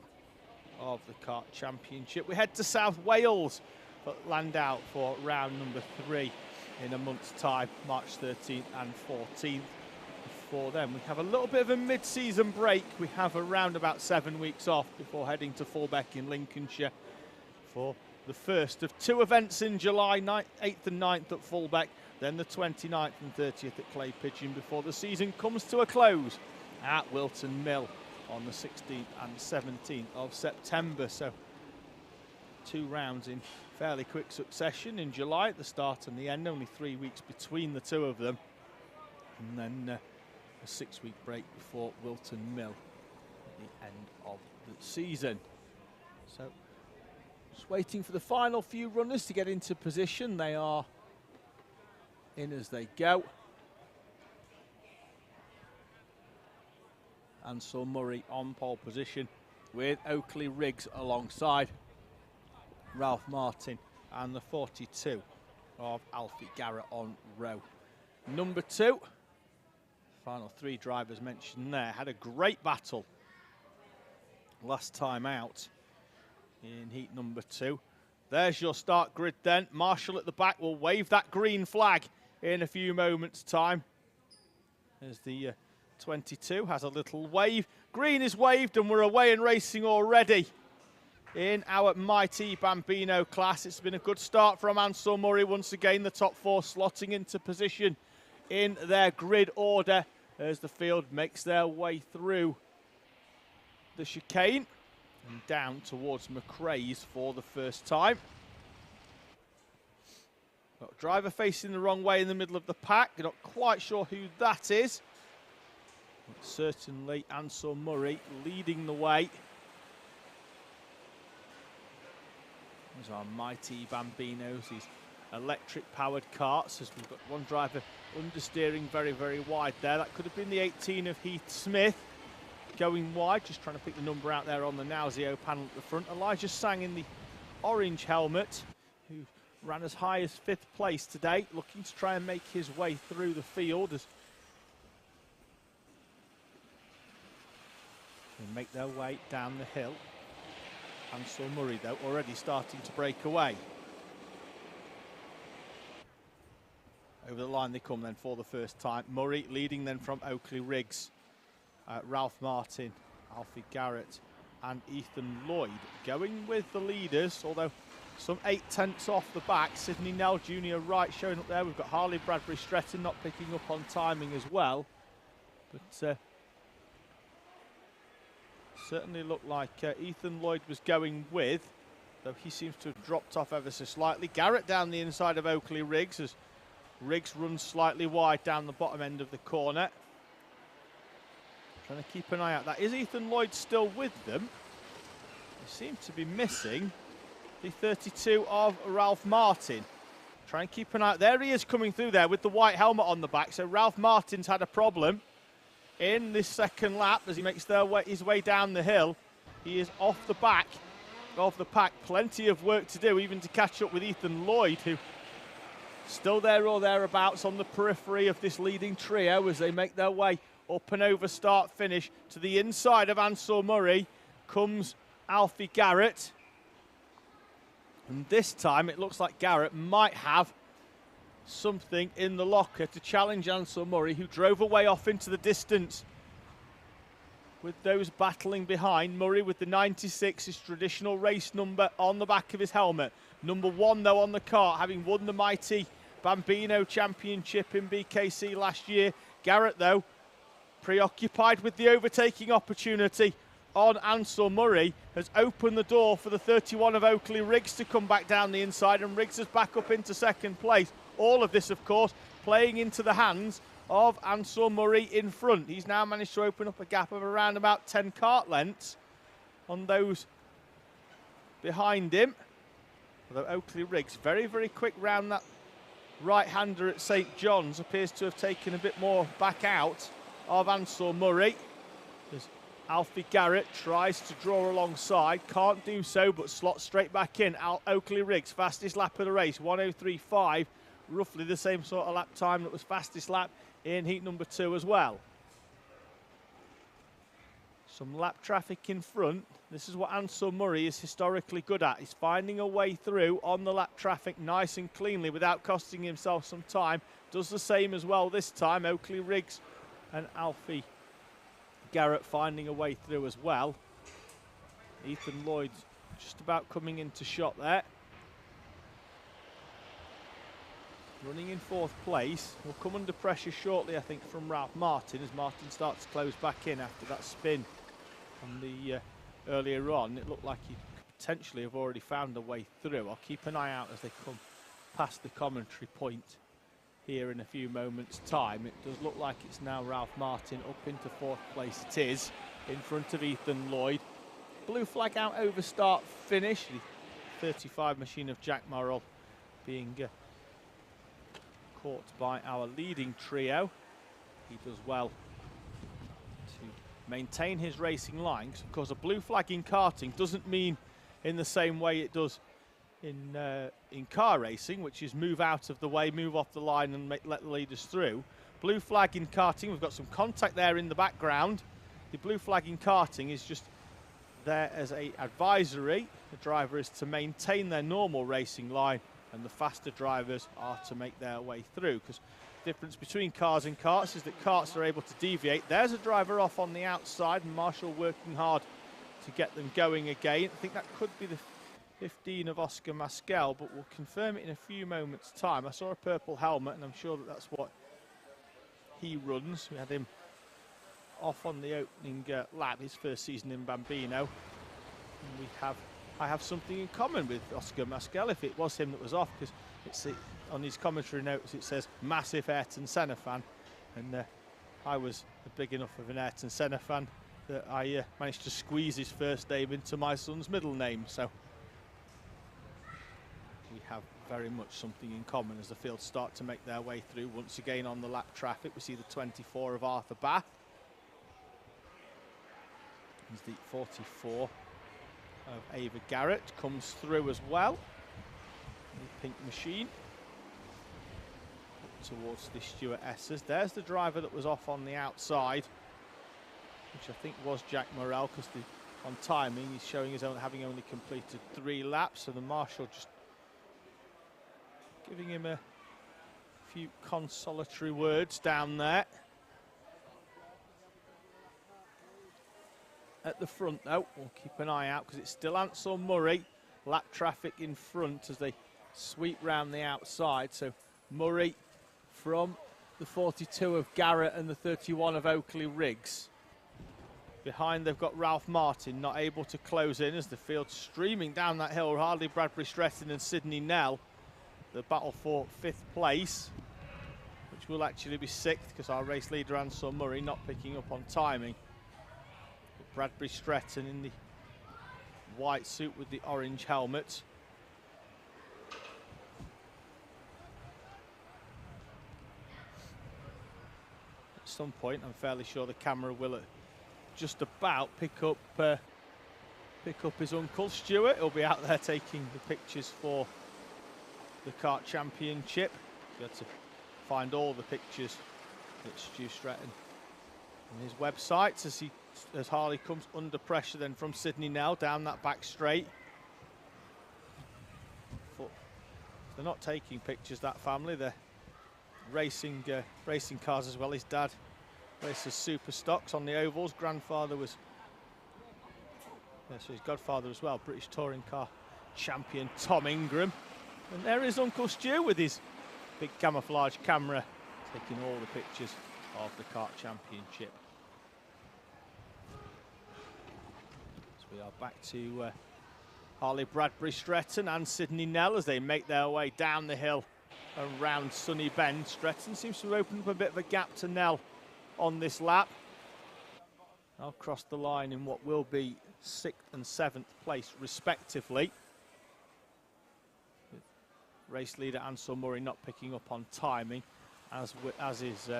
[SPEAKER 6] of the Kart Championship. We head to South Wales for Landau for round number 3 in a month's time, March 13th and 14th. Before then, we have a little bit of a mid-season break. We have around about 7 weeks off before heading to Fulbeck in Lincolnshire for the first of 2 events in July, 8th and 9th at Fulbeck, then the 29th and 30th at Clay Pigeon before the season comes to a close at Wilton Mill on the 16th and 17th of September. So 2 rounds in fairly quick succession in July at the start and the end, only 3 weeks between the 2 of them. And then a 6-week break before Wilton Mill at the end of the season. So just waiting for the final few runners to get into position. They are in as they go. Ansel Murray on pole position with Oakley Riggs alongside Ralph Martin and the 42 of Alfie Garrett on row number 2. Final 3 drivers mentioned there had a great battle last time out in heat number 2. There's your start grid then. Marshall at the back will wave that green flag in a few moments' time as the 22 has a little wave. Green is waved and we're away and racing already in our Mighty Bambino class. It's been a good start from Ansel Murray. Once again, the top 4 slotting into position in their grid order as the field makes their way through the chicane and down towards McRae's for the first time. Got a driver facing the wrong way in the middle of the pack. You're not quite sure who that is. But certainly Ansel Murray leading the way. These are Mighty Bambinos, these electric-powered karts, as we've got one driver understeering very, very wide there. That could have been the 18 of Heath Smith going wide, just trying to pick the number out there on the Nauseo panel at the front. Elijah Sang in the orange helmet, who ran as high as 5th place today, looking to try and make his way through the field as they make their way down the hill. Ansel Murray, though, already starting to break away. Over the line they come then for the first time. Murray leading then from Oakley Riggs. Ralph Martin, Alfie Garrett and Ethan Lloyd going with the leaders, although some 8/10 off the back. Sidney Nell Jr. right showing up there. We've got Harley Bradbury Stretton not picking up on timing as well. But certainly looked like Ethan Lloyd was going with, though he seems to have dropped off ever so slightly. Garrett down the inside of Oakley Riggs as Riggs runs slightly wide down the bottom end of the corner. Trying to keep an eye out. That is Ethan Lloyd still with them. They seem to be missing the 32 of Ralph Martin. Try and keep an eye out. There he is coming through there with the white helmet on the back. So Ralph Martin's had a problem in this second lap as he makes his way down the hill. He is off the back of the pack. Plenty of work to do, even to catch up with Ethan Lloyd, who still there or thereabouts on the periphery of this leading trio as they make their way up and over start finish. To the inside of Ansel Murray comes Alfie Garrett, and this time it looks like Garrett might have something in the locker to challenge Ansel Murray, who drove away off into the distance with those battling behind. Murray with the 96, his traditional race number on the back of his helmet. Number 1 though on the kart, having won the Mighty Bambino Championship in BKC last year. Garrett though
[SPEAKER 1] preoccupied with the overtaking opportunity on Ansel Murray, has opened the door for the 31 of Oakley Riggs to come back down the inside, and Riggs is back up into second place. All of this, of course, playing into the hands of Ansel Murray in front. He's now managed to open up a gap of around about 10 kart lengths on those behind him. Although Oakley Riggs, very, very quick round that right-hander at St John's, appears to have taken a bit more back out of Ansel Murray. As Alfie Garrett tries to draw alongside, can't do so, but slots straight back in. Oakley Riggs, fastest lap of the race, 1:03.5, roughly the same sort of lap time that was fastest lap in heat number 2 as well. Some lap traffic in front. This is what Ansel Murray is historically good at. He's finding a way through on the lap traffic nice and cleanly without costing himself some time. Does the same as well this time. Oakley Riggs and Alfie Garrett finding a way through as well. Ethan Lloyd just about coming into shot there. Running in 4th place. Will come under pressure shortly, I think, from Ralph Martin as Martin starts to close back in after that spin on the earlier on. It looked like he could potentially have already found a way through. I'll keep an eye out as they come past the commentary point here in a few moments' time. It does look like it's now Ralph Martin up into 4th place. It is in front of Ethan Lloyd. Blue flag out over start finish. The 35 machine of Jack Morrill being caught by our leading trio. He does well to maintain his racing line, because of course a blue flag in karting doesn't mean in the same way it does in car racing, which is move out of the way, move off the line and let the leaders through. Blue flag in karting, we've got some contact there in the background. The blue flag in karting is just there as a advisory. The driver is to maintain their normal racing line, and the faster drivers are to make their way through, because the difference between cars and karts is that karts are able to deviate. There's a driver off on the outside, and Marshall working hard to get them going again. I think that could be the 15 of Oscar Masquel, but we'll confirm it in a few moments' time. I saw a purple helmet, and I'm sure that that's what he runs. We had him off on the opening lap, his first season in Bambino. And I have something in common with Oscar Masquel, if it was him that was off, because it's on his commentary notes it says massive Ayrton Senna fan, and I was a big enough of an Ayrton Senna fan that I managed to squeeze his first name into my son's middle name, so we have very much something in common as the fields start to make their way through. Once again on the lap traffic, we see the 24 of Arthur Bath. He's the 44 of Ava Garrett, comes through as well. The pink machine up towards the Stuart Essers. There's the driver that was off on the outside, which I think was Jack Morrell, because on timing he's showing his own having only completed 3 laps, so the marshal just giving him a few consolatory words down there. At the front though, we'll keep an eye out because it's still Ansel Murray. Lap traffic in front as they sweep round the outside. So Murray from the 42 of Garrett and the 31 of Oakley Riggs. Behind they've got Ralph Martin, not able to close in as the field's streaming down that hill. Hardly Bradbury Stretton and Sidney Nell. The battle for 5th place, which will actually be 6th because our race leader Ansel Murray not picking up on timing. But Bradbury Stretton in the white suit with the orange helmet. At some point, I'm fairly sure the camera will just about pick up his uncle Stuart. He'll be out there taking the pictures for the Kart Championship. You have to find all the pictures that Stu Stretton on his website as Harley comes under pressure then from Sidney Nell down that back straight. They're not taking pictures, that family. They're racing cars as well. His dad races super stocks on the ovals. Grandfather was, so his godfather as well, British touring car champion Tom Ingram. And there is Uncle Stu with his big camouflage camera taking all the pictures of the Kart Championship.
[SPEAKER 6] We are back to Harley Bradbury Stretton and Sydney Nell as they make their way down the hill around Sunny Bend. Stretton seems to have opened up a bit of a gap to Nell on this lap. I'll cross the line in what will be 6th and 7th place respectively. With race leader Ansel Murray not picking up on timing, as is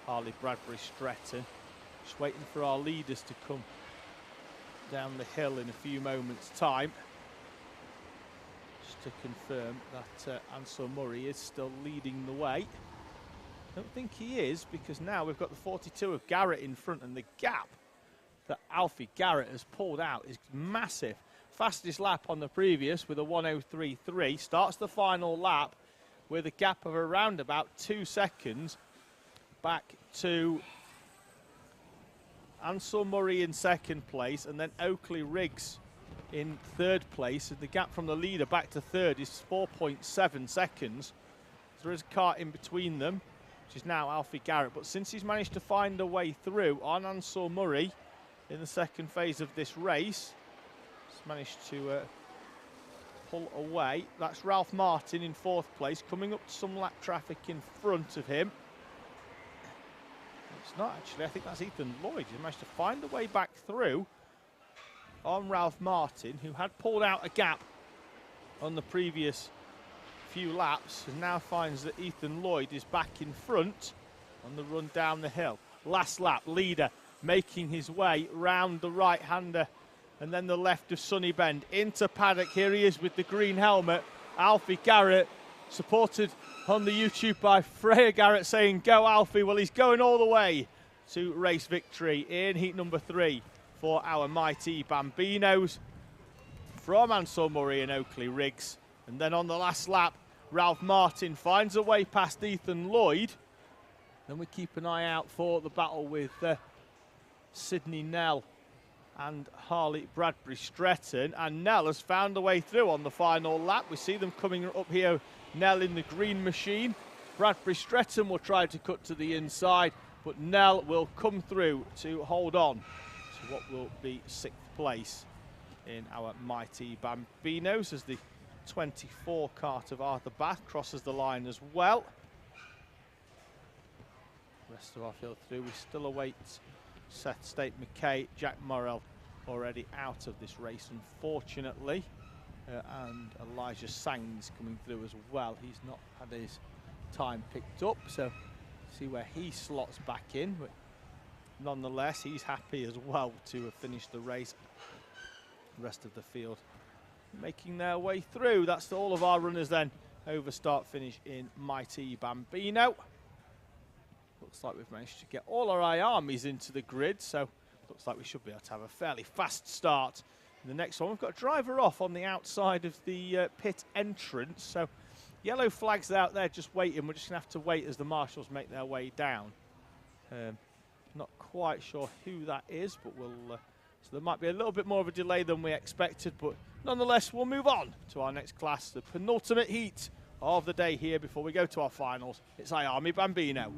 [SPEAKER 6] Harley Bradbury Stretton. Just waiting for our leaders to come down the hill in a few moments' time. Just to confirm that Ansel Murray is still leading the way. I don't think he is, because now we've got the 42 of Garrett in front, and the gap that Alfie Garrett has pulled out is massive. Fastest lap on the previous with a 1:03.3. Starts the final lap with a gap of around about 2 seconds back to Ansel Murray in 2nd place, and then Oakley Riggs in 3rd place. And the gap from the leader back to 3rd is 4.7 seconds. There is a kart in between them, which is now Alfie Garrett. But since he's managed to find a way through on Ansel Murray in the 2nd phase of this race, he's managed to pull away. That's Ralph Martin in 4th place, coming up to some lap traffic in front of him. It's not actually, I think that's Ethan Lloyd. He managed to find a way back through on Ralph Martin, who had pulled out a gap on the previous few laps, and now finds that Ethan Lloyd is back in front on the run down the hill. Last lap, leader making his way round the right-hander and then the left of Sunny Bend into Paddock. Here he is with the green helmet, Alfie Garrett, supported on the YouTube by Freya Garrett saying, "Go Alfie." Well, he's going all the way to race victory in heat number 3 for our mighty Bambinos from Ansel Murray and Oakley Riggs. And then on the last lap, Ralph Martin finds a way past Ethan Lloyd. Then we keep an eye out for the battle with Sydney Nell and Harley Bradbury Stretton. And Nell has found a way through on the final lap. We see them coming up here, Nell in the green machine. Bradbury Stretton will try to cut to the inside, but Nell will come through to hold on to what will be 6th place in our mighty Bambinos, as the 24 kart of Arthur Bath crosses the line as well. Rest of our field through. We still await Seth State McKay, Jack Morrell already out of this race, unfortunately. And Elijah Sangs coming through as well. He's not had his time picked up, so see where he slots back in. But nonetheless, he's happy as well to have finished the race. The rest of the field making their way through. That's all of our runners then over start finish in mighty Bambino. Looks like we've managed to get all our I-AMEs into the grid, so looks like we should be able to have a fairly fast start in the next one. We've got a driver off on the outside of the pit entrance, so yellow flags out there just waiting. We're just going to have to wait as the marshals make their way down. Not quite sure who that is, but we'll... so there might be a little bit more of a delay than we expected, but nonetheless, we'll move on to our next class, the penultimate heat of the day here before we go to our finals. It's I-AME Bambino.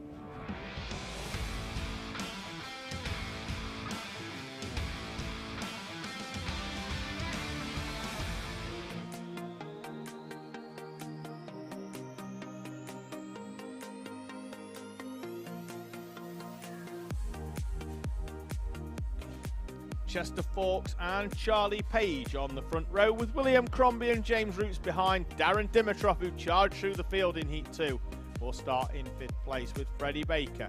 [SPEAKER 6] Chester Fawkes and Charlie Page on the front row, with William Crombie and James Roots behind. Darren Dimitrov, who charged through the field in Heat 2, will start in 5th place with Freddie Baker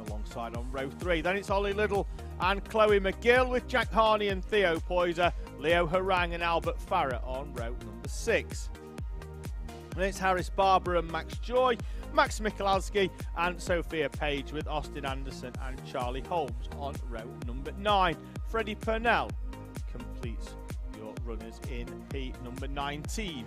[SPEAKER 6] alongside on row 3. Then it's Ollie Little and Chloe McGill, with Jack Harney and Theo Poyser, Leo Harang and Albert Farrer on row number 6. And it's Harris Barber and Max Joy, Max Michalowski and Sophia Page, with Austin Anderson and Charlie Holmes on row number 9. Freddie Purnell completes your runners in heat number 19.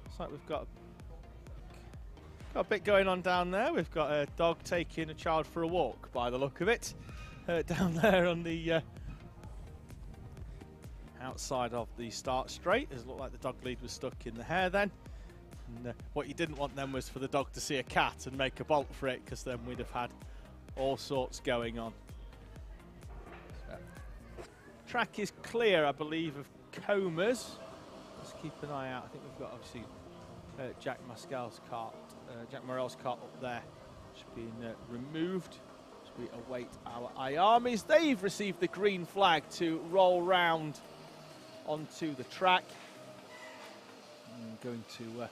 [SPEAKER 6] Looks like we've got a bit going on down there. We've got a dog taking a child for a walk by the look of it. Down there on the outside of the start straight. It looked like the dog lead was stuck in the hair then. And what you didn't want then was for the dog to see a cat and make a bolt for it, because then we'd have had all sorts going on. So, track is clear, I believe, of comas. Let's keep an eye out. I think we've got obviously Jack Morell's cart up there, which has been removed. As we await our I-AMEs. They've received the green flag to roll round onto the track. I'm going to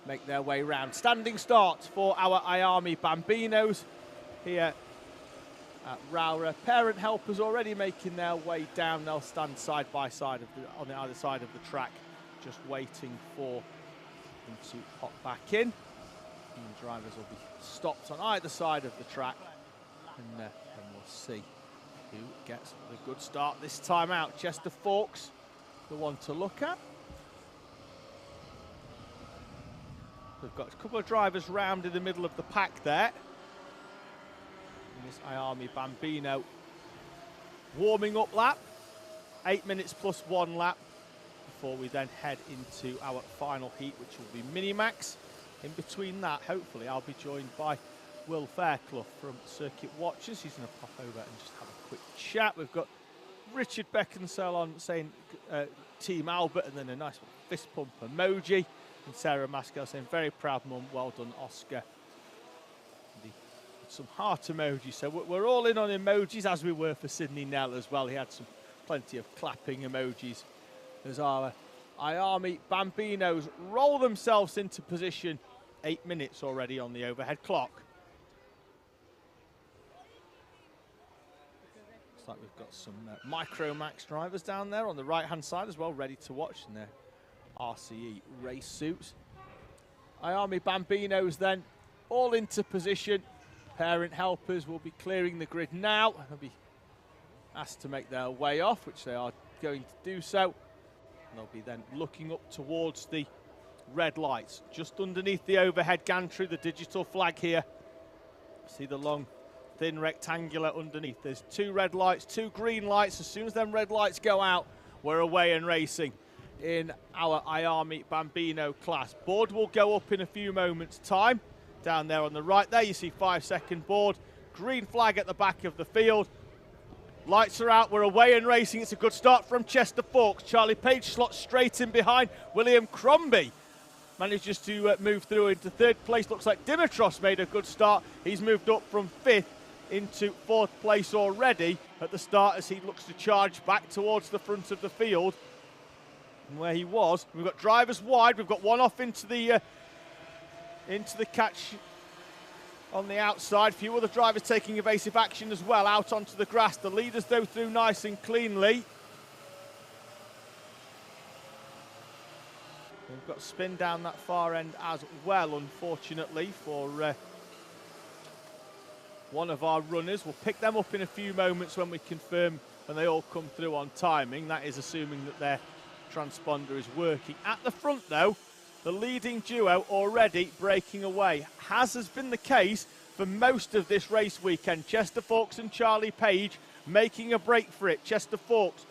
[SPEAKER 6] make their way round. Standing start for our I-AME Bambinos here at Rowrah. Parent helpers already making their way down. They'll stand side by side on the either side of the track, just waiting for them to pop back in. And the drivers will be stopped on either side of the track, and we'll see who gets the good start this time out. Chester Forks, the one to look at. We've got a couple of drivers round in the middle of the pack there. And this I-AME Bambino warming up lap. 8 minutes plus 1 lap before we then head into our final heat, which will be Minimax. In between that, hopefully, I'll be joined by Will Fairclough from Circuit Watchers. He's going to pop over and just have a quick chat. We've got Richard Beckinsale on saying Team Albert, and then a nice fist pump emoji. And Sarah Maskell saying, very proud mum, well done, Oscar. Some heart emojis, so we're all in on emojis, as we were for Sydney Nell as well. He had plenty of clapping emojis. As our I-AME Bambinos roll themselves into position. 8 minutes already on the overhead clock. Looks like we've got some Micromax drivers down there on the right-hand side as well, ready to watch in their RCE race suits. I-AME Bambinos then all into position. Parent helpers will be clearing the grid now. They'll be asked to make their way off, which they are going to do so. And they'll be then looking up towards the red lights. Just underneath the overhead gantry, the digital flag here. See the long, thin rectangular underneath. There's 2 red lights, 2 green lights. As soon as them red lights go out, we're away and racing in our I-AME Bambino class. Board will go up in a few moments' time. Down there on the right there, you see 5-second board. Green flag at the back of the field. Lights are out, we're away and racing. It's a good start from Chester Forks. Charlie Page slots straight in behind. William Crombie manages to move through into 3rd place. Looks like Dimitrov's made a good start. He's moved up from 5th into 4th place already at the start as he looks to charge back towards the front of the field. And where he was, we've got drivers wide. We've got one off into the catch on the outside. A few other drivers taking evasive action as well out onto the grass. The leaders though through nice and cleanly. We've got spin down that far end as well, unfortunately, for one of our runners. We'll pick them up in a few moments when we confirm when they all come through on timing. That is assuming that their transponder is working. At the front though, the leading duo already breaking away, as has been the case for most of this race weekend. Chester Forks and Charlie Page making a break for it. Chester Forks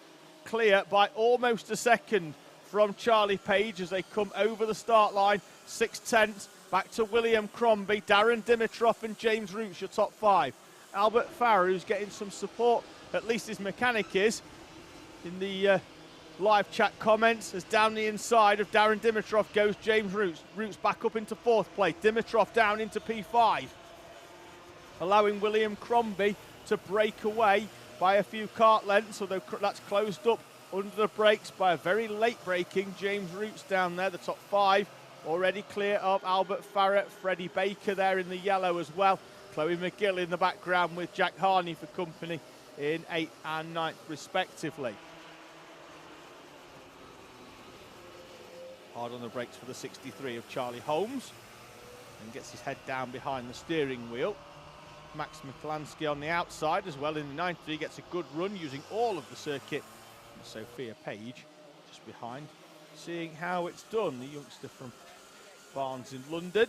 [SPEAKER 6] clear by almost a second from Charlie Page as they come over the start line. 6/10 back to William Crombie, Darren Dimitrov and James Roots, your top 5. Albert Farrer, who's getting some support, at least his mechanic is, in the live chat comments, as down the inside of Darren Dimitrov goes James Roots. Roots back up into 4th place. Dimitrov down into P5, allowing William Crombie to break away by a few kart lengths, although that's closed up under the brakes by a very late braking James Roots down there. The top 5 already clear of Albert Farrer. Freddie Baker there in the yellow as well. Chloe McGill in the background with Jack Harney for company in 8th and 9th respectively. Hard on the brakes for the 63 of Charlie Holmes, and gets his head down behind the steering wheel. Max Miklansky on the outside as well in the 93, gets a good run using all of the circuit. And Sophia Page just behind, seeing how it's done, the youngster from Barnes in London.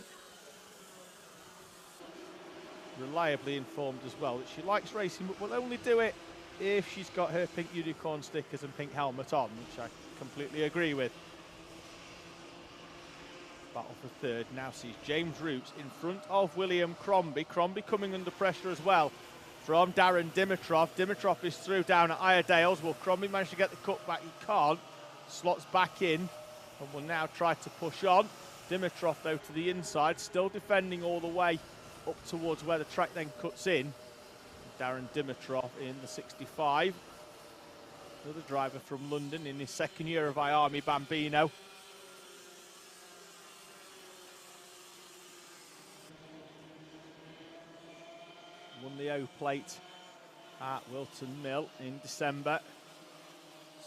[SPEAKER 6] Reliably informed as well that she likes racing, but will only do it if she's got her pink unicorn stickers and pink helmet on, which I completely agree with. Battle for third now sees James Roots in front of William Crombie. Crombie coming under pressure as well from Darren Dimitrov. Dimitrov is through down at Iredale's. Will Crombie manage to get the cutback? He can't. Slots back in and will now try to push on. Dimitrov, though, to the inside, still defending all the way up towards where the track then cuts in. Darren Dimitrov in the 65. Another driver from London in his second year of I-AME, Bambino. Won the O-Plate at Wilton Mill in December.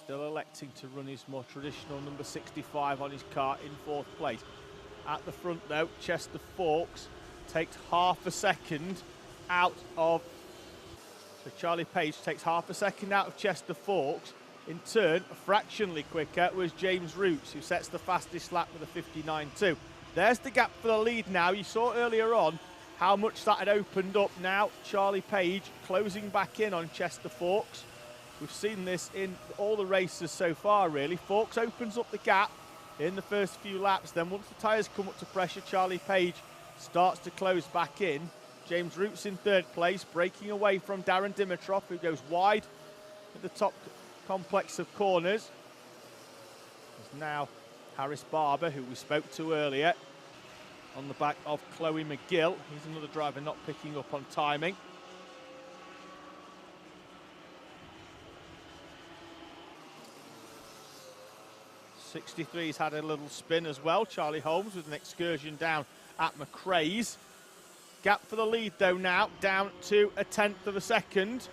[SPEAKER 6] Still electing to run his more traditional number 65 on his car in fourth place. At the front, though, Chester Fawkes takes half a second out of... So Charlie Page takes half a second out of Chester Fawkes. In turn, fractionally quicker was James Roots, who sets the fastest lap with a 59.2. There's the gap for the lead now. You saw earlier on how much that had opened up. Now Charlie Page closing back in on Chester Fawkes. We've seen this in all the races so far, really. Fawkes opens up the gap in the first few laps. Then once the tyres come up to pressure, Charlie Page starts to close back in. James Roots in third place, breaking away from Darren Dimitrov, who goes wide at the top complex of corners. There's now Harris Barber, who we spoke to earlier, on the back of Chloe McGill. He's another driver not picking up on timing. '63's had a little spin as well. Charlie Holmes with an excursion down at McRae's. Gap for the lead, though, now down to 1/10 of a second.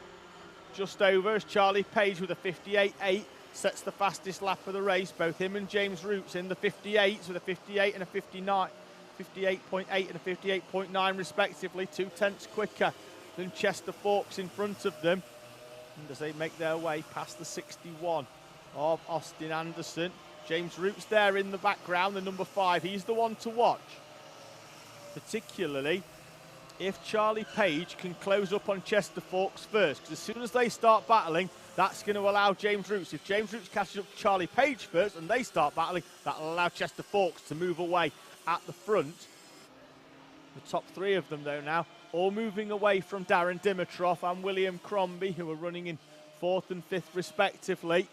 [SPEAKER 6] Just over as Charlie Page with a 58.8 sets the fastest lap of the race. Both him and James Roots in the 58s with a 58 and a 59, 58.8 and a 58.9 respectively. 2/10 quicker than Chester Fawkes in front of them. And as they make their way past the 61 of Austin Anderson, James Roots there in the background, the number 5. He's the one to watch, particularly if Charlie Page can close up on Chester Fawkes first, because as soon as they start battling, that's going to allow James Roots. If James Roots catches up to Charlie Page first and they start battling, that'll allow Chester Fawkes to move away at the front. The top 3 of them, though, now all moving away from Darren Dimitrov and William Crombie, who are running in 4th and 5th respectively.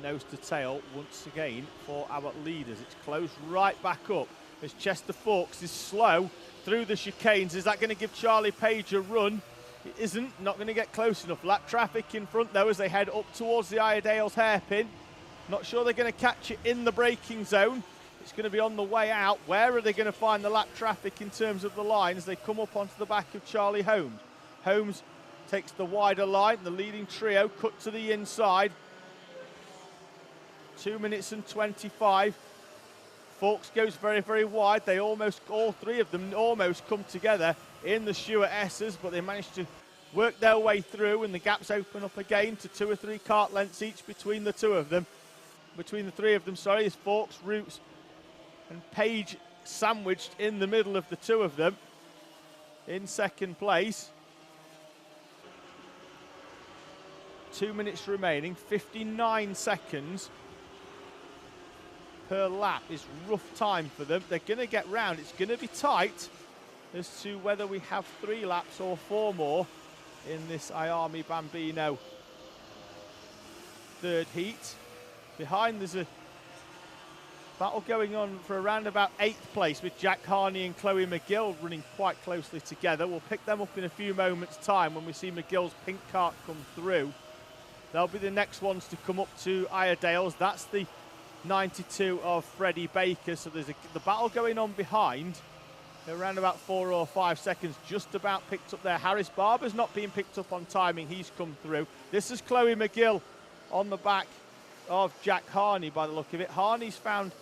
[SPEAKER 6] Nose to tail once again for our leaders. It's closed right back up as Chester Fawkes is slow through the chicanes. Is that going to give Charlie Page a run? It isn't. Not going to get close enough. Lap traffic in front, though, as they head up towards the Iredale's hairpin. Not sure they're going to catch it in the braking zone. It's going to be on the way out. Where are they going to find the lap traffic in terms of the lines? They come up onto the back of Charlie Holmes. Holmes takes the wider line. The leading trio cut to the inside. 2 minutes and 25. Fawkes goes very, very wide. They almost, all 3 of them almost come together in the Stewart S's, but they managed to work their way through, and the gaps open up again to 2 or 3 kart lengths each between the 2 of them. Between the 3 of them, sorry, is Fawkes, Roots and Page sandwiched in the middle of the 2 of them in second place. 2 minutes remaining, 59 seconds per lap is rough time for them. They're going to get round. It's going to be tight as to whether we have 3 laps or 4 more in this I-AME Bambino third heat. Behind there's a battle going on for around about 8th place with Jack Harney and Chloe McGill running quite closely together. We'll pick them up in a few moments' time when we see McGill's pink kart come through. They'll be the next ones to come up to Iredale's. That's the 92 of Freddie Baker. So there's the battle going on behind. They're around about 4 or 5 seconds, just about picked up there. Harris Barber's not being picked up on timing. He's come through. This is Chloe McGill on the back of Jack Harney by the look of it. Harney's found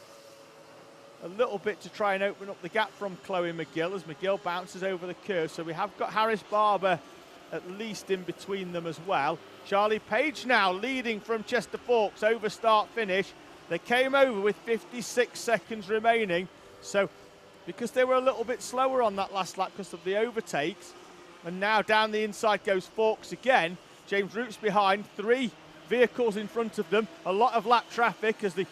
[SPEAKER 6] a little bit to try and open up the gap from Chloe McGill as McGill bounces over the curve. So we have got Harris Barber at least in between them as well. Charlie Page now leading from Chester Fawkes over start finish. They came over with 56 seconds remaining. So because they were a little bit slower on that last lap because of the overtakes, and now down the inside goes Fawkes again. James Roots behind, 3 vehicles in front of them. A lot of lap traffic as the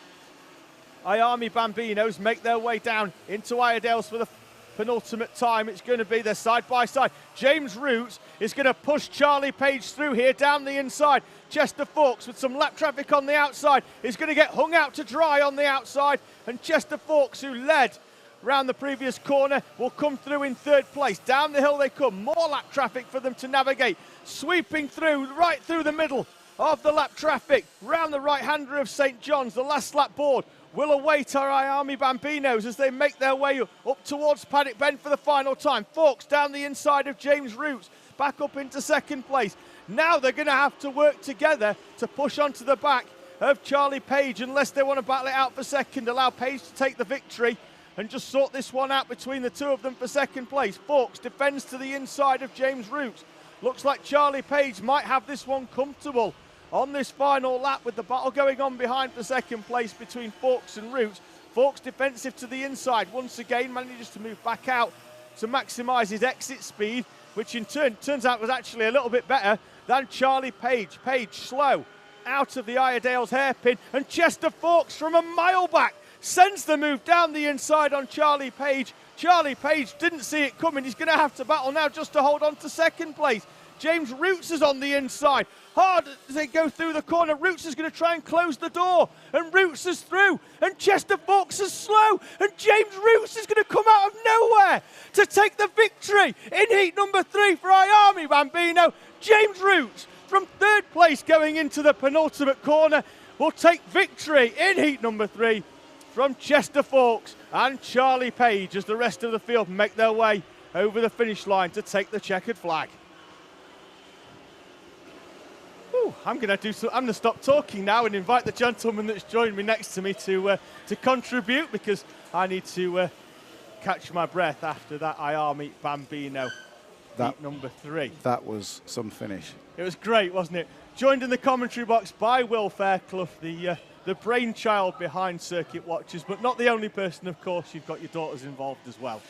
[SPEAKER 1] I-AME Bambinos make their way down into Iredale's for the penultimate time. It's going to be their side by side. James Roots is going to push Charlie Page through here down the inside. Chester Fawkes with some lap traffic on the outside is going to get hung out to dry on the outside, and Chester Fawkes, who led round the previous corner, will come through in third place. Down the hill they come, more lap traffic for them to navigate, sweeping through, right through the middle of the lap traffic, round the right-hander of St John's. The last lap board will await our I-AME Bambinos as they make their way up towards Paddock Bend for the final time. Fawkes down the inside of James Roots, back up into second place. Now they're going to have to work together to push onto the back of Charlie Page, unless they want to battle it out for second, allow Page to take the victory and just sort this one out between the two of them for second place. Fawkes defends to the inside of James Roots. Looks like Charlie Page might have this one comfortable on this final lap, with the battle going on behind for second place between Fawkes and Roots. Fawkes defensive to the inside, once again manages to move back out to maximise his exit speed, which in turn turns out was actually a little bit better than Charlie Page. Page slow out of the Iredale's hairpin, and Chester Fawkes from a mile back sends the move down the inside on Charlie Page. Charlie Page didn't see it coming. He's going to have to battle now just to hold on to second place. James Roots is on the inside. Hard as they go through the corner. Roots is going to try and close the door, and Roots is through, and Chester Fawkes is slow, and James Roots is going to come out of nowhere to take the victory in heat number 3 for I-AME Bambino. James Roots from third place going into the penultimate corner will take victory in heat number 3 from Chester Fawkes and Charlie Page as the rest of the field make their way over the finish line to take the checkered flag. I'm going to stop talking now and invite the gentleman that's joined me next to me to contribute, because I need to catch my breath after that I-AME Bambino heat number 3.
[SPEAKER 10] That was some finish.
[SPEAKER 1] It was great, wasn't it? Joined in the commentary box by Will Fairclough, the brainchild behind Circuit Watchers, but not the only person, of course. You've got your daughters involved as well.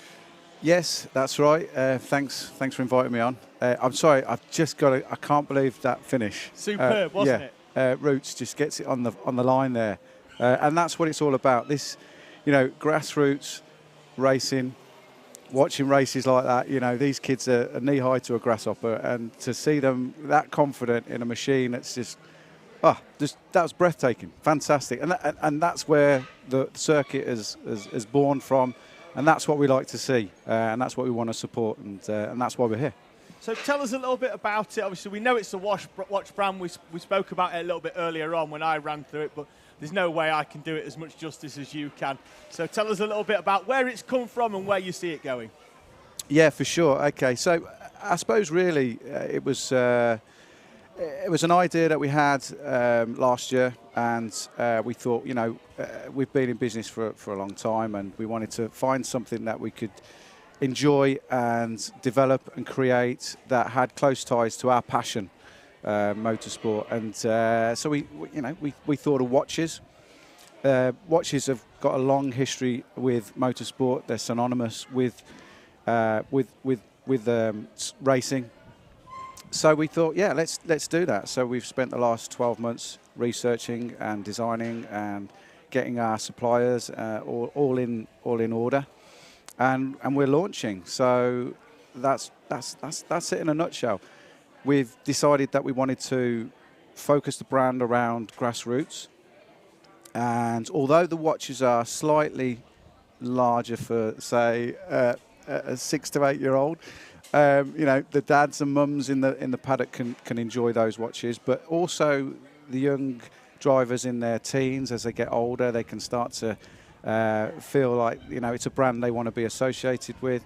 [SPEAKER 10] Yes, that's right. Thanks for inviting me on. I'm sorry, I've just got I can't believe that finish.
[SPEAKER 1] Superb, wasn't it?
[SPEAKER 10] Roots just gets it on the line there, and that's what it's all about. This, grassroots racing, watching races like that. These kids are knee high to a grasshopper, and to see them that confident in a machine, that's just that was breathtaking, fantastic, and that's where the circuit is born from. And that's what we like to see, and that's what we want to support, and that's why we're here.
[SPEAKER 1] So tell us a little bit about it. Obviously, we know it's a watch brand. We spoke about it a little bit earlier on when I ran through it, but there's no way I can do it as much justice as you can. So tell us a little bit about where it's come from and where you see it going.
[SPEAKER 10] Yeah, for sure. Okay, so I suppose really it was an idea that we had last year, and we thought, we've been in business for a long time, and we wanted to find something that we could enjoy and develop and create that had close ties to our passion, motorsport. And so we thought of watches. Watches have got a long history with motorsport. They're synonymous with racing. So we thought, yeah, let's do that. So we've spent the last 12 months researching and designing and getting our suppliers all in order, and we're launching. So that's it in a nutshell. We've decided that we wanted to focus the brand around grassroots, and although the watches are slightly larger for, say, a 6 to 8 year old. The dads and mums in the paddock can enjoy those watches, but also the young drivers in their teens, as they get older, they can start to feel like it's a brand they want to be associated with.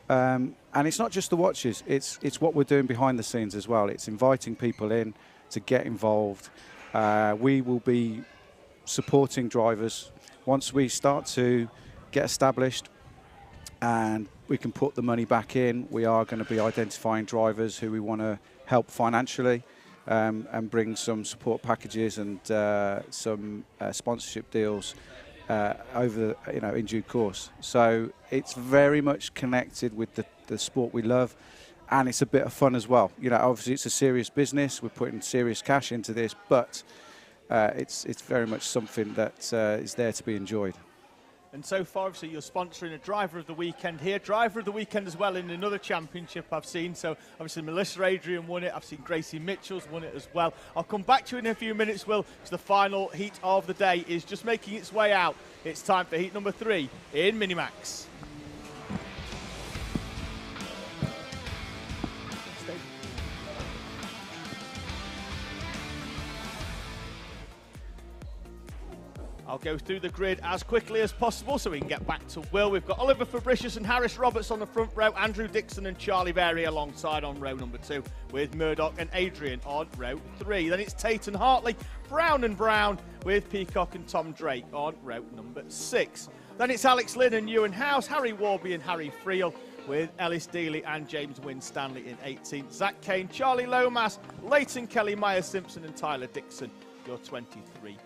[SPEAKER 10] And it's not just the watches; it's what we're doing behind the scenes as well. It's inviting people in to get involved. We will be supporting drivers once we start to get established, and we can put the money back in. We are going to be identifying drivers who we want to help financially, and bring some support packages and some sponsorship deals over in due course. So it's very much connected with the sport we love, and it's a bit of fun as well. Obviously it's a serious business. We're putting serious cash into this, but it's very much something that is there to be enjoyed.
[SPEAKER 1] And so far, obviously, you're sponsoring a Driver of the Weekend here. Driver of the Weekend as well in another championship I've seen. So, obviously, Melissa Adrian won it. I've seen Gracie Mitchell's won it as well. I'll come back to you in a few minutes, Will, because the final heat of the day is just making its way out. It's time for heat number 3 in Minimax. I'll go through the grid as quickly as possible so we can get back to Will. We've got Oliver Fabricius and Harris Roberts on the front row, Andrew Dixon and Charlie Vary alongside on row number 2, with Murdoch and Adrian on row 3. Then it's Tate and Hartley, Brown and Brown, with Peacock and Tom Drake on row number 6. Then it's Alex Lynn and Ewan House, Harry Warby and Harry Friel, with Ellis Dealey and James Winstanley in 18th. Zach Kane, Charlie Lomas, Leighton Kelly, Maya Simpson and Tyler Dixon, your 23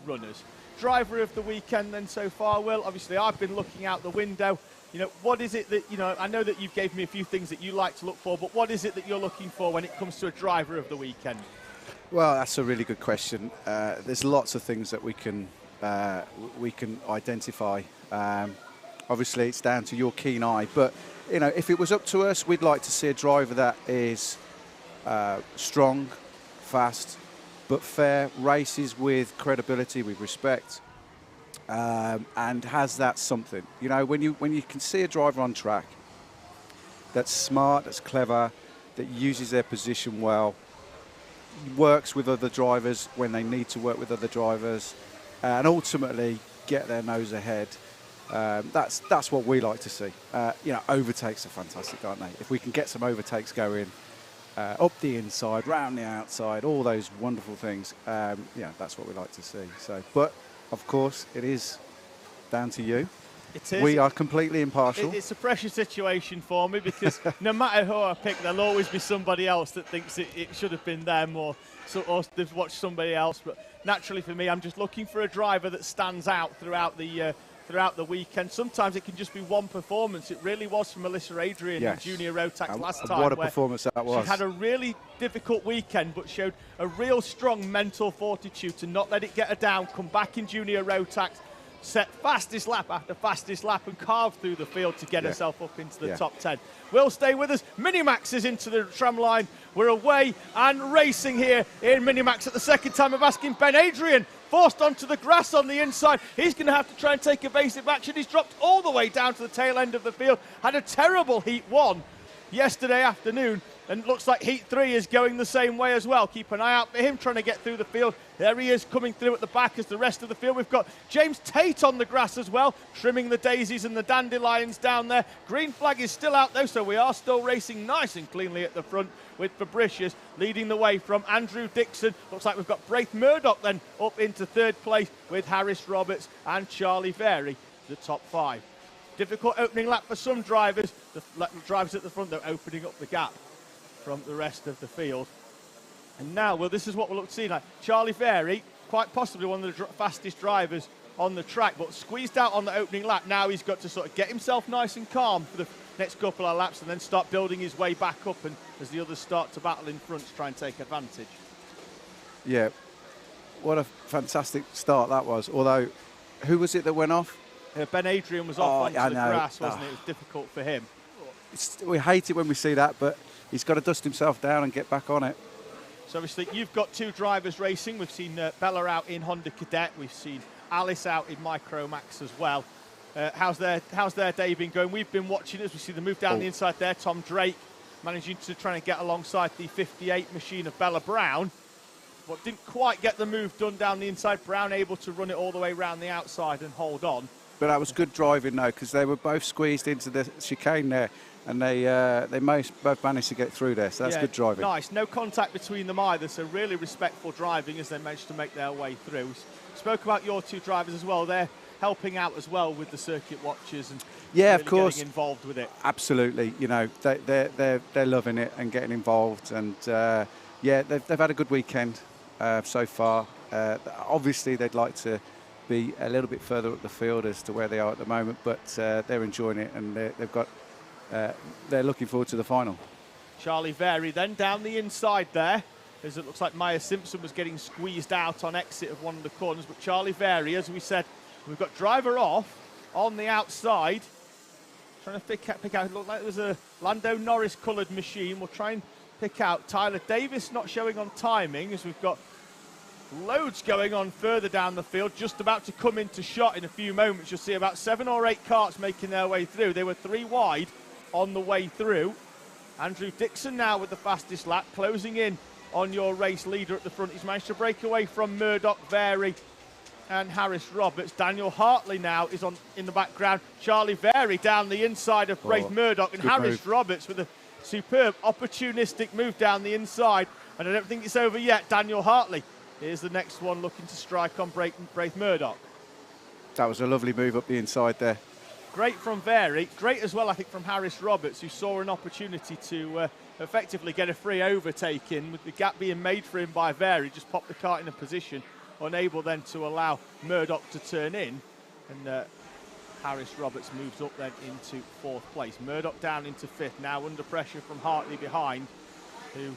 [SPEAKER 1] runners. Driver of the weekend then so far, Will. Obviously, I've been looking out the window. You know, what is it that, you know, I know that you've gave me a few things that you like to look for, but what is it that you're looking for when it comes to a driver of the weekend?
[SPEAKER 10] Well, that's a really good question. There's lots of things that we can identify. Obviously, it's down to your keen eye, but you know, if it was up to us, we'd like to see a driver that is strong, fast, but fair, races with credibility, with respect, and has that something. You know, when you can see a driver on track that's smart, that's clever, that uses their position well, works with other drivers when they need to work with other drivers, and ultimately get their nose ahead. That's what we like to see. You know, overtakes are fantastic, aren't they? If we can get some overtakes going, up the inside, round the outside, all those wonderful things. Yeah, that's what we like to see. So, but of course, it is down to you.
[SPEAKER 1] It is.
[SPEAKER 10] We are completely impartial.
[SPEAKER 1] It's a pressure situation for me because no matter who I pick, there'll always be somebody else that thinks it should have been them or they've watched somebody else. But naturally, for me, I'm just looking for a driver that stands out throughout the weekend. Sometimes it can just be one performance. It really was for Melissa Adrian in Junior Rotax last time.
[SPEAKER 10] What a performance that was.
[SPEAKER 1] She had a really difficult weekend, but showed a real strong mental fortitude to not let it get her down, come back in Junior Rotax, set fastest lap after fastest lap and carve through the field to get herself up into the top 10. Will stay with us. Minimax is into the tram line. We're away and racing here in Minimax at the second time of asking. Ben Adrian forced onto the grass on the inside. He's going to have to try and take evasive action. He's dropped all the way down to the tail end of the field. Had a terrible heat 1 yesterday afternoon, and looks like heat 3 is going the same way as well. Keep an eye out for him trying to get through the field. There he is coming through at the back as the rest of the field. We've got James Tate on the grass as well, trimming the daisies and the dandelions down there. Green flag is still out though, so we are still racing nice and cleanly at the front with Fabricius leading the way from Andrew Dixon. Looks like we've got Braith Murdoch then up into 3rd place with Harris Roberts and Charlie Vary, the top 5. Difficult opening lap for some drivers. The drivers at the front, though, opening up the gap from the rest of the field. And now, well, this is what we'll look to see like. Charlie Vary, quite possibly one of the fastest drivers on the track, but squeezed out on the opening lap. Now he's got to sort of get himself nice and calm for the next couple of laps and then start building his way back up, and as the others start to battle in front to try and take advantage.
[SPEAKER 10] Yeah, what a fantastic start that was. Although, who was it that went off?
[SPEAKER 1] Ben Adrian was off onto the grass, wasn't it? It was difficult for him.
[SPEAKER 10] We hate it when we see that, but he's got to dust himself down and get back on it.
[SPEAKER 1] So obviously you've got 2 drivers racing. We've seen Bella out in Honda Cadet. We've seen Alice out in Micromax as well. How's their day been going? We've been watching as we see them move down the inside there. Tom Drake managing to try and get alongside the 58 machine of Bella Brown, but didn't quite get the move done down the inside. Brown able to run it all the way around the outside and hold on. But
[SPEAKER 10] that was good driving, though, because they were both squeezed into the chicane there, and they both managed to get through there, so that's good driving.
[SPEAKER 1] Nice. No contact between them either, so really respectful driving as they managed to make their way through. Spoke about your 2 drivers as well. They're helping out as well with the circuit watches and really
[SPEAKER 10] of course,
[SPEAKER 1] getting involved with it.
[SPEAKER 10] Absolutely. You know, they're loving it and getting involved, and they've had a good weekend so far. Obviously, they'd like to be a little bit further up the field as to where they are at the moment, but they're enjoying it, and they're looking forward to the final.
[SPEAKER 1] Charlie Vary then down the inside there as it looks like Maya Simpson was getting squeezed out on exit of one of the corners. But Charlie Very, as we said, we've got driver off on the outside. Trying to pick out, it looked like there was a Lando Norris coloured machine. We'll try and pick out Tyler Davis not showing on timing, as we've got loads going on further down the field, just about to come into shot in a few moments. You'll see about 7 or 8 karts making their way through. They were 3 wide on the way through. Andrew Dixon now with the fastest lap, closing in on your race leader at the front. He's managed to break away from Murdoch, Very and Harris Roberts. Daniel Hartley now is in the background. Charlie Very down the inside of Braith Murdoch, and Harris Roberts with a superb opportunistic move down the inside. And I don't think it's over yet. Daniel Hartley is the next one looking to strike on Braith Murdoch.
[SPEAKER 10] That was a lovely move up the inside there.
[SPEAKER 1] Great from Very, great as well, I think, from Harris Roberts, who saw an opportunity to effectively get a free overtake in, with the gap being made for him by Very. Just popped the kart in a position, unable then to allow Murdoch to turn in. And Harris Roberts moves up then into 4th place. Murdoch down into 5th, now under pressure from Hartley behind, who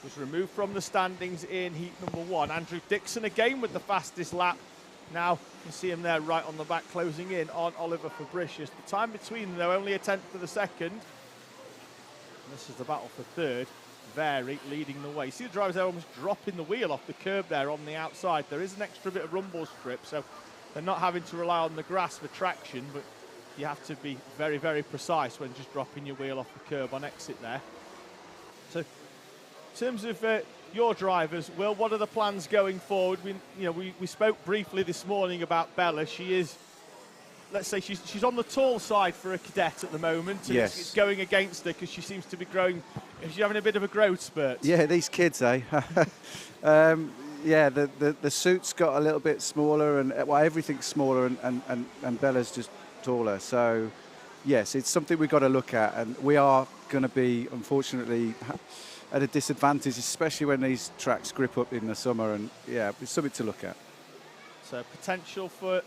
[SPEAKER 1] was removed from the standings in heat number 1. Andrew Dixon again with the fastest lap. Now you can see him there right on the back, closing in on Oliver Fabricius. The time between them, though, only a 1/10 of a second. And this is the battle for 3rd. Very leading the way. See the drivers there almost dropping the wheel off the curb there on the outside. There is an extra bit of rumble strip, so they're not having to rely on the grass for traction, but you have to be very, very precise when just dropping your wheel off the curb on exit there. So in terms of your drivers, Will, what are the plans going forward? We spoke briefly this morning about Bella. She is, let's say, she's on the tall side for a cadet at the moment. And
[SPEAKER 10] yes.
[SPEAKER 1] It's going against her because she seems to be growing. She's having a bit of a growth spurt.
[SPEAKER 10] Yeah, these kids, eh? Yeah, the suit's got a little bit smaller, and well, everything's smaller, and Bella's just taller. So, yes, it's something we've got to look at, and we are going to be, unfortunately, at a disadvantage, especially when these tracks grip up in the summer. And yeah, it's something to look at.
[SPEAKER 1] So potential for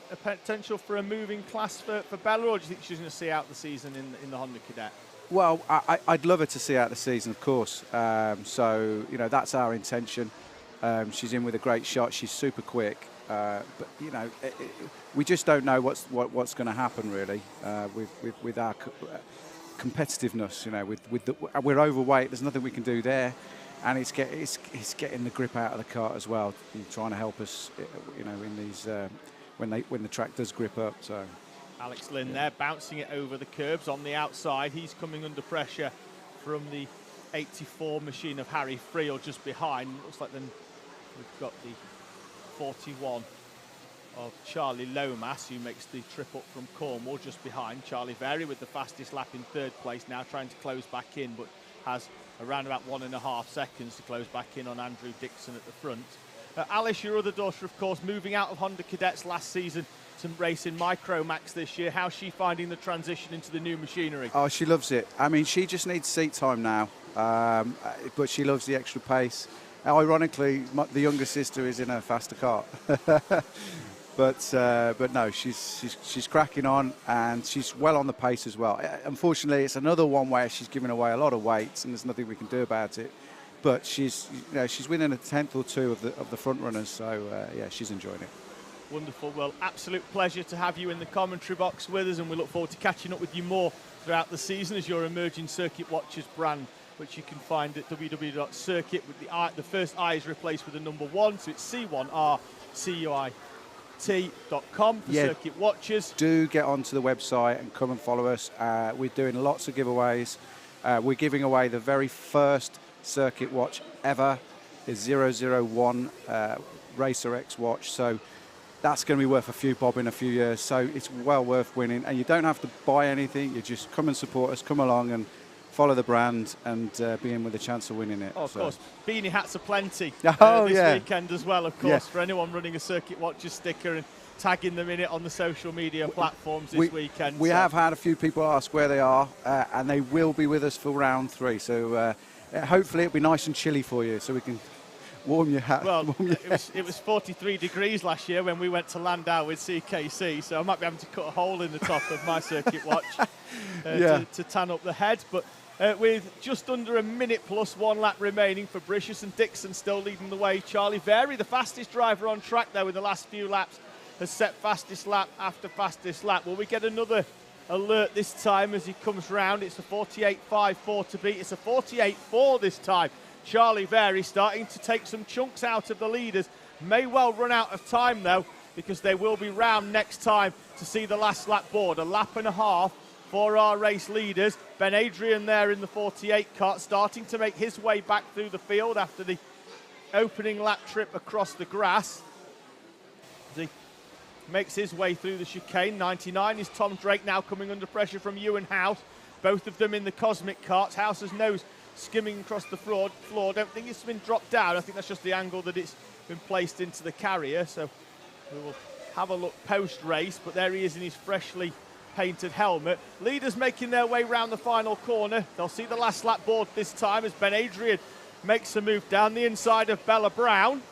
[SPEAKER 1] a moving class for Bella, or do you think she's going to see out the season in the Honda Cadet?
[SPEAKER 10] Well, I'd love her to see out the season, of course. So that's our intention. She's in with a great shot. She's super quick, but we just don't know what's going to happen really with our competitiveness. We're overweight. There's nothing we can do there, and it's getting the grip out of the kart as well, trying to help us. In these when the track does grip up. So
[SPEAKER 1] Alex Lynn there bouncing it over the curbs on the outside. He's coming under pressure from the 84 machine of Harry Friel just behind. Looks like then we've got the 41 of Charlie Lomas, who makes the trip up from Cornwall just behind. Charlie Very with the fastest lap in 3rd place, now trying to close back in, but has around about 1.5 seconds to close back in on Andrew Dixon at the front. Alice, your other daughter, of course, moving out of Honda Cadets last season to race in Micromax this year. How's she finding the transition into the new machinery?
[SPEAKER 10] Oh, she loves it. I mean, she just needs seat time now, but she loves the extra pace. Ironically, the younger sister is in a faster kart. But no, she's cracking on, and she's well on the pace as well. Unfortunately, it's another one where she's giving away a lot of weights, and there's nothing we can do about it. But she's winning a 10th or 2 of the front runners, so yeah, she's enjoying it.
[SPEAKER 1] Wonderful. Well, absolute pleasure to have you in the commentary box with us, and we look forward to catching up with you more throughout the season as your emerging Circuit Watchers brand, which you can find at www.circuit with the first I is replaced with the number 1, so it's C1RCUIT.com for Circuit Watchers.
[SPEAKER 10] Do get onto the website and come and follow us. We're doing lots of giveaways. We're giving away the very first Circuit Watch ever, the 001 Racer X watch. So that's going to be worth a few bob in a few years. So it's well worth winning. And you don't have to buy anything. You just come and support us, come along and follow the brand and be in with a chance of winning it.
[SPEAKER 1] Oh, of course. Beanie hats are plenty
[SPEAKER 10] this
[SPEAKER 1] weekend as well, of course, for anyone running a Circuit Watchers sticker and tagging them in it on the social media platforms this weekend.
[SPEAKER 10] We have had a few people ask where they are, and they will be with us for round 3. So hopefully it'll be nice and chilly for you, so we can warm your hat.
[SPEAKER 1] Well, it was 43 degrees last year when we went to Landau with CKC, so I might be having to cut a hole in the top of my Circuit Watch to tan up the head. But with just under a minute plus 1 lap remaining. Fabricius and Dixon still leading the way. Charlie Very, the fastest driver on track there with the last few laps, has set fastest lap after fastest lap. Will we get another alert this time as he comes round? It's a 48.54 to beat. It's a 48.4 this time. Charlie Very starting to take some chunks out of the leaders. May well run out of time though, because they will be round next time to see the last lap board. A lap and a half for our race leaders. Ben Adrian there in the 48 kart, starting to make his way back through the field after the opening lap trip across the grass. As he makes his way through the chicane. 99 is Tom Drake, now coming under pressure from Ewan House. Both of them in the Cosmic karts. House's nose skimming across the floor. Don't think it's been dropped down. I think that's just the angle that it's been placed into the carrier. So we will have a look post-race, but there he is in his freshly painted helmet. Leaders making their way round the final corner. They'll see the last lap board this time as Ben Adrian makes a move down the inside of Bella Brown.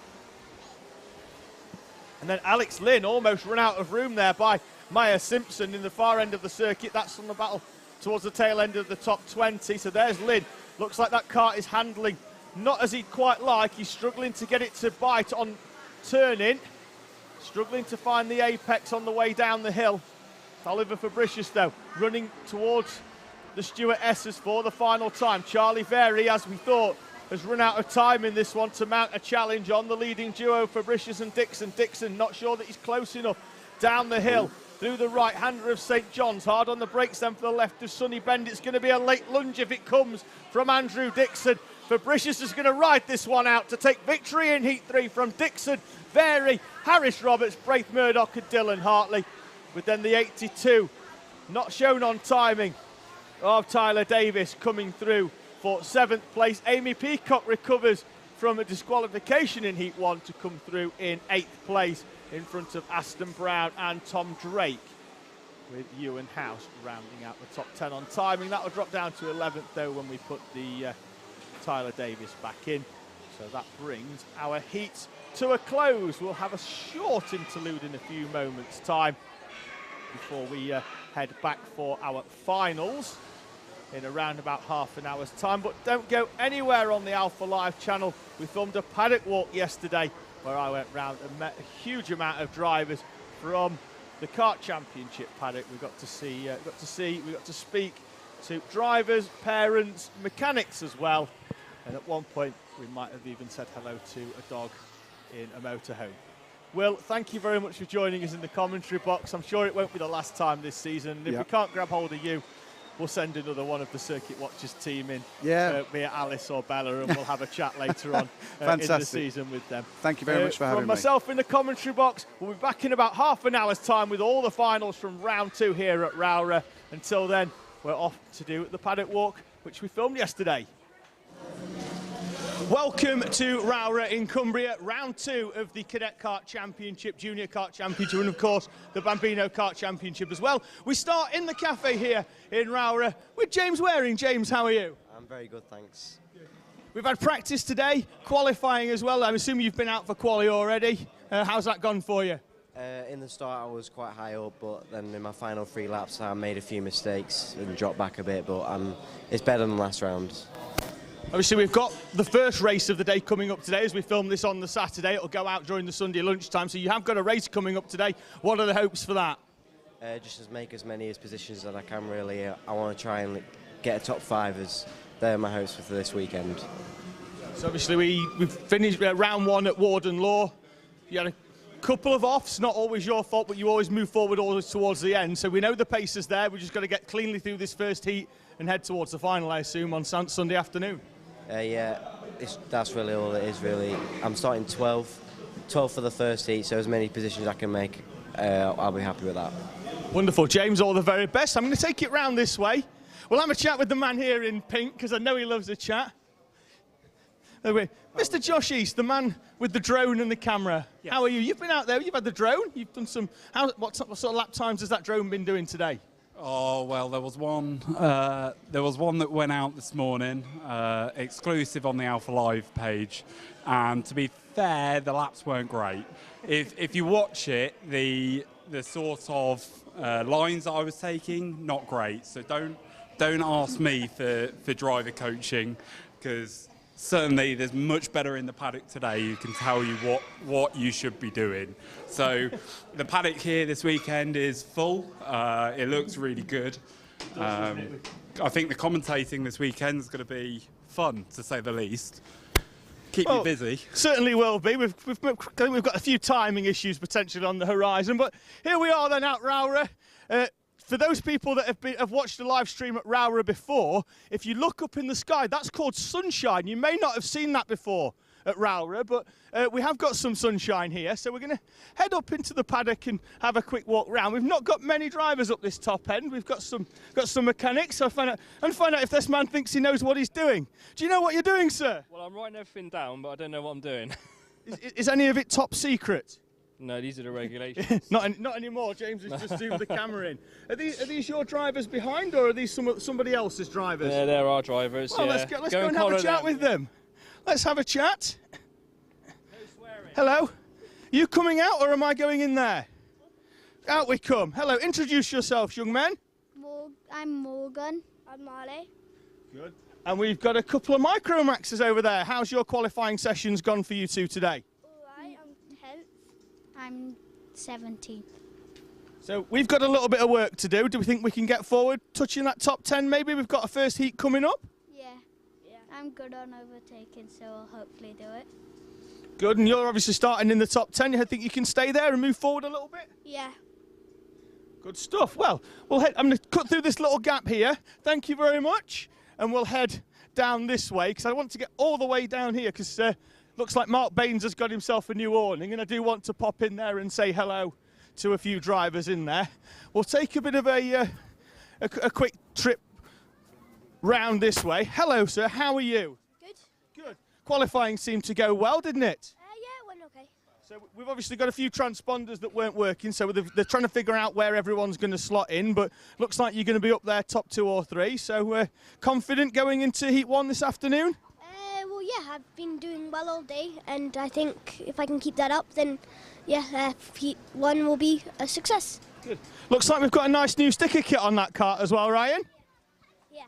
[SPEAKER 1] And then Alex Lynn almost run out of room there by Maya Simpson in the far end of the circuit. That's on the battle towards the tail end of the top 20. So there's Lynn. Looks like that kart is handling not as he'd quite like. He's struggling to get it to bite on turning. Struggling to find the apex on the way down the hill. Oliver Fabricius, though, running towards the Stuart S's for the final time. Charlie Very, as we thought, has run out of time in this one to mount a challenge on the leading duo, Fabricius and Dixon. Dixon not sure that he's close enough down the hill through the right-hander of St. John's. Hard on the brakes then for the left of Sunny Bend. It's going to be a late lunge if it comes from Andrew Dixon. Fabricius is going to ride this one out to take victory in Heat 3 from Dixon, Very, Harris Roberts, Braith Murdoch and Dylan Hartley. With then the 82, not shown on timing, of Tyler Davis coming through for 7th place. Amy Peacock recovers from a disqualification in Heat 1 to come through in 8th place in front of Aston Brown and Tom Drake, with Ewan House rounding out the top 10 on timing. That will drop down to 11th though when we put the Tyler Davis back in. So that brings our heats to a close. We'll have a short interlude in a few moments' time before we head back for our finals in around about half an hour's time. But don't go anywhere on the Alpha Live channel. We filmed a paddock walk yesterday where I went round and met a huge amount of drivers from the Kart Championship paddock. We got to speak to drivers, parents, mechanics as well. And at one point we might have even said hello to a dog in a motorhome. Will, thank you very much for joining us in the commentary box. I'm sure it won't be the last time this season. And if we can't grab hold of you, we'll send another one of the Circuit Watchers team in, be it Alice or Bella, and we'll have a chat later on in the season with them.
[SPEAKER 10] Thank you very much for having me.
[SPEAKER 1] From myself in the commentary box, we'll be back in about half an hour's time with all the finals from round 2 here at Rowrah. Until then, we're off to do the paddock walk, which we filmed yesterday. Welcome to Rowrah in Cumbria, round 2 of the Cadet Kart Championship, Junior Kart Championship, and of course the Bambino Kart Championship as well. We start in the cafe here in Rowrah with James Waring. James, how are you?
[SPEAKER 11] I'm very good, thanks.
[SPEAKER 1] We've had practice today, qualifying as well. I'm assuming you've been out for quali already. How's that gone for you?
[SPEAKER 11] In the start I was quite high up, but then in my final 3 laps I made a few mistakes and dropped back a bit, but it's better than last round.
[SPEAKER 1] Obviously, we've got the first race of the day coming up today as we film this on the Saturday. It'll go out during the Sunday lunchtime, so you have got a race coming up today. What are the hopes for that?
[SPEAKER 11] Just to make as many positions as I can, really. I want to try and get a top 5 they're my hopes for this weekend.
[SPEAKER 1] So obviously we've finished round 1 at Warden Law. You had a couple of offs, not always your fault, but you always move forward always towards the end. So we know the pace is there. We've just got to get cleanly through this first heat and head towards the final, I assume, on Sunday afternoon.
[SPEAKER 11] Yeah, that's really all it is, really. I'm starting 12 for the first heat, so as many positions I can make, I'll be happy with that.
[SPEAKER 1] Wonderful. James, all the very best. I'm going to take it round this way. We'll have a chat with the man here in pink, because I know he loves a chat. Anyway, Mr. Josh East, the man with the drone and the camera. Yes. How are you? You've been out there, you've had the drone, you've done some... What sort of lap times has that drone been doing today?
[SPEAKER 12] Oh, well, there was one that went out this morning, exclusive on the Alpha Live page, and to be fair, the laps weren't great. If you watch it, the sort of lines that I was taking, not great, so don't don't ask me for driver coaching, because certainly there's much better in the paddock today who can tell you what you should be doing. So the paddock here this weekend is full. It looks really good. I think the commentating this weekend is going to be fun, to say the least. Keep you busy.
[SPEAKER 1] Certainly will be. We've got a few timing issues potentially on the horizon, but here we are then at Rowrah. For those people that have watched the live stream at Rowrah before, if you look up in the sky, that's called sunshine. You may not have seen that before at Rowrah, but we have got some sunshine here, so we're going to head up into the paddock and have a quick walk round. We've not got many drivers up this top end. We've got some mechanics. So find out if this man thinks he knows what he's doing. Do you know what you're doing, sir?
[SPEAKER 13] Well, I'm writing everything down, but I don't know what I'm doing.
[SPEAKER 1] Is any of it top secret?
[SPEAKER 13] No, these are the regulations.
[SPEAKER 1] not anymore. James has just zoomed the camera in. Are these your drivers behind, or are these somebody else's drivers?
[SPEAKER 13] Yeah, they're our drivers.
[SPEAKER 1] Well,
[SPEAKER 13] yeah.
[SPEAKER 1] let's go and have a chat with them. Let's have a chat.
[SPEAKER 13] No swearing.
[SPEAKER 1] Hello. You coming out, or am I going in there? Out we come. Hello. Introduce yourselves, young men.
[SPEAKER 5] I'm Morgan. I'm Marley.
[SPEAKER 1] Good. And we've got a couple of Micromaxes over there. How's your qualifying sessions gone for you two today?
[SPEAKER 5] I'm 17th.
[SPEAKER 1] So we've got a little bit of work to do. Do we think we can get forward, touching that top 10 maybe? We've got a first heat coming up.
[SPEAKER 5] Yeah. I'm good on overtaking, so I'll hopefully do it.
[SPEAKER 1] Good, and you're obviously starting in the top 10. You think you can stay there and move forward a little bit?
[SPEAKER 5] Yeah.
[SPEAKER 1] Good stuff. Well, I'm going to cut through this little gap here. Thank you very much. And we'll head down this way, because I want to get all the way down here, because looks like Mark Baines has got himself a new awning, and I do want to pop in there and say hello to a few drivers in there. We'll take a bit of a quick trip round this way. Hello, sir. How are you?
[SPEAKER 5] Good.
[SPEAKER 1] Good. Qualifying seemed to go well, didn't it?
[SPEAKER 5] Yeah, it went okay.
[SPEAKER 1] So we've obviously got a few transponders that weren't working, so they're trying to figure out where everyone's going to slot in, but looks like you're going to be up there top 2 or 3, so confident going into Heat 1 this afternoon?
[SPEAKER 7] Well, yeah, I've been doing well all day, and I think if I can keep that up, then, yeah, Heat 1 will be a success.
[SPEAKER 1] Good. Looks like we've got a nice new sticker kit on that kart as well, Ryan?
[SPEAKER 7] Yeah.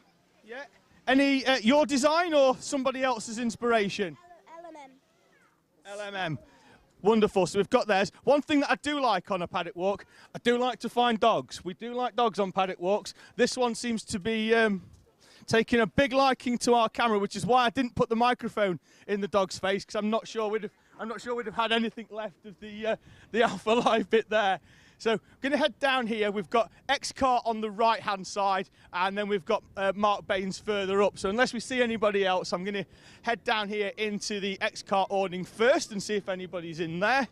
[SPEAKER 1] Yeah. Any your design or somebody else's inspiration? LMM. Wonderful. So we've got theirs. One thing that I do like on a paddock walk, I do like to find dogs. We do like dogs on paddock walks. This one seems to be taking a big liking to our camera, which is why I didn't put the microphone in the dog's face, because I'm not sure we'd have had anything left of the Alpha Live bit there. So we're going to head down here. We've got X-Kart on the right-hand side, and then we've got Mark Baines further up. So unless we see anybody else, I'm going to head down here into the X-Kart awning first and see if anybody's in there.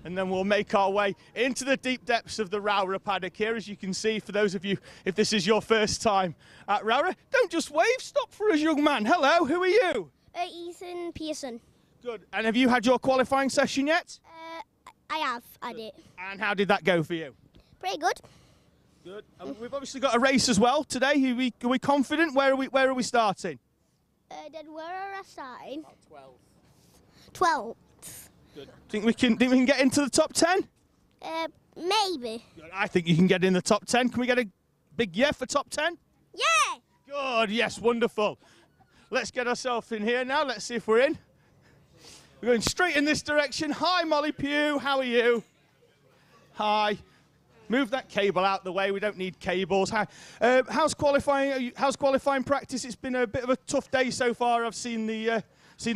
[SPEAKER 1] And then we'll make our way into the deep depths of the Rowrah paddock here. As you can see, for those of you, if this is your first time at Rowrah, don't just wave, stop for us, young man. Hello, who are you?
[SPEAKER 7] Ethan Pearson.
[SPEAKER 1] Good. And have you had your qualifying session yet?
[SPEAKER 7] I have had it.
[SPEAKER 1] And how did that go for you?
[SPEAKER 7] Pretty good.
[SPEAKER 1] Good. And we've obviously got a race as well today. Are we confident? Where are we starting?
[SPEAKER 7] Then where are we starting? 12th.
[SPEAKER 1] Good. Think we can get into the top 10?
[SPEAKER 7] Maybe.
[SPEAKER 1] Good. I think you can get in the top 10. Can we get a big yeah for top 10?
[SPEAKER 7] Yeah!
[SPEAKER 1] Good, yes, wonderful. Let's get ourselves in here now. Let's see if we're in. We're going straight in this direction. Hi, Molly Pugh. How are you? Hi. Move that cable out the way. We don't need cables. How's qualifying? How's qualifying practice? It's been a bit of a tough day so far. I've seen the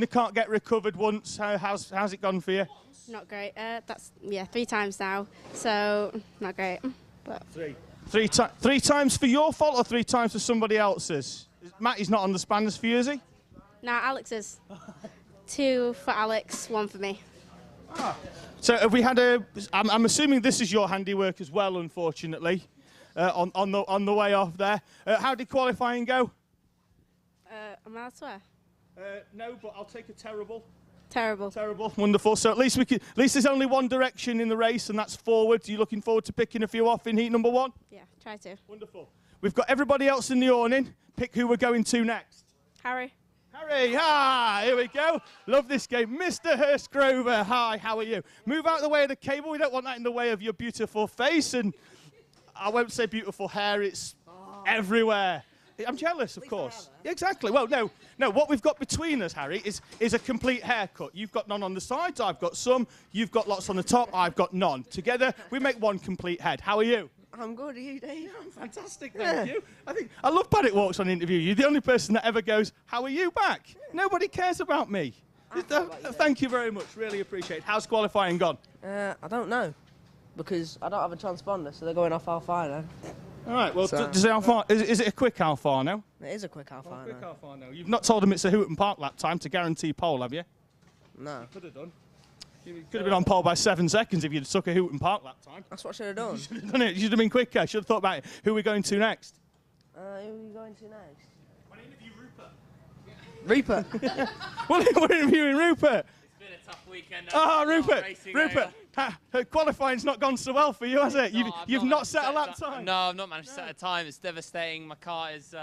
[SPEAKER 1] cart get recovered once. How's it gone for you?
[SPEAKER 14] Not great. That's 3 times now. So not great. But
[SPEAKER 1] Three times for your fault or 3 times for somebody else's? Matty's not on the spanners for you, is he?
[SPEAKER 14] No, Alex's. 2 for Alex, 1 for me.
[SPEAKER 1] So have we had I'm assuming this is your handiwork as well, unfortunately, on the way off there. How did qualifying go?
[SPEAKER 14] Am I allowed to swear?
[SPEAKER 1] No, but I'll take a terrible.
[SPEAKER 14] Terrible.
[SPEAKER 1] Terrible. Wonderful. So at least there's only one direction in the race, and that's forward. Are you looking forward to picking a few off in heat number 1?
[SPEAKER 14] Yeah, try to.
[SPEAKER 1] Wonderful. We've got everybody else in the awning. Pick who we're going to next.
[SPEAKER 14] Harry.
[SPEAKER 1] Harry, hi, here we go. Love this game. Mr. Hurst Grover, hi, how are you? Move out of the way of the cable. We don't want that in the way of your beautiful face. And I won't say beautiful hair, it's everywhere. I'm jealous, of course. Exactly. Well, no. What we've got between us, Harry, is a complete haircut. You've got none on the sides. I've got some. You've got lots on the top. I've got none. Together, we make one complete head. How are you?
[SPEAKER 15] I'm good. Are you, Dave?
[SPEAKER 1] I'm fantastic. Thank you. I love Paddock walks on interview. You're the only person that ever goes, "How are you?" back. Nobody cares about me. Thank you very much. Really appreciate it. How's qualifying gone?
[SPEAKER 15] I don't know, because I don't have a transponder, so they're going off how far now.
[SPEAKER 1] All right. Well, is it a quick how far now?
[SPEAKER 15] It is a quick how far now.
[SPEAKER 1] How far now? You've not told them it's a Hooton Park lap time to guarantee pole, have you?
[SPEAKER 15] No.
[SPEAKER 1] You could have done. You could have been on pole by 7 seconds if you'd stuck a Hooton Park lap time.
[SPEAKER 15] That's what I should have done.
[SPEAKER 1] You should have done it. You should have been quicker. Should have thought about it. Who are we going to next?
[SPEAKER 15] Who are you going to next?
[SPEAKER 1] Want to interview Rupert? We're interviewing Rupert.
[SPEAKER 16] It's been a tough weekend.
[SPEAKER 1] Rupert. Qualifying's not gone so well for you, has it? You've not set a lap time.
[SPEAKER 16] No, I've not managed to set a time. It's devastating. My car is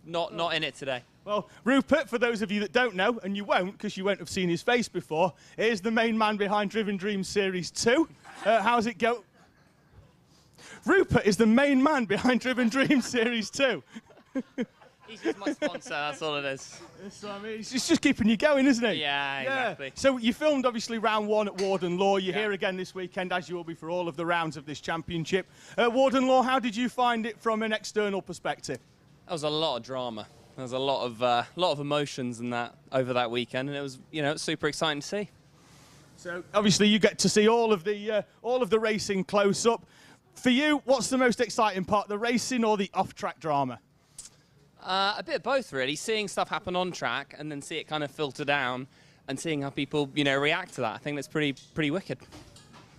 [SPEAKER 16] not in it today.
[SPEAKER 1] Well, Rupert, for those of you that don't know, and you won't because you won't have seen his face before, is the main man behind Driven Dreams Series 2. How's it go? Rupert is the main man behind Driven Dreams Series 2.
[SPEAKER 16] He's just my sponsor, that's all it is.
[SPEAKER 1] So, I mean, it's just keeping you going, isn't it?
[SPEAKER 16] Yeah, exactly.
[SPEAKER 1] So you filmed, obviously, round 1 at Warden Law. You're here again this weekend, as you will be for all of the rounds of this championship. Warden Law, how did you find it from an external perspective?
[SPEAKER 16] There was a lot of drama. There was a lot of emotions in that over that weekend, and it was, super exciting to see.
[SPEAKER 1] So obviously you get to see all of the racing close up. For you, what's the most exciting part, the racing or the off-track drama?
[SPEAKER 16] A bit of both, really. Seeing stuff happen on track and then see it kind of filter down and seeing how people, react to that. I think that's pretty wicked.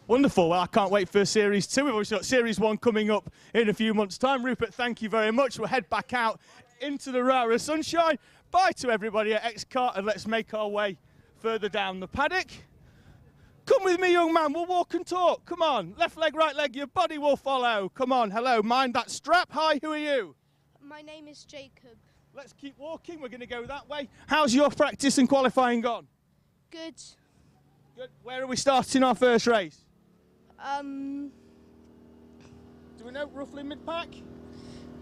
[SPEAKER 1] Wonderful. Well, I can't wait for Series 2. We've obviously got Series 1 coming up in a few months' time. Rupert, thank you very much. We'll head back out into the Rowrah sunshine. Bye to everybody at Kart, and let's make our way further down the paddock. Come with me, young man. We'll walk and talk. Come on. Left leg, right leg. Your body will follow. Come on. Hello. Mind that strap. Hi. Who are you?
[SPEAKER 17] My name is Jacob.
[SPEAKER 1] Let's keep walking. We're going to go that way. How's your practice and qualifying gone?
[SPEAKER 17] Good.
[SPEAKER 1] Good. Where are we starting our first race?
[SPEAKER 17] Do
[SPEAKER 1] we know, roughly mid-pack?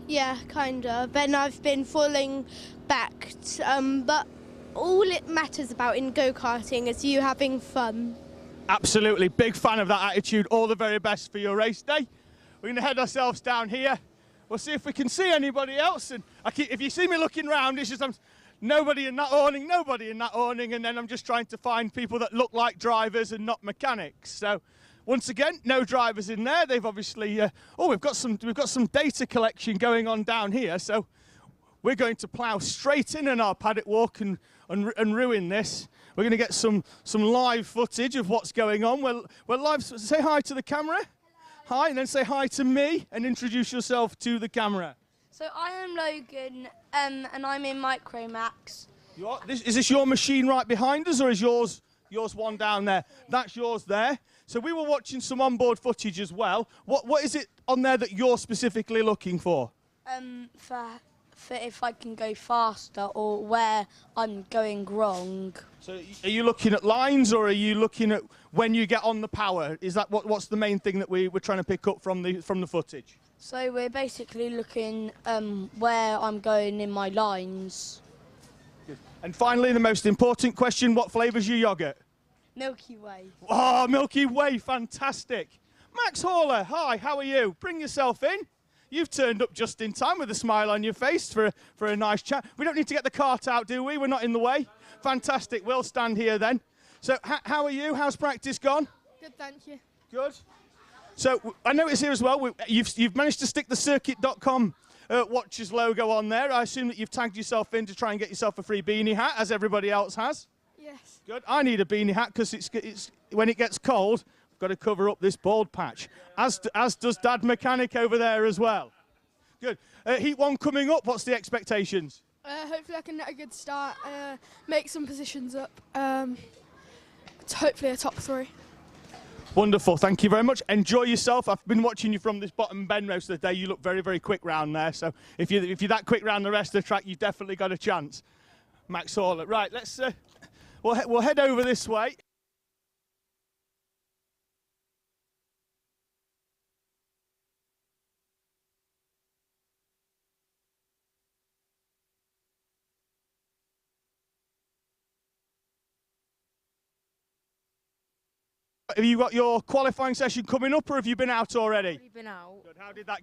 [SPEAKER 17] Yeah, kind of. Then I've been falling back, but all it matters about in go-karting is you having fun.
[SPEAKER 1] Absolutely. Big fan of that attitude. All the very best for your race day. We're going to head ourselves down here. We'll see if we can see anybody else. And if you see me looking round, it's just nobody in that awning, and then I'm just trying to find people that look like drivers and not mechanics. So once again, no drivers in there. They've obviously we've got some data collection going on down here. So we're going to plough straight in our paddock walk and ruin this. We're going to get some live footage of what's going on. We're live. Say hi to the camera. Hi, and then say hi to me and introduce yourself to the camera.
[SPEAKER 17] So I am Logan, and I'm in Micromax.
[SPEAKER 1] Is this your machine right behind us, or is yours one down there? That's yours there. So we were watching some onboard footage as well. What is it on there that you're specifically looking for?
[SPEAKER 17] For if I can go faster or where I'm going wrong.
[SPEAKER 1] So are you looking at lines, or are you looking at when you get on the power? Is that what's the main thing that we're trying to pick up from the footage?
[SPEAKER 17] So we're basically looking where I'm going in my lines.
[SPEAKER 1] Good. And finally, the most important question, what flavour's your yoghurt?
[SPEAKER 17] Milky Way.
[SPEAKER 1] Oh, Milky Way, fantastic. Max Hauler, hi, how are you? Bring yourself in. You've turned up just in time with a smile on your face for a nice chat. We don't need to get the cart out, do we? We're not in the way. Fantastic. We'll stand here then. So how are you? How's practice gone?
[SPEAKER 17] Good, thank you.
[SPEAKER 1] Good. So I notice here as well, you've managed to stick the circuit.com watches logo on there. I assume that you've tagged yourself in to try and get yourself a free beanie hat, as everybody else has.
[SPEAKER 17] Yes.
[SPEAKER 1] Good. I need a beanie hat because it's when it gets cold, I've got to cover up this bald patch, as does Dad Mechanic over there as well. Good. Heat 1 coming up. What's the expectations?
[SPEAKER 18] Hopefully I can get a good start, make some positions up. Hopefully a top 3.
[SPEAKER 1] Wonderful. Thank you very much. Enjoy yourself. I've been watching you from this bottom bend most of the day. You look very, very quick round there. So if you're that quick round the rest of the track, you've definitely got a chance. Max Hauler. Right. Let's. We'll head over this way. Have you got your qualifying session coming up, or have you been out already?
[SPEAKER 19] I've been out.
[SPEAKER 1] Good. How did that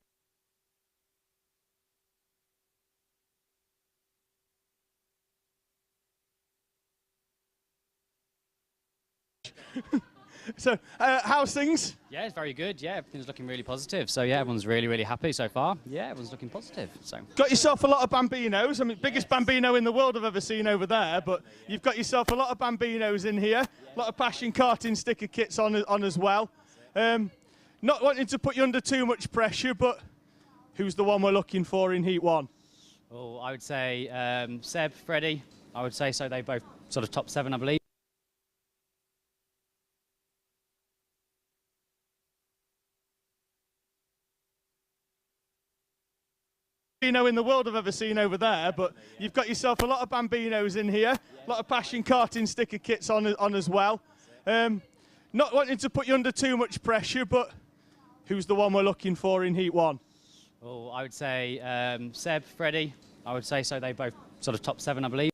[SPEAKER 1] So, how's things?
[SPEAKER 20] Yeah, it's very good. Yeah, everything's looking really positive. So yeah, everyone's really, really happy so far. Yeah, everyone's looking positive. So
[SPEAKER 1] got yourself a lot of Bambinos. I mean, biggest Bambino in the world I've ever seen over there. But you've got yourself a lot of Bambinos in here. A lot of Passion Karting sticker kits on as well. Not wanting to put you under too much pressure, but who's the one we're looking for in Heat 1?
[SPEAKER 20] well, I would say Seb, Freddie. I would say so. They both sort of top 7, I believe.
[SPEAKER 1] Bambino in the world I've ever seen over there, but you've got yourself a lot of Bambinos in here, a lot of Passion Karting sticker kits on as well. Not wanting to put you under too much pressure, but who's the one we're looking for in Heat 1?
[SPEAKER 20] Well, I would say Seb, Freddie. I would say so. They both sort of top 7, I believe.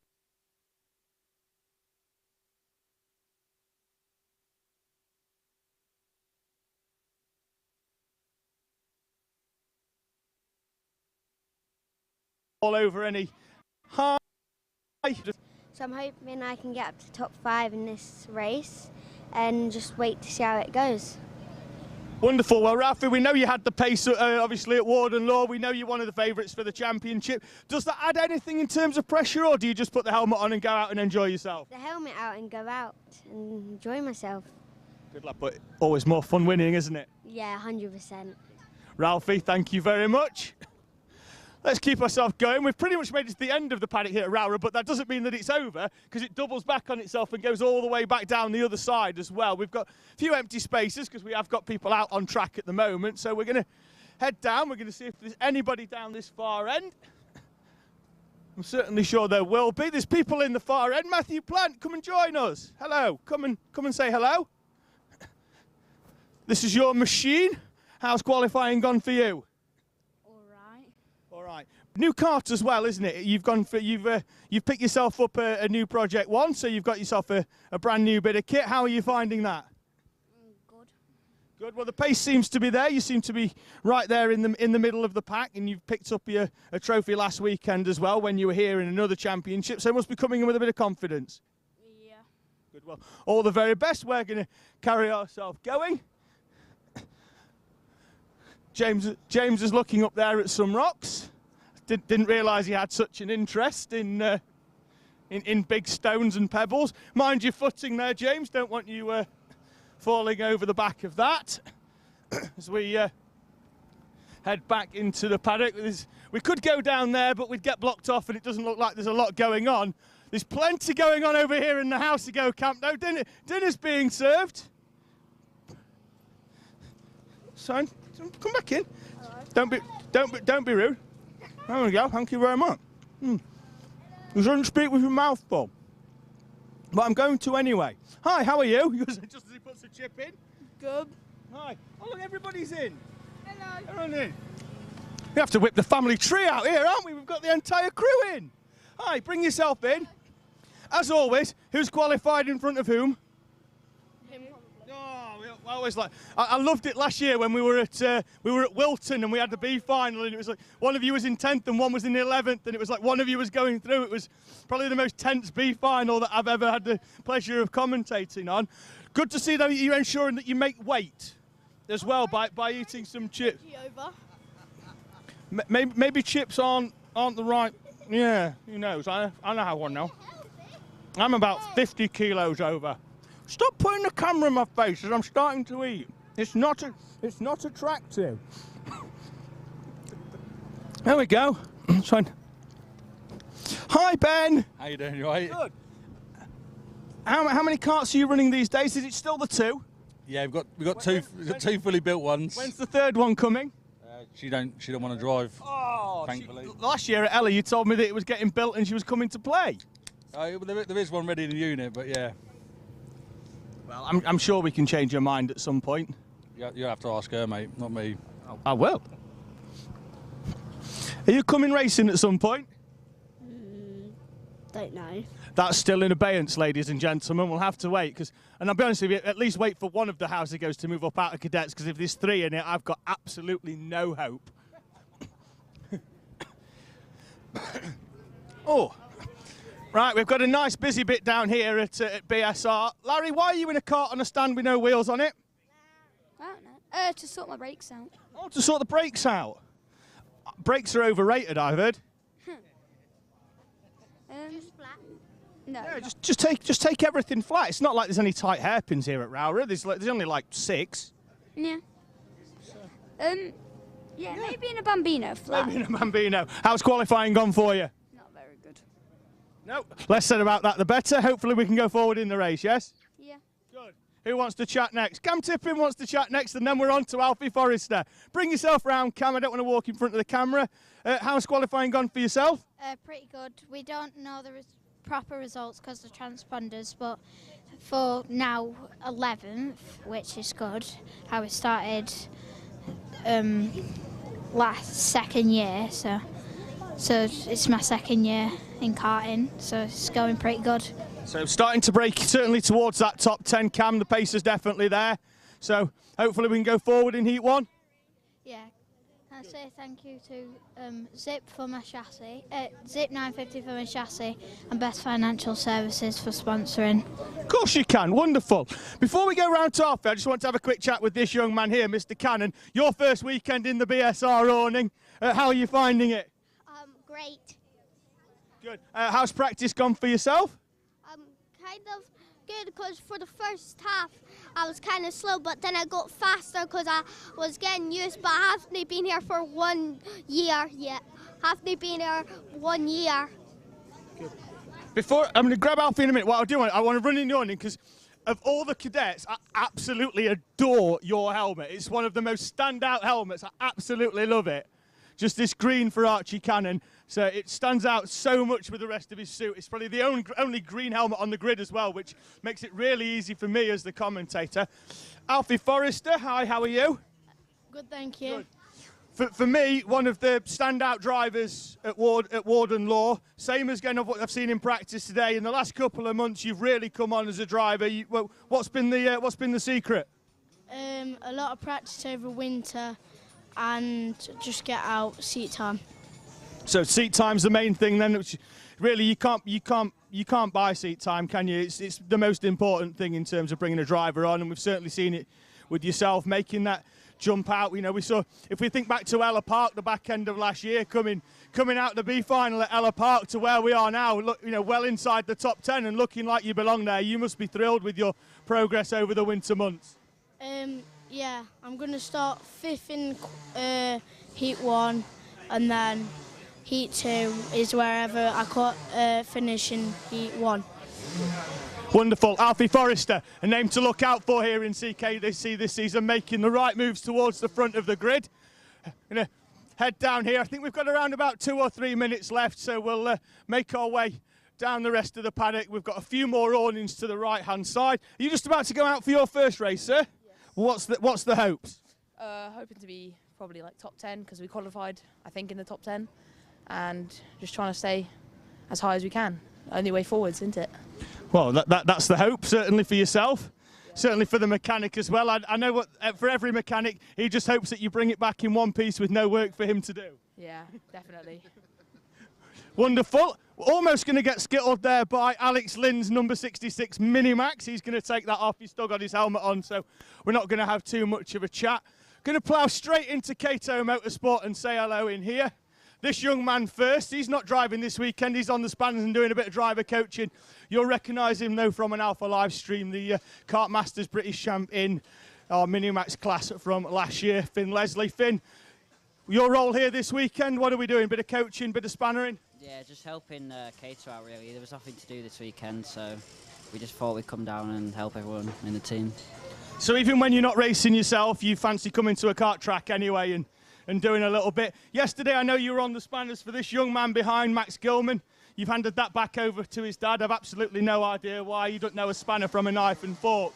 [SPEAKER 1] All over any high.
[SPEAKER 7] So I'm hoping I can get up to top 5 in this race and just wait to see how it goes.
[SPEAKER 1] Wonderful. Well, Ralphie, we know you had the pace, obviously, at Warden Law. We know you're one of the favourites for the championship. Does that add anything in terms of pressure, or do you just put the helmet on and go out and enjoy yourself?
[SPEAKER 7] The helmet out and go out and enjoy myself.
[SPEAKER 1] Good luck, but always more fun winning, isn't it?
[SPEAKER 7] Yeah, 100%.
[SPEAKER 1] Ralphie, thank you very much. Let's keep ourselves going. We've pretty much made it to the end of the paddock here at Rowrah, but that doesn't mean that it's over, because it doubles back on itself and goes all the way back down the other side as well. We've got a few empty spaces because we have got people out on track at the moment, so we're going to head down. We're going to see if there's anybody down this far end. I'm certainly sure there will be. There's people in the far end. Matthew Plant, come and join us. Hello. Come and say hello. This is your machine. How's qualifying gone for you? All right. New kart as well, isn't it? You've picked yourself up a new Project 1, so you've got yourself a brand new bit of kit. How are you finding that?
[SPEAKER 7] Good.
[SPEAKER 1] Good. Well, the pace seems to be there. You seem to be right there in the middle of the pack, and you've picked up a trophy last weekend as well when you were here in another championship. So you must be coming in with a bit of confidence.
[SPEAKER 7] Yeah.
[SPEAKER 1] Good. Well, all the very best. We're going to carry ourselves going. James is looking up there at some rocks. Didn't realise he had such an interest in big stones and pebbles. Mind your footing there, James. Don't want you falling over the back of that. As we head back into the paddock. We could go down there, but we'd get blocked off, and it doesn't look like there's a lot going on. There's plenty going on over here in the House to Go camp, though. Dinner's being served. Son, come back in. Don't be rude. There we go. Thank you very much. You shouldn't speak with your mouth full. But I'm going to anyway. Hi, how are you? Just as he puts a chip in.
[SPEAKER 18] Good.
[SPEAKER 1] Hi. Oh look, everybody's in.
[SPEAKER 18] Hello.
[SPEAKER 1] Everyone in. We have to whip the family tree out here, aren't we? We've got the entire crew in. Hi, bring yourself in. As always, who's qualified in front of whom? I always I loved it last year when we were at Wilton and we had the B final, and it was like one of you was in 10th and one was in 11th, and it was like one of you was going through. It was probably the most tense B final that I've ever had the pleasure of commentating on. Good to see that you're ensuring that you make weight as well by eating some chips. Maybe chips aren't the right. Yeah, who knows? I know how one now. I'm about 50 kilos over. Stop putting the camera in my face as I'm starting to eat. It's not attractive. There we go. Hi, Ben.
[SPEAKER 21] How you doing? You right?
[SPEAKER 1] Good. How many karts are you running these days? Is it still the 2?
[SPEAKER 21] Yeah, we've got two fully built ones.
[SPEAKER 1] When's the 3rd one coming?
[SPEAKER 21] She don't want to drive.
[SPEAKER 1] Oh,
[SPEAKER 21] thankfully.
[SPEAKER 1] Last year at Ella, you told me that it was getting built and she was coming to play.
[SPEAKER 21] There is one ready in the unit, but yeah.
[SPEAKER 1] Well, I'm sure we can change your mind at some point.
[SPEAKER 21] You have to ask her, mate, not me.
[SPEAKER 1] I will. Are you coming racing at some point?
[SPEAKER 17] Don't know.
[SPEAKER 1] That's still in abeyance, ladies and gentlemen. We'll have to wait, and I'll be honest with you, at least wait for one of the housing goes to move up out of cadets, because if there's 3 in it, I've got absolutely no hope. Oh, right, we've got a nice busy bit down here at BSR. Larry, why are you in a cart on a stand with no wheels on it?
[SPEAKER 19] I don't know. To sort my brakes out.
[SPEAKER 1] Oh, to sort the brakes out. Brakes are overrated, I've heard.
[SPEAKER 19] No.
[SPEAKER 1] Yeah, just take everything flat. It's not like there's any tight hairpins here at Rowrah. There's only like 6.
[SPEAKER 19] Yeah. Yeah, maybe in a Bambino flat.
[SPEAKER 1] Maybe in a Bambino. How's qualifying gone for you?
[SPEAKER 19] Not very good.
[SPEAKER 1] No. Less said about that, the better. Hopefully we can go forward in the race, yes?
[SPEAKER 19] Yeah.
[SPEAKER 1] Good. Who wants to chat next? Cam Tippin wants to chat next, and then we're on to Alfie Forrester. Bring yourself round, Cam. I don't want to walk in front of the camera. How's qualifying gone for yourself?
[SPEAKER 22] Pretty good. We don't know the proper results because of transponders, but for now 11th, which is good. How we started second year, so it's my second year in karting, so it's going pretty good.
[SPEAKER 1] So starting to break certainly towards that top 10, Cam. The pace is definitely there, so hopefully we can go forward in Heat 1.
[SPEAKER 22] Yeah. Can I say thank you to Zip for my chassis, Zip 950 for my chassis, and Best Financial Services for sponsoring.
[SPEAKER 1] Of course you can, wonderful. Before we go round to Alfie, I just want to have a quick chat with this young man here, Mr. Cannon. Your first weekend in the BSR awning, how are you finding it?
[SPEAKER 22] Great.
[SPEAKER 1] Good. How's practice gone for yourself?
[SPEAKER 17] Kind of good, because for the first half I was kind of slow, but then I got faster because I was getting used, but I haven't been here for 1 year yet. Haven't been here 1 year.
[SPEAKER 1] Good. Before, I'm going to grab Alfie in a minute. What I'll do, I want to run in the awning, because of all the cadets, I absolutely adore your helmet. It's one of the most standout helmets. I absolutely love it. Just this green for Archie Cannon. So it stands out so much with the rest of his suit. It's probably the only green helmet on the grid as well, which makes it really easy for me as the commentator. Alfie Forrester, hi, how are you?
[SPEAKER 18] Good, thank you.
[SPEAKER 1] Good. For me, one of the standout drivers at Warden Law, same as again of what I've seen in practice today. In the last couple of months, you've really come on as a driver. What's been the secret?
[SPEAKER 18] A lot of practice over winter, and just get out seat time.
[SPEAKER 1] So seat time's the main thing then, which really you can't buy seat time, can you? It's the most important thing in terms of bringing a driver on, and we've certainly seen it with yourself making that jump out. You know, we saw, if we think back to Ella Park, the back end of last year, coming out the B final at Ella Park to where we are now, look, you know, well inside the top 10 and looking like you belong there. You must be thrilled with your progress over the winter months.
[SPEAKER 18] Yeah, I'm going to start 5th in Heat 1, and then Heat 2 is wherever I finish in Heat 1.
[SPEAKER 1] Wonderful. Alfie Forrester, a name to look out for here in CKDC this season, making the right moves towards the front of the grid. Gonna head down here. I think we've got around about 2 or 3 minutes left, so we'll make our way down the rest of the paddock. We've got a few more awnings to the right-hand side. Are you just about to go out for your first race, sir? Yes. What's the hopes?
[SPEAKER 15] Hoping to be probably like top 10, because we qualified, I think, in the top 10, and just trying to stay as high as we can. Only way forwards, isn't it?
[SPEAKER 1] Well, that's the hope, certainly for yourself, certainly for the mechanic as well. I know what for every mechanic, he just hopes that you bring it back in one piece with no work for him to do.
[SPEAKER 15] Yeah, definitely.
[SPEAKER 1] Wonderful. Almost going to get skittled there by Alex Lynn's number 66 Minimax. He's going to take that off. He's still got his helmet on, so we're not going to have too much of a chat. Going to plough straight into Cato Motorsport and say hello in here. This young man first. He's not driving this weekend. He's on the spanners and doing a bit of driver coaching. You'll recognise him, though, from an Alpha live stream, the Kart Masters British champ in our Minimax class from last year, Finn Leslie. Finn, your role here this weekend, what are we doing? Bit of coaching, bit of spannering?
[SPEAKER 23] Yeah, just helping Cato out, really. There was nothing to do this weekend, so we just thought we'd come down and help everyone in the team.
[SPEAKER 1] So even when you're not racing yourself, you fancy coming to a kart track anyway and doing a little bit. Yesterday, I know you were on the spanners for this young man behind, Max Gilman. You've handed that back over to his dad. I've absolutely no idea why. You don't know a spanner from a knife and fork,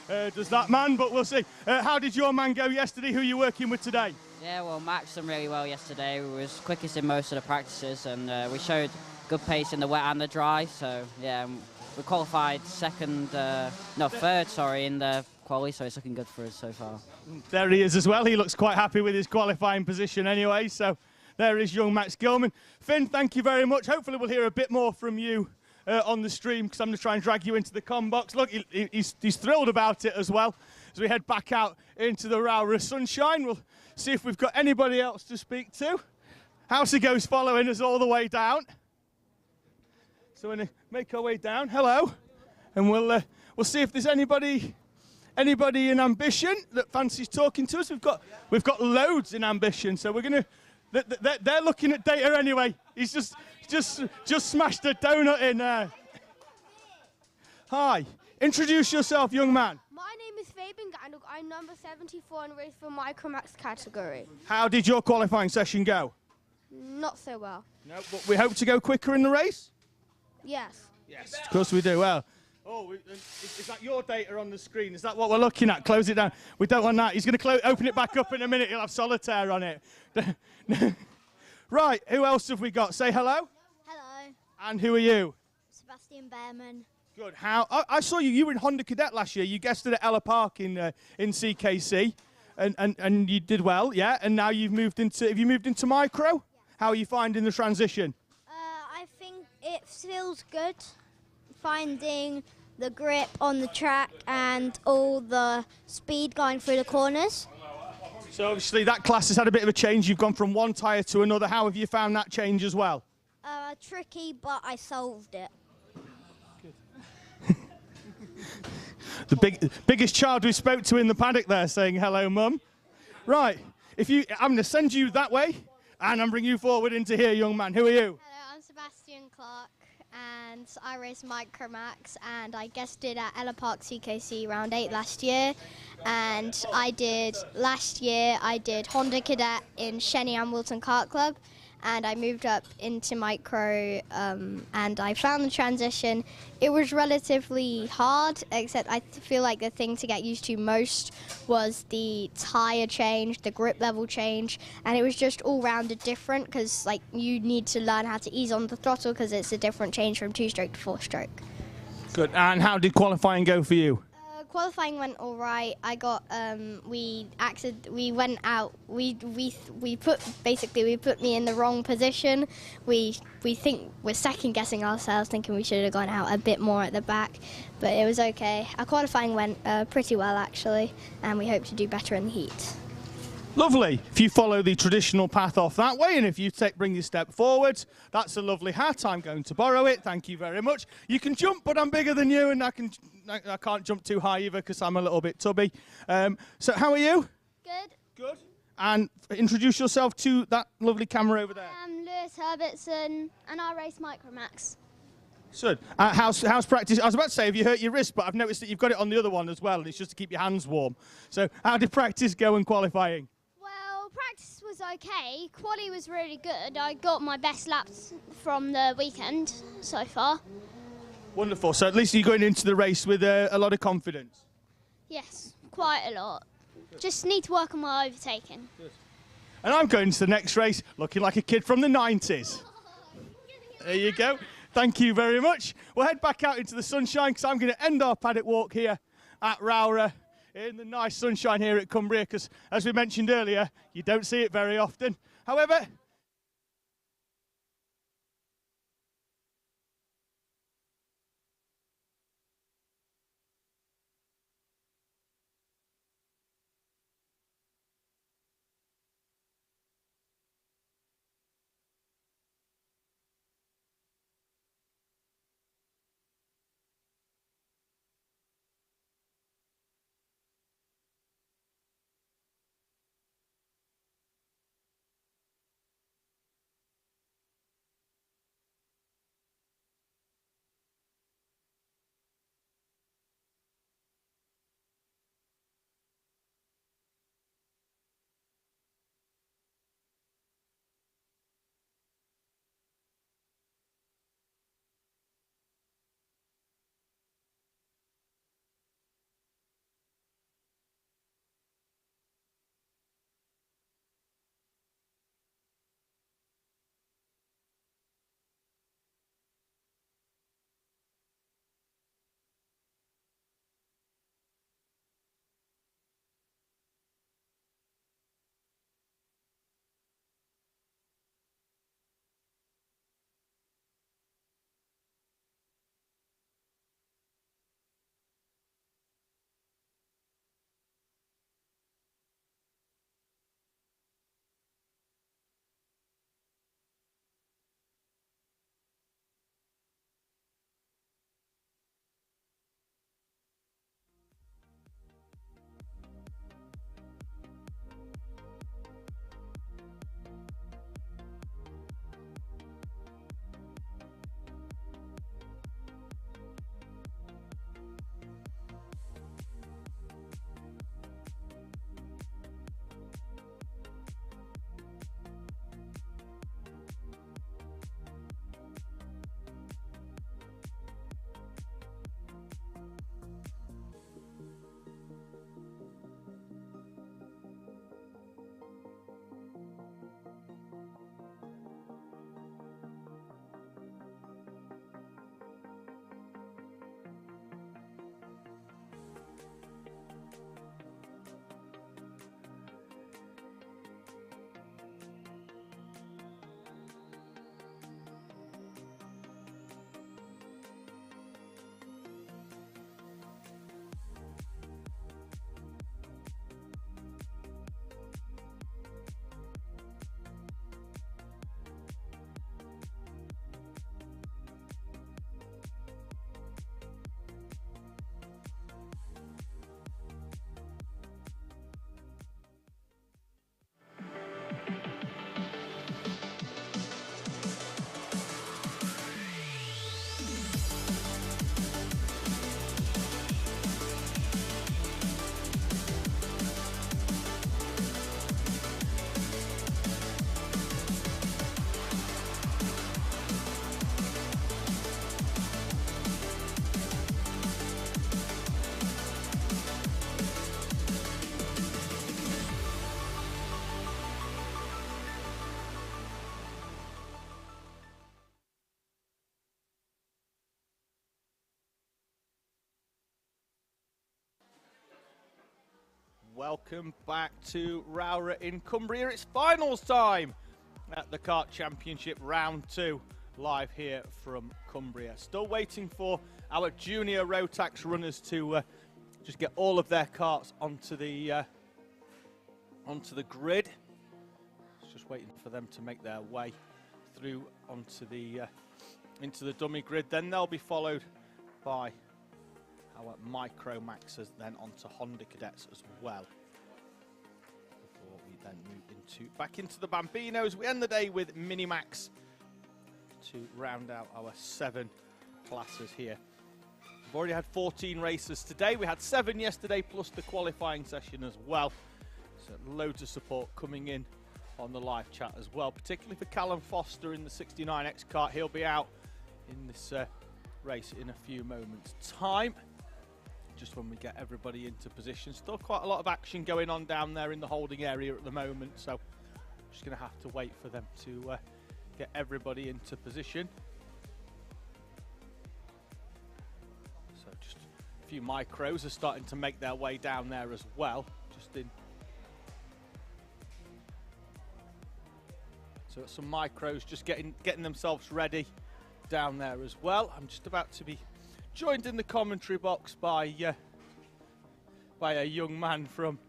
[SPEAKER 1] does that man? But we'll see. How did your man go yesterday? Who are you working with today?
[SPEAKER 23] Yeah, well, Max done really well yesterday. We was quickest in most of the practices, and we showed good pace in the wet and the dry. So yeah, we qualified third, sorry, in the quali. So it's looking good for us so far.
[SPEAKER 1] There he is as well. He looks quite happy with his qualifying position anyway. So there is young Max Gilman. Finn, thank you very much. Hopefully we'll hear a bit more from you on the stream, because I'm going to try and drag you into the com box. Look, he's thrilled about it as well. As we head back out into the Rowrah sunshine, we'll see if we've got anybody else to speak to. Housey goes following us all the way down. So we're going to make our way down. Hello. And we'll see if there's anybody in Ambition that fancies talking to us. We've got loads in Ambition, so we're going to... They're looking at data anyway. He's just smashed a donut in there. Hi, introduce yourself, young man.
[SPEAKER 2] My name is Fabian Ganduk. I'm number 74 and race for Micromax category.
[SPEAKER 1] How did your qualifying session go?
[SPEAKER 2] Not so well.
[SPEAKER 1] No, but we hope to go quicker in the race?
[SPEAKER 2] Yes.
[SPEAKER 1] Yes, of course we do. Well, is that your data on the screen? Is that what we're looking at? Close it down. We don't want that. He's going to open it back up in a minute. He'll have solitaire on it. Right, who else have we got? Say hello.
[SPEAKER 4] Hello.
[SPEAKER 1] And who are you?
[SPEAKER 4] Sebastian Behrman.
[SPEAKER 1] Good. How? I saw you. You were in Honda Cadet last year. You guested at Ella Park in CKC, and you did well. Yeah. And now you've moved into. Have you moved into Micro? Yeah. How are you finding the transition?
[SPEAKER 4] I think it feels good, finding the grip on the track and all the speed going through the corners.
[SPEAKER 1] So obviously that class has had a bit of a change. You've gone from one tyre to another. How have you found that change as well?
[SPEAKER 4] Tricky, but I solved it.
[SPEAKER 1] The biggest child we spoke to in the paddock there saying hello, Mum. Right, I'm going to send you that way, and I'm bringing you forward into here, young man. Who are you?
[SPEAKER 4] Hello, I'm Sebastian Clark, and I race Micromax, and I guested at Ella Park CKC round 8 last year. And last year I did Honda Cadet in Shenyang Wilton Kart Club, and I moved up into Micro, and I found the transition. It was relatively hard, except I feel like the thing to get used to most was the tyre change, the grip level change, and it was just all rounded different, because like you need to learn how to ease on the throttle because it's a different change from 2-stroke to 4-stroke.
[SPEAKER 1] Good. And how did qualifying go for you?
[SPEAKER 4] Qualifying went all right. I got we went out. We put me in the wrong position. We think we're second guessing ourselves, thinking we should have gone out a bit more at the back, but it was okay. Our qualifying went pretty well actually, and we hope to do better in the heat.
[SPEAKER 1] Lovely. If you follow the traditional path off that way, and if you bring your step forward, that's a lovely hat. I'm going to borrow it. Thank you very much. You can jump, but I'm bigger than you, and I can't jump too high either because I'm a little bit tubby. So how are you?
[SPEAKER 4] Good.
[SPEAKER 1] Good. And introduce yourself to that lovely camera over there.
[SPEAKER 4] I'm Lewis Herbertson, and I race Micromax.
[SPEAKER 1] Good. How's practice? I was about to say, have you hurt your wrist? But I've noticed that you've got it on the other one as well, and it's just to keep your hands warm. So how did practice go in qualifying?
[SPEAKER 2] Practice was okay. Quali was really good. I got my best laps from the weekend so far.
[SPEAKER 1] Wonderful. So at least you're going into the race with a lot of confidence.
[SPEAKER 2] Yes, quite a lot. Just need to work on my overtaking.
[SPEAKER 1] Good. And I'm going to the next race looking like a kid from the 90s. There you go. Thank you very much. We'll head back out into the sunshine because I'm going to end our paddock walk here at Rowrah in the nice sunshine here at Cumbria, because as we mentioned earlier, you don't see it very often. However, welcome back to Rowrah in Cumbria. It's finals time at the Kart Championship Round 2, live here from Cumbria. Still waiting for our junior rotax runners to just get all of their karts onto the grid. Just waiting for them to make their way through onto the into the dummy grid. Then they'll be followed by our Micromaxes, then onto Honda cadets as well. Before we then move back into the Bambinos, we end the day with Minimax to round out our 7 classes here. We've already had 14 races today. We had 7 yesterday, plus the qualifying session as well. So loads of support coming in on the live chat as well, particularly for Callum Foster in the 69X kart. He'll be out in this race in a few moments' time, just when we get everybody into position. Still quite a lot of action going on down there in the holding area at the moment, so just going to have to wait for them to get everybody into position. So just a few micros are starting to make their way down there as well, just in. So some micros just getting themselves ready down there as well. I'm just about to be joined in the commentary box by a young man from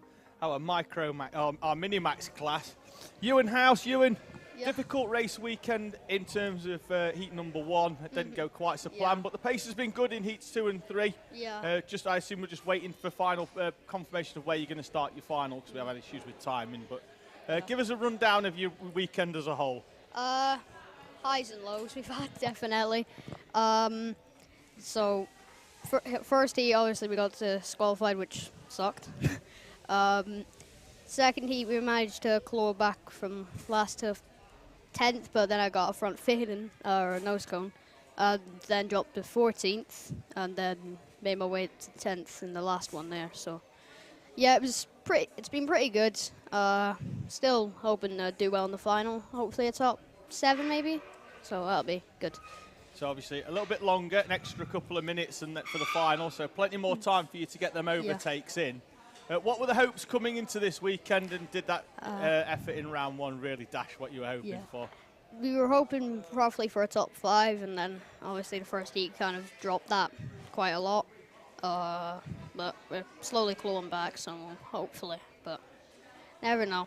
[SPEAKER 1] our Micromax, our Minimax class, Ewan House. Ewan, difficult race weekend in terms of heat number 1. It didn't go quite as planned, but the pace has been good in heats 2 and 3.
[SPEAKER 2] Yeah.
[SPEAKER 1] I assume we're just waiting for final confirmation of where you're going to start your final, because we have had issues with timing. But give us a rundown of your weekend as a whole.
[SPEAKER 3] Highs and lows we've had, definitely. So, first heat, obviously, we got disqualified, which sucked. Second heat, we managed to claw back from last to 10th, but then I got a front fitting, or a nose cone, then dropped to 14th, and then made my way to 10th in the last one there. So, yeah, it's been pretty good. Still hoping to do well in the final. Hopefully a top 7 maybe. So that'll be good.
[SPEAKER 1] So obviously a little bit longer, an extra couple of minutes and for the final, so plenty more time for you to get them overtakes in. What were the hopes coming into this weekend, and did that effort in round 1 really dash what you were hoping for?
[SPEAKER 3] We were hoping roughly for a top 5, and then obviously the first heat kind of dropped that quite a lot. But we're slowly clawing back, so hopefully. But never know.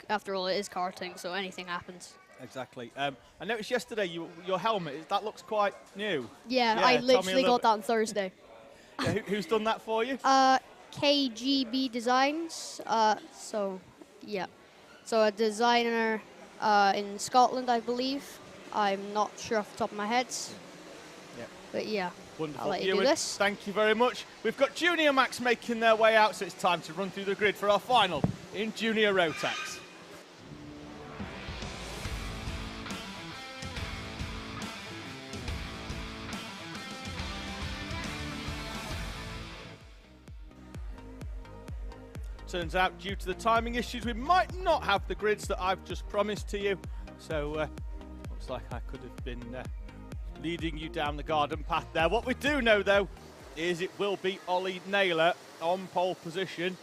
[SPEAKER 3] After all, it is karting, so anything happens.
[SPEAKER 1] Exactly. I noticed yesterday your helmet, that looks quite new.
[SPEAKER 3] Yeah, I literally got that on Thursday.
[SPEAKER 1] Yeah, who's done that for you?
[SPEAKER 3] KGB Designs. So a designer in Scotland, I believe. I'm not sure off the top of my head.
[SPEAKER 1] Yeah.
[SPEAKER 3] But yeah,
[SPEAKER 1] wonderful.
[SPEAKER 3] I'll let you do this.
[SPEAKER 1] Thank you very much. We've got Junior Max making their way out, so it's time to run through the grid for our final in Junior Rotax. Turns out, due to the timing issues, we might not have the grids that I've just promised to you. So, looks like I could have been leading you down the garden path there. What we do know, though, is it will be Ollie Naylor on pole position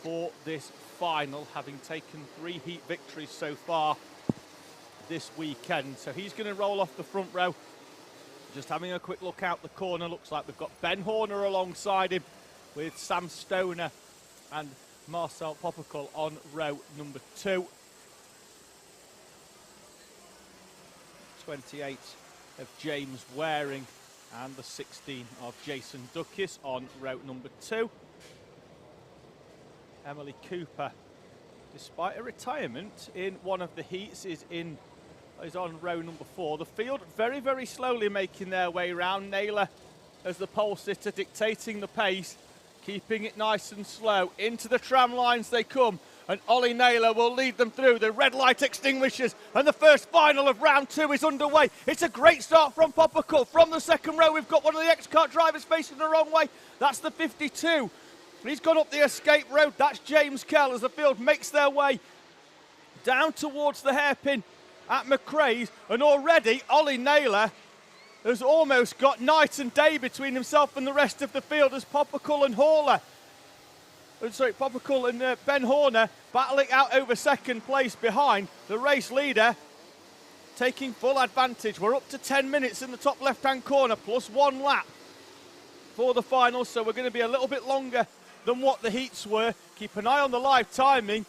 [SPEAKER 1] for this final, having taken 3 heat victories so far this weekend. So he's going to roll off the front row. Just having a quick look out the corner, looks like we've got Ben Horner alongside him with Sam Stoner and Marcel Poppercull on row number 2. 28 of James Waring and the 16 of Jason Duckis on row number 2. Emily Cooper, despite a retirement in one of the heats, is on row number 4. The field very, very slowly making their way round. Naylor as the pole sitter dictating the pace, keeping it nice and slow. Into the tram lines they come, and Ollie Naylor will lead them through the red light extinguishers, and the first final of round 2 is underway. It's a great start from Poppercull. From the second row, we've got one of the X-Kart drivers facing the wrong way. That's the 52. He's gone up the escape road. That's James Kell as the field makes their way down towards the hairpin at McRae's, and already Ollie Naylor has almost got night and day between himself and the rest of the field as Poppercull and Hauler Popical and Ben Horner battling out over second place behind the race leader, taking full advantage. We're up to 10 minutes in the top left-hand corner, plus 1 lap for the final, so we're going to be a little bit longer than what the heats were. Keep an eye on the live timing.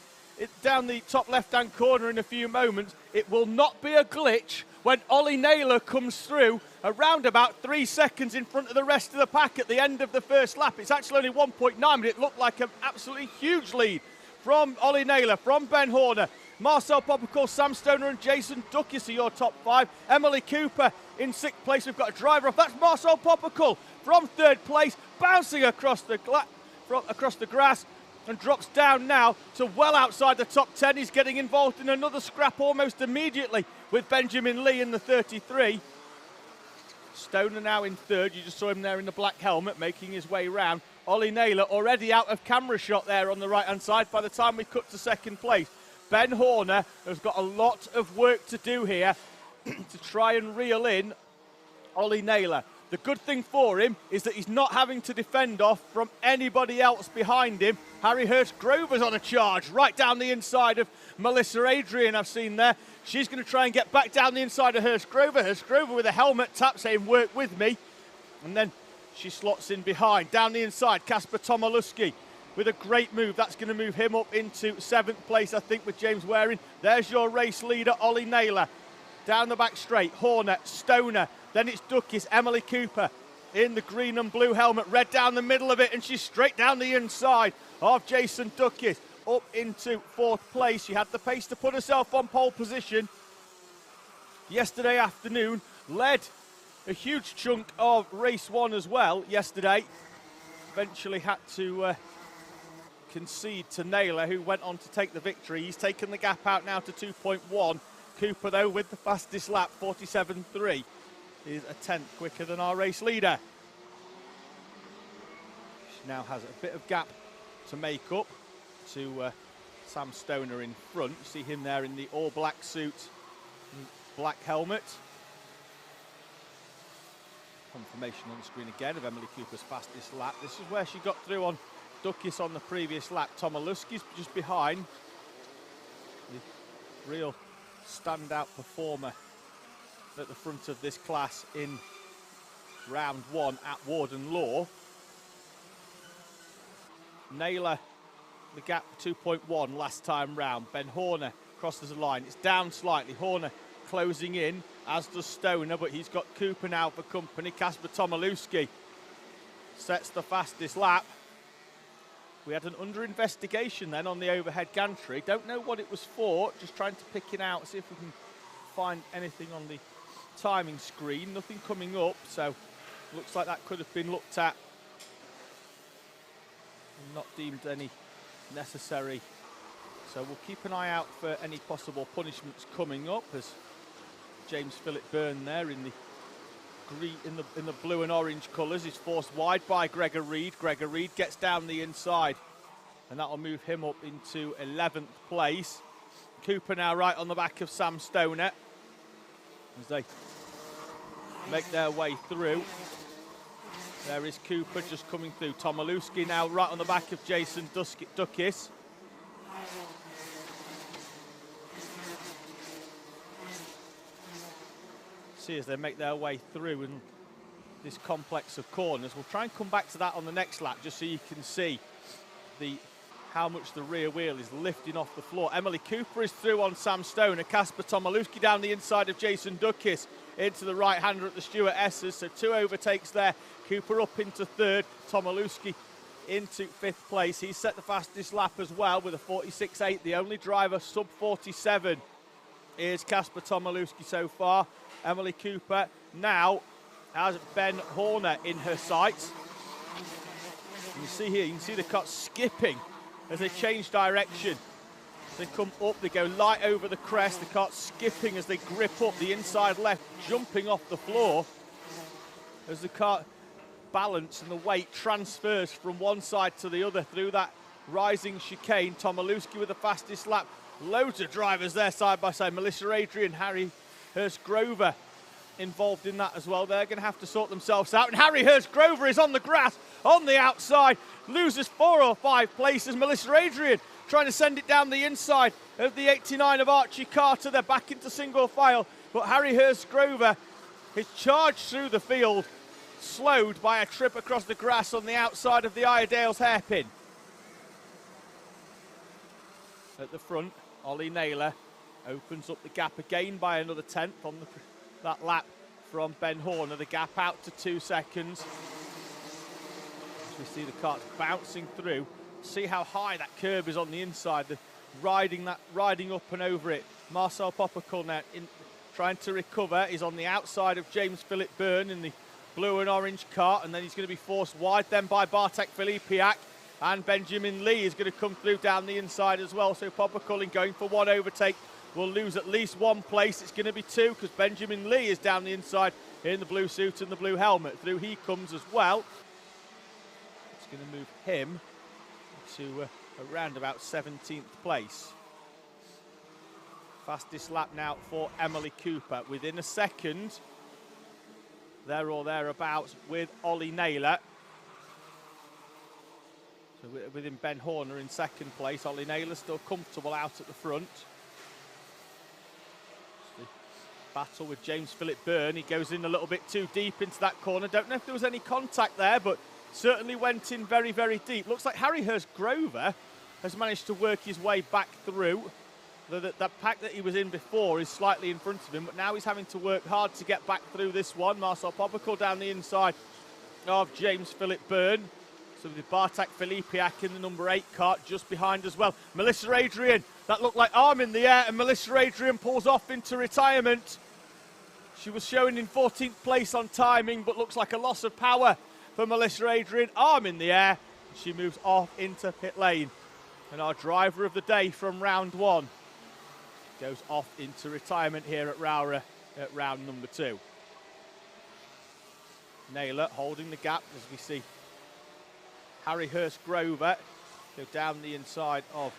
[SPEAKER 1] Down the top left-hand corner in a few moments. It will not be a glitch when Ollie Naylor comes through around about 3 seconds in front of the rest of the pack at the end of the first lap. It's actually only 1.9, but it looked like an absolutely huge lead from Ollie Naylor, from Ben Horner. Marcel Popical, Sam Stoner and Jason Duckis are your top 5. Emily Cooper in 6th place. We've got a driver off. That's Marcel Popical from 3rd place, bouncing across the grass, and drops down now to well outside the top 10. He's getting involved in another scrap almost immediately with Benjamin Lee in the 33. Stoner now in 3rd. You just saw him there in the black helmet making his way round. Ollie Naylor already out of camera shot there on the right-hand side by the time we cut to 2nd place. Ben Horner has got a lot of work to do here to try and reel in Ollie Naylor. The good thing for him is that he's not having to defend off from anybody else behind him. Harry Hurst-Grover's on a charge right down the inside of Melissa Adrian, I've seen there. She's going to try and get back down the inside of Hurst-Grover. Hurst-Grover with a helmet tap saying, work with me. And then she slots in behind. Down the inside, Kasper Tomaluski with a great move. That's going to move him up into 7th place, I think, with James Waring. There's your race leader, Ollie Naylor. Down the back straight, Horner, Stoner, then it's Duckis, Emily Cooper in the green and blue helmet, red down the middle of it, and she's straight down the inside of Jason Duckis, up into 4th place. She had the pace to put herself on pole position yesterday afternoon, led a huge chunk of race 1 as well yesterday. Eventually had to concede to Naylor, who went on to take the victory. He's taken the gap out now to 2.1. Cooper, though, with the fastest lap, 47.3, is a 10th quicker than our race leader. She now has a bit of gap to make up to Sam Stoner in front. You see him there in the all-black suit and black helmet. Confirmation on the screen again of Emily Cooper's fastest lap. This is where she got through on Duckis on the previous lap. Tomaluski's just behind. The real standout performer at the front of this class in round 1 at Warden Law. Naylor, the gap 2.1 last time round. Ben Horner crosses the line. It's down slightly. Horner closing in, as does Stoner, but he's got Cooper now for company. Kasper Tomaluski sets the fastest lap. We had an under investigation then on the overhead gantry. Don't know what it was for, just trying to pick it out, see if we can find anything on the timing screen. Nothing coming up, so looks like that could have been looked at and not deemed any necessary. So we'll keep an eye out for any possible punishments coming up, as James Philip Byrne there in the green, in the blue and orange colours is forced wide by Gregor Reed. Gregor Reed gets down the inside, and that'll move him up into 11th place. Cooper now right on the back of Sam Stoner as they make their way through. There is Cooper just coming through. Tomaluski now right on the back of Jason Duckis. See as they make their way through in this complex of corners. We'll try and come back to that on the next lap, just so you can see how much the rear wheel is lifting off the floor. Emily Cooper is through on Sam Stoner. Kasper Tomaluski down the inside of Jason Duckis into the right-hander at the Stuart Essers. So 2 overtakes there. Cooper up into 3rd. Tomaluski into 5th place. He's set the fastest lap as well with a 46.8. The only driver sub 47 is Kasper Tomaluski so far. Emily Cooper now has Ben Horner in her sights. And you see here, you can see the cart skipping as they change direction. They come up, they go light over the crest, the cart skipping as they grip up the inside left, jumping off the floor as the cart balance and the weight transfers from one side to the other through that rising chicane. Tomaluski with the fastest lap. Loads of drivers there side by side. Melissa Adrian, Harry Hurst-Grover involved in that as well. They're going to have to sort themselves out. And Harry Hurst-Grover is on the grass, on the outside, loses 4 or 5 places. Melissa Adrian trying to send it down the inside of the 89 of Archie Carter. They're back into single file, but Harry Hurst-Grover is charged through the field, slowed by a trip across the grass on the outside of the Iredale's hairpin. At the front, Ollie Naylor opens up the gap again by another 10th on that lap from Ben Horner. The gap out to 2 seconds. As we see the kart bouncing through. See how high that curb is on the inside. Riding up and over it. Marcel Poppercull now trying to recover. Is on the outside of James Philip Byrne in the blue and orange kart, and then he's going to be forced wide then by Bartek Filipiak, and Benjamin Lee is going to come through down the inside as well. So Poppercull going for 1 overtake will lose at least 1 place. It's going to be 2 because Benjamin Lee is down the inside in the blue suit and the blue helmet. Through he comes as well. It's going to move him to around about 17th place. Fastest lap now for Emily Cooper. Within a second, there or thereabouts, with Ollie Naylor. So within Ben Horner in 2nd place. Ollie Naylor still comfortable out at the front. The battle with James Philip Byrne. He goes in a little bit too deep into that corner. Don't know if there was any contact there, but certainly went in very, very deep. Looks like Harry Hurst-Grover has managed to work his way back through. That pack that he was in before is slightly in front of him, but now he's having to work hard to get back through this one. Marcel Poppercull down the inside of James Philip Byrne. So with Bartek Filipiak in the number 8 kart just behind as well. Melissa Adrian, that looked like arm in the air, and Melissa Adrian pulls off into retirement. She was showing in 14th place on timing, but looks like a loss of power for Melissa Adrian. Arm in the air, she moves off into pit lane. And our driver of the day from round 1 goes off into retirement here at Rowrah at round number 2. Naylor holding the gap as we see Harry Hurst-Grover go down the inside of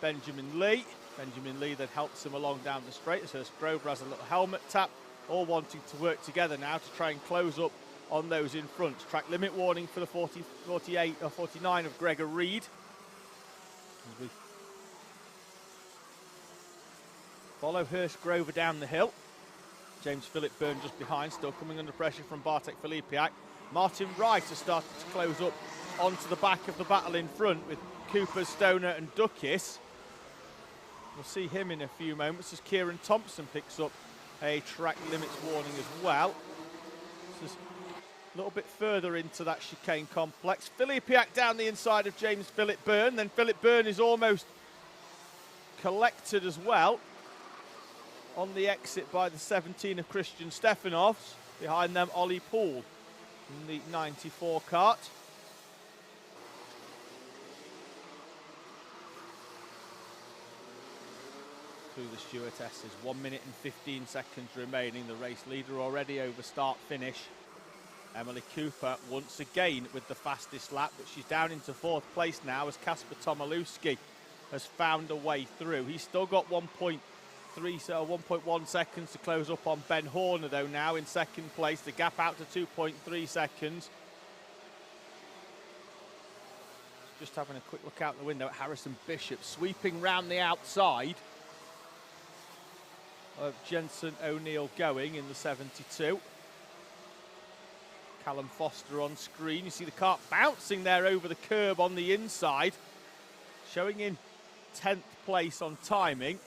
[SPEAKER 1] Benjamin Lee. Benjamin Lee then helps him along down the straight as Hurst-Grover has a little helmet tap, all wanting to work together now to try and close up on those in front. Track limit warning for the 48 or 49 of Gregor Reed. As we follow Hurst-Grover down the hill. James Philip Byrne just behind, still coming under pressure from Bartek Filipiak. Martin Wright has started to close up onto the back of the battle in front with Cooper, Stoner and Duckis. We'll see him in a few moments as Kieran Thompson picks up a track limits warning as well. This is a little bit further into that chicane complex. Filipiak down the inside of James Philip Byrne, then Philip Byrne is almost collected as well on the exit by the 17 of Christian Stefanovs. Behind them, Ollie Poole in the 94 kart. Through the stewardesses, 1 minute and 15 seconds remaining. The race leader already over start finish. Emily Cooper once again with the fastest lap, but she's down into 4th place now as Kasper Tomilewski has found a way through. He's still got 1.1 seconds to close up on Ben Horner though now in 2nd place. The gap out to 2.3 seconds. Just having a quick look out the window at Harrison Bishop sweeping round the outside of Jensen O'Neill going in the 72. Callum Foster on screen. You see the kart bouncing there over the curb on the inside. Showing in 10th place on timing.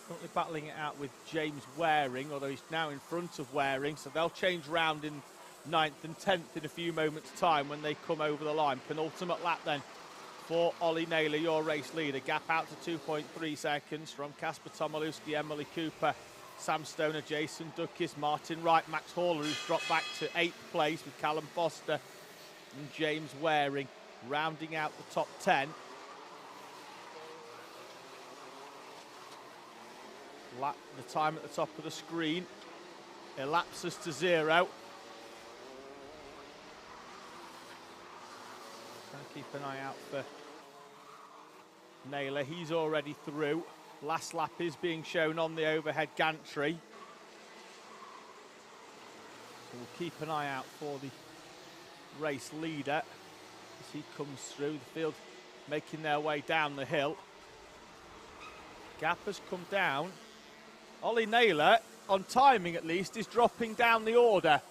[SPEAKER 1] Currently battling it out with James Waring, although he's now in front of Waring. So they'll change round in 9th and 10th in a few moments' time when they come over the line. Penultimate lap then for Ollie Naylor, your race leader. Gap out to 2.3 seconds from Kasper Tomilewski, Emily Cooper, Sam Stoner, Jason Duckis, Martin Wright, Max Haller, who's dropped back to 8th place with Callum Foster and James Waring rounding out the top 10. Lap the time at the top of the screen elapses to 0. Trying to keep an eye out for Naylor. He's already through. Last lap is being shown on the overhead gantry. we'll keep an eye out for the race leader as he comes through the field, making their way down the hill. Gap has come down. Ollie Naylor, on timing at least, is dropping down the order.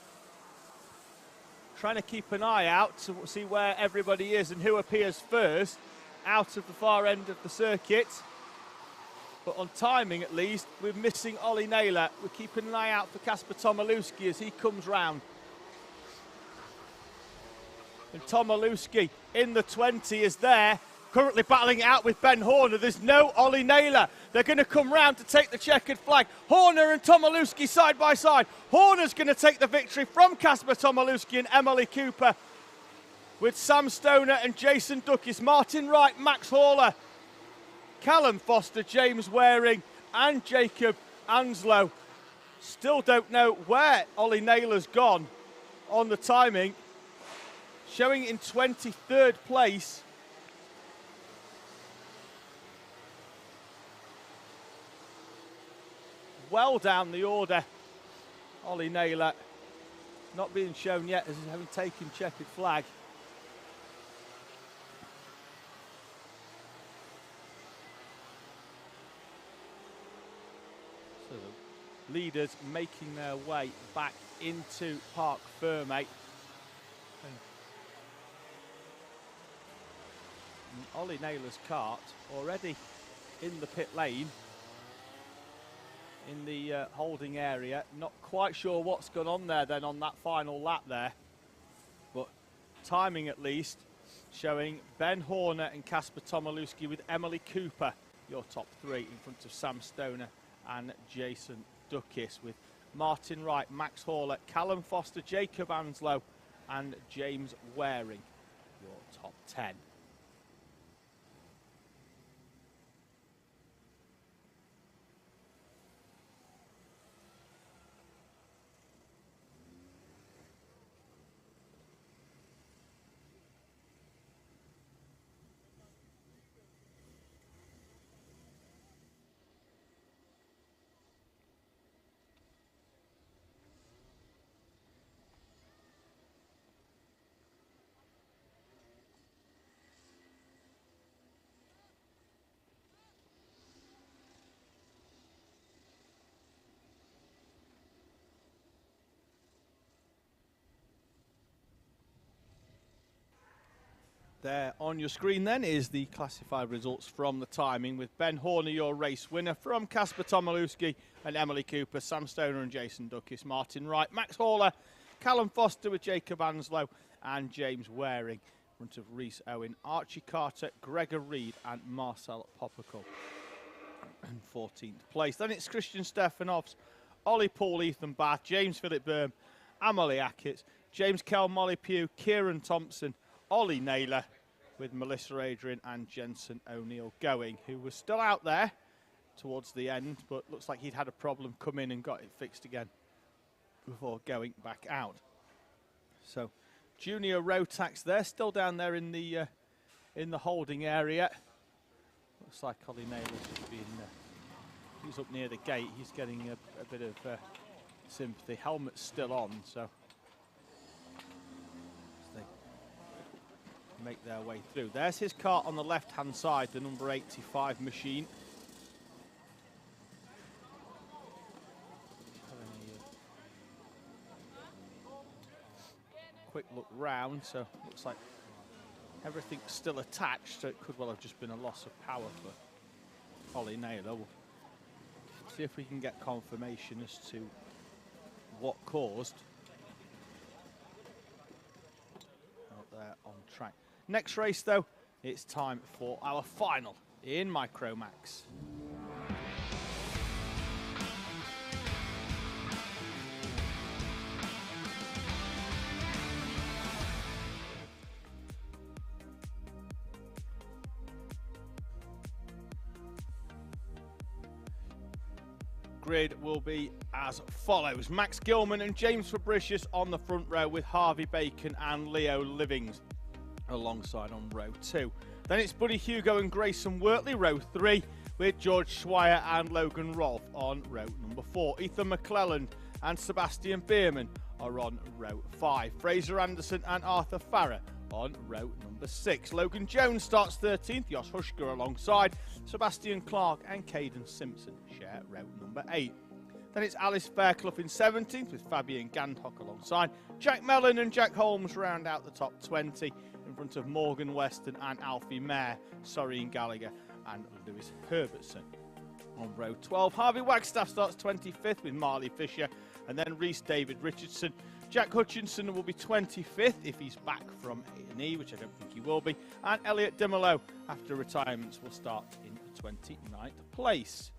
[SPEAKER 1] Trying to keep an eye out to see where everybody is and who appears first out of the far end of the circuit. But on timing at least, we're missing Ollie Naylor. We're keeping an eye out for Kasper Tomilewski as he comes round. And Tomilewski in the 20 is there, currently battling it out with Ben Horner. There's no Ollie Naylor. They're going to come round to take the checkered flag. Horner and Tomilewski side by side. Horner's going to take the victory from Kasper Tomilewski and Emily Cooper, with Sam Stoner and Jason Duckis, Martin Wright, Max Horler, Callum Foster, James Waring and Jacob Anslow. Still don't know where Ollie Naylor's gone on the timing. Showing in 23rd place. Well down the order. Ollie Naylor not being shown yet as having taken checkered flag. So the leaders making their way back into Parc Ferme. And Ollie Naylor's kart already in the pit lane, in the holding area. Not quite sure what's gone on there then on that final lap there, but timing at least showing Ben Horner and Kasper Tomilewski with Emily Cooper, your top three, in front of Sam Stoner and Jason Duckis, with Martin Wright, Max Horler, Callum Foster, Jacob Anslow and James Waring, your top 10. There on your screen then is the classified results from the timing, with Ben Horner your race winner, from Kasper Tomilewski and Emily Cooper, Sam Stoner and Jason Duckis, Martin Wright, Max Horler, Callum Foster with Jacob Anslow and James Waring, in front of Rhys Owen, Archie Carter, Gregor Reed and Marcel Popical in 14th place. Then it's Christian Stefanovs, Ollie Paul, Ethan Bath, James Philip Burm, Amalie Ackett, James Kell, Molly Pugh, Kieran Thompson, Ollie Naylor, with Melissa Adrian and Jensen O'Neill going, who was still out there towards the end, but looks like he'd had a problem come in and got it fixed again before going back out. So junior rotax there, still down there in the holding area. Looks like Ollie Naylor's just been, he's up near the gate, he's getting a bit of sympathy. Helmet's still on, so make their way through. There's his kart on the left-hand side, the number 85 machine. Quick look round, so looks like everything's still attached, so it could well have just been a loss of power for Ollie Naylor. We'll see if we can get confirmation as to what caused. Out there on track. Next race, though, it's time for our final in Micromax. Grid will be as follows. Max Gilman and James Fabricius on the front row, with Harvey Bacon and Leo Livings alongside on row 2. Then it's Buddy Hugo and Grayson Wortley, row 3, with George Schweier and Logan Rolfe on row number 4. Ethan McClelland and Sebastian Bierman are on row 5. Fraser Anderson and Arthur Farrer on row number 6. Logan Jones starts 13th. Josh Hushker alongside. Sebastian Clark and Caden Simpson share row number 8. Then it's Alice Fairclough in 17th with Fabian Gandhock alongside. Jack Mellon and Jack Holmes round out the top 20 in front of Morgan Weston and Alfie Mayer, Sorreen Gallagher and Lewis Herbertson. On row 12, Harvey Wagstaff starts 25th with Marley Fisher and then Reese David Richardson. Jack Hutchinson will be 25th if he's back from A&E, which I don't think he will be. And Elliot Dimolo, after retirements, will start in 29th place.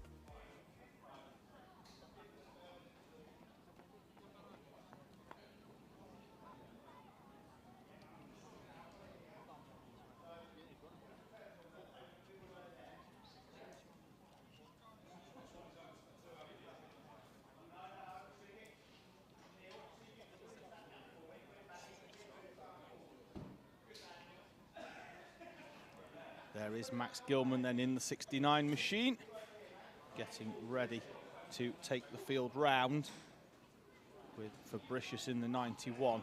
[SPEAKER 1] There is Max Gilman then in the 69 machine, getting ready to take the field round with Fabricius in the 91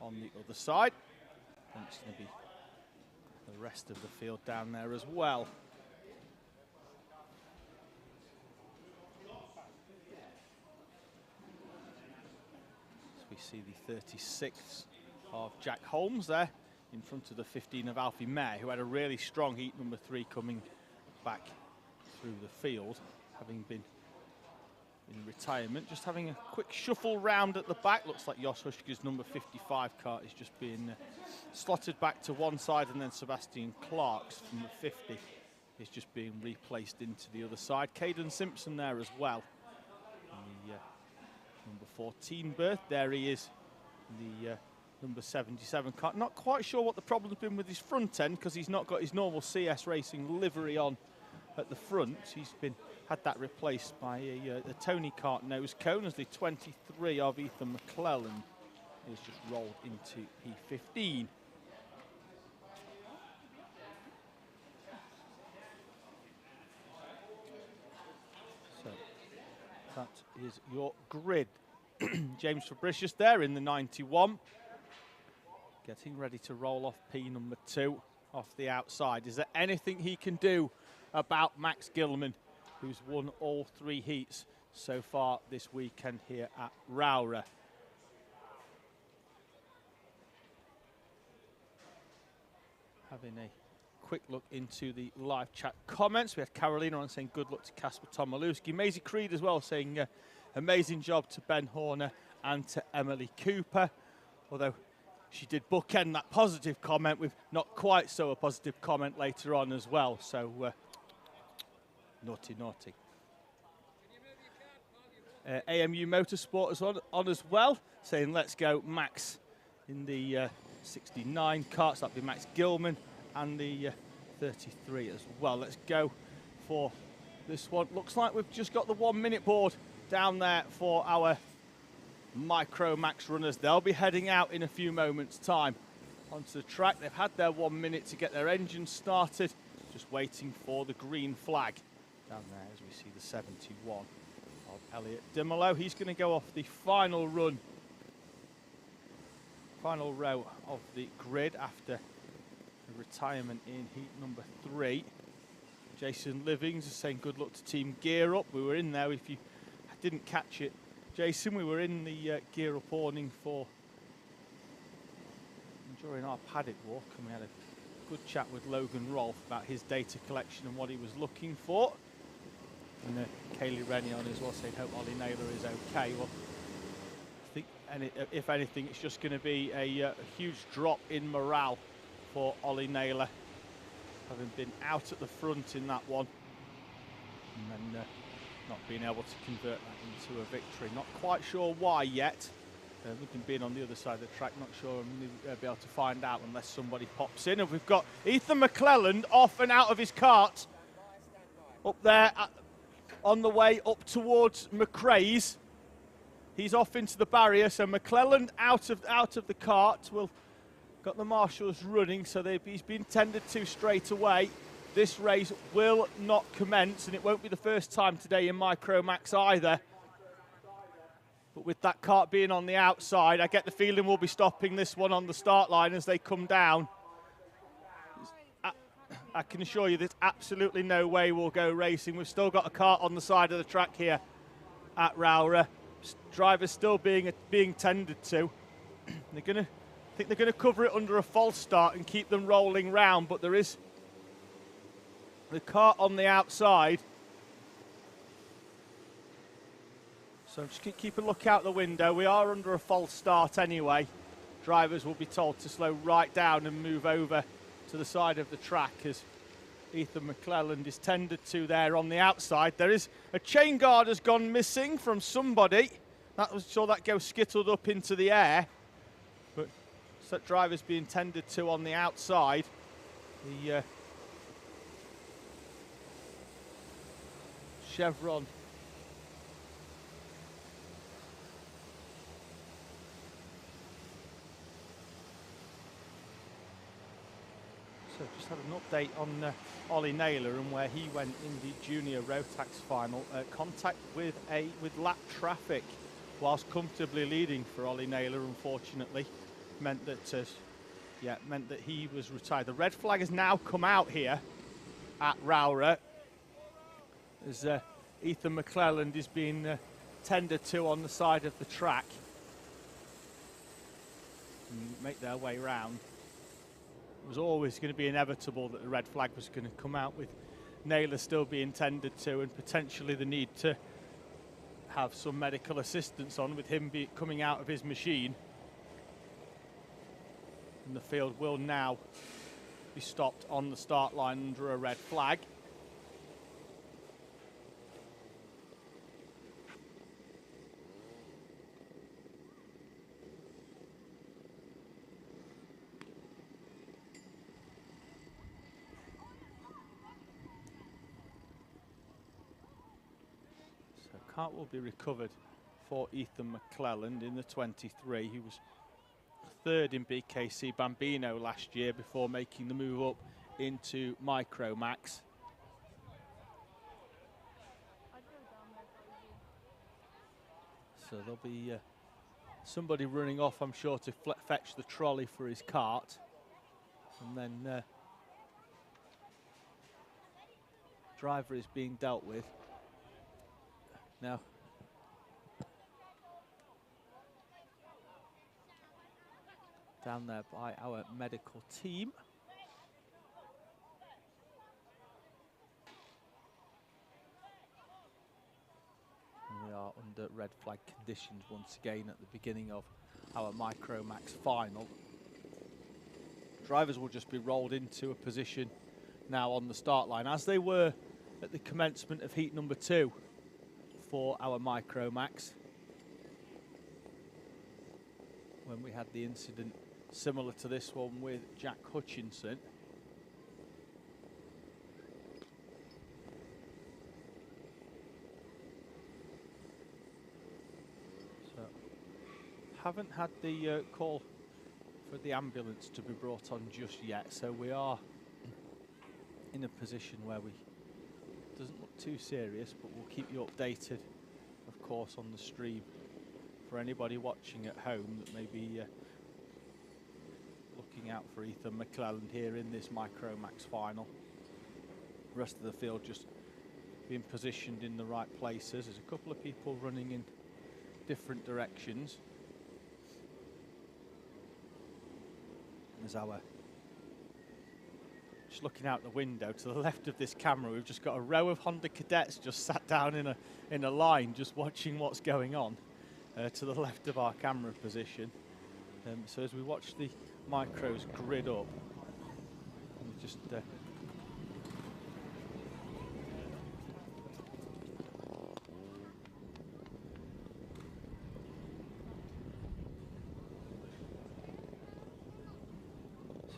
[SPEAKER 1] on the other side. And it's going to be the rest of the field down there as well. So we see the 36 of Jack Holmes there, in front of the 15 of Alfie Mayer, who had a really strong heat number 3 coming back through the field, having been in retirement. Just having a quick shuffle round at the back. Looks like Jos Hushke's number 55 kart is just being slotted back to one side, and then Sebastian Clark's number 50 is just being replaced into the other side. Caden Simpson there as well. The number 14 berth, there he is. The number 77 kart. Not quite sure what the problem's been with his front end, because he's not got his normal CS Racing livery on at the front. He's had that replaced by a Tony Kart nose cone, as the 23 of Ethan McClellan is just rolled into P15. So that is your grid. James Fabricius there in the 91. Getting ready to roll off P number 2 off the outside. Is there anything he can do about Max Gilman, who's won all 3 heats so far this weekend here at Rowrah? Having a quick look into the live chat comments. We had Carolina on saying good luck to Kasper Tomilewski. Maisie Creed as well saying amazing job to Ben Horner and to Emily Cooper. Although she did bookend that positive comment with not quite so a positive comment later on as well. So, naughty, naughty. AMU Motorsport is on as well, saying let's go Max in the 69 karts. That'll be Max Gilman, and the 33 as well. Let's go for this one. Looks like we've just got the 1 minute board down there for our Micromax runners. They'll be heading out in a few moments' time onto the track. They've had their 1 minute to get their engines started, just waiting for the green flag. Down there as we see the 71 of Elliot Dimolo. He's going to go off the final run, final row of the grid after the retirement in heat number 3. Jason Livings is saying good luck to Team Gear Up. We were in there, if you didn't catch it, Jason, we were in the Gear Up awning during our paddock walk, and we had a good chat with Logan Rolfe about his data collection and what he was looking for. And Kaylee Rennie on as well saying hope Ollie Naylor is okay. Well, I think if anything, it's just going to be a huge drop in morale for Ollie Naylor, having been out at the front in that one, and then not being able to convert that into a victory. Not quite sure why yet. Looking being on the other side of the track, not sure I'm be able to find out unless somebody pops in. And we've got Ethan McClelland off and out of his kart, up there on the way up towards McRae's. He's off into the barrier, so McClelland out of the kart. Will got the marshals running, so he's been tended to straight away. This race will not commence, and it won't be the first time today in Micromax either. But with that kart being on the outside, I get the feeling we'll be stopping this one on the start line as they come down. I can assure you there's absolutely no way we'll go racing. We've still got a kart on the side of the track here at Rowrah. Drivers still being tended to. I think they're gonna cover it under a false start and keep them rolling round, but there is the kart on the outside. So just keep a look out the window. We are under a false start anyway. Drivers will be told to slow right down and move over to the side of the track as Ethan McClelland is tended to there on the outside. There is a chain guard has gone missing from somebody. Saw that go skittled up into the air. But that driver's being tended to on the outside. The chevron. So just had an update on Ollie Naylor and where he went in the junior Rotax final. Contact with lap traffic whilst comfortably leading for Ollie Naylor, unfortunately, meant that he was retired. The red flag has now come out here at Rowrah as Ethan McClelland is being tended to on the side of the track and make their way round. It was always going to be inevitable that the red flag was going to come out, with Naylor still being tended to and potentially the need to have some medical assistance on with him coming out of his machine. And the field will now be stopped on the start line under a red flag. Kart will be recovered for Ethan McClelland in the 23. He was third in BKC Bambino last year before making the move up into Micromax. So there'll be somebody running off, I'm sure, to fetch the trolley for his kart. And then driver is being dealt with. Now, down there by our medical team. And we are under red flag conditions once again at the beginning of our Micromax final. Drivers will just be rolled into a position now on the start line, as they were at the commencement of heat number 2. For our Micromax, when we had the incident similar to this one with Jack Hutchinson. So, haven't had the call for the ambulance to be brought on just yet, so we are in a position where doesn't look too serious, but we'll keep you updated, of course, on the stream for anybody watching at home that may be looking out for Ethan McClelland here in this Micromax final. The rest of the field just being positioned in the right places. There's a couple of people running in different directions. There's our just looking out the window to the left of this camera, we've just got a row of Honda cadets just sat down in a line, just watching what's going on to the left of our camera position. So as we watch the micros grid up, just so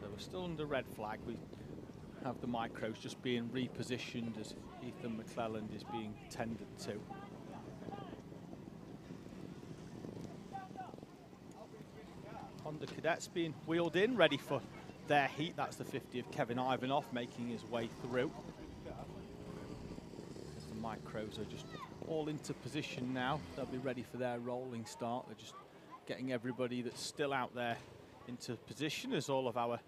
[SPEAKER 1] we're still under red flag. We have the micros just being repositioned as Ethan McClelland is being tended to. Honda cadets being wheeled in, ready for their heat. That's the 50 of Kevin Ivanov making his way through. As the micros are just all into position now. They'll be ready for their rolling start. They're just getting everybody that's still out there into position as all of our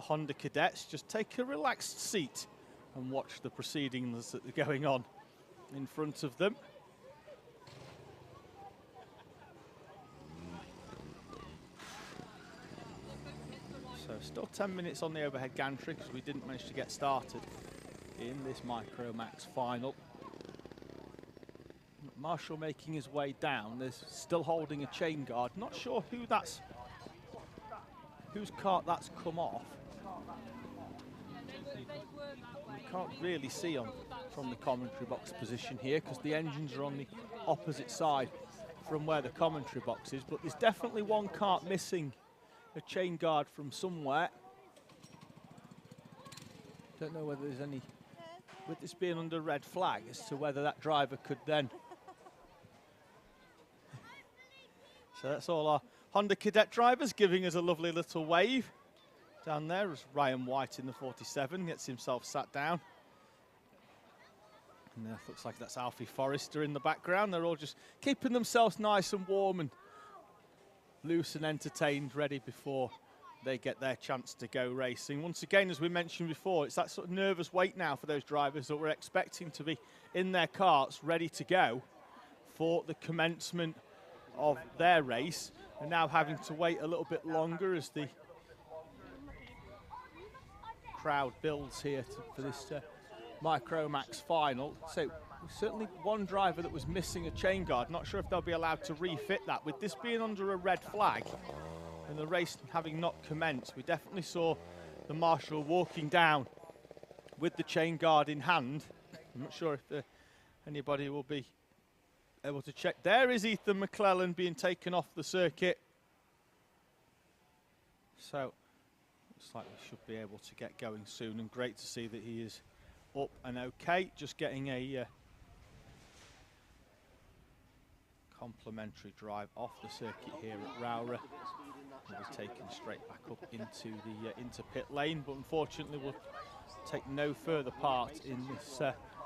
[SPEAKER 1] Honda cadets just take a relaxed seat and watch the proceedings that are going on in front of them. So still 10 minutes on the overhead gantry because we didn't manage to get started in this Micromax final. Marshall making his way down. There's still holding a chain guard. Not sure whose cart that's come off. You can't really see from the commentary box position here because the engines are on the opposite side from where the commentary box is, but there's definitely one cart missing a chain guard from somewhere. Don't know whether there's any, with this being under red flag, as to whether that driver could then. So that's all our Honda Cadet drivers giving us a lovely little wave down there as Ryan White in the 47 gets himself sat down. And looks like that's Alfie Forrester in the background. They're all just keeping themselves nice and warm and loose and entertained, ready before they get their chance to go racing. Once again, as we mentioned before, it's that sort of nervous wait now for those drivers that we're expecting to be in their karts, ready to go for the commencement of their race, and now having to wait a little bit longer as the crowd builds here for this Micromax final. So certainly one driver that was missing a chain guard. Not sure if they'll be allowed to refit that. With this being under a red flag and the race having not commenced, we definitely saw the marshal walking down with the chain guard in hand. I'm not sure if anybody will be able to check. There is Ethan McClellan being taken off the circuit. So looks like we should be able to get going soon, and great to see that he is up and okay. Just getting a complimentary drive off the circuit here at Rowrah. We'll be taken straight back up into pit lane, but unfortunately will take no further part in this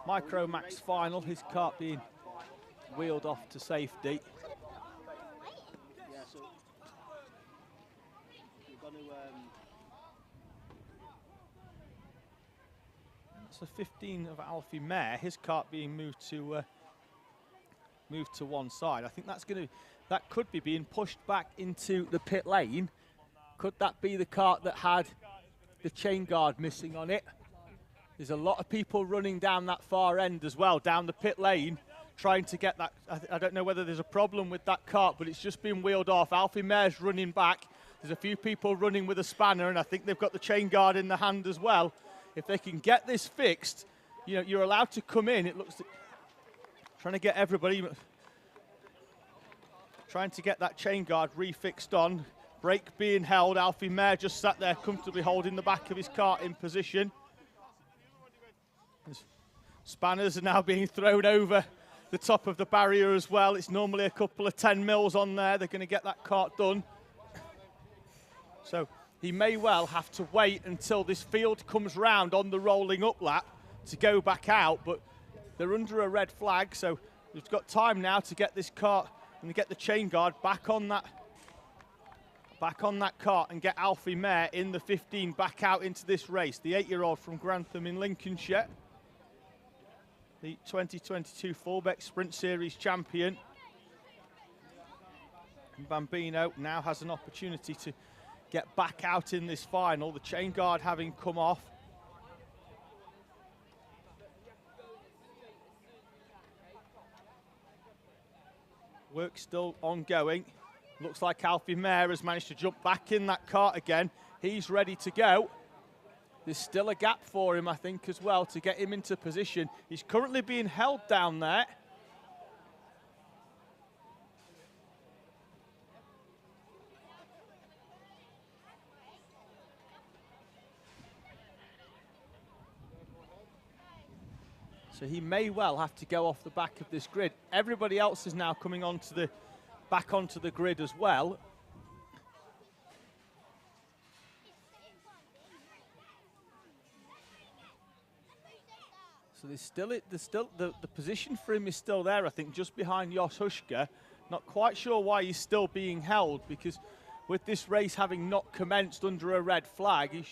[SPEAKER 1] Micromax final. His kart being wheeled off to safety.
[SPEAKER 6] Yeah, so we're going to.
[SPEAKER 1] It's a 15 of Alfie Mayer. His kart being moved to one side. I think that could be being pushed back into the pit lane. Could that be the kart that had the chain guard missing on it? There's a lot of people running down that far end as well, down the pit lane, trying to get that. I don't know whether there's a problem with that kart, but it's just been wheeled off. Alfie Mayer's running back. There's a few people running with a spanner, and I think they've got the chain guard in the hand as well. If they can get this fixed, you know, you're allowed to come in. It looks trying to get everybody, trying to get that chain guard refixed on. Brake being held. Alfie Mayer just sat there comfortably holding the back of his kart in position. Spanners are now being thrown over the top of the barrier as well. It's normally a couple of 10 mils on there. They're going to get that kart done. So he may well have to wait until this field comes round on the rolling up lap to go back out, but they're under a red flag, so we've got time now to get this kart and get the chain guard back on that kart and get Alfie Mayer in the 15 back out into this race. The 8-year-old from Grantham in Lincolnshire, the 2022 Fullbeck Sprint Series champion. And Bambino now has an opportunity to get back out in this final, the chain guard having come off. Work still ongoing. Looks like Alfie Mayer has managed to jump back in that kart again. He's ready to go. There's still a gap for him, I think, as well, to get him into position. He's currently being held down there. So he may well have to go off the back of this grid. Everybody else is now coming back onto the grid as well. So the position for him is still there, I think, just behind Jos Huschke. Not quite sure why he's still being held, because with this race having not commenced under a red flag, I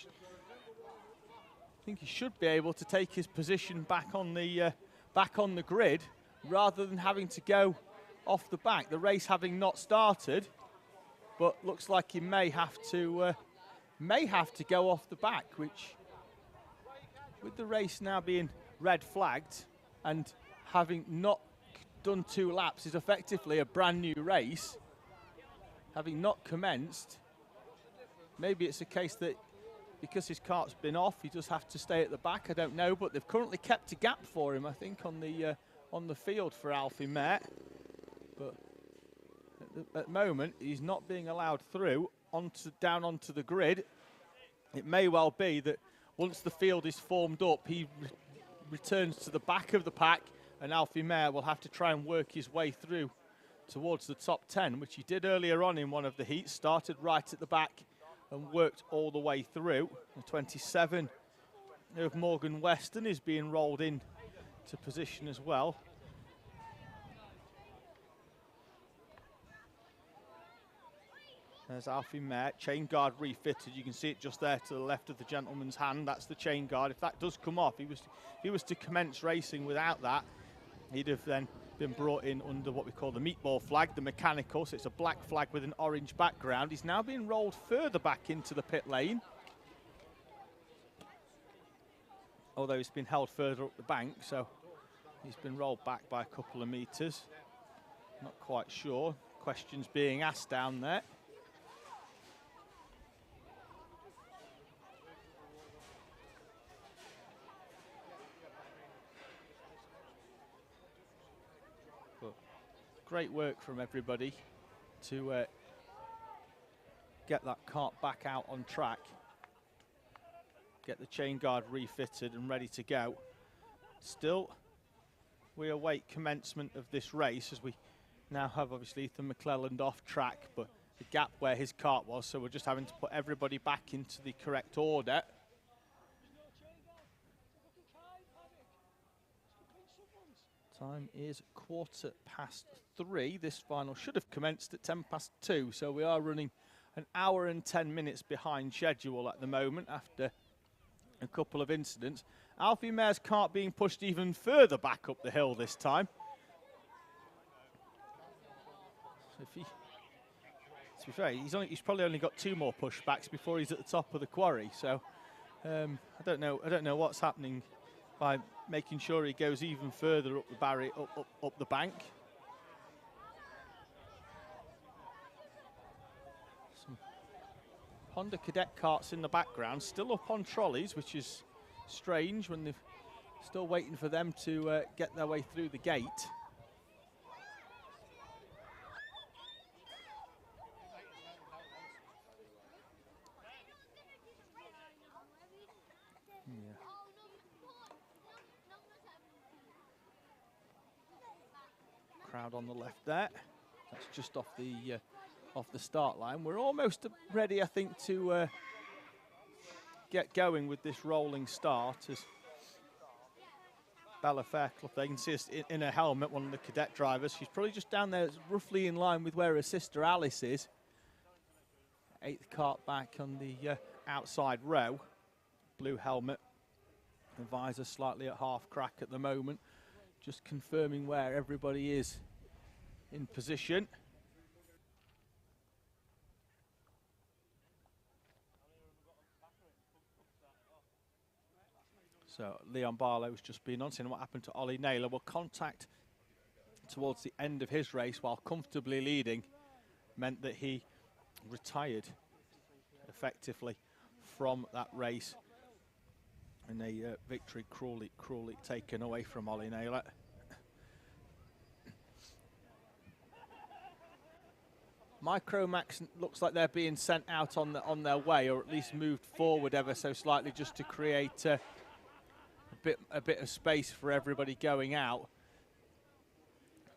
[SPEAKER 1] think he should be able to take his position back on the grid, rather than having to go off the back. The race having not started, but looks like he may have to go off the back, which, with the race now being red flagged and having not done 2 laps, is effectively a brand new race. Having not commenced, maybe it's a case that because his kart's been off, he does have to stay at the back. I don't know, but they've currently kept a gap for him, I think, on the field for Alfie Mert. But at the moment, he's not being allowed through down onto the grid. It may well be that once the field is formed up, he returns to the back of the pack, and Alfie Mert will have to try and work his way through towards the top 10, which he did earlier on in one of the heats. Started right at the back and worked all the way through. The 27 of Morgan Weston is being rolled in to position as well. There's Alfie Mert, chain guard refitted. You can see it just there to the left of the gentleman's hand. That's the chain guard. If that does come off, if he was to commence racing without that, he'd have then been brought in under what we call the meatball flag, the mechanical. So it's a black flag with an orange background. He's now being rolled further back into the pit lane, although he's been held further up the bank, so he's been rolled back by a couple of meters. Not quite sure. Questions being asked down there. Great work from everybody to get that kart back out on track, get the chain guard refitted and ready to go. Still, we await commencement of this race, as we now have obviously Ethan McClelland off track, but the gap where his kart was, so we're just having to put everybody back into the correct order. Time is 3:15. This final should have commenced at 2:10, so we are running an hour and 10 minutes behind schedule at the moment after a couple of incidents. Alfie Mert's kart being pushed even further back up the hill this time. So if to be fair, he's probably only got 2 more pushbacks before he's at the top of the quarry. So I don't know what's happening by making sure he goes even further up the barrier, up the bank. Some Honda Cadet karts in the background, still up on trolleys, which is strange when they're still waiting for them to get their way through the gate. Crowd on the left there. That's just off the start line. We're almost ready, I think, to get going with this rolling start. As Bella Fairclough, they can see us in her helmet, one of the cadet drivers. She's probably just down there, roughly in line with where her sister Alice is. 8th kart back on the outside row. Blue helmet. The visor slightly at half crack at the moment. Just confirming where everybody is in position. So Leon Barlow's just been on, seeing what happened to Ollie Naylor. Will contact towards the end of his race while comfortably leading meant that he retired effectively from that race. And a victory cruelly taken away from Ollie Naylor. Micromax looks like they're being sent out on their way, or at least moved forward ever so slightly, just to create a bit of space for everybody going out.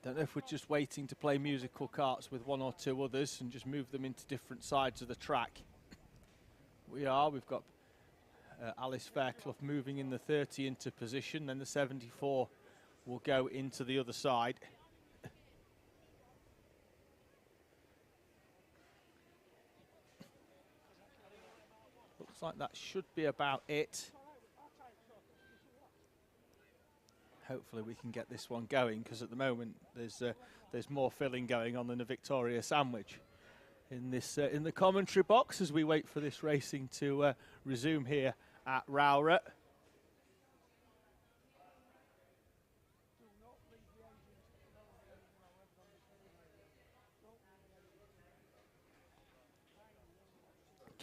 [SPEAKER 1] Don't know if we're just waiting to play musical karts with 1 or 2 others and just move them into different sides of the track. We are. We've got Alice Fairclough moving in the 30 into position, then the 74 will go into the other side. Looks like that should be about it. Hopefully we can get this one going, because at the moment there's more filling going on than a Victoria sandwich in this in the commentary box as we wait for this racing to resume here at Rowrah.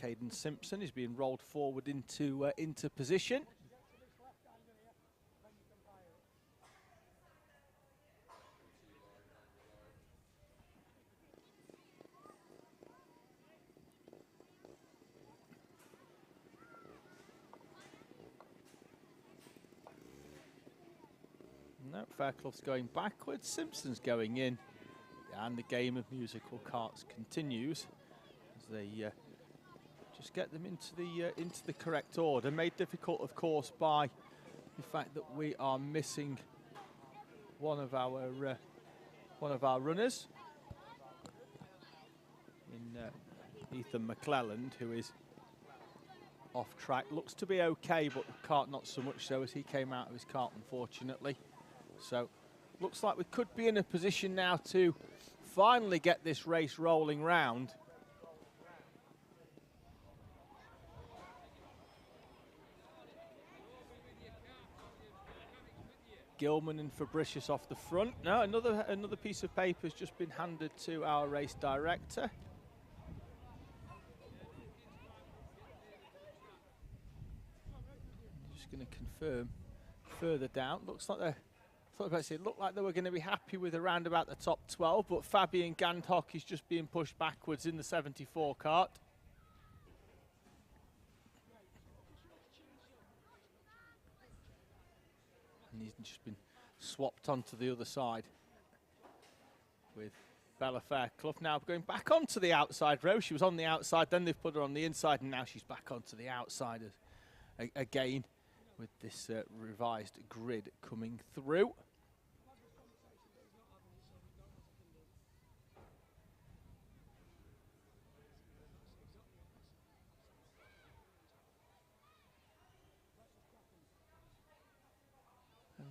[SPEAKER 1] Caden Simpson is being rolled forward into position. No, Fairclough's going backwards, Simpson's going in, and the game of musical karts continues as they just get them into the correct order. Made difficult, of course, by the fact that we are missing one of our runners in Ethan McClelland, who is off track. Looks to be okay, but Kart not so much so, as he came out of his kart, unfortunately. So looks like we could be in a position now to finally get this race rolling round. Gilman and Fabricius off the front. No, another piece of paper has just been handed to our race director. Just going to confirm further down. Looks like they're. It looked like they were going to be happy with around about the top 12, but Fabian Gandhock is just being pushed backwards in the 74 kart. And he's just been swapped onto the other side with Bella Fairclough now going back onto the outside row. She was on the outside, then they've put her on the inside, and now she's back onto the outside again with this revised grid coming through.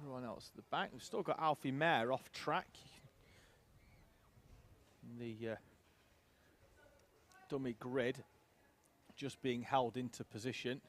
[SPEAKER 1] Everyone else at the back. We've still got Alfie Mayer off track. The dummy grid just being held into position.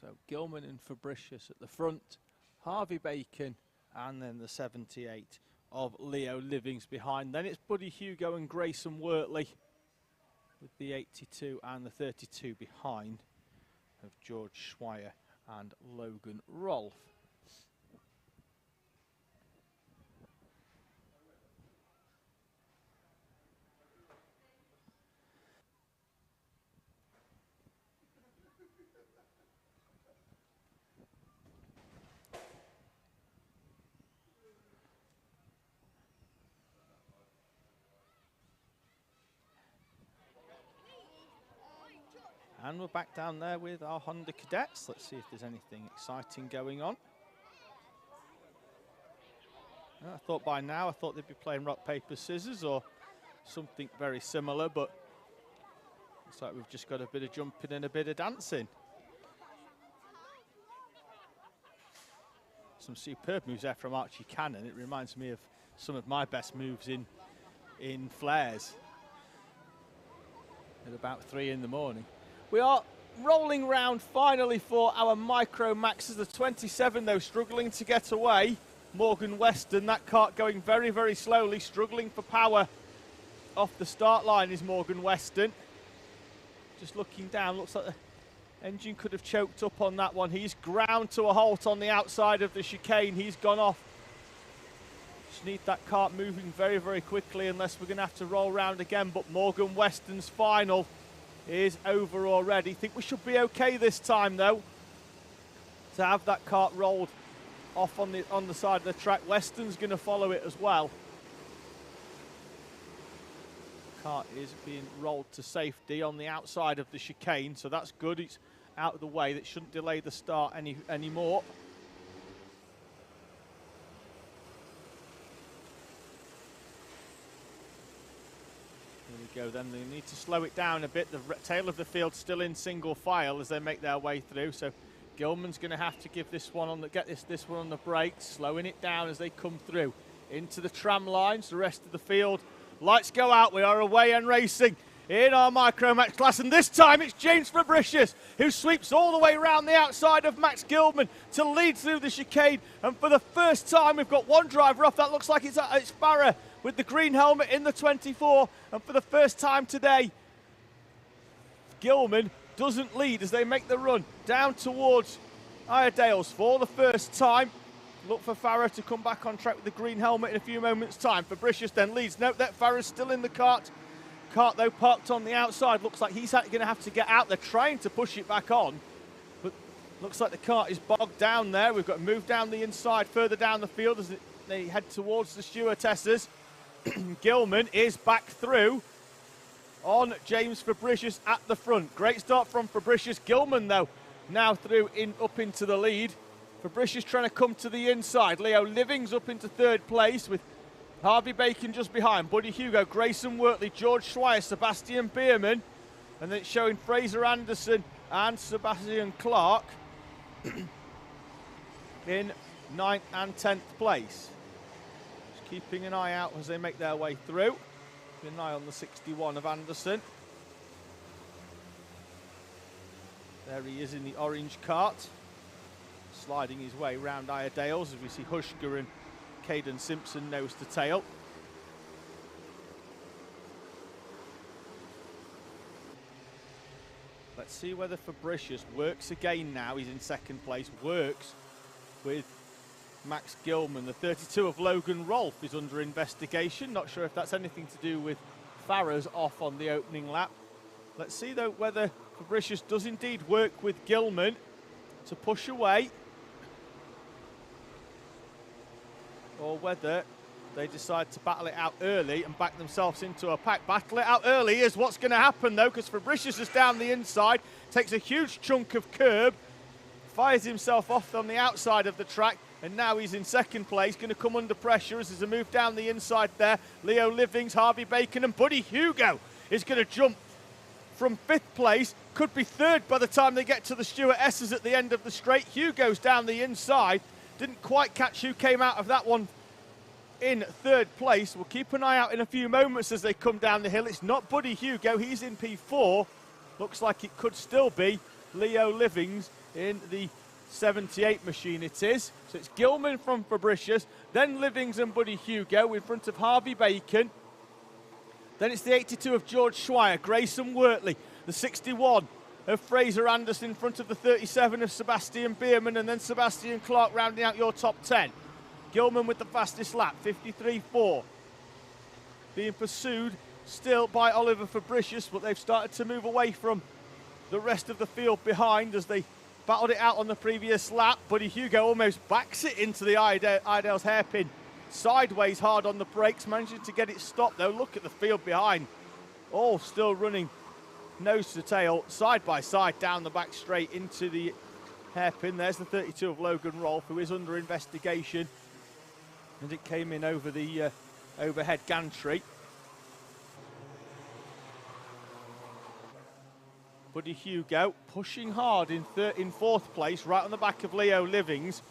[SPEAKER 1] So Gilman and Fabricius at the front, Harvey Bacon, and then the 78 of Leo Livings behind. Then it's Buddy Hugo and Grayson Wortley with the 82 and the 32 behind of George Schweier and Logan Rolfe. And we're back down there with our Honda cadets. Let's see if there's anything exciting going on. I thought by now, they'd be playing rock, paper, scissors or something very similar, but looks like we've just got a bit of jumping and a bit of dancing. Some superb moves there from Archie Cannon. It reminds me of some of my best moves in flares at about 3 in the morning. We are rolling round finally for our Micromaxes. The 27 though struggling to get away. Morgan Weston, that kart going very, very slowly, struggling for power. Off the start line is Morgan Weston. Just looking down, looks like the engine could have choked up on that one. He's ground to a halt on the outside of the chicane. He's gone off. Just need that kart moving very, very quickly unless we're going to have to roll round again. But Morgan Weston's final is over already. Think we should be okay this time though, to have that kart rolled off on the side of the track. Weston's going to follow it as well. Kart is being rolled to safety on the outside of the chicane, so that's good. It's out of the way. That shouldn't delay the start anymore. Here we go then. They need to slow it down a bit. The tail of the field still in single file as they make their way through, so Gilman's going to have to give this one on the this one on the brakes, slowing it down as they come through into the tram lines. The rest of the field, lights go out. We are away and racing in our Micromax class, and this time it's James Fabricius who sweeps all the way around the outside of Max Gilman to lead through the chicane. And for the first time, we've got one driver off. That looks like it's Farah with the green helmet in the 24. And for the first time today, Gilman doesn't lead as they make the run down towards Iredale's for the first time. Look for Farah to come back on track with the green helmet in a few moments' time. Fabricius then leads. Note that Farah's still in the kart. Kart, though, parked on the outside. Looks like he's going to have to get out. They're trying to push it back on, but looks like the kart is bogged down there. We've got to move down the inside, further down the field as they head towards the stewardesses. Gilman is back through on James Fabricius at the front. Great start from Fabricius. Gilman, though, now through up into the lead. Fabricius trying to come to the inside. Leo Livings up into third place with Harvey Bacon just behind. Buddy Hugo, Grayson Wortley, George Schweier, Sebastian Bierman. And then it's showing Fraser Anderson and Sebastian Clark in 9th and 10th place. Just keeping an eye out as they make their way through. Keep an eye on the 61 of Anderson. There he is in the orange kart, sliding his way round Iredale's as we see Hushka and Caden Simpson nose to tail. Let's see whether Fabricius works again now. He's in second place, works with Max Gilman. The 32 of Logan Rolfe is under investigation. Not sure if that's anything to do with Farah's off on the opening lap. Let's see though whether Fabricius does indeed work with Gilman to push away, or whether they decide to battle it out early and back themselves into a pack. Battle it out early is what's going to happen though, because Fabricius is down the inside, takes a huge chunk of curb, fires himself off on the outside of the track, and now he's in second place, going to come under pressure as there's a move down the inside there. Leo Livings, Harvey Bacon and Buddy Hugo is going to jump from 5th place, could be 3rd by the time they get to the stewardesses at the end of the straight. Hugo's down the inside, didn't quite catch who came out of that one in 3rd place. We'll keep an eye out in a few moments as they come down the hill. It's not Buddy Hugo, he's in P4. Looks like it could still be Leo Livings in the 78 machine it is. So it's Gilman from Fabricius, then Livings and Buddy Hugo in front of Harvey Bacon. Then it's the 82 of George Schweier, Grayson Wortley, the 61 of Fraser Anderson in front of the 37 of Sebastian Bierman, and then Sebastian Clark rounding out your top 10. Gilman with the fastest lap, 53.4. Being pursued still by Oliver Fabricius, but they've started to move away from the rest of the field behind as they battled it out on the previous lap. Buddy Hugo almost backs it into the Iredale's hairpin. Sideways hard on the brakes, managing to get it stopped though. Look at the field behind, all still running nose to tail, side by side down the back straight into the hairpin. There's the 32 of Logan Rolfe, who is under investigation, and it came in over the overhead gantry. Buddy Hugo pushing hard in 4th place, right on the back of Leo Livings.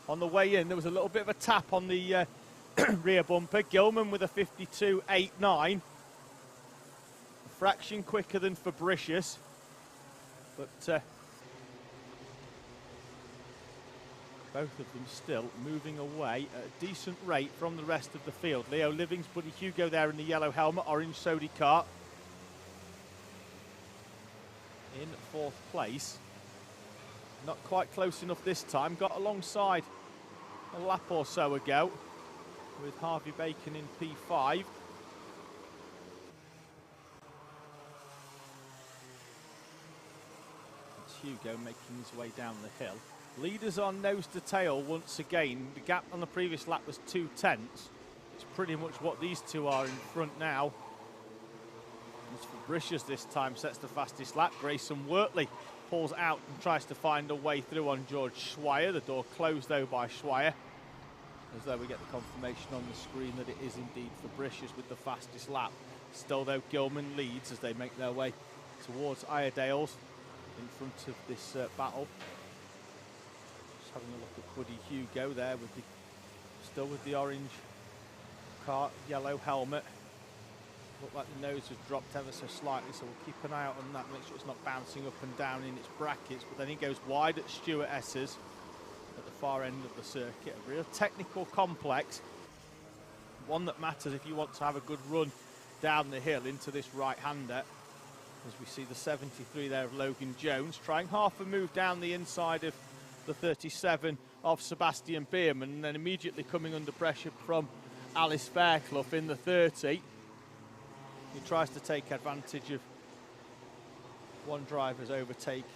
[SPEAKER 1] On the way in, there was a little bit of a tap on the rear bumper. Gilman with a 52.89. A fraction quicker than Fabricius, but both of them still moving away at a decent rate from the rest of the field. Leo Livings, Buddy Hugo there in the yellow helmet, orange Sodi kart. In 4th place. Not quite close enough this time. Got alongside a lap or so ago with Harvey Bacon in P5. Hugo making his way down the hill. Leaders on nose to tail once again. The gap on the previous lap was 2/10. It's pretty much what these two are in front now. As Fabricius this time sets the fastest lap. Grayson Wortley pulls out and tries to find a way through on George Schweier. The door closed though by Schweier. As though we get the confirmation on the screen that it is indeed Fabricius with the fastest lap. Still though, Gilman leads as they make their way towards Iredale's in front of this battle. Just having a look at Buddy Hugo there with the still with the orange Kart yellow helmet. Looked like the nose was dropped ever so slightly, so we'll keep an eye out on that, make sure it's not bouncing up and down in its brackets. But then he goes wide at Stuart Esses at the far end of the circuit. A real technical complex, one that matters if you want to have a good run down the hill into this right-hander. As we see the 73 there of Logan Jones trying half a move down the inside of the 37 of Sebastian Bierman, and then immediately coming under pressure from Alice Fairclough in the 30. He tries to take advantage of one driver's overtake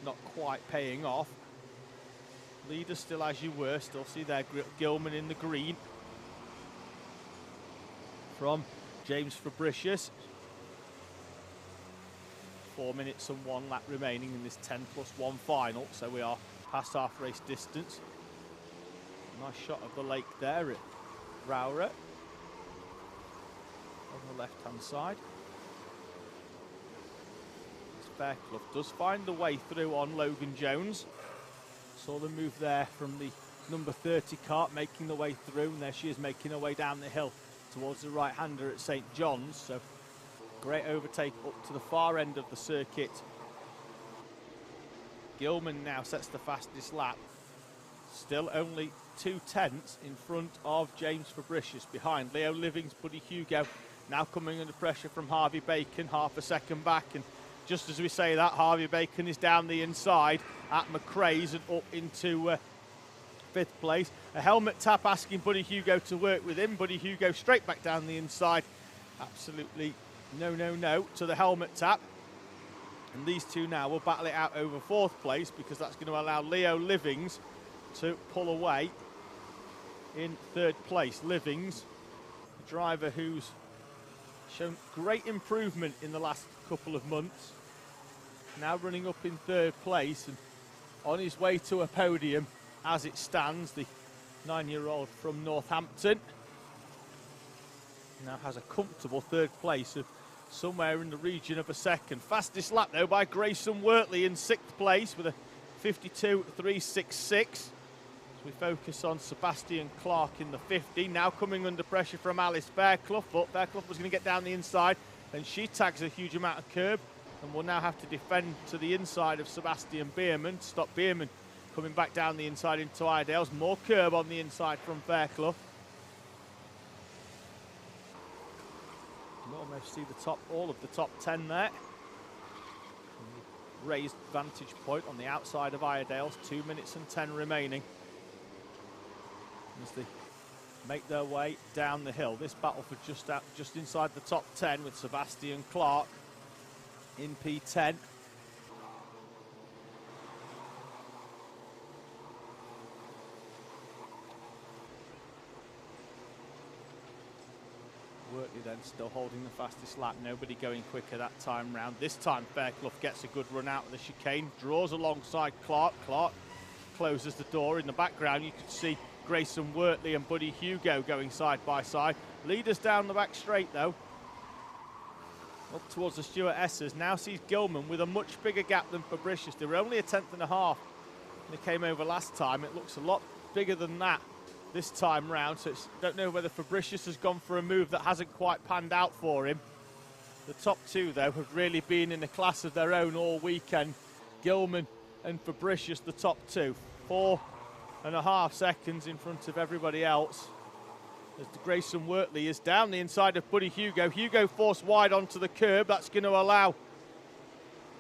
[SPEAKER 1] not quite paying off. Leaders still as you were, still see there Gilman in the green from James Fabricius. 4 minutes and 1 lap remaining in this 10+1 final, so we are past half race distance. Nice shot of the lake there at Rowrah on the left hand side. Fairclough does find the way through on Logan Jones. Saw the move there from the number 30 Kart making the way through, and there she is making her way down the hill towards the right-hander at St John's. So great overtake up to the far end of the circuit. Gilman now sets the fastest lap. Still only 2/10 in front of James Fabricius. Behind Leo Livings, Buddy Hugo now coming under pressure from Harvey Bacon, half a second back. And just as we say that, Harvey Bacon is down the inside at McRae's and up into 5th place. A helmet tap asking Buddy Hugo to work with him. Buddy Hugo straight back down the inside. Absolutely no to the helmet tap. And these two now will battle it out over 4th place, because that's going to allow Leo Livings to pull away in 3rd place. Livings, the driver who's shown great improvement in the last couple of months, now running up in 3rd place and on his way to a podium as it stands. The 9-year-old from Northampton now has a comfortable 3rd place of somewhere in the region of a second. Fastest lap though by Grayson Wortley in 6th place with a 52.366. We focus on Sebastian Clark in the 50. Now coming under pressure from Alice Fairclough, but Fairclough was going to get down the inside, and she tags a huge amount of curb and will now have to defend to the inside of Sebastian Bierman to stop Bierman coming back down the inside into Iredale's. More curb on the inside from Fairclough. You can almost see the top, all of the top 10 there. Raised vantage point on the outside of Iredale's. 2 minutes and 10 remaining as they make their way down the hill. This battle for just inside the top 10 with Sebastian Clark in P10. Wortley then still holding the fastest lap. Nobody going quicker that time round. This time Fairclough gets a good run out of the chicane, draws alongside Clark. Clark closes the door. In the background you can see Grayson Wortley and Buddy Hugo going side by side. Leaders down the back straight though, up towards the Stuart Esses. Now sees Gilman with a much bigger gap than Fabricius. They were only a 1/10 and a half when they came over last time. It looks a lot bigger than that this time round, so don't know whether Fabricius has gone for a move that hasn't quite panned out for him. The top two though have really been in a class of their own all weekend. Gilman and Fabricius, the top two, 4.5 seconds in front of everybody else. As Grayson Wortley is down the inside of Buddy Hugo. Hugo forced wide onto the curb. That's going to allow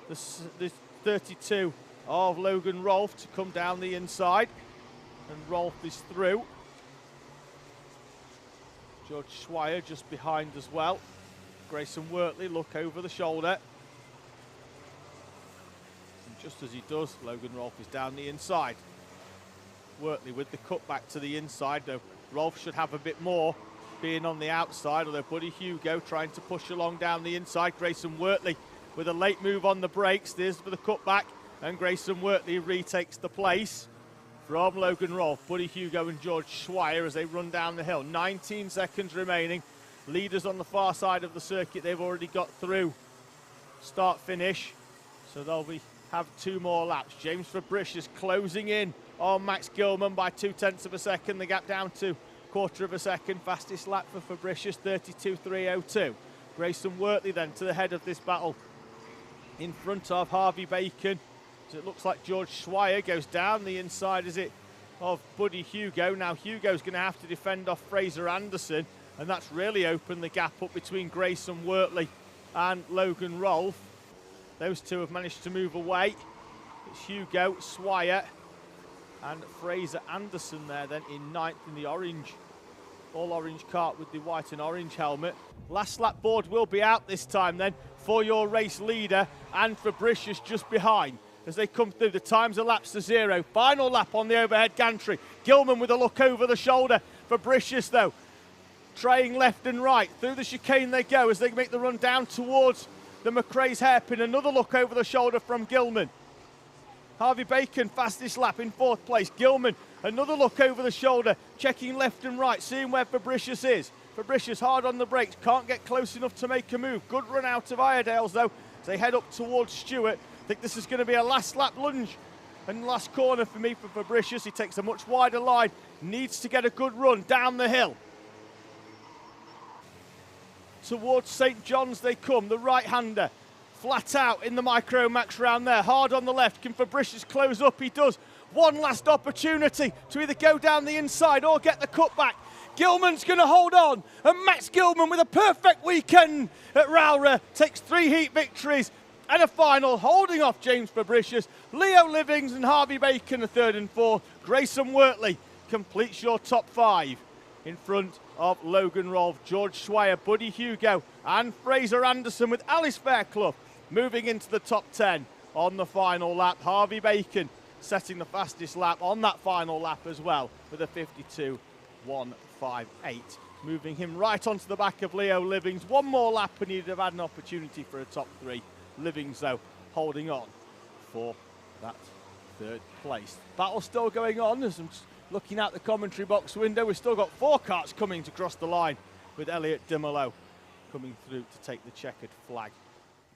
[SPEAKER 1] the 32 of Logan Rolfe to come down the inside. And Rolfe is through. George Schweier just behind as well. Grayson Wortley, look over the shoulder. And just as he does, Logan Rolfe is down the inside. Wortley with the cut back to the inside, though Rolfe should have a bit more being on the outside, although Buddy Hugo trying to push along down the inside. Grayson Wortley with a late move on the brakes. There's for the cutback, and Grayson Wortley retakes the place from Logan Rolfe. Buddy Hugo and George Schweier as they run down the hill. 19 seconds remaining. Leaders on the far side of the circuit, they've already got through start-finish, so they'll have 2 more laps. James Fabricius closing in on Max Gilman by 0.2 of a second. The gap down to 1/4 of a second. Fastest lap for Fabricius, 32.302. Grayson Wortley then to the head of this battle in front of Harvey Bacon. So it looks like George Schweier goes down the inside, is it, of Buddy Hugo. Now Hugo's going to have to defend off Fraser Anderson, and that's really opened the gap up between Grayson Wortley and Logan Rolfe. Those two have managed to move away. It's Hugo, Schweier, and Fraser Anderson there then in 9th in the orange, all orange kart with the white and orange helmet. Last lap board will be out this time then for your race leader, and Fabricius just behind as they come through. The times elapsed to 0. Final lap on the overhead gantry. Gilman with a look over the shoulder. Fabricius though traying left and right. Through the chicane they go as they make the run down towards the McRae's hairpin. Another look over the shoulder from Gilman. Harvey Bacon, fastest lap in 4th place. Gilman, another look over the shoulder, checking left and right, seeing where Fabricius is. Fabricius hard on the brakes, can't get close enough to make a move. Good run out of Iredale's though, as they head up towards Stewart. I think this is going to be a last lap lunge and last corner for me for Fabricius. He takes a much wider line, needs to get a good run down the hill. Towards St John's they come, the right-hander. Flat out in the Micromax round there, hard on the left. Can Fabricius close up? He does. One last opportunity to either go down the inside or get the cutback. Gilman's going to hold on, and Max Gilman with a perfect weekend at Rowrah takes 3 heat victories and a final, holding off James Fabricius. Leo Livings and Harvey Bacon are 3rd and 4th. Grayson Wortley completes your top 5 in front of Logan Rolfe, George Schweier, Buddy Hugo and Fraser Anderson, with Alice Fairclough moving into the top 10 on the final lap. Harvey Bacon setting the fastest lap on that final lap as well with a 52.158, moving him right onto the back of Leo Livings. One more lap and he'd have had an opportunity for a top 3. Livings though holding on for that 3rd place. Battle still going on as I'm looking out the commentary box window. We've still got 4 karts coming to cross the line, with Elliot Dimolo coming through to take the checkered flag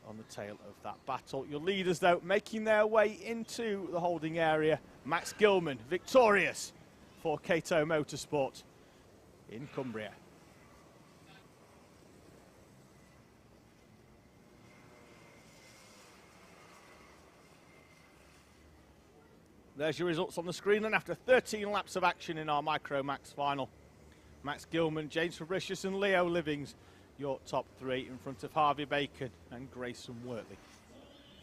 [SPEAKER 1] on the tail of that battle. Your leaders though making their way into the holding area. Max Gilman victorious for Cato Motorsport in Cumbria. There's your results on the screen, and after 13 laps of action in our Micromax final, Max Gilman, James Fabricius and Leo Livings, your top 3 in front of Harvey Bacon and Grayson Wortley,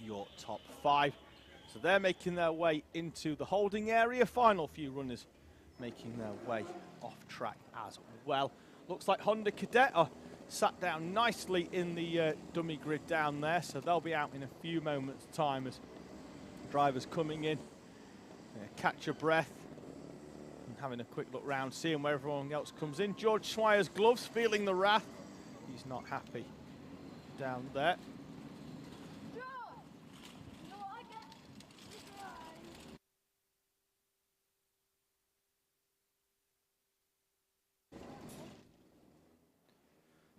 [SPEAKER 1] your top 5. So they're making their way into the holding area. Final few runners making their way off track as well. Looks like Honda Cadet are sat down nicely in the dummy grid down there, so they'll be out in a few moments' time as drivers coming in. Catch your breath and having a quick look round, seeing where everyone else comes in. George Schweier's gloves, feeling the wrath. He's not happy down there.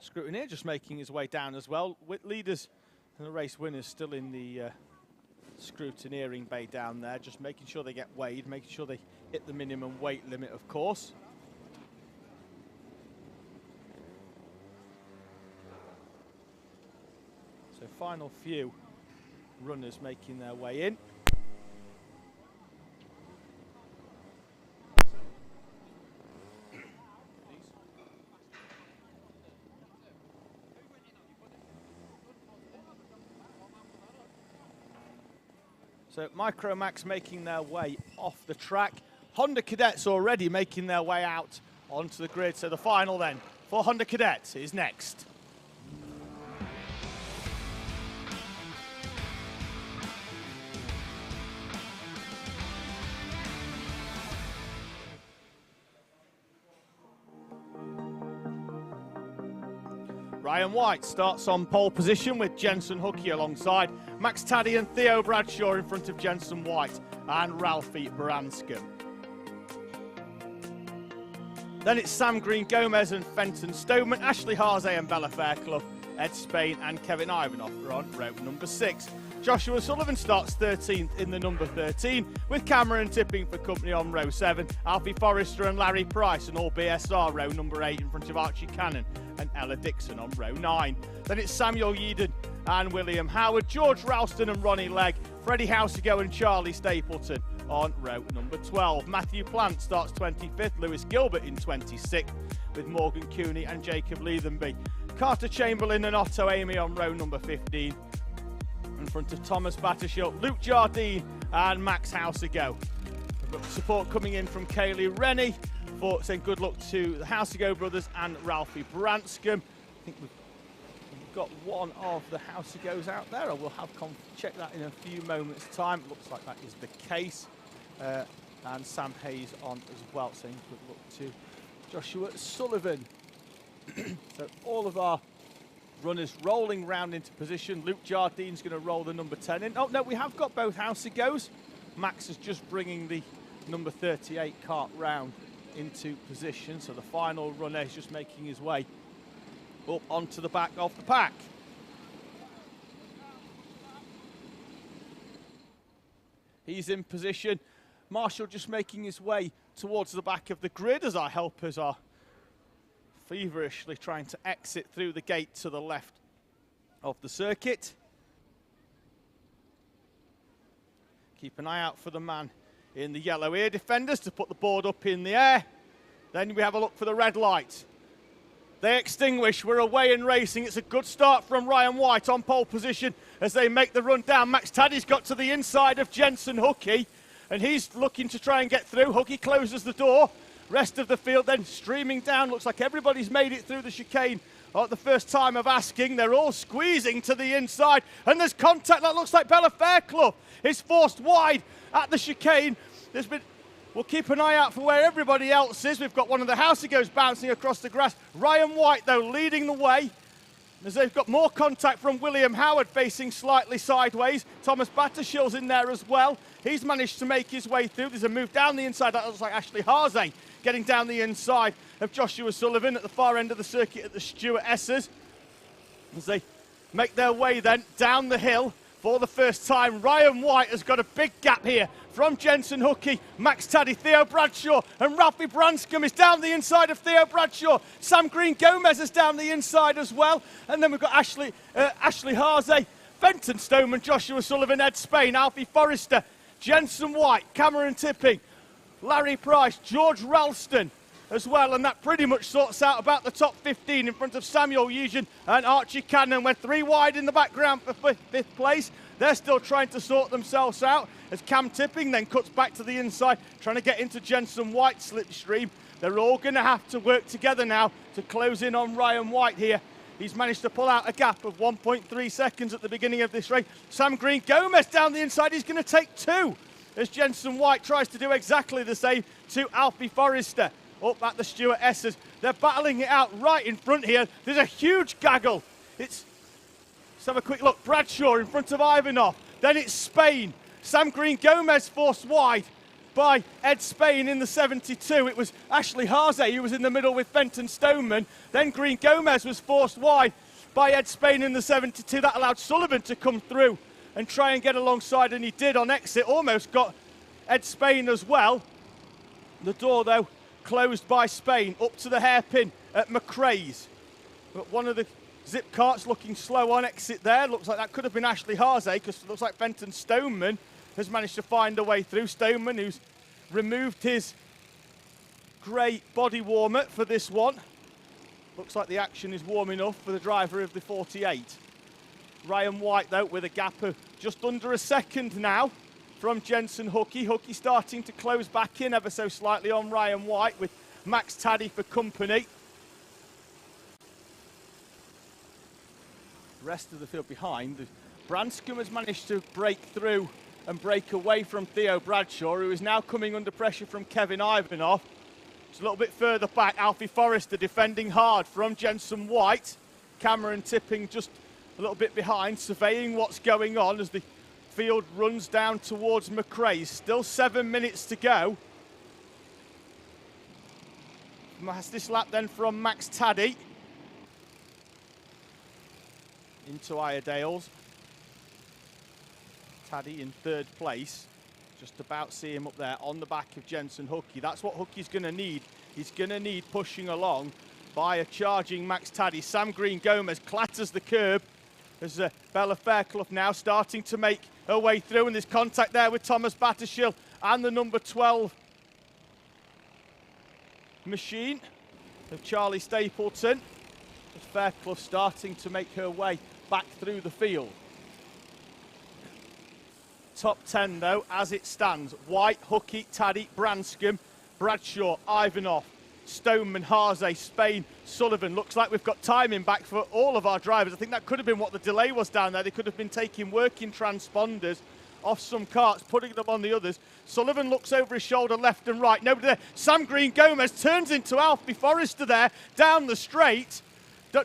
[SPEAKER 1] Scrutineer just making his way down as well, with leaders and the race winners still in the scrutineering bay down there, just making sure they get weighed, making sure they hit the minimum weight limit, of course. So final few runners making their way in. So Micromax making their way off the track. Honda Cadets already making their way out onto the grid. So the final then for Honda Cadets is next. Ryan White starts on pole position with Jensen Hookie alongside Max Taddy and Theo Bradshaw in front of Jensen White and Ralphie Branscombe. Then it's Sam Green Gomez and Fenton Stoneman, Ashley Harzay and Bella Fairclough, Ed Spain and Kevin Ivanoff are on row number 6. Joshua Sullivan starts 13th in the number 13, with Cameron tipping for company on row 7, Alfie Forrester and Larry Price and all BSR row number 8 in front of Archie Cannon and Ella Dixon on row 9. Then it's Samuel Yeadon and William Howard, George Ralston and Ronnie Legg, Freddie Housego and Charlie Stapleton on row number 12. Matthew Plant starts 25th, Lewis Gilbert in 26th, with Morgan Cooney and Jacob Leathenby. Carter Chamberlain and Otto Amy on row number 15. In front of Thomas Battershilt, Luke Jardine and Max Housego. We've got support coming in from Kaylee Rennie for saying good luck to the Housego brothers and Ralphie Branscombe. I think we've got one of the Housegos out there. I will have check that in a few moments' time. It looks like that is the case. And Sam Hayes on as well, saying good luck to Joshua Sullivan. So all of our runners rolling round into position. Luke Jardine's going to roll the number 10 in. Oh, no, we have got both Housegos. Max is just bringing the number 38 cart round into position. So the final runner is just making his way up onto the back of the pack. He's in position. Marshall just making his way towards the back of the grid as our helpers are feverishly trying to exit through the gate to the left of the circuit. Keep an eye out for the man in the yellow ear defenders to put the board up in the air. Then we have a look for the red light. They extinguish, we're away and racing. It's a good start from Ryan White on pole position as they make the run down. Max Taddy's got to the inside of Jensen Hookie and he's looking to try and get through. Hookie closes the door. Rest of the field then streaming down. Looks like everybody's made it through the chicane at the first time of asking. They're all squeezing to the inside. And there's contact. That looks like Bella Fairclough is forced wide at the chicane. We'll keep an eye out for where everybody else is. We've got one of the Housegos bouncing across the grass. Ryan White, though, leading the way. As they've got more contact from William Howard facing slightly sideways. Thomas Battershill's in there as well. He's managed to make his way through. There's a move down the inside. That looks like Ashley Harzay getting down the inside of Joshua Sullivan at the far end of the circuit at the Stuart Essers. As they make their way then down the hill for the first time. Ryan White has got a big gap here from Jensen Hookie, Max Taddy, Theo Bradshaw, and Ralphie Branscombe is down the inside of Theo Bradshaw. Sam Green Gomez is down the inside as well. And then we've got Ashley Harzay, Fenton Stoneman, Joshua Sullivan, Ed Spain, Alfie Forrester, Jensen White, Cameron Tipping, Larry Price, George Ralston as well, and that pretty much sorts out about the top 15 in front of Samuel Eugen and Archie Cannon. We're 3 wide in the background for 5th place. They're still trying to sort themselves out as Cam Tipping then cuts back to the inside, trying to get into Jensen White's slipstream. They're all going to have to work together now to close in on Ryan White here. He's managed to pull out a gap of 1.3 seconds at the beginning of this race. Sam Green Gomez down the inside, he's going to take 2 as Jensen White tries to do exactly the same to Alfie Forrester up at the Stuart Essers. They're battling it out right in front here. There's a huge gaggle. Let's have a quick look. Bradshaw in front of Ivanoff. Then it's Spain. Sam Green Gomez forced wide by Ed Spain in the 72. It was Ashley Harzay who was in the middle with Fenton Stoneman. Then Green Gomez was forced wide by Ed Spain in the 72. That allowed Sullivan to come through and try and get alongside, and he did on exit. Almost got Ed Spain as well. The door, though, closed by Spain up to the hairpin at McRae's. But one of the Zip Karts looking slow on exit there. Looks like that could have been Ashley Harzay because it looks like Fenton Stoneman has managed to find a way through. Stoneman, who's removed his grey body warmer for this one. Looks like the action is warm enough for the driver of the 48. Ryan White, though, with a gap of just under a second now from Jensen Hookie. Hookie starting to close back in ever so slightly on Ryan White with Max Taddy for company. Rest of the field behind. Branscombe has managed to break through and break away from Theo Bradshaw, who is now coming under pressure from Kevin Ivanoff. Just a little bit further back, Alfie Forrester defending hard from Jensen White. Cameron Tipping just a little bit behind, surveying what's going on as the field runs down towards McRae. Still 7 minutes to go. This lap then from Max Taddy into Iredale's. Taddy in 3rd place. Just about see him up there on the back of Jensen Hookie. That's what Hookie's going to need. He's going to need pushing along by a charging Max Taddy. Sam Green-Gomez clatters the curb as Bella Fairclough now starting to make her way through, and there's contact there with Thomas Battershill and the number 12 machine of Charlie Stapleton. As Fairclough starting to make her way back through the field. Top 10 though, as it stands: White, Hookie, Taddy, Branscombe, Bradshaw, Ivanov, Stoneman, Haase, Spain, Sullivan. Looks like we've got timing back for all of our drivers. I think that could have been what the delay was down there. They could have been taking working transponders off some carts, putting them on the others. Sullivan looks over his shoulder left and right. Nobody there. Sam Green-Gomez turns into Alfie Forrester there down the straight.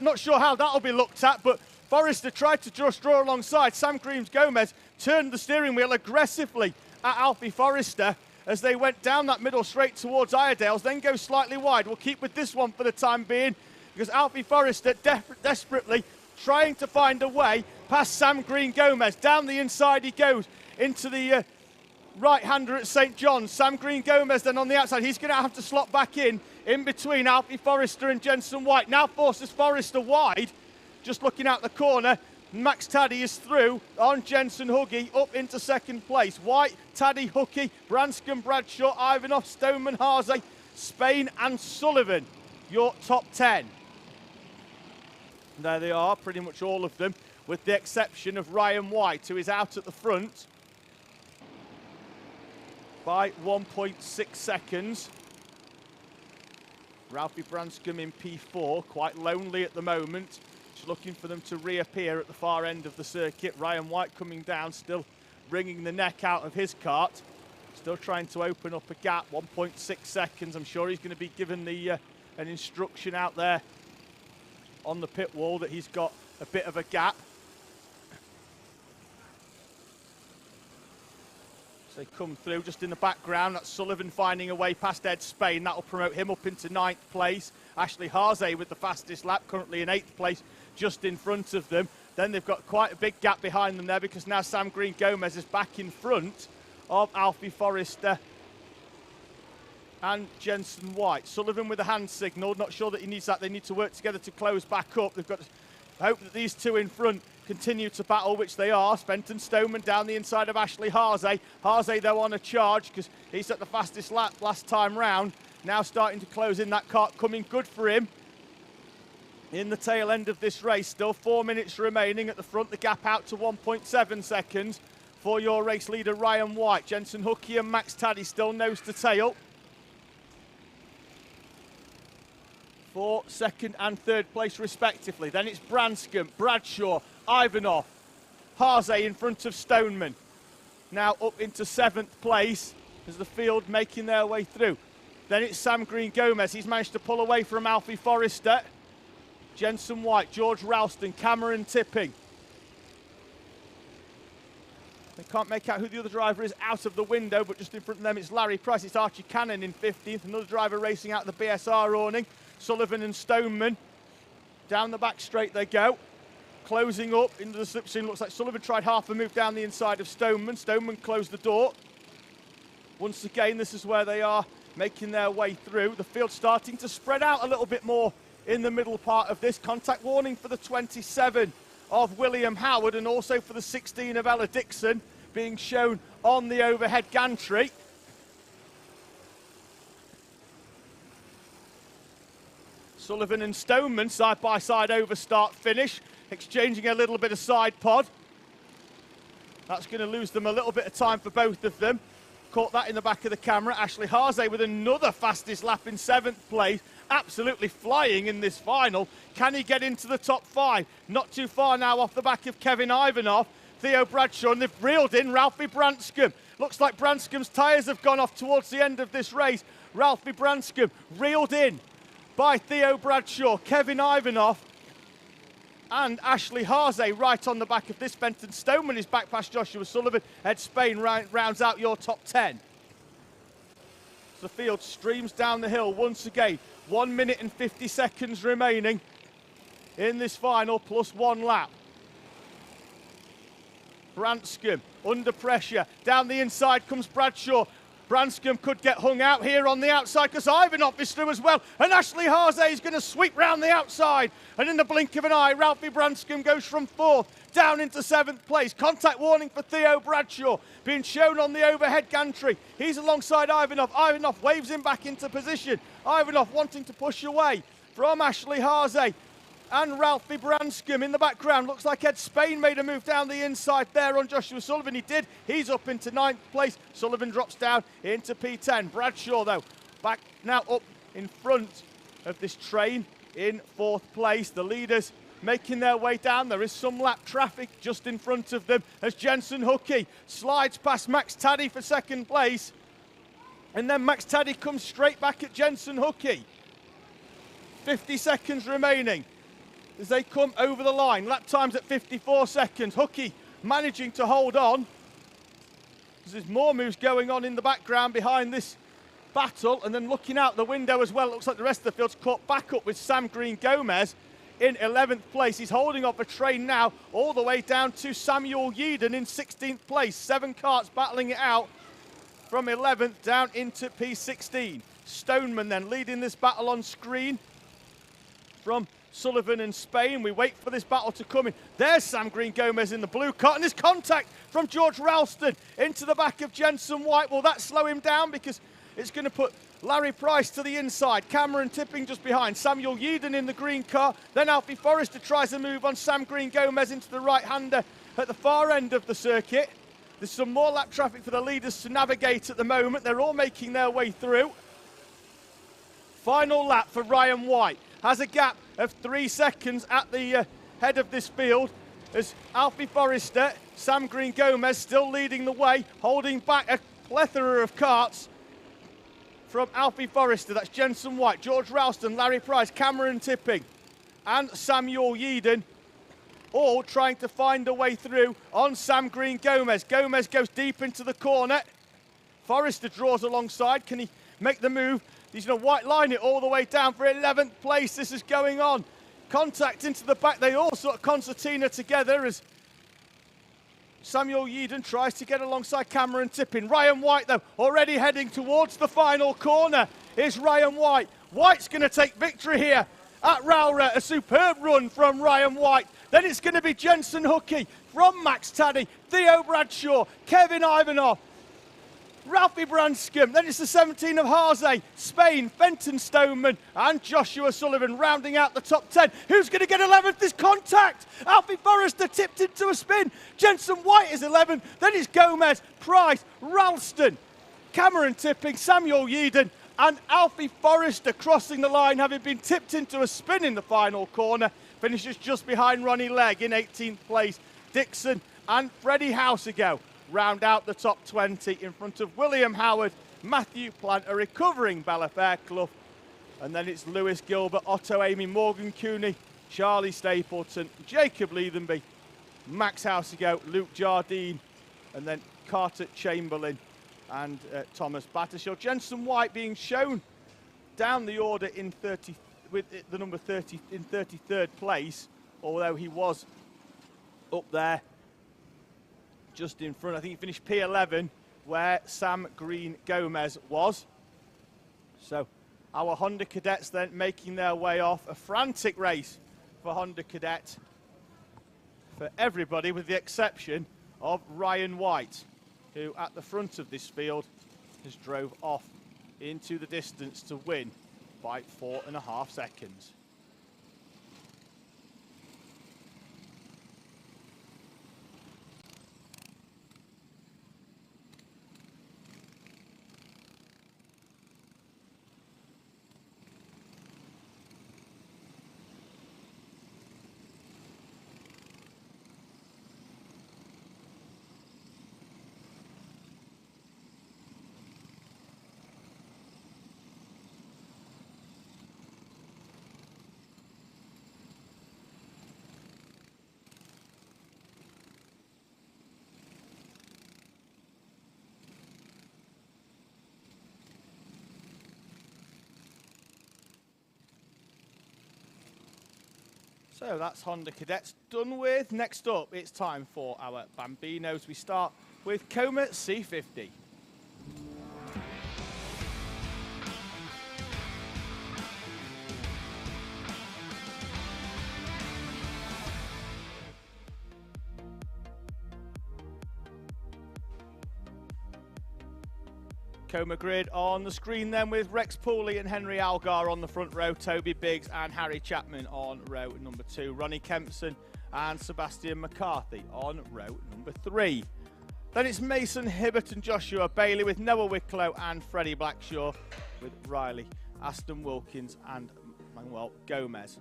[SPEAKER 1] Not sure how that'll be looked at, but Forrester tried to just draw alongside. Sam Green-Gomez turned the steering wheel aggressively at Alfie Forrester as they went down that middle straight towards Iredale's, then go slightly wide. We'll keep with this one for the time being because Alfie Forrester desperately trying to find a way past Sam Green-Gomez. Down the inside he goes into the right-hander at St. John's. Sam Green-Gomez then on the outside. He's going to have to slot back in between Alfie Forrester and Jensen White. Now forces Forrester wide, just looking out the corner. Max Taddy is through on Jensen Hoogie up into 2nd place. White, Taddy, Hookie, Branscombe, Bradshaw, Ivanov, Stoneman, Haase, Spain and Sullivan. Your top 10. There they are, pretty much all of them, with the exception of Ryan White, who is out at the front by 1.6 seconds. Ralphie Branscombe in P4, quite lonely at the moment. Looking for them to reappear at the far end of the circuit. Ryan White coming down, still wringing the neck out of his kart. Still trying to open up a gap, 1.6 seconds. I'm sure he's going to be given the an instruction out there on the pit wall that he's got a bit of a gap. So they come through just in the background. That's Sullivan finding a way past Ed Spain. That'll promote him up into 9th place. Ashley Haase with the fastest lap, currently in 8th place, just in front of them. Then they've got quite a big gap behind them there because now Sam Green-Gomez is back in front of Alfie Forrester and Jensen White. Sullivan with a hand signal, not sure that he needs that. They need to work together to close back up. They've got to hope that these two in front continue to battle, which they are. Spenton Stoneman down the inside of Ashley Haase. Haase, though, on a charge because he's at the fastest lap last time round. Now starting to close in that kart, coming good for him in the tail end of this race. Still 4 minutes remaining at the front. The gap out to 1.7 seconds for your race leader, Ryan White. Jensen Hookie and Max Taddy still nose to tail for 2nd and 3rd place respectively. Then it's Branscombe, Bradshaw, Ivanov, Haase in front of Stoneman. Now up into 7th place as the field making their way through. Then it's Sam Green-Gomez. He's managed to pull away from Alfie Forrester. Jensen White, George Ralston, Cameron Tipping. They can't make out who the other driver is out of the window, but just in front of them it's Larry Price. It's Archie Cannon in 15th. Another driver racing out the BSR awning. Sullivan and Stoneman. Down the back straight they go. Closing up into the slipstream. Looks like Sullivan tried half a move down the inside of Stoneman. Stoneman closed the door. Once again, this is where they are making their way through. The field starting to spread out a little bit more in the middle part of this. Contact warning for the 27 of William Howard and also for the 16 of Ella Dixon being shown on the overhead gantry. Sullivan and Stoneman side by side over start finish, exchanging a little bit of side pod. That's going to lose them a little bit of time for both of them. Caught that in the back of the camera. Ashley Haase with another fastest lap in 7th place. Absolutely flying in this final. Can he get into the top 5? Not too far now off the back of Kevin Ivanov, Theo Bradshaw, and they've reeled in Ralphie Branscombe. Looks like Branscombe's tyres have gone off towards the end of this race. Ralphie Branscombe reeled in by Theo Bradshaw. Kevin Ivanov and Ashley Harzay right on the back of this. Fenton Stoneman is back past Joshua Sullivan. Ed Spain rounds out your top 10. The field streams down the hill once again. 1 minute and 50 seconds remaining in this final, plus 1 lap. Branscombe under pressure. Down the inside comes Bradshaw. Branscombe could get hung out here on the outside because Ivanov is through as well. And Ashley Harzay is going to sweep round the outside. And in the blink of an eye, Ralphie Branscombe goes from 4th down into 7th place. Contact warning for Theo Bradshaw being shown on the overhead gantry. He's alongside Ivanov. Ivanov waves him back into position. Ivanov wanting to push away from Ashley Harzay. And Ralphie Branscombe in the background. Looks like Ed Spain made a move down the inside there on Joshua Sullivan. He did. He's up into 9th place. Sullivan drops down into P10. Bradshaw, though, back now up in front of this train in 4th place. The leaders making their way down. There is some lap traffic just in front of them as Jensen Hookey slides past Max Taddy for 2nd place. And then Max Taddy comes straight back at Jensen Hookey. 50 seconds remaining as they come over the line. Lap times at 54 seconds. Hookey managing to hold on. There's more moves going on in the background behind this battle. And then looking out the window as well, it looks like the rest of the field's caught back up with Sam Green Gomez in 11th place. He's holding off a train now all the way down to Samuel Yeadon in 16th place. 7 karts battling it out from 11th down into P16. Stoneman then leading this battle on screen from Sullivan and Spain. We wait for this battle to come in. There's Sam Green Gomez in the blue cart, and there's contact from George Ralston into the back of Jensen White. Will that slow him down? Because it's going to put Larry Price to the inside. Cameron Tipping just behind. Samuel Yeadon in the green car. Then Alfie Forrester tries a move on Sam Green Gomez into the right-hander at the far end of the circuit. There's some more lap traffic for the leaders to navigate at the moment. They're all making their way through. Final lap for Ryan White. Has a gap of 3 seconds at the head of this field as Alfie Forrester, Sam Green Gomez still leading the way, holding back a plethora of karts from Alfie Forrester. That's Jensen White, George Ralston, Larry Price, Cameron Tipping and Samuel Yeadon, all trying to find a way through on Sam Green Gomez. Gomez goes deep into the corner. Forrester draws alongside. Can he make the move? He's going to white line it all the way down for 11th place. This is going on. Contact into the back. They all sort of concertina together as Samuel Yeadon tries to get alongside Cameron Tipping. Ryan White, though, already heading towards the final corner. Here's Ryan White. White's going to take victory here at Rowrah. A superb run from Ryan White. Then it's going to be Jensen Hookey from Max Taddy, Theo Bradshaw, Kevin Ivanov, Ralphie Branscombe. Then it's the 17 of Harzay, Spain, Fenton Stoneman and Joshua Sullivan rounding out the top 10. Who's going to get 11th? This contact. Alfie Forrester tipped into a spin. Jensen White is 11th. Then it's Gomez, Price, Ralston, Cameron Tipping, Samuel Yeadon and Alfie Forrester crossing the line, having been tipped into a spin in the final corner. Finishes just behind Ronnie Legg in 18th place. Dixon and Freddie Houseago round out the top 20 in front of William Howard, Matthew Plant, a recovering Bella Fairclough. And then it's Lewis Gilbert, Otto I-AME, Morgan Cooney, Charlie Stapleton, Jacob Leathenby, Max Houseago, Luke Jardine, and then Carter Chamberlain and Thomas Battershill. Jensen White being shown down the order in 30, with the number 30 in 33rd place, although he was up there just in front. I think he finished P11 where Sam Green Gomez was. So our Honda Cadets then making their way off. A frantic race for Honda Cadet for everybody with the exception of Ryan White, who at the front of this field has drove off into the distance to win by 4.5 seconds. So that's Honda Cadets done with. Next up, it's time for our Bambinos. We start with Coma C50. Coma grid on the screen then, with Rex Pooley and Henry Algar on the front row, Toby Biggs and Harry Chapman on row number 2, Ronnie Kempson and Sebastian McCarthy on row number 3. Then it's Mason Hibbert and Joshua Bailey, with Noah Wicklow and Freddie Blackshaw, with Riley, Aston Wilkins and Manuel Gomez.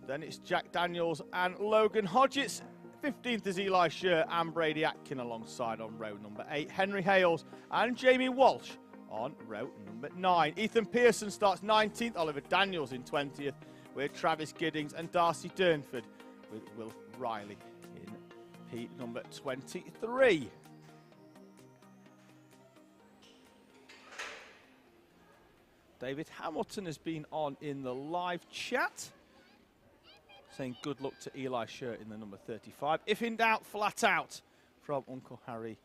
[SPEAKER 1] Then it's Jack Daniels and Logan Hodgetts. 15th is Eli Scher and Brady Atkin alongside on row number 8. Henry Hales and Jamie Walsh on row number 9. Ethan Pearson starts 19th, Oliver Daniels in 20th, with Travis Giddings and Darcy Durnford, with Will Riley in P number 23. David Hamilton has been on in the live chat, saying good luck to Eli Scher in the number 35. If in doubt, flat out, from Uncle Harry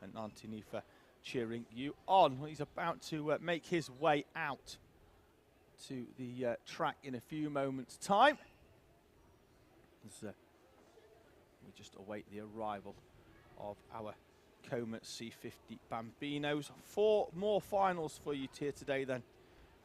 [SPEAKER 1] and Auntie Nifa cheering you on. Well, he's about to make his way out to the track in a few moments' time, as we just await the arrival of our Coma C50 Bambinos. 4 more finals for you here today then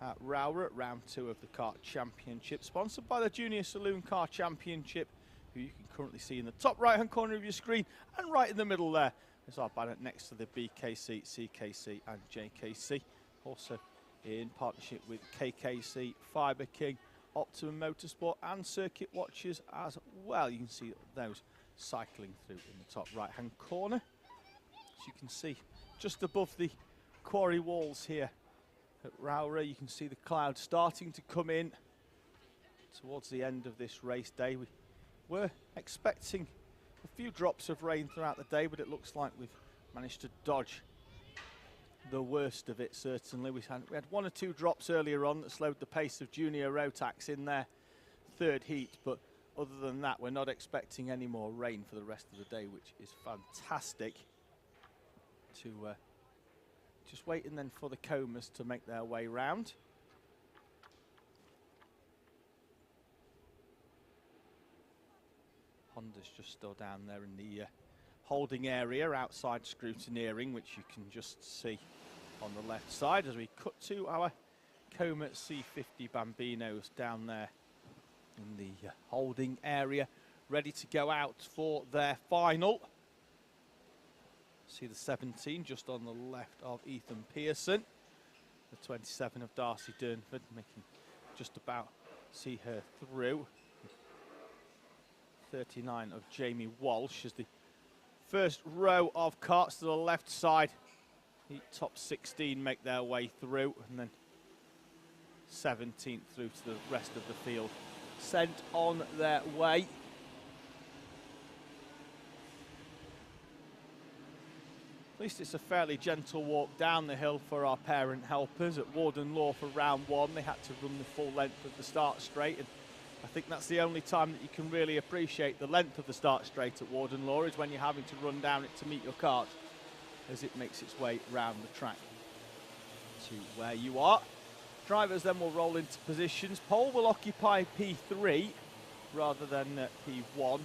[SPEAKER 1] at Rowrah, round 2 of the Kart Championship, sponsored by the Junior Saloon Car Championship, who you can currently see in the top right-hand corner of your screen, and right in the middle there is our banner next to the BKC, CKC and JKC. Also in partnership with KKC, Fibre King, Optimum Motorsport and Circuit Watchers as well. You can see those cycling through in the top right-hand corner. As you can see, just above the quarry walls here at Rowrah, you can see the clouds starting to come in towards the end of this race day. We were expecting a few drops of rain throughout the day, but it looks like we've managed to dodge the worst of it, certainly. We had 1 or 2 drops earlier on that slowed the pace of Junior Rotax in their 3rd heat, but other than that, we're not expecting any more rain for the rest of the day, which is fantastic. Just waiting then for the Comas to make their way round. Honda's just still down there in the holding area outside scrutineering, which you can just see on the left side as we cut to our Coma C50 Bambinos down there in the holding area, ready to go out for their final. See the 17 just on the left of Ethan Pearson. The 27 of Darcy Durnford, making just about see her through. 39 of Jamie Walsh as the first row of karts to the left side. The top 16 make their way through, and then 17th through to the rest of the field sent on their way. At least it's a fairly gentle walk down the hill for our parent helpers. At Warden Law for round 1, they had to run the full length of the start straight, and I think that's the only time that you can really appreciate the length of the start straight at Warden Law, is when you're having to run down it to meet your kart as it makes its way round the track to where you are. Drivers then will roll into positions. Pole will occupy P3 rather than P1,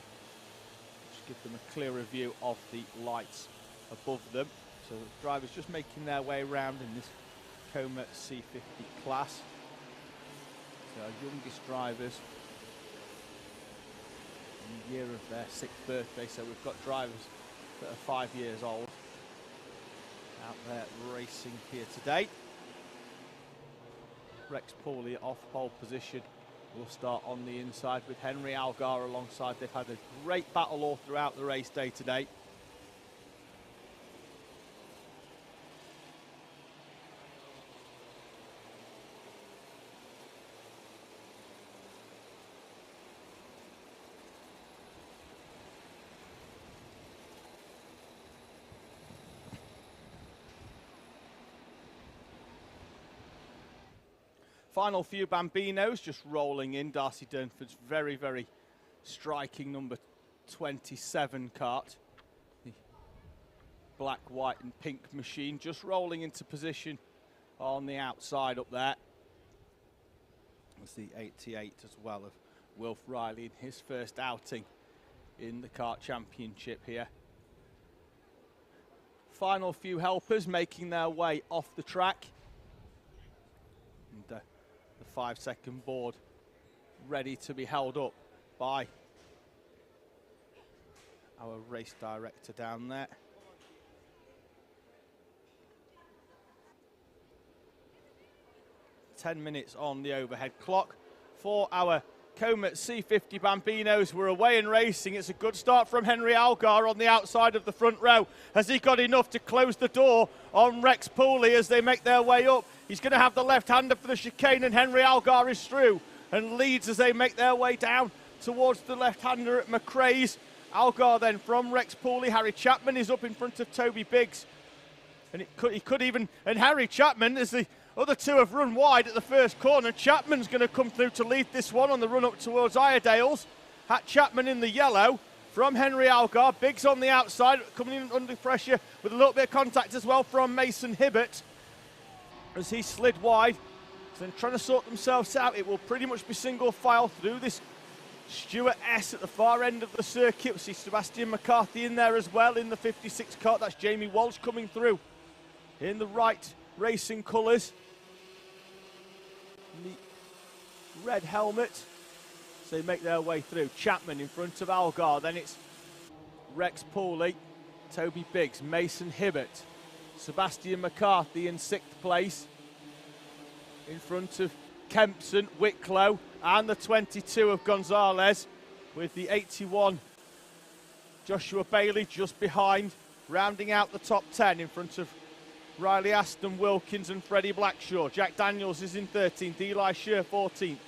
[SPEAKER 1] just give them a clearer view of the lights above them. So the drivers just making their way around in this Coma C50 class. So our youngest drivers in the year of their 6th birthday, so we've got drivers that are 5 years old out there racing here today. Rex Pooley off pole position will start on the inside with Henry Algar alongside. They've had a great battle all throughout the race day today. Final few Bambinos just rolling in. Darcy Durnford's very, very striking number 27 kart. The black, white and pink machine just rolling into position on the outside up there. There's the 88 as well of Wilf Riley in his first outing in the kart championship here. Final few helpers making their way off the track. And the 5-second board ready to be held up by our race director down there. "10 minutes on the overhead clock for our Comet C50 Bambinos. We're away and racing. It's a good start from Henry Algar on the outside of the front row. Has he got enough to close the door on Rex Pooley as they make their way up? He's going to have the left-hander for the chicane, and Henry Algar is through and leads as they make their way down towards the left-hander at McRae's. Algar then from Rex Pooley. Harry Chapman is up in front of Toby Biggs. And he could even, and Harry Chapman, as the other two have run wide at the first corner, Chapman's going to come through to lead this one on the run up towards Iredale's. Hat Chapman in the yellow from Henry Algar. Biggs on the outside, coming in under pressure with a little bit of contact as well from Mason Hibbert as he slid wide. So then trying to sort themselves out. It will pretty much be single file through this Stuart S at the far end of the circuit. We see Sebastian McCarthy in there as well in the 56 kart. That's Jamie Walsh coming through in the right racing colours. The red helmet. So they make their way through. Chapman in front of Algar. Then it's Rex Pooley, Toby Biggs, Mason Hibbert, Sebastian McCarthy in 6th place. In front of Kempson, Wicklow, and the 22 of Gonzalez, with the 81 Joshua Bailey just behind, rounding out the top 10 in front of Riley Aston, Wilkins and Freddie Blackshaw. Jack Daniels is in 13th, Eli Scher 14th.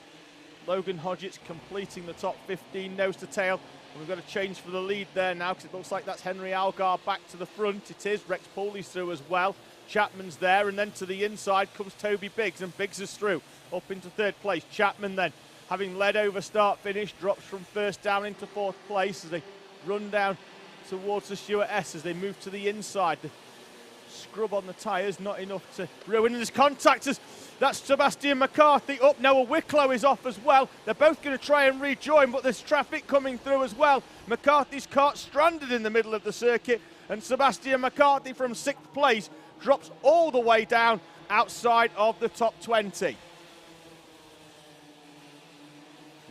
[SPEAKER 1] Logan Hodgetts completing the top 15 nose to tail. And we've got a change for the lead there now because it looks like that's Henry Algar back to the front. It is. Rex Pooley's through as well. Chapman's there, and then to the inside comes Toby Biggs, and Biggs is through up into 3rd place. Chapman then, having led over start finish, drops from 1st down into 4th place as they run down towards the Stuart S as they move to the inside. The scrub on the tyres, not enough to ruin. And there's contactors. That's Sebastian McCarthy up. Noah Wicklow is off as well. They're both going to try and rejoin, but there's traffic coming through as well. McCarthy's kart stranded in the middle of the circuit, and Sebastian McCarthy from 6th place drops all the way down outside of the top 20.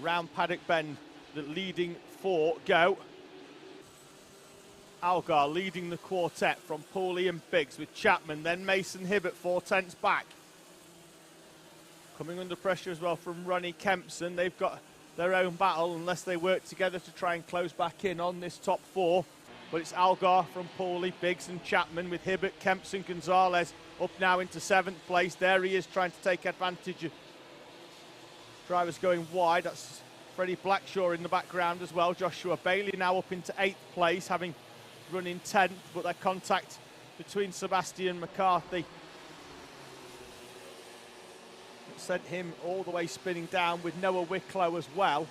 [SPEAKER 1] Round Paddock Bend, the leading 4 go. Algar leading the quartet from Pooley and Biggs, with Chapman, then Mason Hibbert 4 tenths back. Coming under pressure as well from Ronnie Kempson. They've got their own battle unless they work together to try and close back in on this top 4. But it's Algar from Pooley, Biggs and Chapman, with Hibbert, Kempson, Gonzalez up now into 7th place. There he is trying to take advantage of drivers going wide. That's Freddie Blackshaw in the background as well. Joshua Bailey now up into 8th place, having run in 10th, but that contact between Sebastian McCarthy sent him all the way spinning down, with Noah Wicklow as well.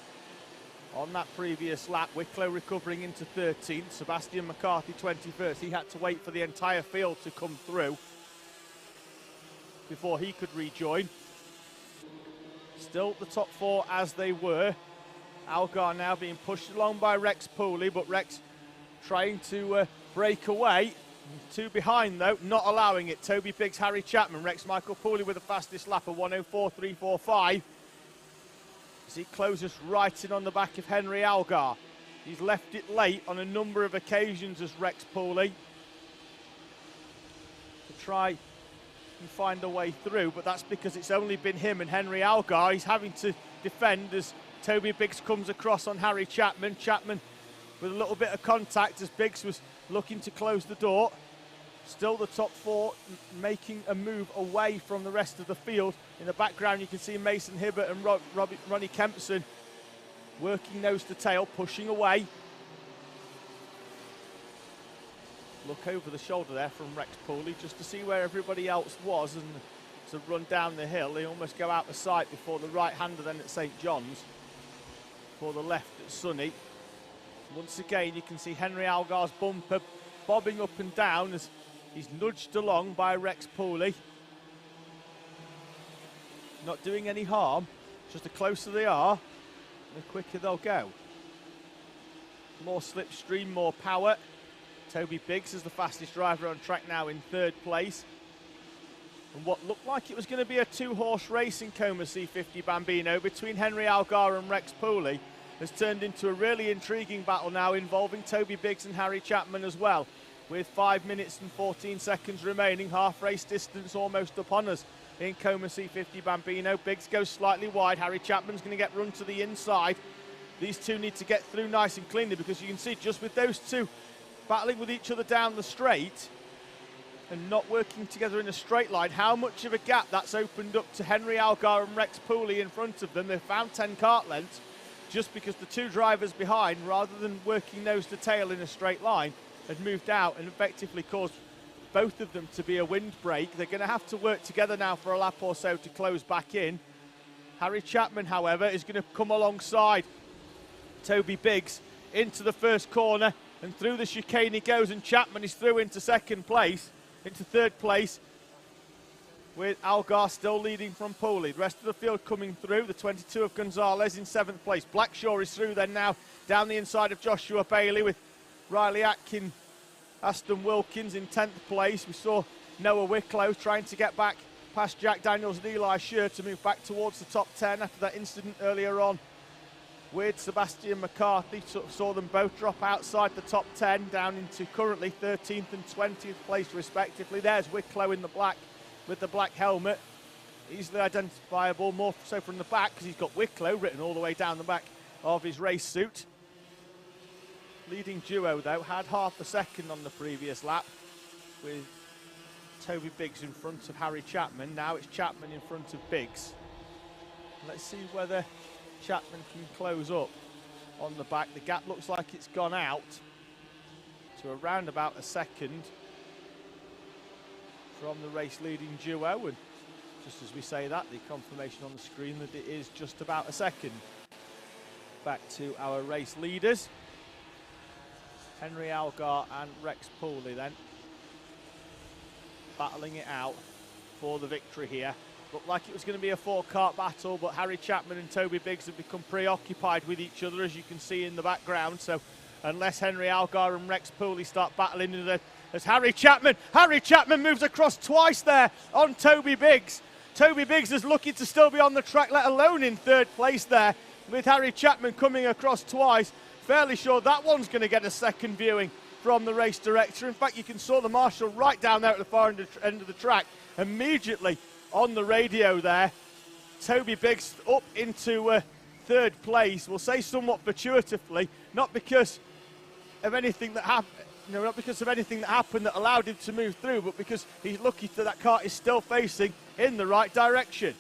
[SPEAKER 1] On that previous lap, Wicklow recovering into 13th, Sebastian McCarthy 21st. He had to wait for the entire field to come through before he could rejoin. Still the top 4 as they were. Algar now being pushed along by Rex Pooley, but Rex trying to break away. 2 behind though, not allowing it. Toby Biggs, Harry Chapman, Rex Michael Pooley with the fastest lap of 1:04.345. As he closes right in on the back of Henry Algar. He's left it late on a number of occasions as Rex Pooley to try and find a way through, but that's because it's only been him and Henry Algar. He's having to defend as Toby Biggs comes across on Harry Chapman. Chapman with a little bit of contact as Biggs was looking to close the door. Still the top 4 making a move away from the rest of the field. In the background you can see Mason Hibbert and Ronnie Kempson working nose to tail, pushing away. Look over the shoulder there from Rex Pooley just to see where everybody else was, and to run down the hill. They almost go out of sight before the right-hander then at St John's, for the left at Sunny. Once again, you can see Henry Algar's bumper bobbing up and down as he's nudged along by Rex Pooley. Not doing any harm, just the closer they are, the quicker they'll go. More slipstream, more power. Toby Biggs is the fastest driver on track now in third place. And what looked like it was going to be a two-horse race in Coma C50 Bambino between Henry Algar and Rex Pooley has turned into a really intriguing battle now involving Toby Biggs and Harry Chapman as well. With 5 minutes and 14 seconds remaining, half race distance almost upon us in Coma C50 Bambino. Biggs goes slightly wide. Harry Chapman's going to get run to the inside. These two need to get through nice and cleanly, because you can see just with those two battling with each other down the straight and not working together in a straight line, how much of a gap that's opened up to Henry Algar and Rex Pooley in front of them. They've found 10 kart lengths just because the two drivers behind, rather than working nose to tail in a straight line, had moved out and effectively caused both of them to be a windbreak. They're going to have to work together now for a lap or so to close back in. Harry Chapman, however, is going to come alongside Toby Biggs into the first corner, and through the chicane he goes, and Chapman is through into second place, into third place, with Algar still leading from Pooley. The rest of the field coming through, the 22 of Gonzalez in 7th place. Blackshaw is through then now, down the inside of Joshua Bailey, with Riley Atkin, Aston Wilkins in 10th place. We saw Noah Wicklow trying to get back past Jack Daniels and Eli Scher to move back towards the top 10 after that incident earlier on with Sebastian McCarthy. Saw them both drop outside the top 10 down into currently 13th and 20th place respectively. There's Wicklow in the black with the black helmet, easily identifiable, more so from the back because he's got Wicklow written all the way down the back of his race suit. Leading duo though had half a second on the previous lap, with Toby Biggs in front of Harry Chapman. Now it's Chapman in front of Biggs. Let's see whether Chapman can close up on the back. The gap looks like it's gone out to around about a second from the race leading duo, and just as we say that, the confirmation on the screen that it is just about a second. Back to our race leaders, Henry Algar and Rex Pooley then battling it out for the victory here. Looked like it was going to be a 4-kart battle, but Harry Chapman and Toby Biggs have become preoccupied with each other, as you can see in the background. So unless Henry Algar and Rex Pooley start battling in the, as Harry Chapman moves across twice there on Toby Biggs. Toby Biggs is lucky to still be on the track, let alone in third place there, with Harry Chapman coming across twice. Fairly sure that one's going to get a second viewing from the race director. In fact, you can saw the marshal right down there at the far end of the track. Immediately on the radio there, Toby Biggs up into third place. We'll say somewhat fortuitously, not because of anything that happened. Not because of anything that happened that allowed him to move through, but because he's lucky that kart is still facing in the right direction.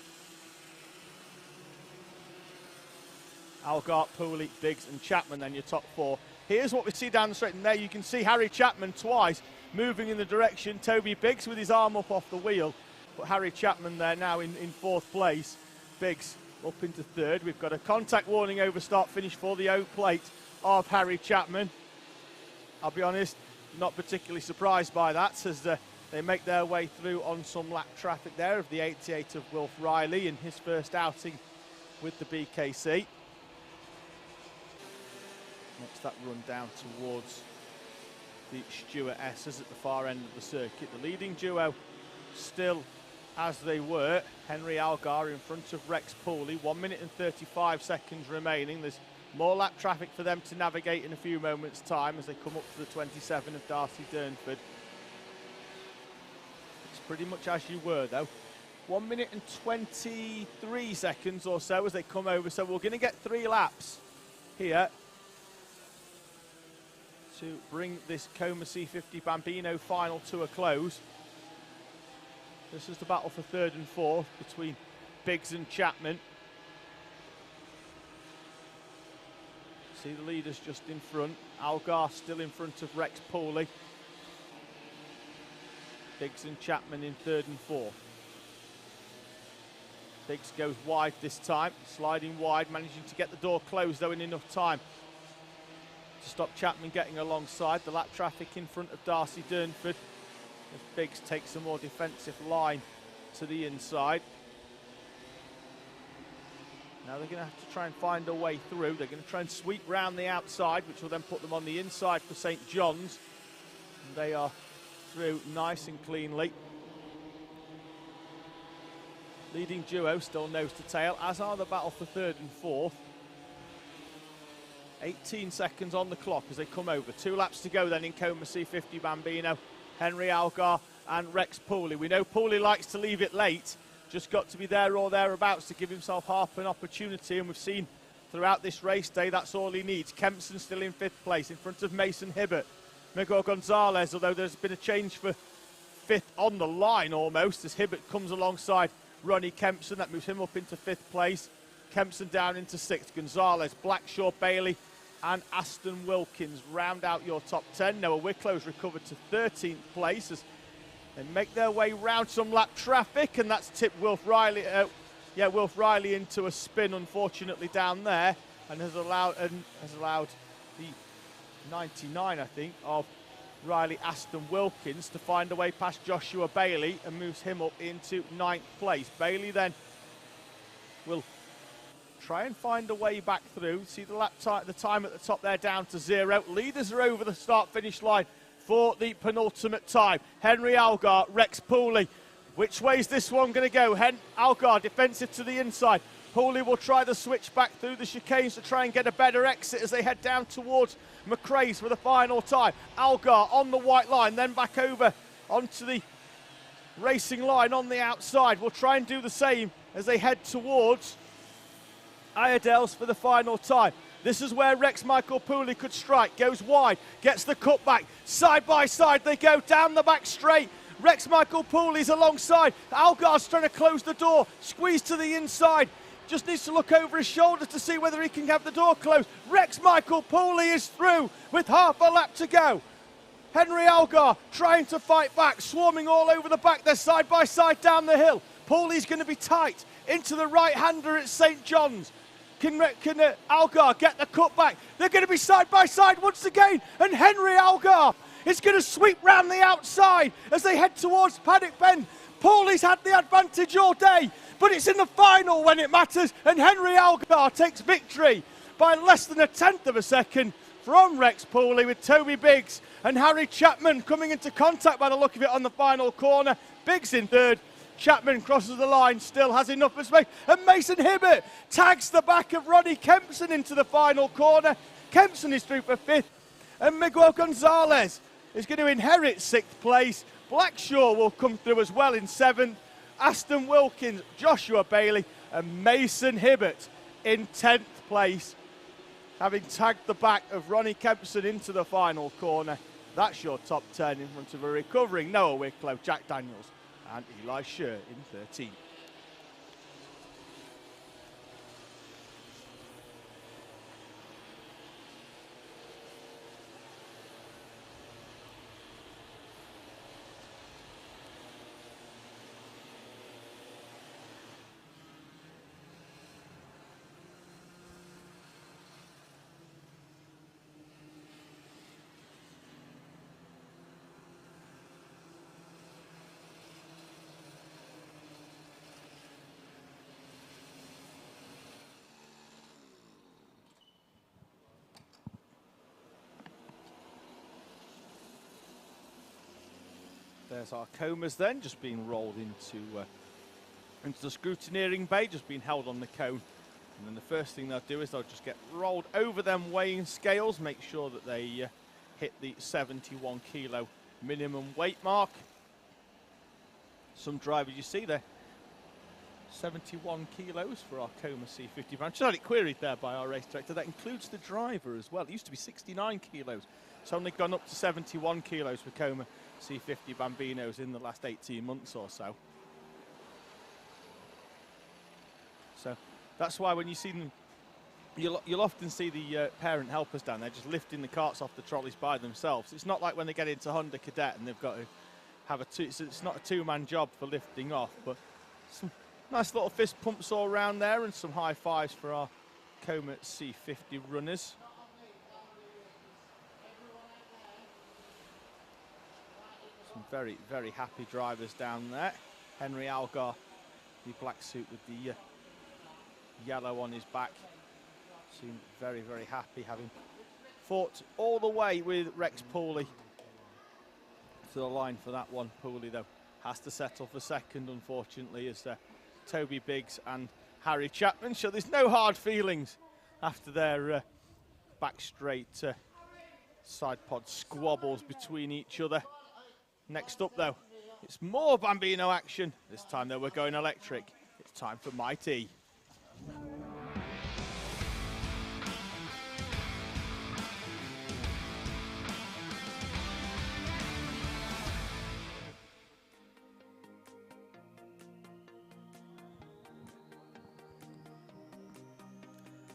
[SPEAKER 1] Algar, Pooley, Biggs and Chapman then your top four. Here's what we see down the straight, and there you can see Harry Chapman twice moving in the direction. Toby Biggs with his arm up off the wheel, but Harry Chapman there now in fourth place. Biggs up into third. We've got a contact warning over start finish for the O plate of Harry Chapman. I'll be honest, not particularly surprised by that, as they make their way through on some lap traffic there of the 88 of Wilf Riley in his first outing with the BKC. Next that run down towards the Stuart S's at the far end of the circuit. The leading duo still as they were. Henry Algar in front of Rex Pooley. 1 minute and 35 seconds remaining. There's more lap traffic for them to navigate in a few moments' time as they come up to the 27 of Darcy Durnford. It's pretty much as you were though. 1 minute and 23 seconds or so as they come over. So we're going to get 3 laps here to bring this Coma C50 Bambino final to a close. This is the battle for third and fourth between Biggs and Chapman. See the leaders just in front. Algar still in front of Rex Pooley. Biggs and Chapman in third and fourth. Biggs goes wide this time, sliding wide, managing to get the door closed though in enough time to stop Chapman getting alongside. The lap traffic in front of Darcy Durnford as Biggs takes a more defensive line to the inside. Now they're going to have to try and find a way through. They're going to try and sweep round the outside, which will then put them on the inside for St John's. And they are through nice and cleanly. Leading duo still nose to tail, as are the battle for third and fourth. 18 seconds on the clock as they come over. 2 laps to go then in Coma C50 Bambino. Henry Algar and Rex Pooley. We know Pooley likes to leave it late. Just got to be there or thereabouts to give himself half an opportunity, and we've seen throughout this race day that's all he needs. Kempson still in 5th place in front of Mason Hibbert. Miguel Gonzalez, although there's been a change for 5th on the line almost, as Hibbert comes alongside Ronnie Kempson. That moves him up into 5th place. Kempson down into 6th. Gonzalez, Blackshaw, Bailey and Aston Wilkins round out your top 10. Noah Wicklow's recovered to 13th place as they make their way round some lap traffic, and that's tipped Wilf Riley into a spin, unfortunately, down there, and has allowed the 99, I think, of Riley Aston Wilkins to find a way past Joshua Bailey and moves him up into 9th place. Bailey then will try and find a way back through. See the time at the top there down to 0. Leaders are over the start-finish line for the penultimate time. Henry Algar, Rex Pooley. Which way is this one going to go? Algar defensive to the inside. Pooley will try the switch back through the chicanes to try and get a better exit as they head down towards McRae's for the final time. Algar on the white line, then back over onto the racing line on the outside. Will try and do the same as they head towards Iredale's for the final time. This is where Rex Michael Pooley could strike. Goes wide, gets the cutback. Side by side they go down the back straight. Rex Michael Pooley's alongside. Algar's trying to close the door. Squeeze to the inside. Just needs to look over his shoulder to see whether he can have the door closed. Rex Michael Pooley is through with half a lap to go. Henry Algar trying to fight back, swarming all over the back. They're side by side down the hill. Pooley's going to be tight into the right-hander at St John's. Can Algar get the cutback? They're going to be side by side once again, and Henry Algar is going to sweep round the outside as they head towards Paddock Bend. Pooley's had the advantage all day, but it's in the final when it matters, and Henry Algar takes victory by less than 1/10 of a second from Rex Pooley, with Toby Biggs and Harry Chapman coming into contact by the look of it on the final corner. Biggs in 3rd. Chapman crosses the line, still has enough space, and Mason Hibbert tags the back of Ronnie Kempson into the final corner. Kempson is through for 5th, and Miguel Gonzalez is going to inherit 6th place. Blackshaw will come through as well in 7th. Aston Wilkins, Joshua Bailey and Mason Hibbert in 10th place, having tagged the back of Ronnie Kempson into the final corner. That's your top 10 in front of a recovering Noah Wicklow, Jack Daniels and Eli Scher in 13th. There's our comas then, just being rolled into the scrutineering bay, just being held on the cone. And then the first thing they'll do is they'll just get rolled over them weighing scales, make sure that they hit the 71 kilo minimum weight mark. Some drivers, you see, they're 71 kilos for our Coma C50 van. Just had it queried there by our race director. That includes the driver as well. It used to be 69 kilos. It's only gone up to 71 kilos for Coma C50 Bambinos in the last 18 months or so. So that's why when you see them, you'll often see the parent helpers down there just lifting the carts off the trolleys by themselves. It's not like when they get into Honda Cadet and they've got to have it's not a two-man job for lifting off, but Nice little fist pumps all around there and some high fives for our Comet C50 runners. Some very, very happy drivers down there. Henry Algar, the black suit with the yellow on his back, seemed very, very happy, having fought all the way with Rex Pooley to the line for that one. Pooley, though, has to settle for second, unfortunately, as Toby Biggs and Harry Chapman. So there's no hard feelings after their back straight side pod squabbles between each other. Next up, though, it's more Bambino action. This time, though, we're going electric. It's time for Mighty.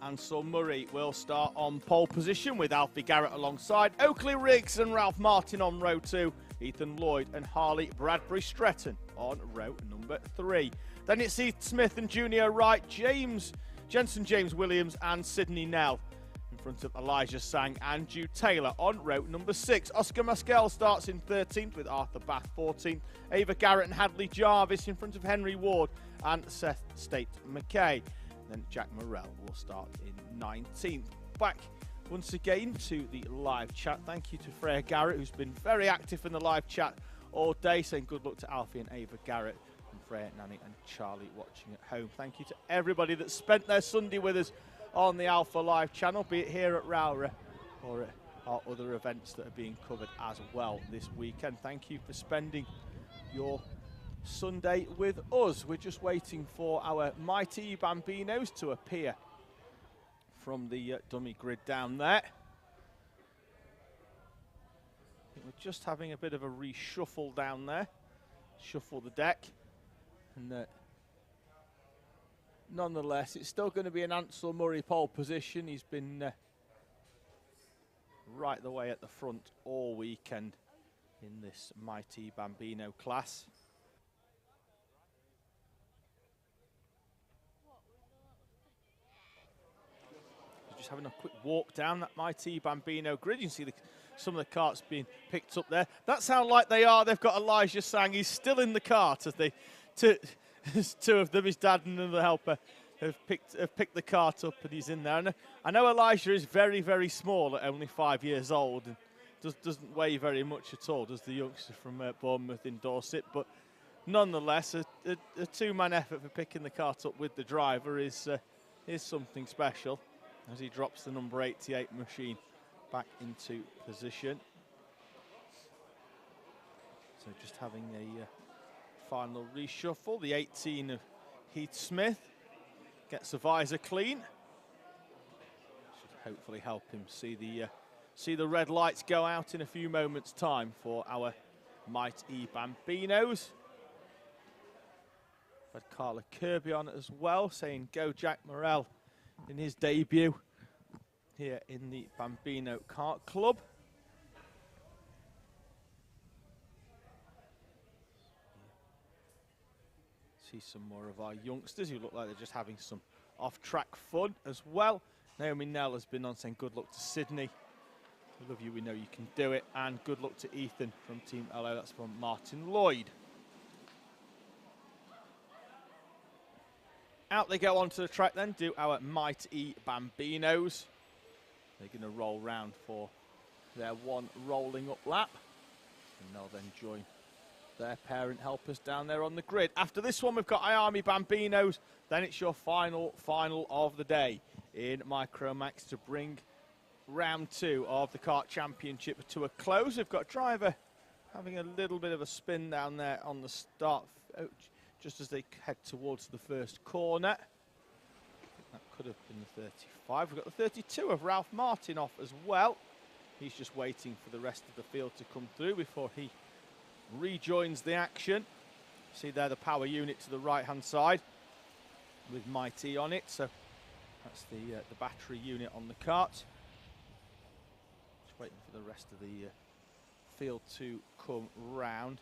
[SPEAKER 1] Ansel Murray will start on pole position with Alfie Garrett alongside Oakley Riggs and Ralph Martin on row 2, Ethan Lloyd and Harley Bradbury Stretton on row number 3. Then it's Heath Smith and Junior Wright, Jensen James Williams and Sydney Nell in front of Elijah Sang and Jude Taylor on row number 6. Oscar Maskell starts in 13th with Arthur Bath 14th. Ava Garrett and Hadley Jarvis in front of Henry Ward and Seth State McKay. Then Jack Morrell will start in 19th. Back once again to the live chat. Thank you to Freya Garrett, who's been very active in the live chat all day, saying good luck to Alfie and Ava Garrett, and Freya, Nanny and Charlie watching at home. Thank you to everybody that spent their Sunday with us on the Alpha Live channel, be it here at Rowrah or at our other events that are being covered as well this weekend. Thank you for spending your Sunday with us. We're just waiting for our Mighty Bambinos to appear from the dummy grid down there. We're just having a bit of a reshuffle down there. Shuffle the deck. And nonetheless, it's still going to be an Ansel Murray pole position. He's been right the way at the front all weekend in this Mighty Bambino class. Just having a quick walk down that Mighty Bambino grid. You can see some of the carts being picked up there. That's how light they are. They've got Elijah Sang. He's still in the cart as they, two of them, his dad and another helper, have picked the cart up, and he's in there. And I know Elijah is very, very small at only 5 years old and doesn't weigh very much at all, does the youngster from Bournemouth in Dorset. But nonetheless, a two-man effort for picking the cart up with the driver is something special, as he drops the number 88 machine back into position. So just having a final reshuffle. The 18 of Heath Smith gets the visor clean. Should hopefully help him see the red lights go out in a few moments' time for our Mighty Bambinos. Had Carla Kirby on as well, saying go Jack Morrell in his debut here in the Bambino Kart Club. See some more of our youngsters who look like they're just having some off-track fun as well. Naomi Nell has been on saying good luck to Sydney. We love you, we know you can do it. And good luck to Ethan from Team LO, that's from Martin Lloyd. Out they go onto the track then, do our Mighty Bambinos. They're going to roll round for their one rolling up lap. And they'll then join their parent helpers down there on the grid. After this one, we've got I-AME Bambinos. Then it's your final of the day in Micromax to bring round 2 of the Kart Championship to a close. We've got driver having a little bit of a spin down there on the start, just as they head towards the first corner. That could have been the 35. We've got the 32 of Ralph Martin off as well. He's just waiting for the rest of the field to come through before he rejoins the action. See there the power unit to the right-hand side with Mighty on it. So that's the battery unit on the kart. Just waiting for the rest of the field to come round.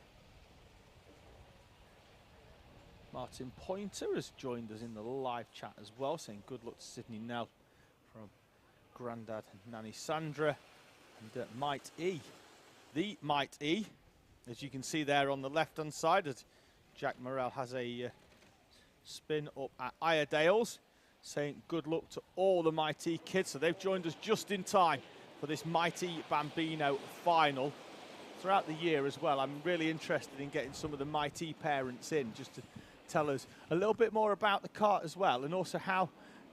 [SPEAKER 1] Martin Pointer has joined us in the live chat as well, saying good luck to Sydney Nell from Grandad and Nanny Sandra. And Might E, the Might E, as you can see there on the left-hand side, as Jack Morrell has a spin up at Iredale's, saying good luck to all the Mighty kids. So they've joined us just in time for this Mighty Bambino final. Throughout the year as well, I'm really interested in getting some of the Mighty parents in just to tell us a little bit more about the kart as well, and also how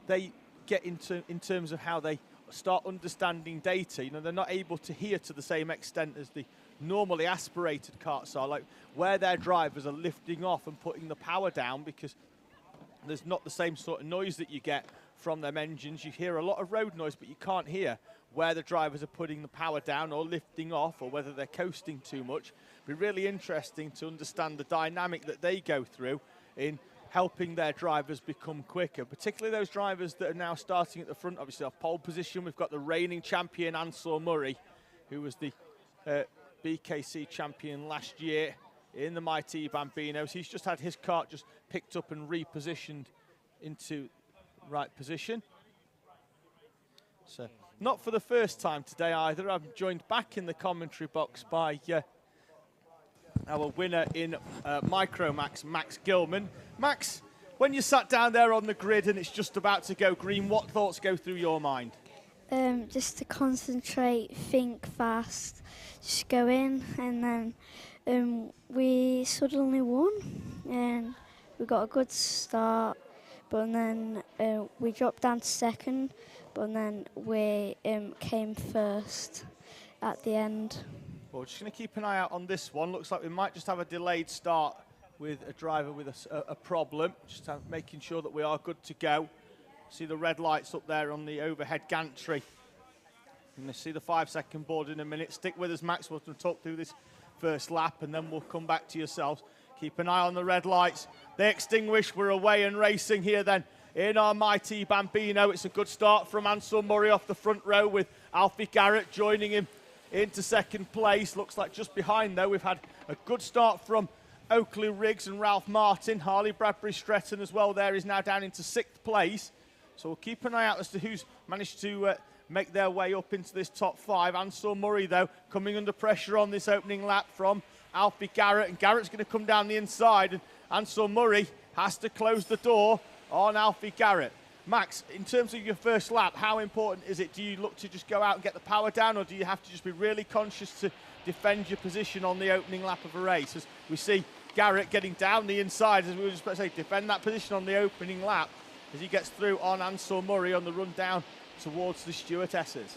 [SPEAKER 1] they get into in terms of how they start understanding data. You know, they're not able to hear to the same extent as the normally aspirated karts are, like where their drivers are lifting off and putting the power down, because there's not the same sort of noise that you get from them engines. You hear a lot of road noise, but you can't hear where the drivers are putting the power down or lifting off, or whether they're coasting too much. It'd be really interesting to understand the dynamic that they go through in helping their drivers become quicker, particularly those drivers that are now starting at the front. Obviously off pole position, we've got the reigning champion Ansel Murray, who was the BKC champion last year in the Mighty Bambinos. He's just had his kart just picked up and repositioned into right position. So not for the first time today either. I'm joined back in the commentary box by our winner in Micromax, Max Gilman. Max, when you sat down there on the grid and it's just about to go green, what thoughts go through your mind?
[SPEAKER 5] Just to concentrate, think fast, just go in, and then we suddenly won, and we got a good start, but then we dropped down to second, but then we came first at the end.
[SPEAKER 1] Well, we're just going to keep an eye out on this one. Looks like we might just have a delayed start with a driver with a problem, just making sure that we are good to go. See the red lights up there on the overhead gantry. You're going to see the 5-second board in a minute. Stick with us, Max. We'll talk through this first lap, and then we'll come back to yourselves. Keep an eye on the red lights. They extinguish. We're away and racing here then in our Mighty Bambino. It's a good start from Ansel Murray off the front row, with Alfie Garrett joining him into second place. Looks like just behind, though, we've had a good start from Oakley Riggs and Ralph Martin. Harley Bradbury Stretton as well there is now down into 6th place. So we'll keep an eye out as to who's managed to make their way up into this top 5. Ansel Murray, though, coming under pressure on this opening lap from Alfie Garrett. And Garrett's going to come down the inside, and Ansel Murray has to close the door on Alfie Garrett. Max, in terms of your first lap, how important is it? Do you look to just go out and get the power down, or do you have to just be really conscious to defend your position on the opening lap of a race? As we see Garrett getting down the inside, as we were just about to say, defend that position on the opening lap as he gets through on Ansel Murray on the run down towards the Stewardesses.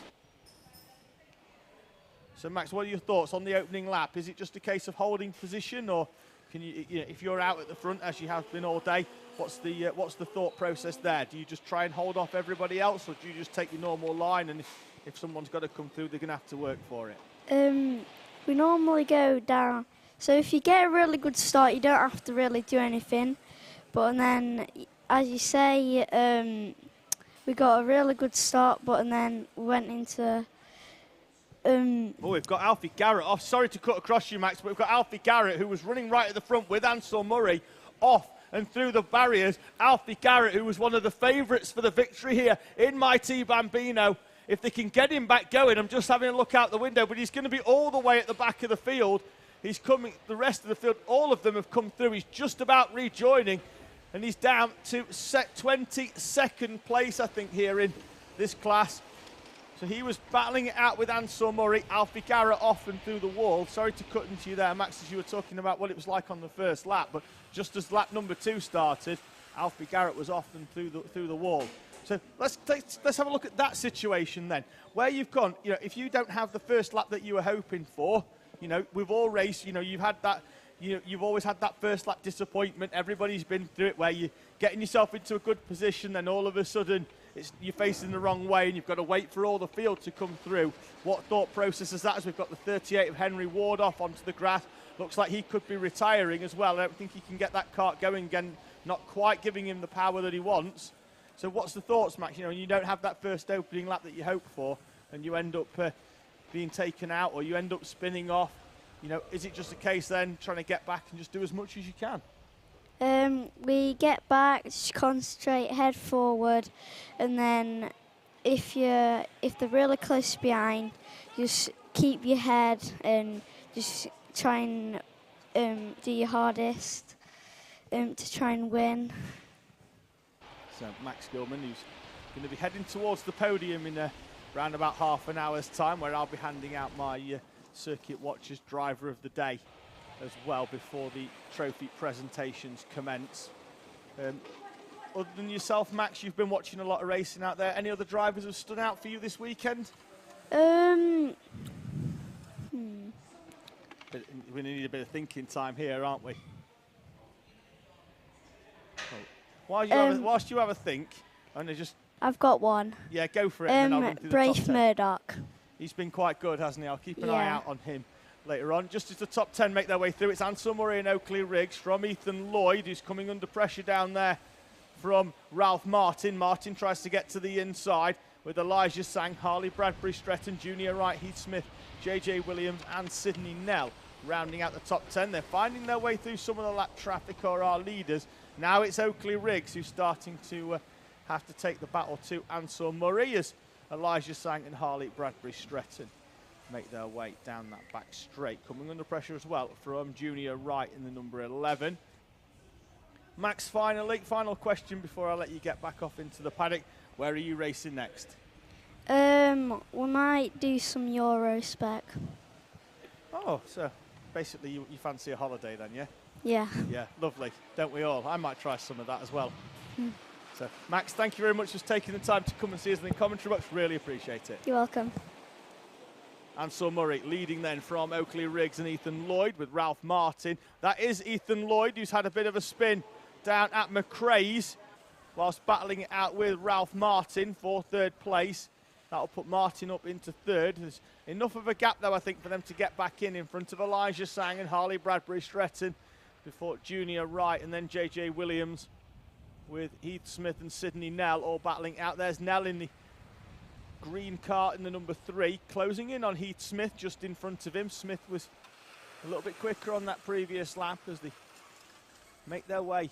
[SPEAKER 1] So Max, what are your thoughts on the opening lap? Is it just a case of holding position, or can you know, if you're out at the front as you have been all day, what's the thought process there? Do you just try and hold off everybody else, or do you just take your normal line, and if someone's got to come through, they're going to have to work for it?
[SPEAKER 5] We normally go down. So if you get a really good start, you don't have to really do anything. But then, as you say, we got a really good start, but then we went into...
[SPEAKER 1] Oh, we've got Alfie Garrett off. Sorry to cut across you, Max, but we've got Alfie Garrett, who was running right at the front with Ansel Murray, off and through the barriers. Alfie Garrett, who was one of the favourites for the victory here in Mighty Bambino. If they can get him back going, I'm just having a look out the window, but he's going to be all the way at the back of the field. He's coming, the rest of the field, all of them have come through. He's just about rejoining, and he's down to 22nd place, I think, here in this class. So he was battling it out with Ansel Murray. Alfie Garrett off and through the wall. Sorry to cut into you there, Max, as you were talking about what it was like on the first lap, but just as lap number 2 started, Alfie Garrett was off and through the wall. So let's have a look at that situation then. Where you've gone, you know, if you don't have the first lap that you were hoping for, you know, we've all raced, you know, you've had that, you know, you've always had that first lap disappointment. Everybody's been through it, where you're getting yourself into a good position, then all of a sudden you're facing the wrong way and you've got to wait for all the field to come through. What thought process is that, as we've got the 38 of Henry Ward off onto the grass? Looks like he could be retiring as well. I don't think he can get that kart going again, not quite giving him the power that he wants. So what's the thoughts, Max? You know, you don't have that first opening lap that you hope for, and you end up being taken out, or you end up spinning off. You know, is it just a case then trying to get back and just do as much as you can?
[SPEAKER 5] We get back, just concentrate, head forward, and then if they're really close behind, just keep your head and just try and do your hardest to try and win.
[SPEAKER 1] So Max Gilman, who's going to be heading towards the podium in around about half an hour's time, where I'll be handing out my Circuit Watchers Driver of the Day as well before the trophy presentations commence. Other than yourself, Max, you've been watching a lot of racing out there. Any other drivers have stood out for you this weekend?
[SPEAKER 5] Hmm.
[SPEAKER 1] We need a bit of thinking time here, aren't we? Whilst you have a think, and just...
[SPEAKER 5] I've got one.
[SPEAKER 1] Yeah, go for it. And then I'll run through the top 10.
[SPEAKER 5] Braith Murdoch.
[SPEAKER 1] He's been quite good, hasn't he? I'll keep an eye out on him later on. Just as the top 10 make their way through, it's Ansel Murray and Oakley Riggs from Ethan Lloyd, who's coming under pressure down there from Ralph Martin. Martin tries to get to the inside with Elijah Sang, Harley Bradbury, Stretton, Junior Wright, Heath Smith, JJ Williams and Sydney Nell rounding out the top 10. They're finding their way through some of the lap traffic or our leaders. Now it's Oakley Riggs who's starting to have to take the battle to Ansel Murray as Elijah Sang and Harley Bradbury Stretton make their way down that back straight. Coming under pressure as well from Junior Wright in the number 11. Max, final question before I let you get back off into the paddock. Where are you racing next?
[SPEAKER 5] We might do some Euro spec.
[SPEAKER 1] Oh, so basically you fancy a holiday then, yeah?
[SPEAKER 5] Yeah.
[SPEAKER 1] Yeah, lovely. Don't we all? I might try some of that as well. So, Max, thank you very much for taking the time to come and see us in the commentary box. Really appreciate it.
[SPEAKER 5] You're welcome.
[SPEAKER 1] Ansel Murray leading then from Oakley Riggs and Ethan Lloyd with Ralph Martin. That is Ethan Lloyd, who's had a bit of a spin down at McRae's whilst battling it out with Ralph Martin for third place. That'll put Martin up into third. There's enough of a gap, though, I think, for them to get back in front of Elijah Sang and Harley Bradbury Stretton before Junior Wright and then JJ Williams with Heath Smith and Sydney Nell all battling out. There's Nell in the green cart in the number 3, closing in on Heath Smith just in front of him. Smith was a little bit quicker on that previous lap as they make their way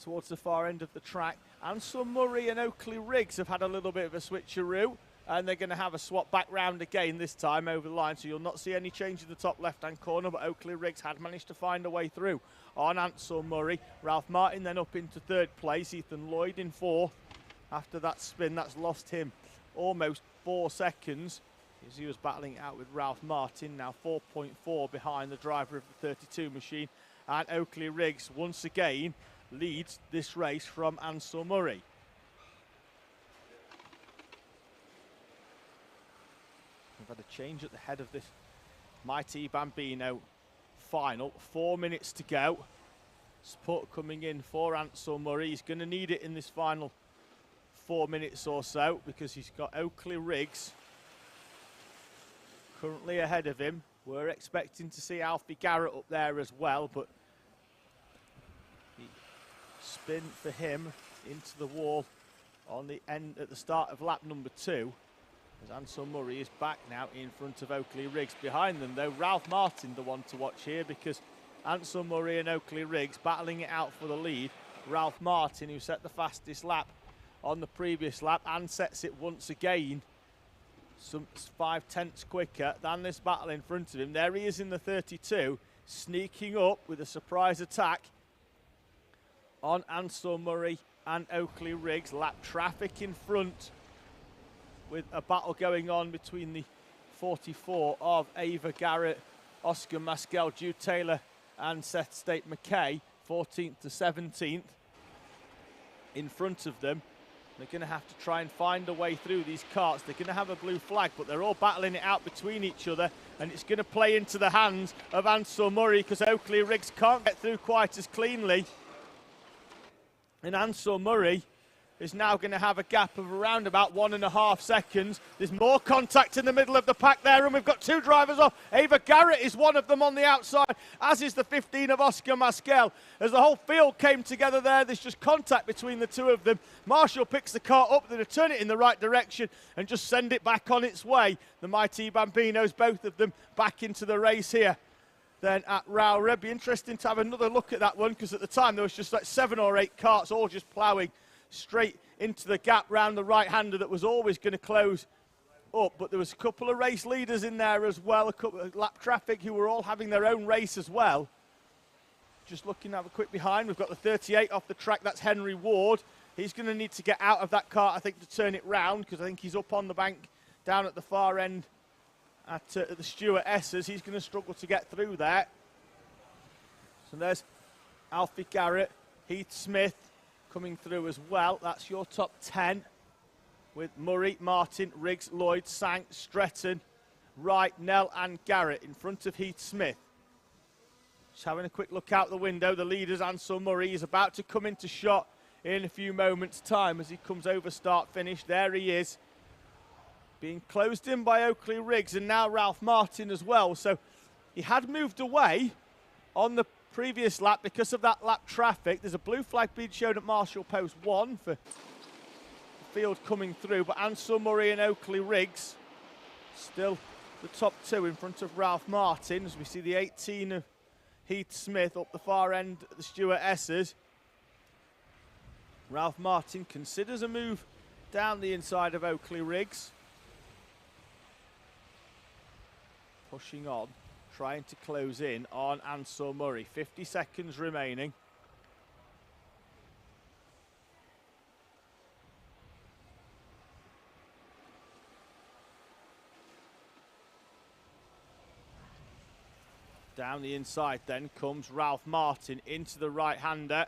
[SPEAKER 1] towards the far end of the track. Ansel Murray and Oakley Riggs have had a little bit of a switcheroo, and they're going to have a swap back round again this time over the line, so you'll not see any change in the top left-hand corner, but Oakley Riggs had managed to find a way through on Ansel Murray. Ralph Martin then up into third place, Ethan Lloyd in fourth. After that spin, that's lost him almost 4 seconds as he was battling it out with Ralph Martin, now 4.4 behind the driver of the 32 machine. And Oakley Riggs once again leads this race from Ansel Murray. We've had a change at the head of this mighty Bambino final. 4 minutes to go. Support coming in for Ansel Murray. He's going to need it in this final 4 minutes or so because he's got Oakley Riggs currently ahead of him. We're expecting to see Alfie Garrett up there as well, but the spin for him into the wall on the end at the start of lap number 2. As Ansel Murray is back now in front of Oakley Riggs. Behind them, though, Ralph Martin, the one to watch here, because Ansel Murray and Oakley Riggs battling it out for the lead. Ralph Martin, who set the fastest lap on the previous lap and sets it once again, some 5/10 quicker than this battle in front of him. There he is in the 32, sneaking up with a surprise attack on Ansel Murray and Oakley Riggs. Lap traffic in front, with a battle going on between the 44 of Ava Garrett, Oscar Maskell, Jude Taylor and Seth State McKay, 14th to 17th in front of them. They're going to have to try and find a way through these carts. They're going to have a blue flag, but they're all battling it out between each other, and it's going to play into the hands of Ansel Murray because Oakley Riggs can't get through quite as cleanly. And Ansel Murray is now going to have a gap of around about 1.5 seconds. There's more contact in the middle of the pack there, and we've got 2 drivers off. Ava Garrett is one of them on the outside, as is the 15 of Oscar Maskell. As the whole field came together there, there's just contact between the 2 of them. Marshall picks the car up, they're going to turn it in the right direction and just send it back on its way. The mighty Bambinos, both of them, back into the race here then at Rowrah. Be interesting to have another look at that one, because at the time there was just like 7 or 8 karts all just ploughing straight into the gap round the right-hander that was always going to close up. But there was a couple of race leaders in there as well, a couple of lap traffic who were all having their own race as well. Just looking to have a quick behind, we've got the 38 off the track, that's Henry Ward. He's going to need to get out of that kart, I think, to turn it round, because I think he's up on the bank down at the far end at the Stuart S's. He's going to struggle to get through there. So there's Alfie Garrett, Heath Smith coming through as well. That's your top 10 with Murray, Martin, Riggs, Lloyd, Sank, Stretton, Wright, Nell and Garrett in front of Heath Smith. Just having a quick look out the window. The leader's Ansel Murray is about to come into shot in a few moments' time as he comes over start-finish. There he is, being closed in by Oakley Riggs and now Ralph Martin as well. So he had moved away on the previous lap because of that lap traffic. There's a blue flag being shown at Marshall Post 1 for the field coming through, but Ansel Murray and Oakley Riggs still the top 2 in front of Ralph Martin, as we see the 18 of Heath Smith up the far end at the Stuart S's. Ralph Martin considers a move down the inside of Oakley Riggs. Pushing on, trying to close in on Ansel Murray. 50 seconds remaining. Down the inside then comes Ralph Martin into the right-hander.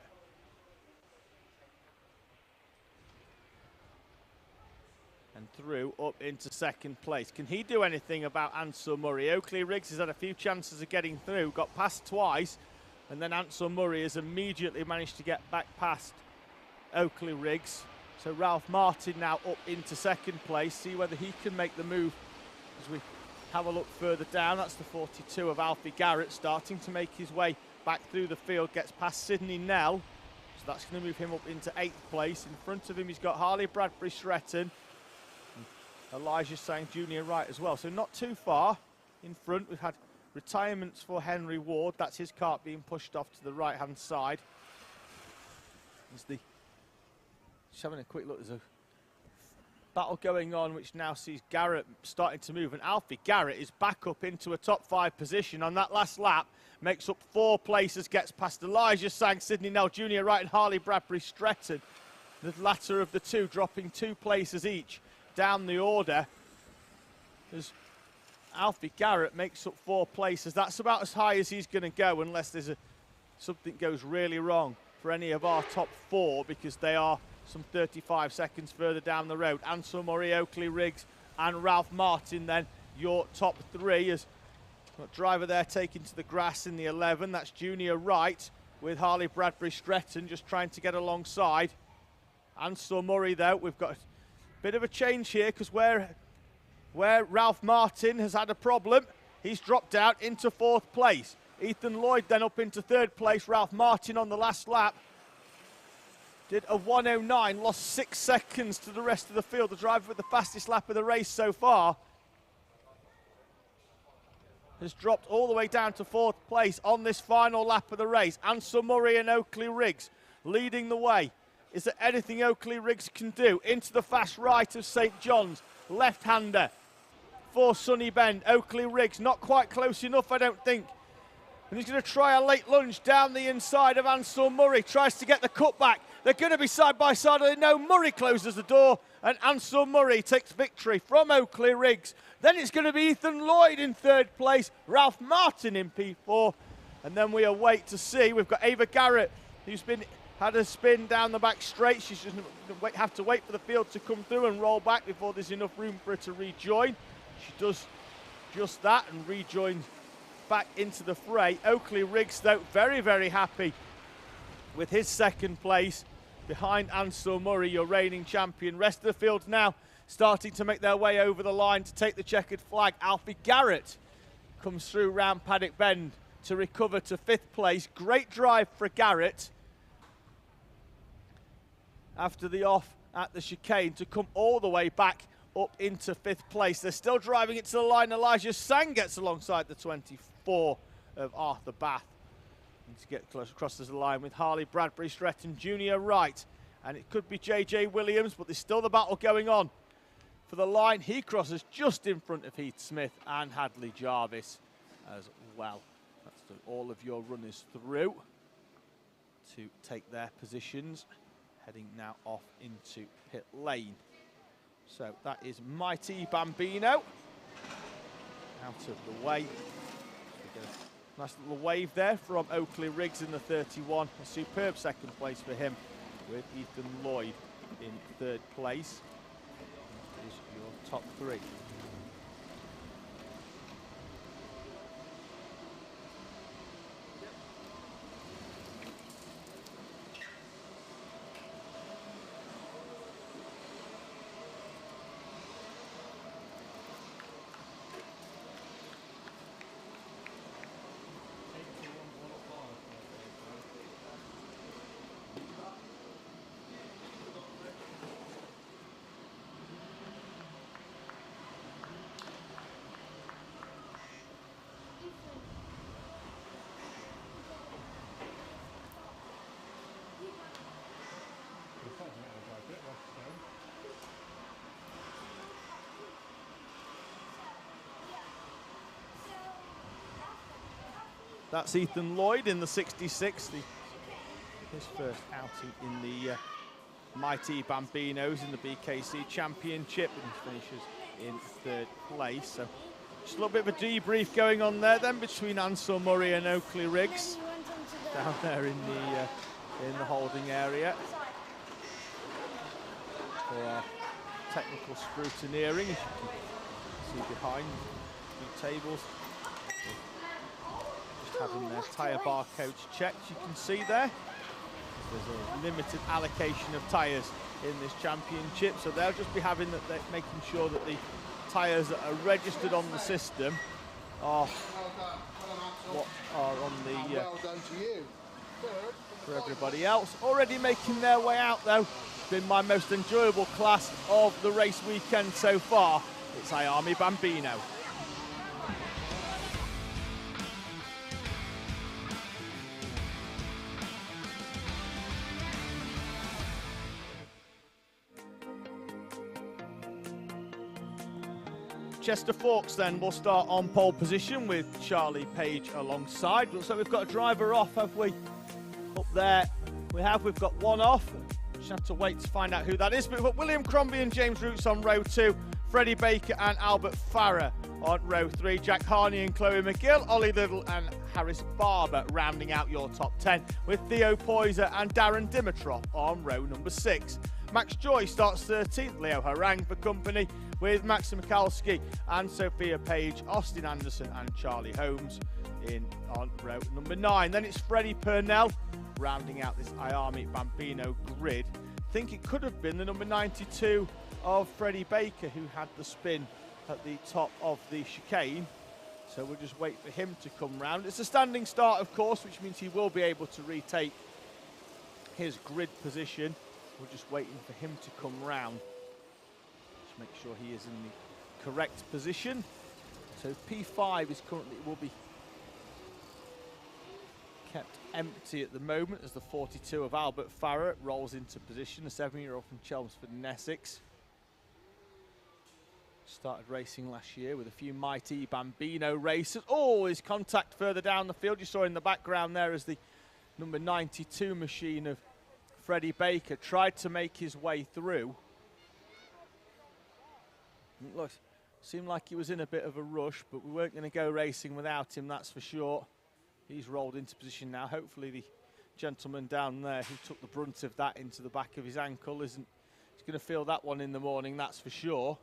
[SPEAKER 1] And through up into second place. Can he do anything about Ansel Murray? Oakley Riggs has had a few chances of getting through, got past twice, and then Ansel Murray has immediately managed to get back past Oakley Riggs. So Ralph Martin now up into second place. See whether he can make the move as we have a look further down. That's the 42 of Alfie Garrett starting to make his way back through the field. Gets past Sidney Nell. So that's going to move him up into 8th place. In front of him he's got Harley Bradbury Stretton. Elijah Sang Jr. Wright as well. So not too far in front. We've had retirements for Henry Ward. That's his kart being pushed off to the right-hand side. Just having a quick look. There's a battle going on which now sees Garrett starting to move, and Alfie Garrett is back up into a top 5 position on that last lap, makes up 4 places, gets past Elijah Sang, Sidney Nell Jr. Wright and Harley Bradbury Stretton. The latter of the two dropping 2 places each down the order as Alfie Garrett makes up 4 places. That's about as high as he's going to go unless there's something goes really wrong for any of our top 4, because they are some 35 seconds further down the road. Ansel Murray, Oakley Riggs and Ralph Martin then your top 3, as got driver there taking to the grass in the 11. That's Junior Wright with Harley Bradbury Stretton just trying to get alongside. Ansel Murray though, we've got a bit of a change here, because where Ralph Martin has had a problem, he's dropped out into 4th place. Ethan Lloyd then up into 3rd place. Ralph Martin on the last lap did a 1:09, lost 6 seconds to the rest of the field. The driver with the fastest lap of the race so far has dropped all the way down to 4th place on this final lap of the race. Ansel Murray and Oakley Riggs leading the way. Is there anything Oakley Riggs can do? Into the fast right of St John's, left-hander for Sunny Bend. Oakley Riggs not quite close enough, I don't think. And he's going to try a late lunge down the inside of Ansel Murray. Tries to get the cutback. They're going to be side by side. No, Murray closes the door and Ansel Murray takes victory from Oakley Riggs. Then it's going to be Ethan Lloyd in 3rd place. Ralph Martin in P4. And then we await to see. We've got Ava Garrett, who's had a spin down the back straight. She's just going to have to wait for the field to come through and roll back before there's enough room for her to rejoin. She does just that and rejoins back into the fray. Oakley Riggs, though, very, very happy with his 2nd place behind Ansel Murray, your reigning champion. Rest of the field now starting to make their way over the line to take the checkered flag. Alfie Garrett comes through round Paddock Bend to recover to 5th place. Great drive for Garrett after the off at the chicane to come all the way back up into 5th place. They're still driving it to the line. Elijah Sang gets alongside the 24 of Arthur Bath. Need to get close across the line with Harley Bradbury, Stretton Jr. right. And it could be JJ Williams, but there's still the battle going on. For the line, he crosses just in front of Heath Smith and Hadley Jarvis as well. That's all of your runners through to take their positions, heading now off into pit lane. So that is Mighty Bambino out of the way. Nice little wave there from Oakley Riggs in the 31. A superb second place for him, with Ethan Lloyd in third place. That is your top three. That's Ethan Lloyd in the 66, his first outing in the Mighty Bambinos in the BKC Championship, and he finishes in third place. So just a little bit of a debrief going on there then between Ansel Murray and Oakley Riggs down there in the holding area for technical scrutineering, as you can see behind the tables. Having their tyre barcodes checked, you can see there. There's a limited allocation of tyres in this championship, so they'll just be having that, making sure that the tyres that are registered on the system are what are on the for everybody else. Already making their way out though. It's been my most enjoyable class of the race weekend so far. It's I-AME Bambino. Chester Forks then will start on pole position with Charlie Page alongside. Looks like we've got a driver off, have we? Up there we've got one off. Just have to wait to find out who that is. But we've got William Crombie and James Roots on row 2, Freddie Baker and Albert Farrer on row 3, Jack Harney and Chloe McGill, Ollie Little and Harris Barber rounding out your top 10, with Theo Poyser and Darren Dimitrov on row number 6. Max Joy starts 13th, Leo Harang for company, with Maxim Mikalski and Sophia Page, Austin Anderson and Charlie Holmes in on row number 9. Then it's Freddie Purnell rounding out this I-AME Bambino grid. I think it could have been the number 92 of Freddie Baker who had the spin at the top of the chicane. So we'll just wait for him to come round. It's a standing start, of course, which means he will be able to retake his grid position. We're just waiting for him to come round. Just make sure he is in the correct position. So P5 is currently, will be kept empty at the moment as the 42 of Albert Farrer rolls into position, a 7-year-old from Chelmsford in Essex. Started racing last year with a few Mighty Bambino races. Oh, his contact further down the field. You saw in the background there as the number 92 machine of Freddie Baker tried to make his way through. Look, seemed like he was in a bit of a rush, but we weren't going to go racing without him, that's for sure. He's rolled into position now. Hopefully the gentleman down there who took the brunt of that into the back of his ankle he's going to feel that one in the morning, that's for sure.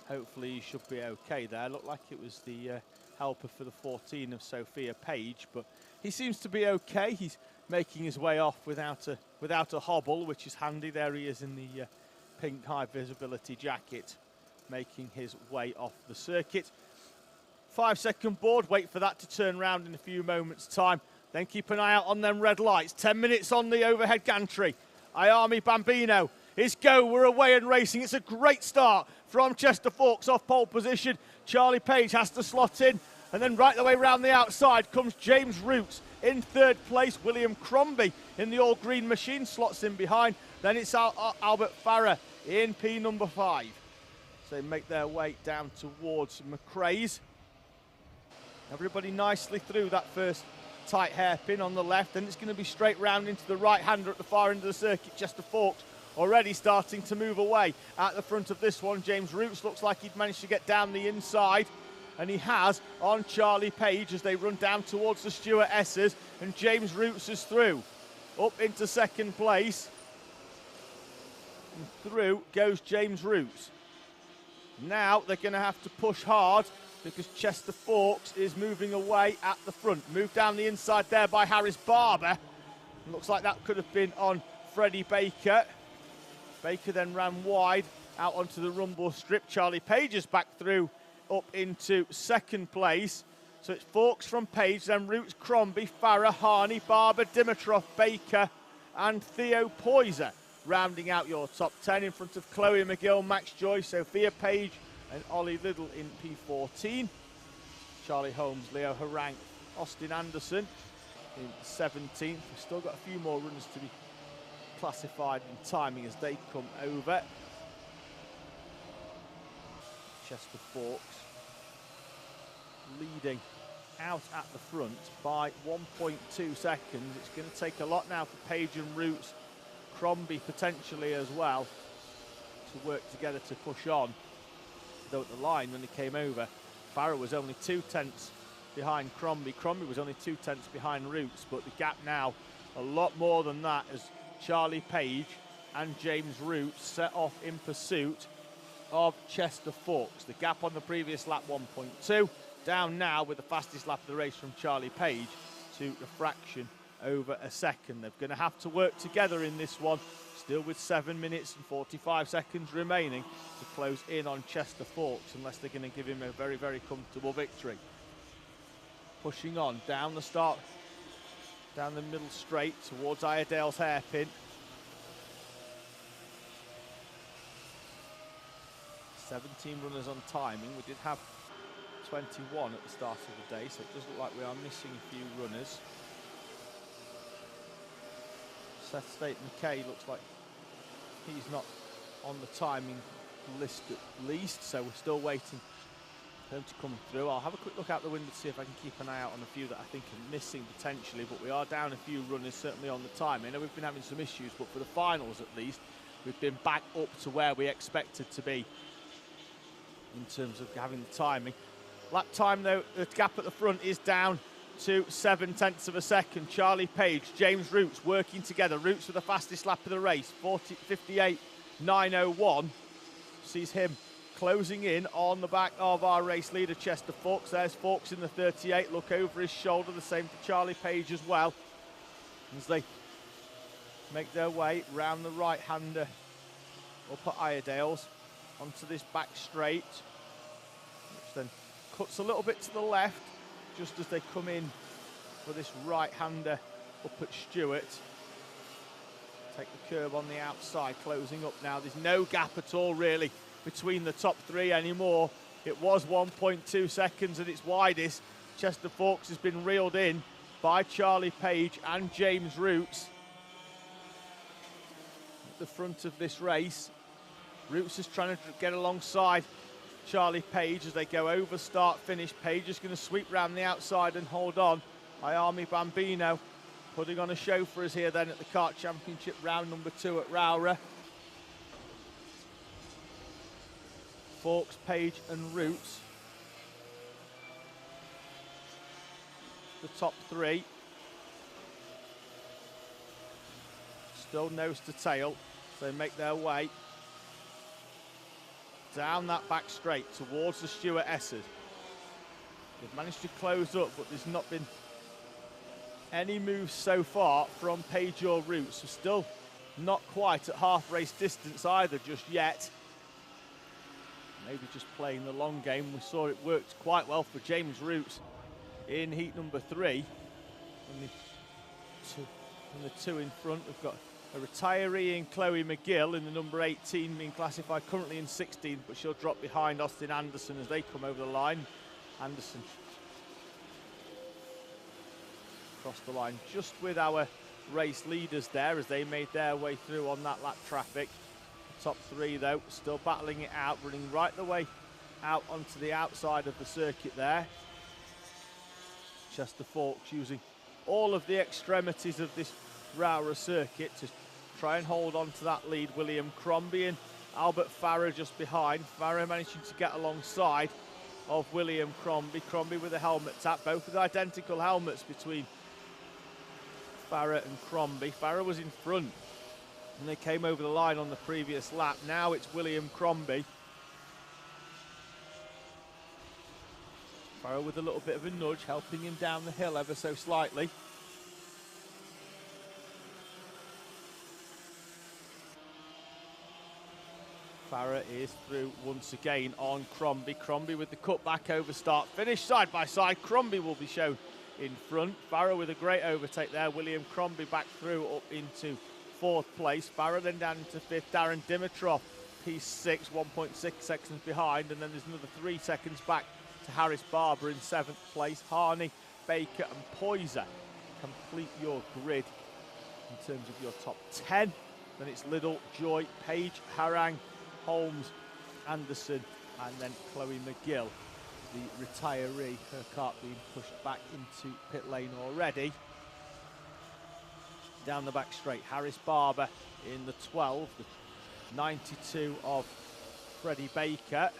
[SPEAKER 1] Hopefully he should be okay there. Looked like it was the helper for the 14 of Sophia Page, but he seems to be okay. He's making his way off without a hobble, which is handy. There he is in the pink high visibility jacket, making his way off the circuit. 5-second board, wait for that to turn round in a few moments' time. Then keep an eye out on them red lights. 10 minutes on the overhead gantry. I-AME Bambino is go. We're away and racing. It's a great start from Chester Forks off pole position. Charlie Page has to slot in, and then right the way round the outside comes James Roots. In third place, William Crombie in the all-green machine slots in behind. Then it's Albert Farrer in P number 5. So they make their way down towards McRae's. Everybody nicely through that first tight hairpin on the left, and it's going to be straight round into the right-hander at the far end of the circuit. Chester Forks already starting to move away at the front of this one. James Roots looks like he'd managed to get down the inside, and he has on Charlie Page as they run down towards the Stuart Essers, and James Roots is through. Up into second place, and through goes James Roots. Now they're going to have to push hard because Chester Forks is moving away at the front. Moved down the inside there by Harris Barber. Looks like that could have been on Freddie Baker. Baker then ran wide out onto the rumble strip. Charlie Page is back through up into second place. So it's Forks from Page, then Roots, Crombie, Farrer, Harney, Barber, Dimitrov, Baker and Theo Poyser. Rounding out your top 10 in front of Chloe McGill, Max Joy, Sophia Page and Ollie Little in P14. Charlie Holmes, Leo Harang, Austin Anderson in 17th. We've still got a few more runners to be classified in timing as they come over. Chester Forks leading out at the front by 1.2 seconds. It's going to take a lot now for Page and Roots, Crombie potentially as well, to work together to push on. Though at the line when they came over, Farrer was only 2/10 behind Crombie. Crombie was only 2/10 behind Roots, but the gap now a lot more than that as Charlie Page and James Roots set off in pursuit of Chester Forks. The gap on the previous lap 1.2, down now with the fastest lap of the race from Charlie Page to a fraction over a second. They're going to have to work together in this one, still with 7 minutes and 45 seconds remaining to close in on Chester Forks, unless they're going to give him a very, very comfortable victory. Pushing on down the start, down the middle straight towards Iredale's hairpin. 17 runners on timing. We did have 21 at the start of the day, so it does look like we are missing a few runners. Seth State McKay looks like he's not on the timing list at least, so we're still waiting for them to come through. I'll have a quick look out the window to see if I can keep an eye out on a few that I think are missing potentially, but we are down a few runners certainly on the time. I know we've been having some issues, but for the finals at least, we've been back up to where we expected to be in terms of having the timing. Lap time though, the gap at the front is down to 7/10 of a second. Charlie Page, James Roots working together. Roots with the fastest lap of the race, 58.901. Sees him closing in on the back of our race leader, Chester Forks. There's Forks in the 38, look over his shoulder, the same for Charlie Page as well. As they make their way round the right-hander up at Iredale's onto this back straight, which then cuts a little bit to the left just as they come in for this right-hander up at Stewart. Take the curb on the outside, closing up now. There's no gap at all really between the top three anymore. It was 1.2 seconds at its widest. Chester Forks has been reeled in by Charlie Page and James Roots at the front of this race. Roots is trying to get alongside Charlie Page as they go over start finish. Page is going to sweep round the outside and hold on. I-AME Bambino putting on a show for us here then at the Kart Championship round number 2 at Rowrah. Forks, Page and Roots, the top three. Still nose to tail, so they make their way down that back straight towards the Stuart Essers. They've managed to close up, but there's not been any moves so far from Page or Roots. So still not quite at half race distance either just yet. Maybe just playing the long game. We saw it worked quite well for James Roots in heat number 3. And the two in front have got A retiree in Chloe McGill in the number 18, being classified currently in 16th, but she'll drop behind Austin Anderson as they come over the line. Anderson across the line just with our race leaders there as they made their way through on that lap traffic. The top three though still battling it out, running right the way out onto the outside of the circuit there. Chester Forks using all of the extremities of this Rowrah circuit to try and hold on to that lead. William Crombie and Albert Farah just behind. Farah managing to get alongside of William Crombie. Crombie with a helmet tap, both with identical helmets between Farah and Crombie. Farah was in front and they came over the line on the previous lap. Now it's William Crombie. Farah with a little bit of a nudge, helping him down the hill ever so slightly. Farah is through once again on Crombie. Crombie with the cutback over start finish, side by side. Crombie will be shown in front. Farah with a great overtake there. William Crombie back through up into 4th place. Farah then down into 5th. Darren Dimitrov, P6, 1.6 seconds behind. And then there's another 3 seconds back to Harris Barber in 7th place. Harney, Baker and Poyser complete your grid in terms of your top 10. Then it's Liddell, Joy, Page, Harang, Holmes, Anderson, and then Chloe McGill, the retiree, her kart being pushed back into pit lane already. Down the back straight, Harris Barber in the 12, the 92 of Freddie Baker.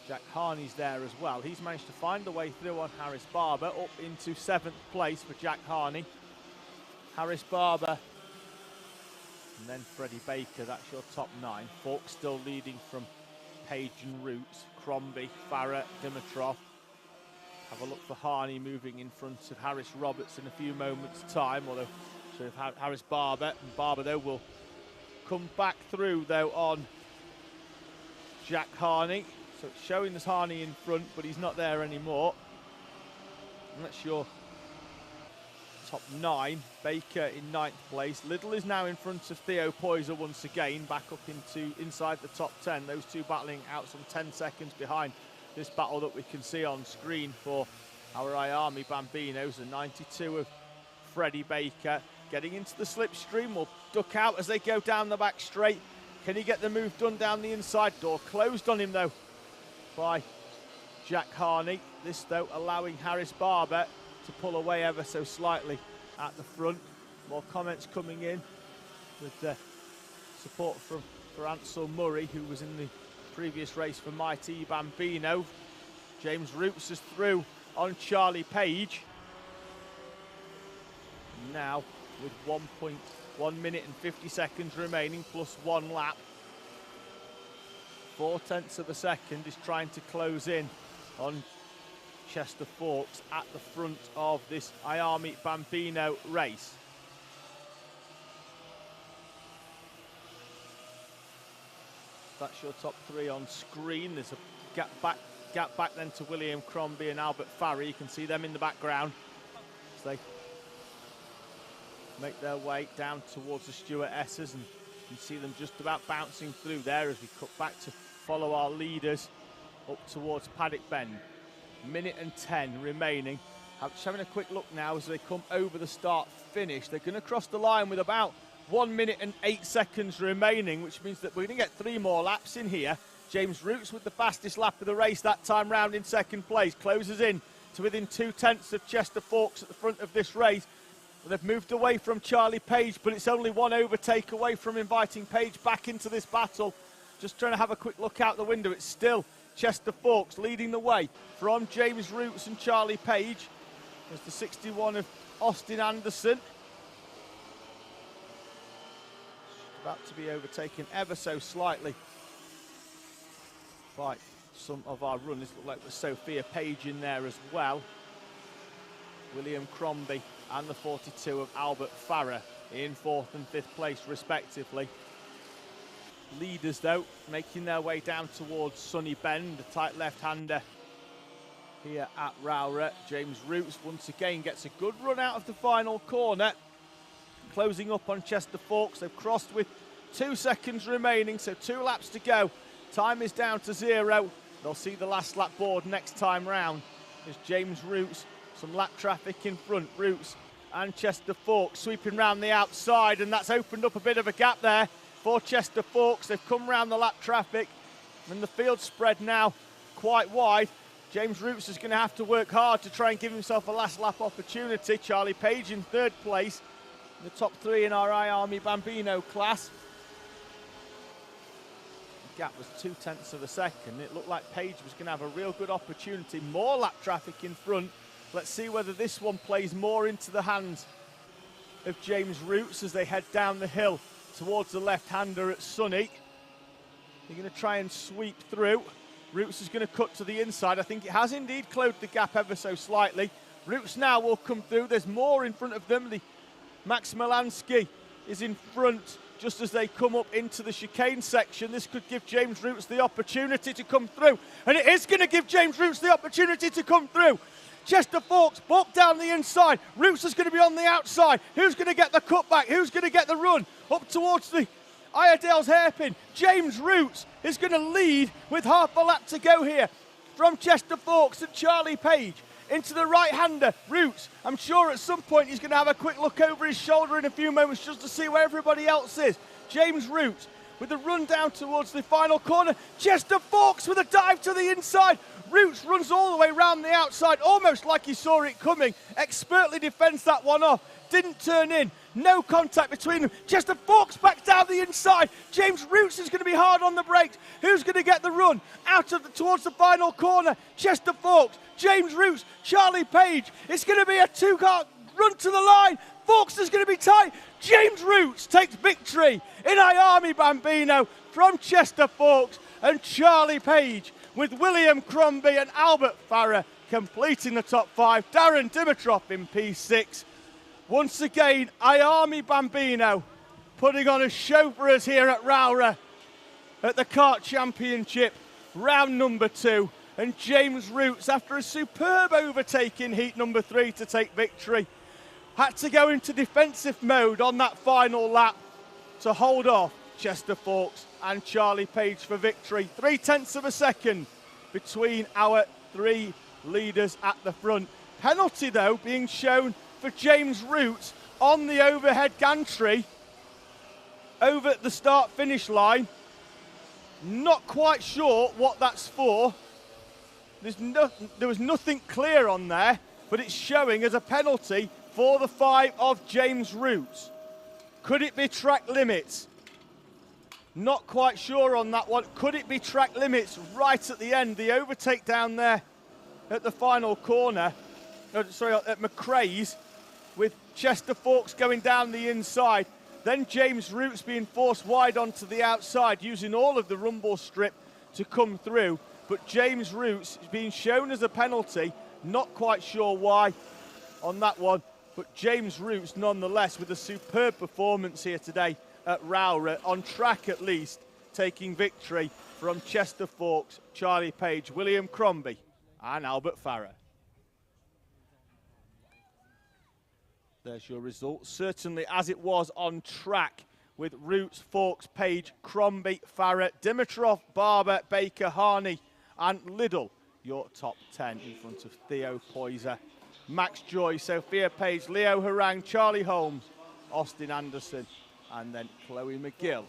[SPEAKER 1] Jack Harney's there as well. He's managed to find the way through on Harris Barber, up into 7th place for Jack Harney. Harris Barber, and then Freddie Baker, that's your top 9. Forks still leading from Page and Roots, Crombie, Farah, Dimitrov. Have a look for Harney moving in front of Harris Roberts in a few moments' time, although sort of Harris Barber, and Barber though will come back through though on Jack Harney. So it's showing us Harney in front, but he's not there anymore. And that's your top 9. Baker in 9th place. Liddell is now in front of Theo Poyser once again, back up into inside the top 10. Those two battling out some 10 seconds behind this battle that we can see on screen for our I-AME Bambinos. The 92 of Freddie Baker getting into the slipstream, will duck out as they go down the back straight. Can he get the move done down the inside? Door closed on him though by Jack Harney. This though allowing Harris Barber to pull away ever so slightly at the front. More comments coming in with support for Ansel Murray, who was in the previous race for Mighty Bambino. James Roots is through on Charlie Page. Now with 1 minute and 50 seconds remaining plus 1 lap. 0.4 of a second is trying to close in on Chester Forks at the front of this I-AME Bambino race. That's your top 3 on screen. There's a gap back then to William Crombie and Albert Farah. You can see them in the background as they make their way down towards the Stuart Essers, and you see them just about bouncing through there as we cut back to follow our leaders up towards Paddock Bend. 1 minute and 10 remaining. Just having a quick look now as they come over the start finish. They're going to cross the line with about 1 minute and 8 seconds remaining, which means that we're going to get 3 more laps in here. James Roots with the fastest lap of the race that time round in 2nd place. Closes in to within 0.2 of Chester Forks at the front of this race. They've moved away from Charlie Page, but it's only 1 overtake away from inviting Page back into this battle. Just trying to have a quick look out the window. It's still Chester Forks leading the way from James Roots and Charlie Page. There's the 61 of Austin Anderson. About to be overtaken ever so slightly by some of our runners. Look like there's Sophia Page in there as well. William Crombie and the 42 of Albert Farah in 4th and 5th place respectively. Leaders though making their way down towards Sunny Bend, the tight left-hander here at Rowrah. James Roots once again gets a good run out of the final corner. closing up on Chester Forks. They've crossed with 2 seconds remaining, so 2 laps to go. Time is down to 0. They'll see the last lap board next time round. There's James Roots, some lap traffic in front. Roots and Chester Forks sweeping round the outside, and that's opened up a bit of a gap there for Chester Forks. They've come round the lap traffic, and the field spread now quite wide. James Roots is going to have to work hard to try and give himself a last lap opportunity. Charlie Page in 3rd place, the top 3 in our I-AME Bambino class. The gap was 0.2 of a second. It looked like Page was going to have a real good opportunity. More lap traffic in front. Let's see whether this one plays more into the hands of James Roots as they head down the hill towards the left-hander at Sunny. They're going to try and sweep through. Roots is going to cut to the inside. I think it has indeed closed the gap ever so slightly. Roots now will come through. There's more in front of them. The Max Melansky is in front just as they come up into the chicane section. This could give James Roots the opportunity to come through. And it is going to give James Roots the opportunity to come through. Chester Forks balked down the inside. Roots is going to be on the outside. Who's going to get the cutback? Who's going to get the run up towards the Iredale's hairpin? James Roots is going to lead with half a lap to go here from Chester Forks and Charlie Page into the right-hander. Roots, I'm sure at some point he's going to have a quick look over his shoulder in a few moments just to see where everybody else is. James Roots with the run down towards the final corner. Chester Forks with a dive to the inside. Roots runs all the way round the outside, almost like he saw it coming. Expertly defends that one off. Didn't turn in. No contact between them. Chester Forks back down the inside. James Roots is going to be hard on the brakes. Who's going to get the run out of towards the final corner? Chester Forks, James Roots, Charlie Page. It's going to be a 2-car run to the line. Forks is going to be tight. James Roots takes victory in I-AME Bambino from Chester Forks, and Charlie Page with William Crombie and Albert Farah completing the top 5. Darren Dimitrov in P6. Once again, I-AME Bambino putting on a show for us here at Rowrah at the Kart Championship, round number 2. And James Roots, after a superb overtake in heat number 3 to take victory, had to go into defensive mode on that final lap to hold off Chester Forks and Charlie Page for victory. 0.3 of a second between our 3 leaders at the front. Penalty, though, being shown for James Roots on the overhead gantry over the start-finish line. Not quite sure what that's for. There was nothing clear on there, but it's showing as a penalty for the 5 of James Roots. Could it be track limits? Not quite sure on that one. Could it be track limits right at the end? The overtake down there at the final corner, at McRae's, with Chester Forks going down the inside. Then James Roots being forced wide onto the outside, using all of the rumble strip to come through. But James Roots is being shown as a penalty. Not quite sure why on that one. But James Roots, nonetheless, with a superb performance here today at Rowrah, on track at least, taking victory from Chester Forks, Charlie Page, William Crombie and Albert Farah. There's your result, certainly as it was on track, with Roots, Forks, Page, Crombie, Farah, Dimitrov, Barber, Baker, Harney and Liddell. Your top 10 in front of Theo Poyser, Max Joy, Sophia Page, Leo Harang, Charlie Holmes, Austin Anderson and then Chloe McGill,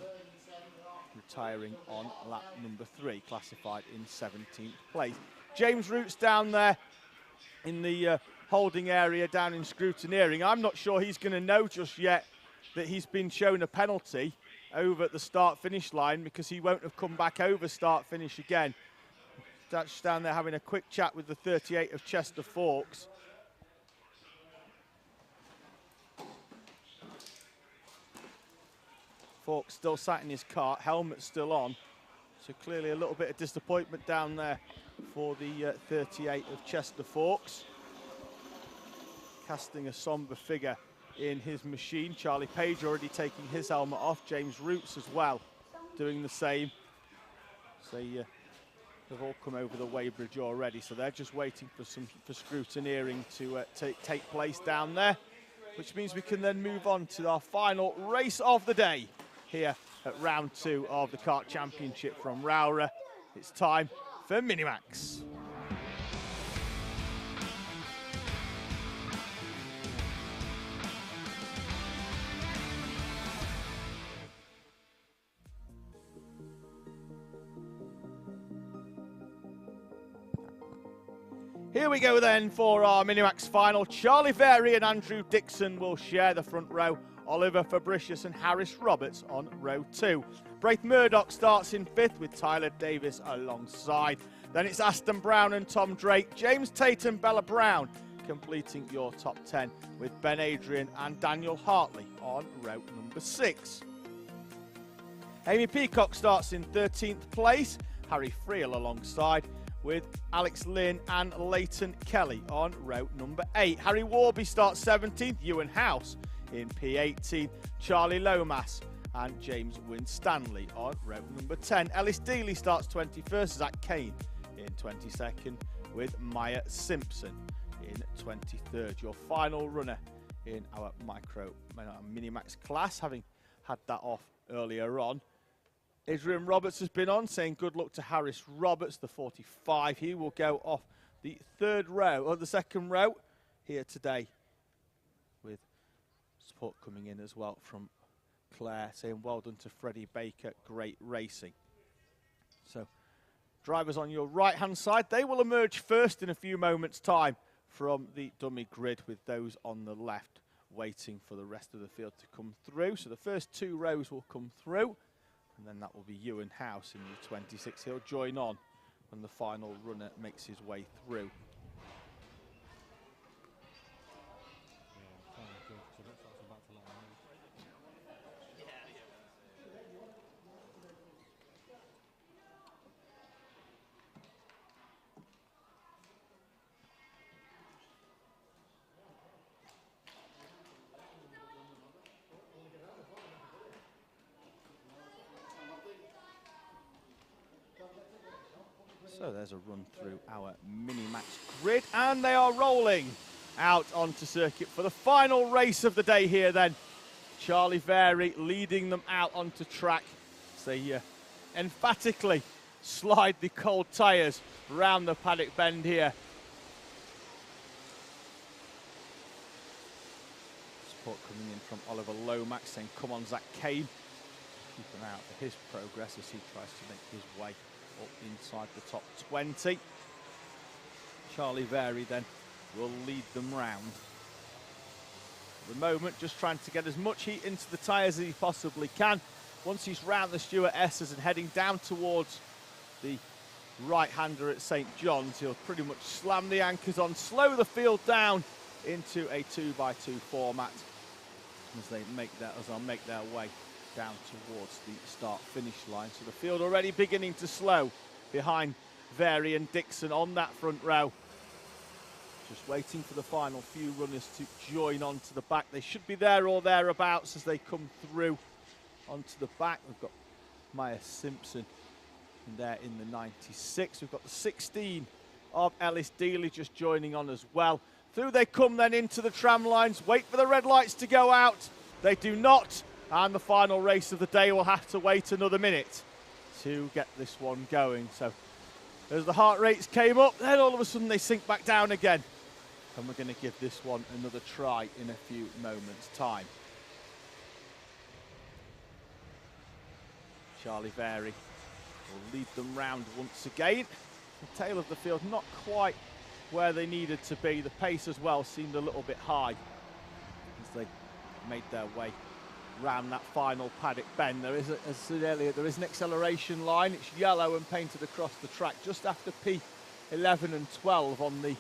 [SPEAKER 1] retiring on lap number 3, classified in 17th place. James Roots down there in the holding area down in scrutineering. I'm not sure he's going to know just yet that he's been shown a penalty over at the start-finish line, because he won't have come back over start-finish again. That's down there having a quick chat with the 38 of Chester Forks. Forks still sat in his cart, helmet still on. So clearly a little bit of disappointment down there for the 38 of Chester Forks. Casting a somber figure in his machine. Charlie Page already taking his helmet off. James Roots as well doing the same. So they've all come over the weighbridge already, so they're just waiting for scrutineering to take place down there. which means we can then move on to our final race of the day here at round 2 of the Kart Championship from Rowrah. It's time for Minimax. Here we go then for our Minimax final. Charlie Very and Andrew Dixon will share the front row. Oliver Fabricius and Harris Roberts on row 2. Braith Murdoch starts in 5th with Tyler Davis alongside. Then it's Aston Brown and Tom Drake. James Tate and Bella Brown completing your top 10 with Ben Adrian and Daniel Hartley on row number 6. Amy Peacock starts in 13th place. Harry Friel alongside with Alex Lynn and Leighton Kelly on row number 8. Harry Warby starts 17th. Ewan House in P18, Charlie Lomas and James Winstanley on row number 10. Ellis Dealey starts 21st, Zach Kane in 22nd with Maya Simpson in 23rd. Your final runner in our Minimax class, having had that off earlier on. Adrian Roberts has been on, saying good luck to Harris Roberts, the 45. He will go off the second row here today, with support coming in as well from Claire, saying well done to Freddie Baker, great racing. So drivers on your right hand side, they will emerge first in a few moments time from the dummy grid, with those on the left waiting for the rest of the field to come through. So the first 2 rows will come through, and then that will be Ewan House in the 26. He'll join on when the final runner makes his way through. So there's a run through our Minimax grid, and they are rolling out onto circuit for the final race of the day here then. Charlie Very leading them out onto track as they emphatically slide the cold tyres round the paddock bend here. Support coming in from Oliver Lomax saying, come on Zach Kane. Keep an eye out for his progress as he tries to make his way up inside the top 20. Charlie Very then will lead them round. At the moment, just trying to get as much heat into the tyres as he possibly can. Once he's round the Stuart S's and heading down towards the right-hander at St John's, he'll pretty much slam the anchors on, slow the field down into a 2x2 format as they'll make their way down towards the start-finish line. So the field already beginning to slow behind Very and Dixon on that front row. Just waiting for the final few runners to join onto the back. They should be there or thereabouts as they come through onto the back. We've got Maya Simpson there in the 96. We've got the 16 of Ellis Dealey just joining on as well. Through they come then into the tram lines. Wait for the red lights to go out. They do not. And the final race of the day will have to wait another minute to get this one going. So as the heart rates came up, then all of a sudden they sink back down again. And we're going to give this one another try in a few moments' time. Charlie Very will lead them round once again. The tail of the field not quite where they needed to be. The pace as well seemed a little bit high as they made their way round that final paddock bend. There is, as I said earlier, there is an acceleration line. It's yellow and painted across the track just after P11 and 12 on the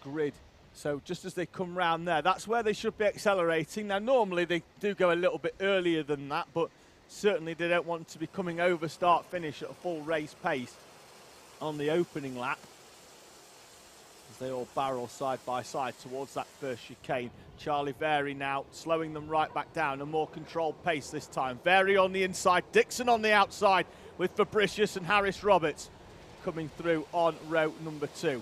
[SPEAKER 1] grid. So just as they come round there, that's where they should be accelerating. Now normally they do go a little bit earlier than that, but certainly they don't want to be coming over start finish at a full race pace on the opening lap, as they all barrel side by side towards that first chicane. Charlie Very now slowing them right back down, a more controlled pace this time. Very on the inside, Dixon on the outside with Fabricius and Harris Roberts coming through on row number 2.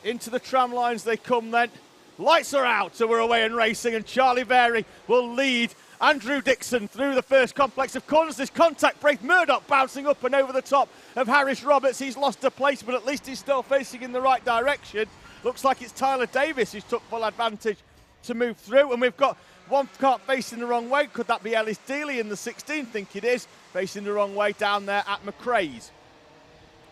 [SPEAKER 1] Into the tram lines they come then. Lights are out, so we're away and racing, and Charlie Vary will lead Andrew Dixon through the first complex of corners. This contact, Braith Murdoch bouncing up and over the top of Harris Roberts. He's lost a place, but at least he's still facing in the right direction. Looks like it's Tyler Davis who's took full advantage to move through, and we've got one kart facing the wrong way. Could that be Ellis Dealey in the 16? Think it is. Facing the wrong way down there at McRae's.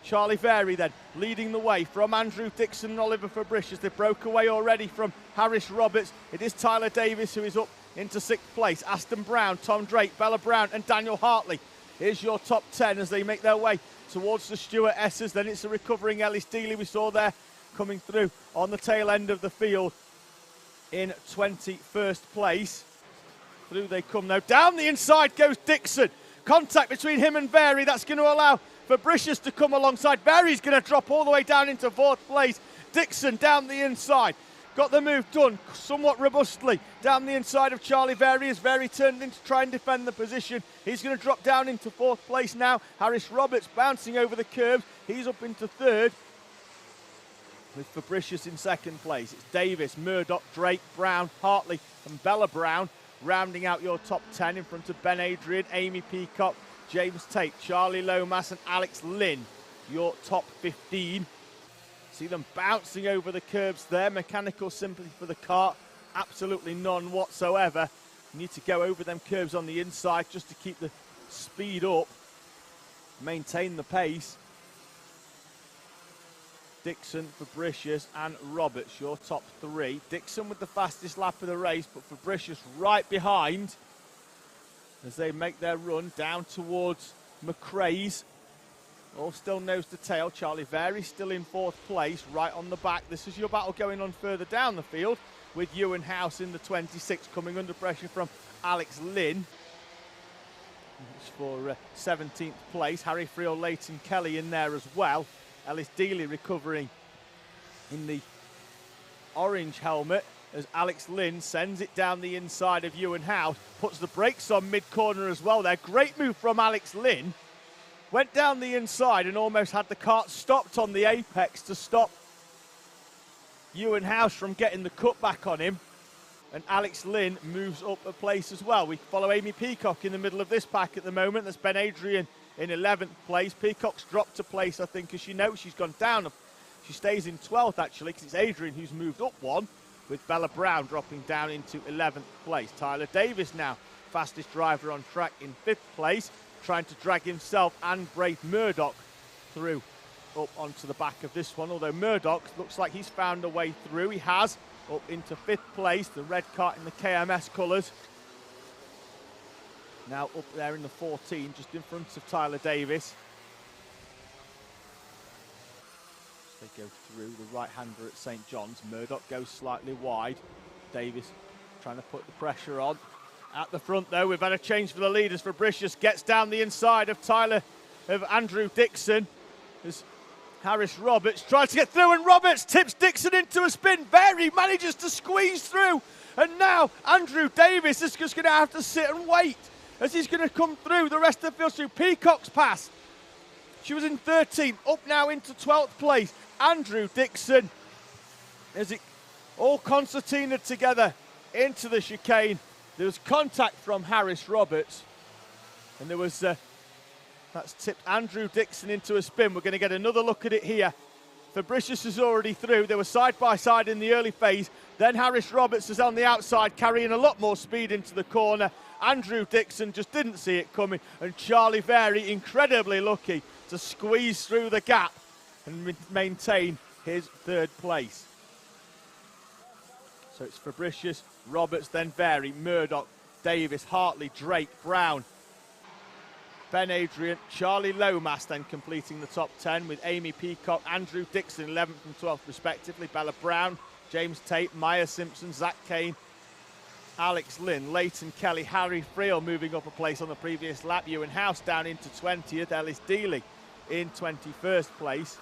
[SPEAKER 1] Charlie Vary then leading the way from Andrew Dixon and Oliver Fabricius. They broke away already from Harris Roberts. It is Tyler Davis who is up into 6th place. Aston Brown, Tom Drake, Bella Brown and Daniel Hartley. Here's your top 10 as they make their way towards the Stuart Essers. Then it's a recovering Ellis Dealey we saw there coming through on the tail end of the field in 21st place. Through they come now. Down the inside goes Dixon. Contact between him and Vary. That's going to allow Fabricius to come alongside. Vary's going to drop all the way down into 4th place. Dixon down the inside. Got the move done somewhat robustly down the inside of Charlie Vary as Vary turned in to try and defend the position. He's going to drop down into 4th place now. Harris Roberts bouncing over the curbs. He's up into 3rd. With Fabricius in 2nd place. It's Davis, Murdoch, Drake, Brown, Hartley and Bella Brown rounding out your top 10 in front of Ben Adrian, Amy Peacock, James Tate, Charlie Lomas and Alex Lynn. Your top 15. See them bouncing over the curbs there. Mechanical sympathy for the kart. Absolutely none whatsoever. You need to go over them curbs on the inside just to keep the speed up. Maintain the pace. Dixon, Fabricius and Roberts, your top 3. Dixon with the fastest lap of the race, but Fabricius right behind as they make their run down towards McRae's. All still nose to tail. Charlie Vary still in 4th place, right on the back. This is your battle going on further down the field with Ewan House in the 26, coming under pressure from Alex Lynn. For 17th place, Harry Friel, Leighton Kelly in there as well. Ellis Dealey recovering in the orange helmet as Alex Lynn sends it down the inside of Ewan House, puts the brakes on mid-corner as well there. Great move from Alex Lynn. Went down the inside and almost had the kart stopped on the apex to stop Ewan House from getting the cut back on him. And Alex Lynn moves up a place as well. We follow Amy Peacock in the middle of this pack at the moment. That's Ben Adrian in 11th place. Peacock's dropped a place, I think, as you know. She's gone down. She stays in 12th, actually, because it's Adrian who's moved up one, with Bella Brown dropping down into 11th place. Tyler Davis now, fastest driver on track in 5th place, trying to drag himself and Braith Murdoch through up onto the back of this one, although Murdoch looks like he's found a way through. He has, up into 5th place, the red kart in the KMS colours. Now up there in the 14, just in front of Tyler Davis. As they go through the right-hander at St John's. Murdoch goes slightly wide. Davis trying to put the pressure on. At the front, though, we've had a change for the leaders. Fabricius gets down the inside of Andrew Dixon. As Harris Roberts tries to get through, and Roberts tips Dixon into a spin. Vary manages to squeeze through. And now Andrew Davis is just going to have to sit and wait as he's going to come through the rest of the field through Peacock's pass. She was in 13th, up now into 12th place. Andrew Dixon, as it all concertinaed together into the chicane. There was contact from Harris Roberts, and there was, that's tipped Andrew Dixon into a spin. We're going to get another look at it here. Fabricius is already through. They were side by side in the early phase. Then Harris Roberts is on the outside, carrying a lot more speed into the corner. Andrew Dixon just didn't see it coming, and Charlie Vary incredibly lucky to squeeze through the gap and maintain his 3rd place. So it's Fabricius, Roberts, then Vary, Murdoch, Davis, Hartley, Drake, Brown, Ben Adrian, Charlie Lomas then completing the top 10 with Amy Peacock, Andrew Dixon 11th and 12th respectively, Bella Brown, James Tate, Maya Simpson, Zach Kane, Alex Lynn, Leighton Kelly, Harry Friel moving up a place on the previous lap, Ewan House down into 20th, Ellis Dealey in 21st place.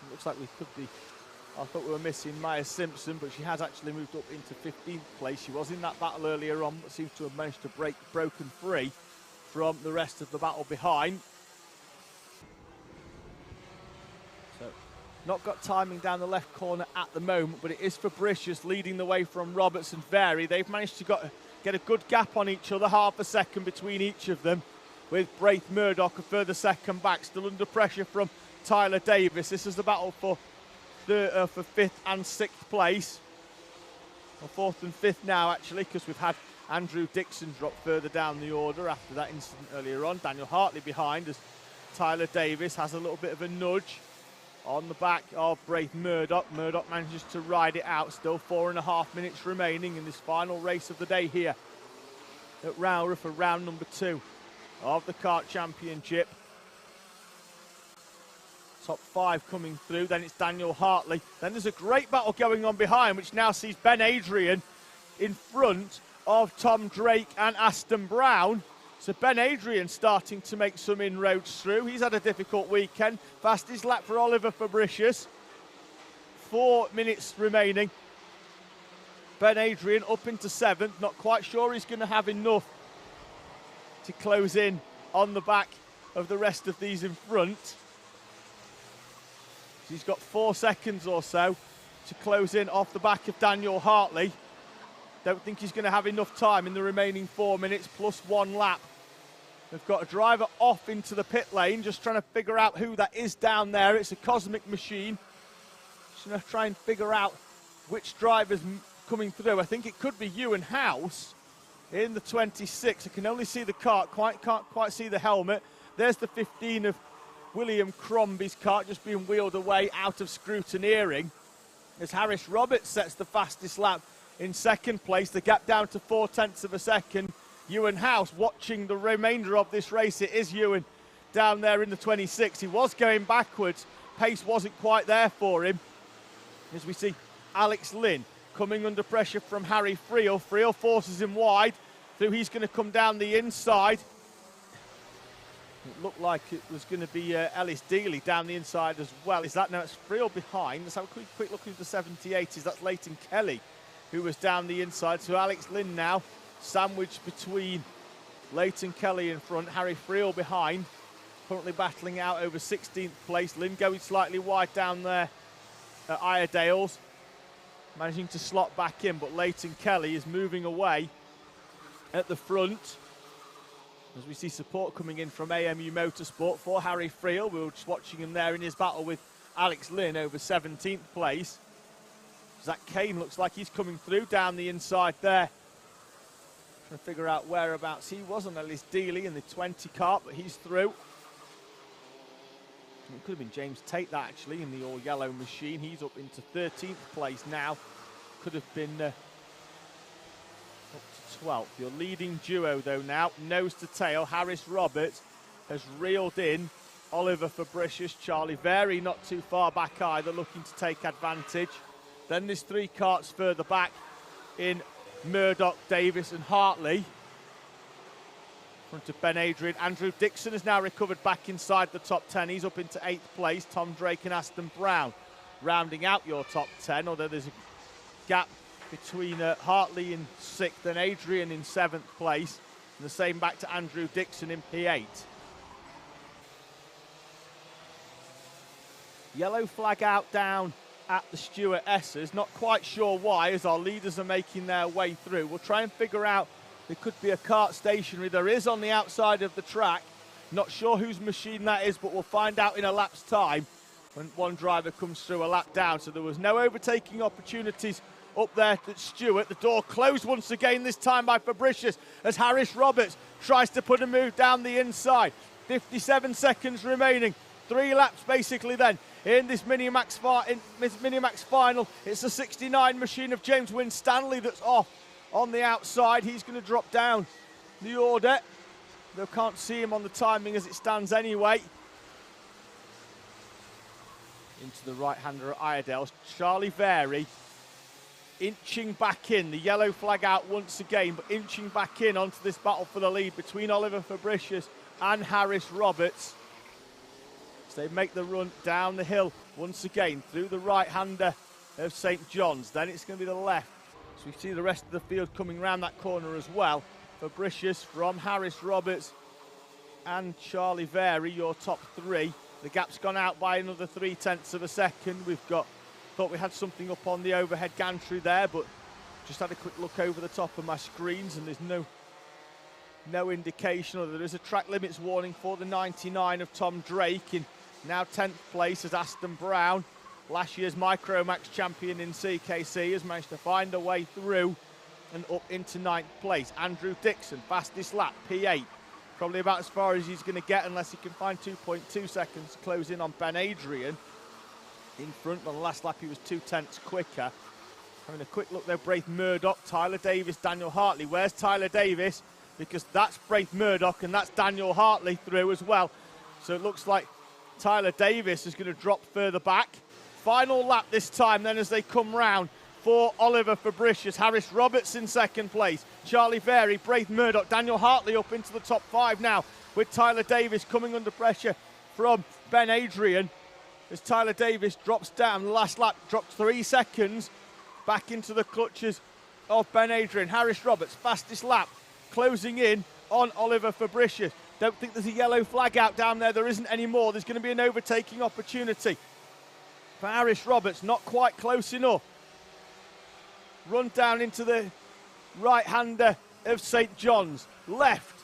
[SPEAKER 1] It looks like we could be, I thought we were missing Maya Simpson, but she has actually moved up into 15th place. She was in that battle earlier on, but seems to have managed to break broken free from the rest of the battle behind. So Not got timing down the left corner at the moment, but it is Fabricius leading the way from Roberts and Vary. They've managed to get a good gap on each other, half a second between each of them, with Braith Murdoch a further second back, still under pressure from Tyler Davis. This is the battle for 5th and 6th place. Or 4th and 5th now, actually, because we've had Andrew Dixon drop further down the order after that incident earlier on. Daniel Hartley behind as Tyler Davis has a little bit of a nudge on the back of Braith Murdoch. Murdoch manages to ride it out. Still 4.5 minutes remaining in this final race of the day here at Rowrah for round number 2 of the Kart Championship. Top 5 coming through, then it's Daniel Hartley. Then there's a great battle going on behind, which now sees Ben Adrian in front of Tom Drake and Aston Brown. So Ben Adrian starting to make some inroads through. He's had a difficult weekend. Fastest lap for Oliver Fabricius. 4 minutes remaining. Ben Adrian up into 7th. Not quite sure he's going to have enough to close in on the back of the rest of these in front. He's got 4 seconds or so to close in off the back of Daniel Hartley. Don't think he's going to have enough time in the remaining 4 minutes plus 1 lap. They've got a driver off into the pit lane, just trying to figure out who that is down there. It's a cosmic machine. Just going to try and figure out which driver's coming through. I think it could be Ewan House in the 26. I can only see the kart, can't quite see the helmet. There's the 15 of William Crombie's kart just being wheeled away out of scrutineering. As Harris Roberts sets the fastest lap in 2nd place, the gap down to 0.4 of a second. Ewan House watching the remainder of this race. It is Ewan down there in the 26. He was going backwards. Pace wasn't quite there for him. As we see Alex Lynn coming under pressure from Harry Friel. Friel forces him wide. Through he's going to come down the inside. It looked like it was going to be Ellis Dealey down the inside as well. Is that now? It's Friel behind. Let's have a quick look into the 70-80s. That's Leighton Kelly who was down the inside. So Alex Lynn now sandwiched between Leighton Kelly in front, Harry Friel behind, currently battling out over 16th place. Lynn going slightly wide down there at Iredale's, managing to slot back in, but Leighton Kelly is moving away at the front. As we see support coming in from I-AME Motorsport for Harry Friel. We were just watching him there in his battle with Alex Lynn over 17th place. Zach Kane looks like he's coming through down the inside there. Trying to figure out whereabouts he was on Ellis Dealey in the 20 kart, but he's through. It could have been James Tate that actually in the all yellow machine. He's up into 13th place now. Could have been up to 12th. Your leading duo though now, nose to tail. Harris Roberts has reeled in Oliver Fabricius. Charlie Vary not too far back either, looking to take advantage. Then there's 3 karts further back in Murdoch, Davis and Hartley. In front of Ben Adrian. Andrew Dixon has now recovered back inside the top 10. He's up into 8th place. Tom Drake and Aston Brown rounding out your top 10, although there's a gap between Hartley in 6th and Adrian in 7th place. And the same back to Andrew Dixon in P8. Yellow flag out down at the Stuart Essers. Not quite sure why, as our leaders are making their way through. We'll try and figure out. There could be a kart stationary. There is on the outside of the track. Not sure whose machine that is, but we'll find out in a lap's time when one driver comes through a lap down. So there was no overtaking opportunities up there at Stuart. The door closed once again, this time by Fabricius, as Harris Roberts tries to put a move down the inside. 57 seconds remaining. 3 laps basically then in this Minimax final. It's the 69 machine of James Winstanley that's off on the outside. He's going to drop down the order. They can't see him on the timing as it stands anyway. Into the right-hander at Iredale's. Charlie Vary inching back in. The yellow flag out once again, but inching back in onto this battle for the lead between Oliver Fabricius and Harris Roberts. They make the run down the hill once again through the right-hander of St. John's. Then it's going to be the left. So we see the rest of the field coming round that corner as well. Fabricius from Harris Roberts and Charlie Vary, your top 3. The gap's gone out by another 0.3 of a second. Thought we had something up on the overhead gantry there, but just had a quick look over the top of my screens and there's no indication, or there is a track limits warning for the 99 of Tom Drake. In now 10th place as Aston Brown, last year's Micromax champion in CKC, has managed to find a way through and up into 9th place. Andrew Dixon, fastest lap, P8. Probably about as far as he's going to get unless he can find 2.2 seconds to close in on Ben Adrian. In front, on the last lap he was 0.2 quicker. Having a quick look there, Braith Murdoch, Tyler Davis, Daniel Hartley. Where's Tyler Davis? Because that's Braith Murdoch and that's Daniel Hartley through as well. So it looks like Tyler Davis is going to drop further back. Final lap this time then as they come round for Oliver Fabricius. Harris Roberts in second place. Charlie Very, Braith Murdoch, Daniel Hartley up into the top 5 now, with Tyler Davis coming under pressure from Ben Adrian. As Tyler Davis drops down, the last lap dropped 3 seconds back into the clutches of Ben Adrian. Harris Roberts, fastest lap, closing in on Oliver Fabricius. Don't think there's a yellow flag out down there. There isn't anymore. There's going to be an overtaking opportunity for Harris Roberts. Not quite close enough. Run down into the right-hander of St. John's. Left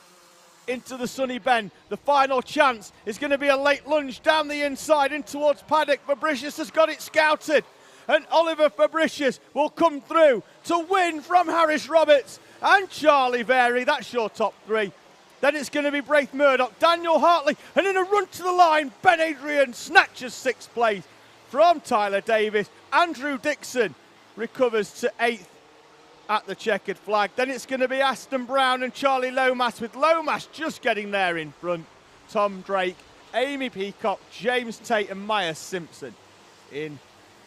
[SPEAKER 1] into the sunny bend. The final chance is going to be a late lunge down the inside in towards Paddock. Fabricius has got it scouted. And Oliver Fabricius will come through to win from Harris Roberts and Charlie Very. That's your top 3. Then it's going to be Braith Murdoch, Daniel Hartley, and in a run to the line, Ben Adrian snatches 6th place from Tyler Davis. Andrew Dixon recovers to 8th at the checkered flag. Then it's going to be Aston Brown and Charlie Lomas, with Lomas just getting there in front. Tom Drake, Amy Peacock, James Tate and Maya Simpson in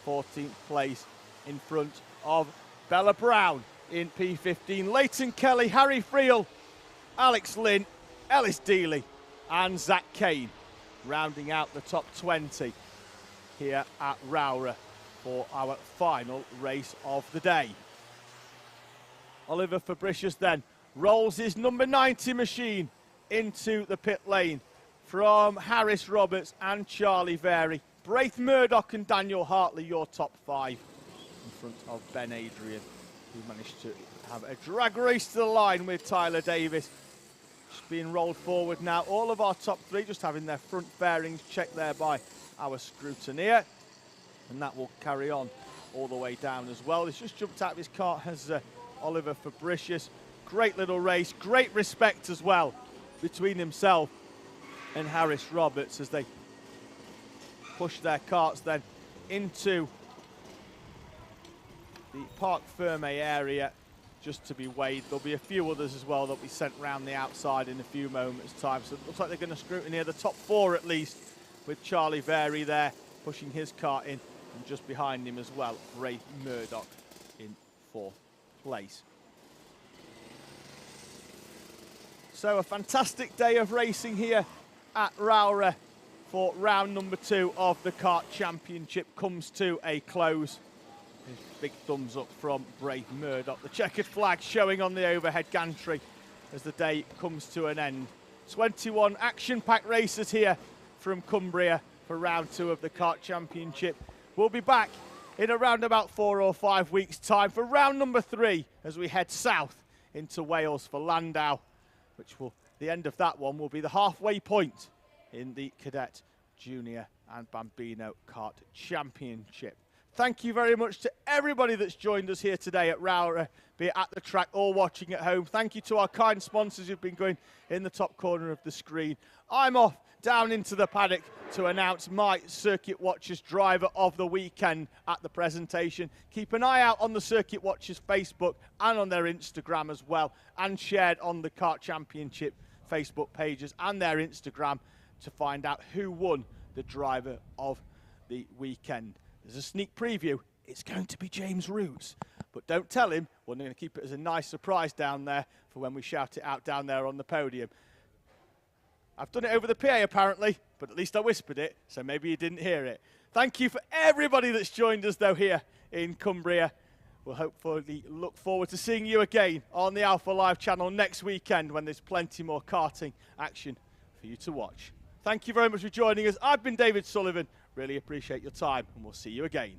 [SPEAKER 1] 14th place in front of Bella Brown in P15. Leighton Kelly, Harry Friel, Alex Lynn, Ellis Dealey and Zach Kane rounding out the top 20 here at Rowrah for our final race of the day. Oliver Fabricius then rolls his number 90 machine into the pit lane from Harris Roberts and Charlie Very. Braith Murdoch and Daniel Hartley, your top 5 in front of Ben Adrian, who managed to have a drag race to the line with Tyler Davis. Just being rolled forward now. All of our top 3 just having their front bearings checked there by our scrutineer. And that will carry on all the way down as well. He's just jumped out of his cart as Oliver Fabricius. Great little race, great respect as well between himself and Harris Roberts as they push their carts then into the Parc Ferme area just to be weighed. There'll be a few others as well that'll be sent round the outside in a few moments' time. So it looks like they're going to scrutineer the top 4 at least, with Charlie Very there pushing his cart in, and just behind him as well, Braith Murdoch in 4th place. So a fantastic day of racing here at Rowrah for round number 2 of the Kart Championship comes to a close. Big thumbs up from Braith Murdoch. The checkered flag showing on the overhead gantry as the day comes to an end. 21 action-packed races here from Cumbria for round 2 of the Kart Championship. We'll be back in around about 4 or 5 weeks' time for round number 3 as we head south into Wales for Landau, which will, the end of that one will be the halfway point in the Cadet, Junior and Bambino Kart Championship. Thank you very much to everybody that's joined us here today at Rowrah, be it at the track or watching at home. Thank you to our kind sponsors who've been going in the top corner of the screen. I'm off down into the paddock to announce my Circuit Watchers driver of the weekend at the presentation. Keep an eye out on the Circuit Watchers Facebook and on their Instagram as well, and shared on the Kart Championship Facebook pages and their Instagram to find out who won the driver of the weekend. There's a sneak preview. It's going to be James Roots, but don't tell him. We're going to keep it as a nice surprise down there for when we shout it out down there on the podium. I've done it over the PA apparently, but at least I whispered it, so maybe you didn't hear it. Thank you for everybody that's joined us though here in Cumbria. We'll hopefully look forward to seeing you again on the Alpha Live channel next weekend when there's plenty more karting action for you to watch. Thank you very much for joining us. I've been David Sullivan. Really appreciate your time, and we'll see you again.